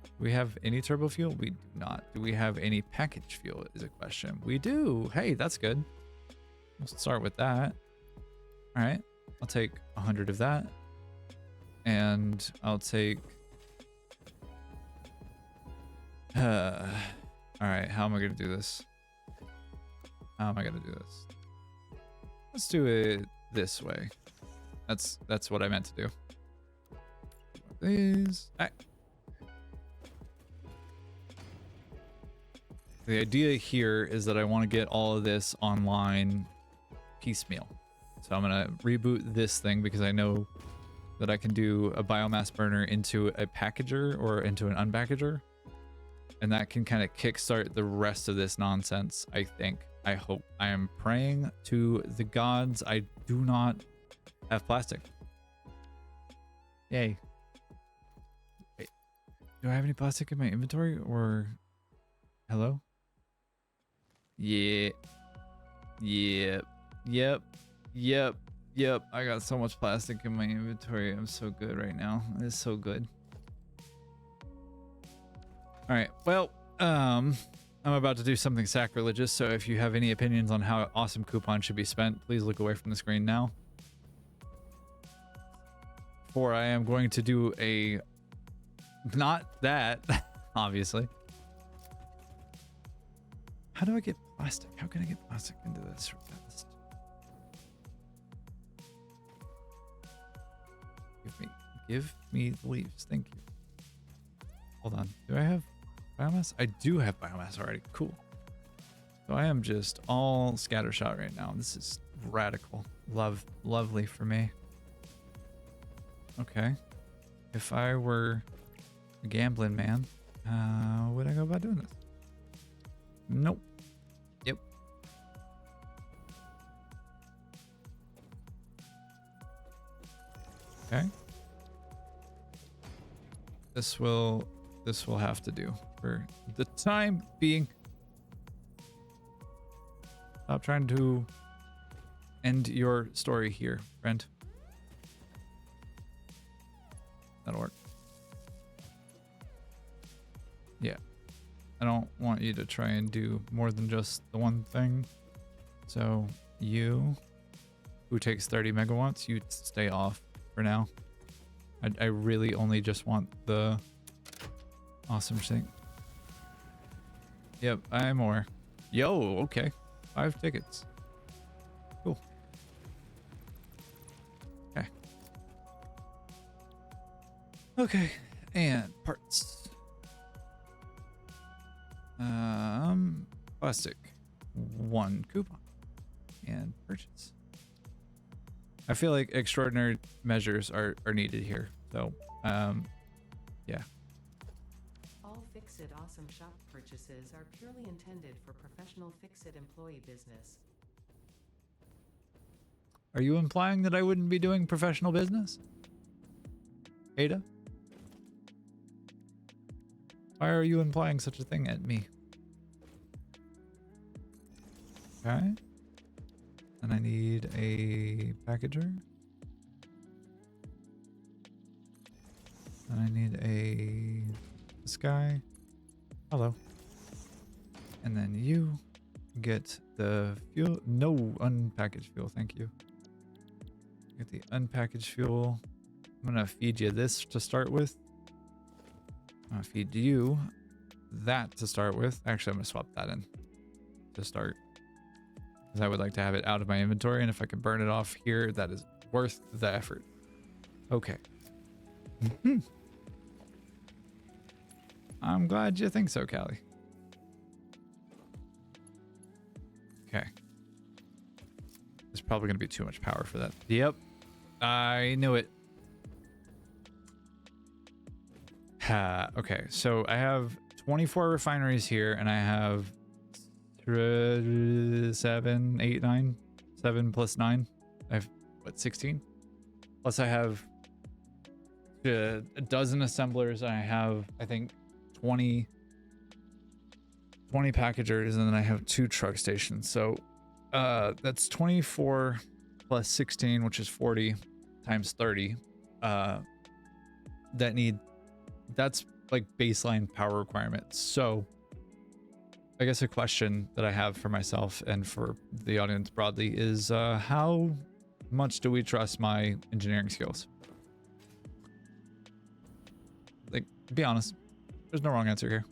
Do we have any turbo fuel? We do not. Do we have any package fuel is a question. We do. Hey, that's good. We'll start with that. All right. I'll take 100 of that. And I'll take... all right. How am I going to do this? How am I going to do this? Let's do it this way. That's what I meant to do. These... All right. The idea here is that I want to get all of this online piecemeal. So I'm going to reboot this thing because I know that I can do a biomass burner into a packager or into an unpackager. And that can kind of kickstart the rest of this nonsense, I think. I hope. I am praying to the gods I do not have plastic. Yay. Wait, do I have any plastic in my inventory or... Hello? Yeah. Yep. I got so much plastic in my inventory. I'm so good right now. It's so good. All right. Well, I'm about to do something sacrilegious. So if you have any opinions on how awesome coupon should be spent, please look away from the screen now. For I am going to do a, not that, obviously. How do I get plastic? How can I get plastic into this? Give me the leaves. Thank you. Hold on. Do I have biomass? I do have biomass already. Cool. So I am just all scattershot right now. This is radical. Lovely for me. Okay. If I were a gambling man, how would I go about doing this? Nope. Yep. Okay. This will have to do for the time being. Stop trying to end your story here, friend. That'll work. Yeah. I don't want you to try and do more than just the one thing. So you, who takes 30 megawatts, you stay off for now. I really only just want the awesome thing. Yep, I'm more. Yo, okay. 5 tickets. Cool. Okay. Okay, and parts. Plastic. 1 coupon. And purchase. I feel like extraordinary measures are needed here. So, yeah. All Fix-It Awesome Shop purchases are purely intended for professional Fix-It employee business. Are you implying that I wouldn't be doing professional business? Ada? Why are you implying such a thing at me? Okay. And I need a packager. And I need this guy. Hello. And then you get the fuel. No unpackaged fuel, thank you. Get the unpackaged fuel. I'm gonna feed you this to start with. I'm gonna feed you that to start with. Actually, I'm gonna swap that in to start, because I would like to have it out of my inventory, and if I can burn it off here, that is worth the effort. Okay. I'm glad you think so, Callie. Okay. There's probably gonna be too much power for that. Yep. I knew it. Okay, so I have 24 refineries here, and I have 7, 8, 9. 7 plus 9. I have, what, 16? Plus I have a dozen assemblers. I have, I think, 20 packagers, and then I have 2 truck stations. So that's 24 plus 16, which is 40 times 30. That's like baseline power requirements. So I guess a question that I have for myself and for the audience broadly is how much do we trust my engineering skills? Like, be honest, there's no wrong answer here.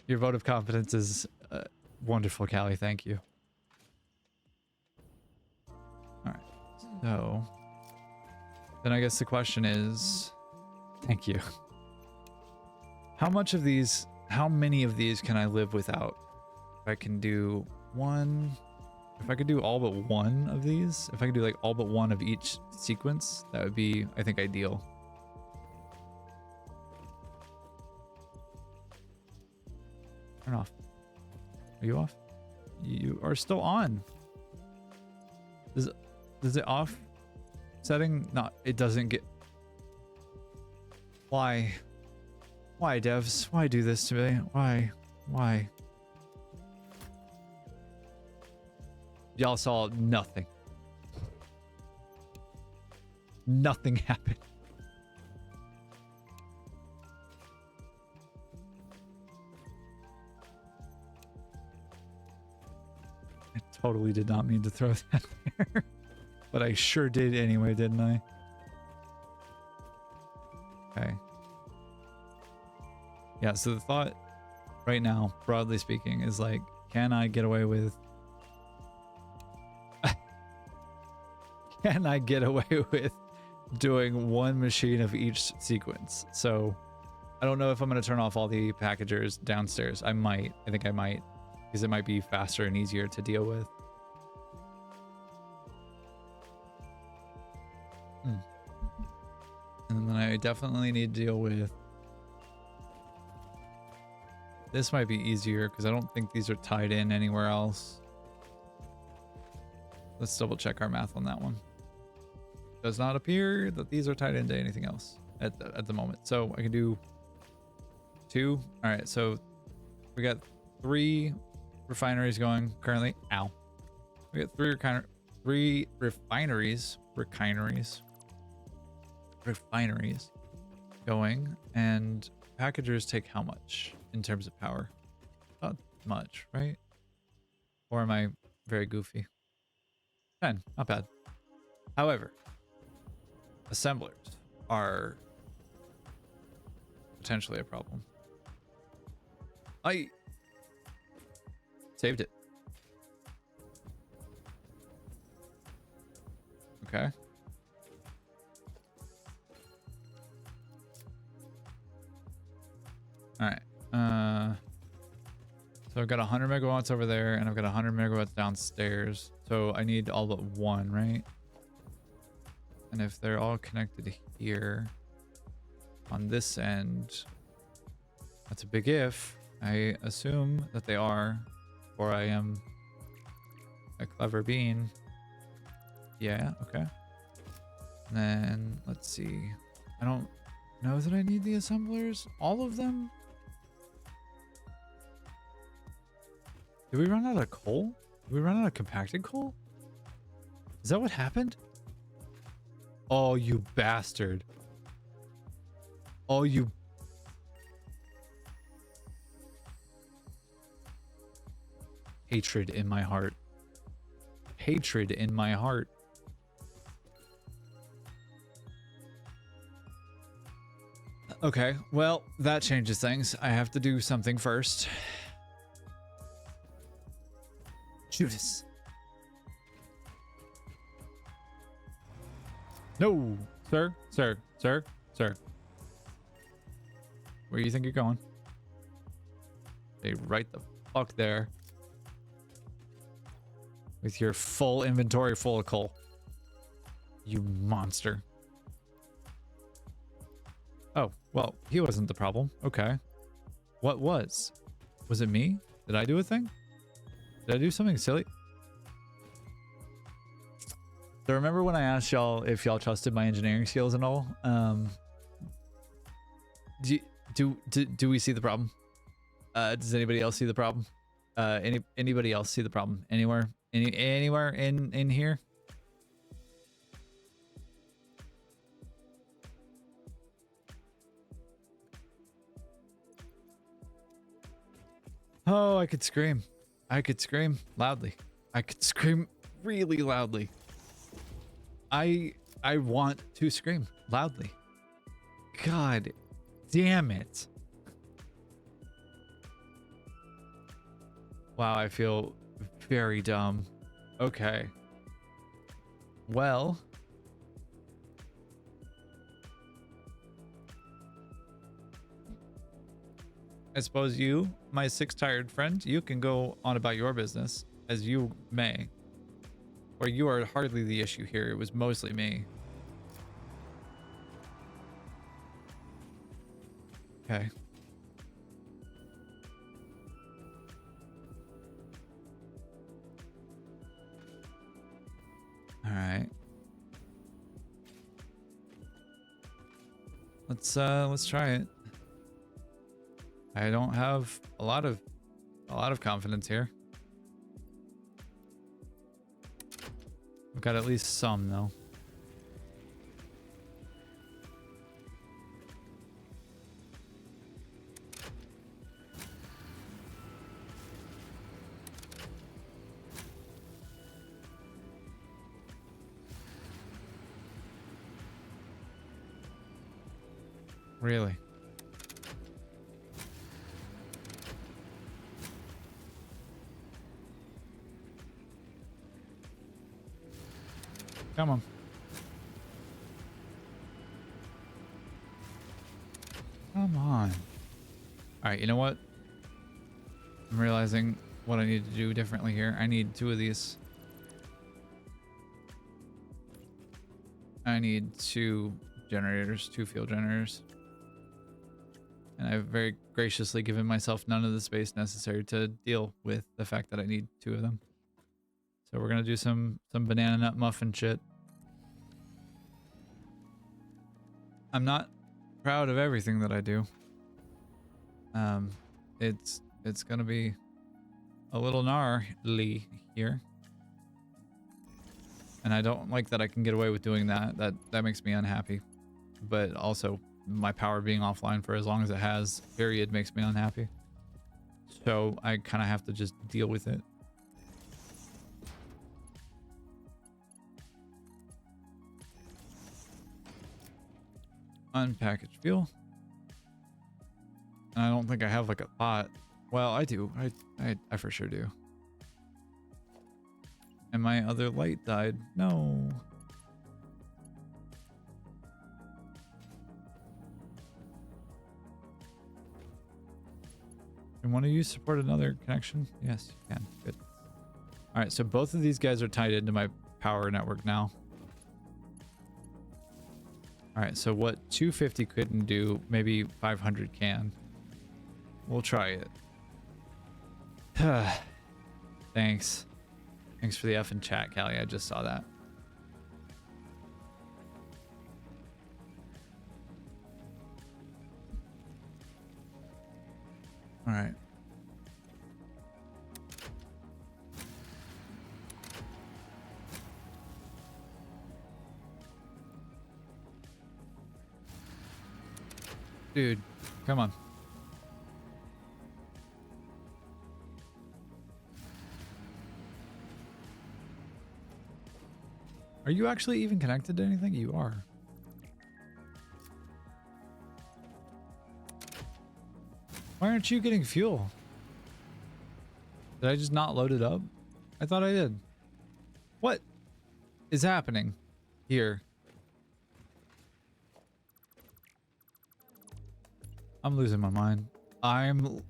Your vote of confidence is wonderful, Callie. Thank you. All right. So then I guess the question is, thank you. How many of these can I live without? If I can do one, if I could do all but one of these, if I could do like all but one of each sequence, that would be, I think, ideal. Turn off. Are you off? You are still on. Does it off setting? Not, it doesn't get. Why devs? Why do this to me? Why? Y'all saw nothing. Nothing happened. I totally did not mean to throw that there. But I sure did anyway, didn't I? Okay. Yeah, so the thought right now, broadly speaking, is like, can I get away with... Can I get away with doing one machine of each sequence? So I don't know if I'm going to turn off all the packagers downstairs. I might. I think I might. Because it might be faster and easier to deal with. And then I definitely need to deal with... This might be easier because I don't think these are tied in anywhere else. Let's double check our math on that one. Does not appear that these are tied into anything else at the moment. So I can do 2. All right, so we got 3 refineries going currently. Ow. We got 3 refineries going, and packagers take how much in terms of power? Not much, right? Or am I very goofy? 10, not bad. However, assemblers are potentially a problem. I saved it. Okay. All right. So I've got 100 megawatts over there, and I've got 100 megawatts downstairs. So I need all but one, right? And if they're all connected here on this end, that's a big if. I assume that they are. therefore I am a clever bean. Yeah, okay. And then let's see. I don't know that I need the assemblers. All of them? Did we run out of coal? Did we run out of compacted coal? Is that what happened? Oh, you bastard. Oh, you... Hatred in my heart. Hatred in my heart. Okay, well, that changes things. I have to do something first. Judas. No, sir, sir, sir, sir. Where do you think you're going? Stay right the fuck there. With your full inventory full of coal. You monster. Oh, well, he wasn't the problem. Okay. What was? Was it me? Did I do a thing? Did I do something silly? So remember when I asked y'all if y'all trusted my engineering skills and all? Do we see the problem? Does anybody else see the problem? Anybody else see the problem? Anywhere? Anywhere in here? Oh, I could scream. I could scream loudly. I could scream really loudly. I want to scream loudly. God damn it. Wow, I feel very dumb. Okay. Well. I suppose you, my six-tired friend, you can go on about your business as you may. Or you are hardly the issue here. It was mostly me. Okay. All right. Let's try it. I don't have a lot of confidence here. I've got at least some though. Really? Come on. Come on. All right, you know what? I'm realizing what I need to do differently here. I need two of these. I need two generators, two fuel generators. And I've very graciously given myself none of the space necessary to deal with the fact that I need two of them. So we're gonna do some banana nut muffin shit. I'm not proud of everything that I do. It's gonna be a little gnarly here. And I don't like that I can get away with doing that. That makes me unhappy. But also my power being offline for as long as it has, period, makes me unhappy. So I kind of have to just deal with it. Unpackaged fuel. And I don't think I have like a lot. Well, I do. I for sure do. And my other light died. No. And one of you support another connection? Yes, you can. Good. All right, so both of these guys are tied into my power network now. All right, so what 250 couldn't do, maybe 500 can. We'll try it. Thanks. Thanks for the F in chat, Callie. I just saw that. All right. Dude, come on. Are you actually even connected to anything? You are. Why aren't you getting fuel? Did I just not load it up? I thought I did. What is happening here? I'm losing my mind. I'm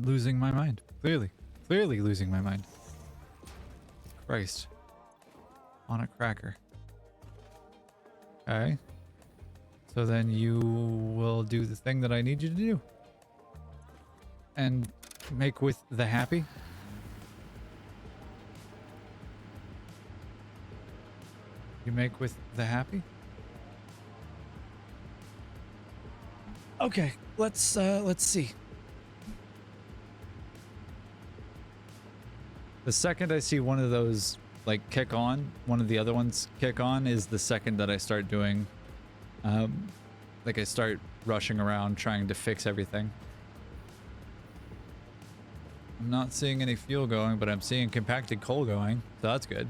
losing my mind. Clearly. Clearly losing my mind. Christ. On a cracker. Okay. So then you will do the thing that I need you to do. And make with the happy. You make with the happy? Okay, let's see. The second I see one of those like kick on, one of the other ones kick on is the second that I start doing like I start rushing around trying to fix everything. I'm not seeing any fuel going, but I'm seeing compacted coal going, so that's good.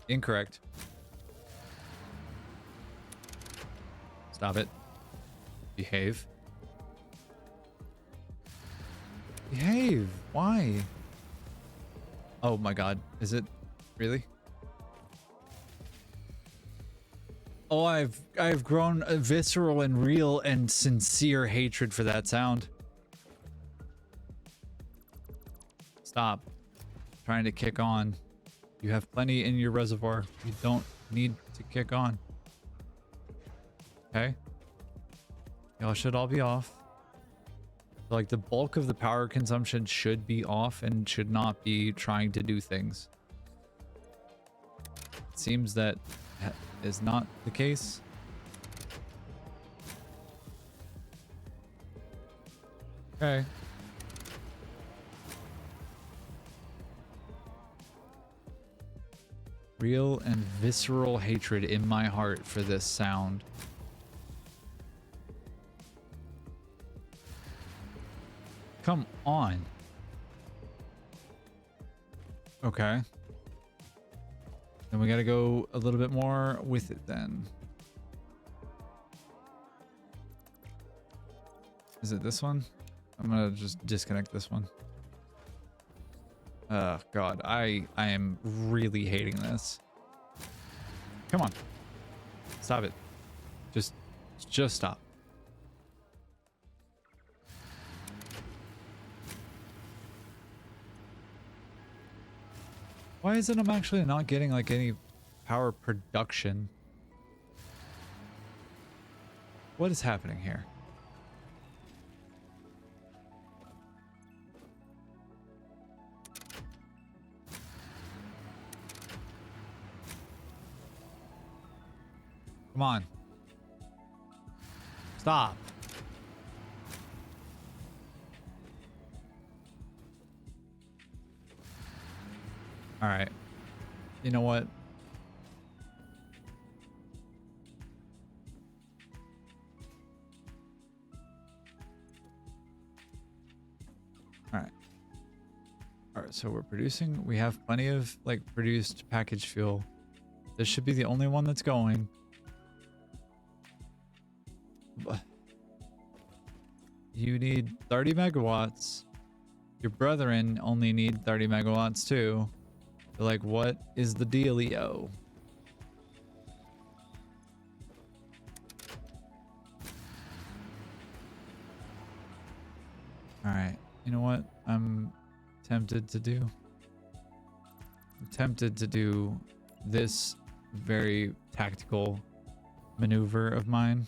Incorrect. Stop it. Behave. Behave. Why? Oh my god. Is it really? Oh, I've grown a visceral and real and sincere hatred for that sound. Stop trying to kick on. You have plenty in your reservoir. You don't need to kick on. Okay. Y'all should all be off. Like the bulk of the power consumption should be off and should not be trying to do things. It seems that is not the case. Okay. Real and visceral hatred in my heart for this sound. Come on. Okay. Then we gotta go a little bit more with it then. Is it this one? I'm gonna just disconnect this one. Oh god, I am really hating this. Come on. Stop it. Just stop. Why is it I'm actually not getting like any power production? What is happening here? Come on. Stop. All right. You know what? All right. All right, so we're producing. We have plenty of like produced packaged fuel. This should be the only one that's going. You need 30 megawatts. Your brethren only need 30 megawatts too. They're like, what is the dealio? All right. You know what? I'm tempted to do. I'm tempted to do this very tactical maneuver of mine.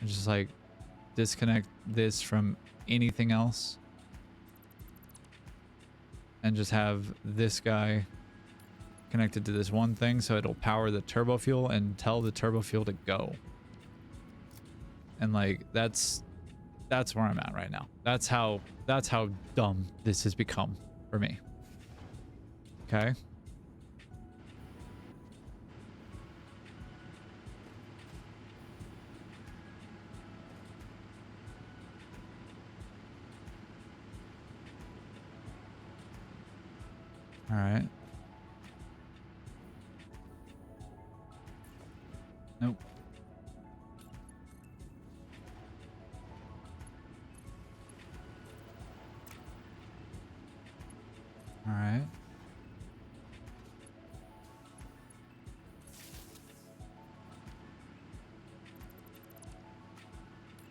And just like disconnect this from anything else. And just have this guy connected to this one thing so it'll power the turbo fuel and tell the turbo fuel to go. And like that's where I'm at right now. That's how dumb this has become for me. Okay. All right. Nope. All right.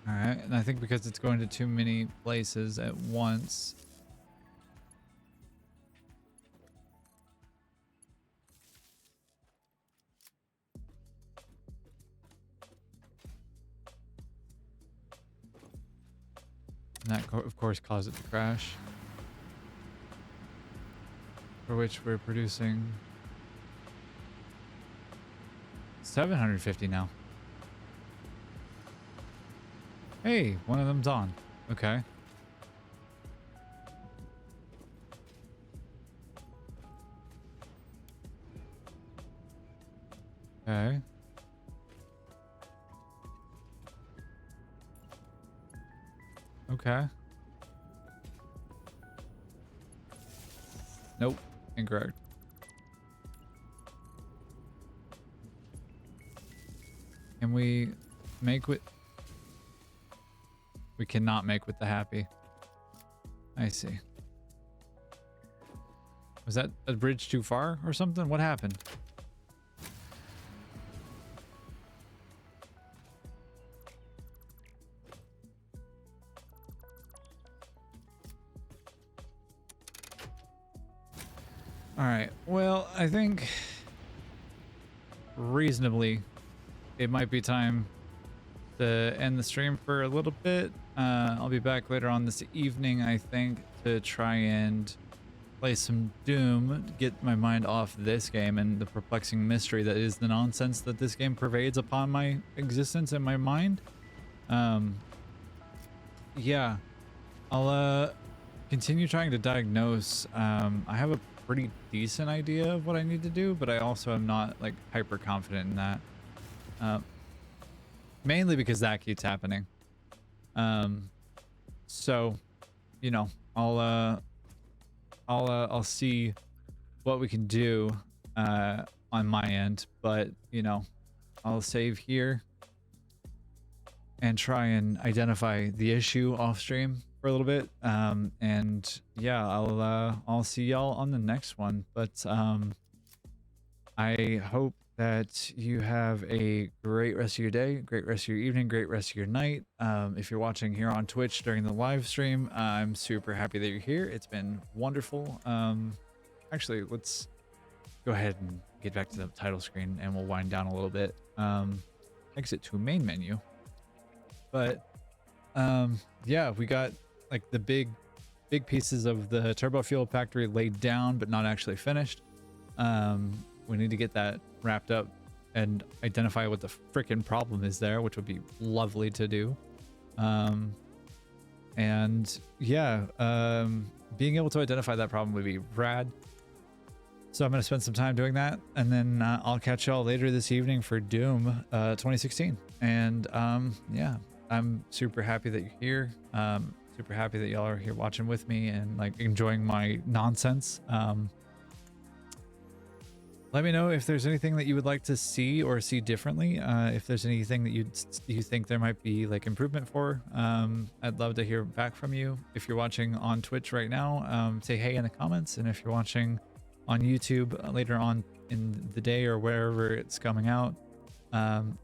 All right. And I think because it's going to too many places at once. And that, of course, caused it to crash. For which we're producing 750 now. Hey, one of them's on. Okay. Okay. Okay. Nope. Incorrect. Can we make with... We cannot make with the happy. I see. Was that a bridge too far or something? What happened? All right. Well, I think reasonably it might be time to end the stream for a little bit. I'll be back later on this evening, I think, to try and play some Doom, get my mind off this game and the perplexing mystery that is the nonsense that this game pervades upon my existence and my mind. Yeah, I'll continue trying to diagnose. I have a pretty decent idea of what I need to do, but I also am not like hyper confident in that. Mainly because that keeps happening. So, you know, I'll see what we can do on my end, but you know, I'll save here and try and identify the issue off stream for a little bit. And yeah, I'll see y'all on the next one. But I hope that you have a great rest of your day, great rest of your evening, great rest of your night. If you're watching here on Twitch during the live stream, I'm super happy that you're here. It's been wonderful. Actually, let's go ahead and get back to the title screen and we'll wind down a little bit. Exit to main menu. But yeah, we got like the big pieces of the turbo fuel factory laid down, but not actually finished. We need to get that wrapped up and identify what the freaking problem is there, which would be lovely to do. And yeah, being able to identify that problem would be rad. So I'm going to spend some time doing that, and then I'll catch y'all later this evening for Doom 2016. And yeah, I'm super happy that you're here. Super happy that y'all are here watching with me and like enjoying my nonsense. Let me know if there's anything that you would like to see or see differently. If there's anything that you think there might be like improvement for, I'd love to hear back from you. If you're watching on Twitch right now, say hey in the comments. And if you're watching on YouTube later on in the day or wherever it's coming out,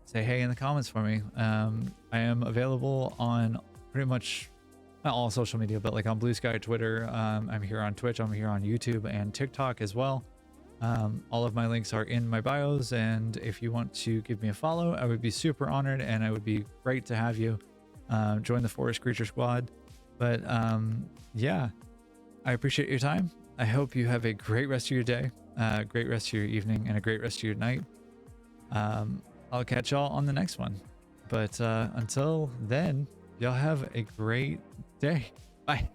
say hey in the comments for me. I am available on pretty much not all social media, but like on Blue Sky, Twitter. I'm here on Twitch. I'm here on YouTube and TikTok as well. All of my links are in my bios, and if you want to give me a follow, I would be super honored, and it would be great to have you join the Forest Creature Squad. But yeah, I appreciate your time. I hope you have a great rest of your day, great rest of your evening, and a great rest of your night. I'll catch y'all on the next one. But until then, y'all have a great day. Bye.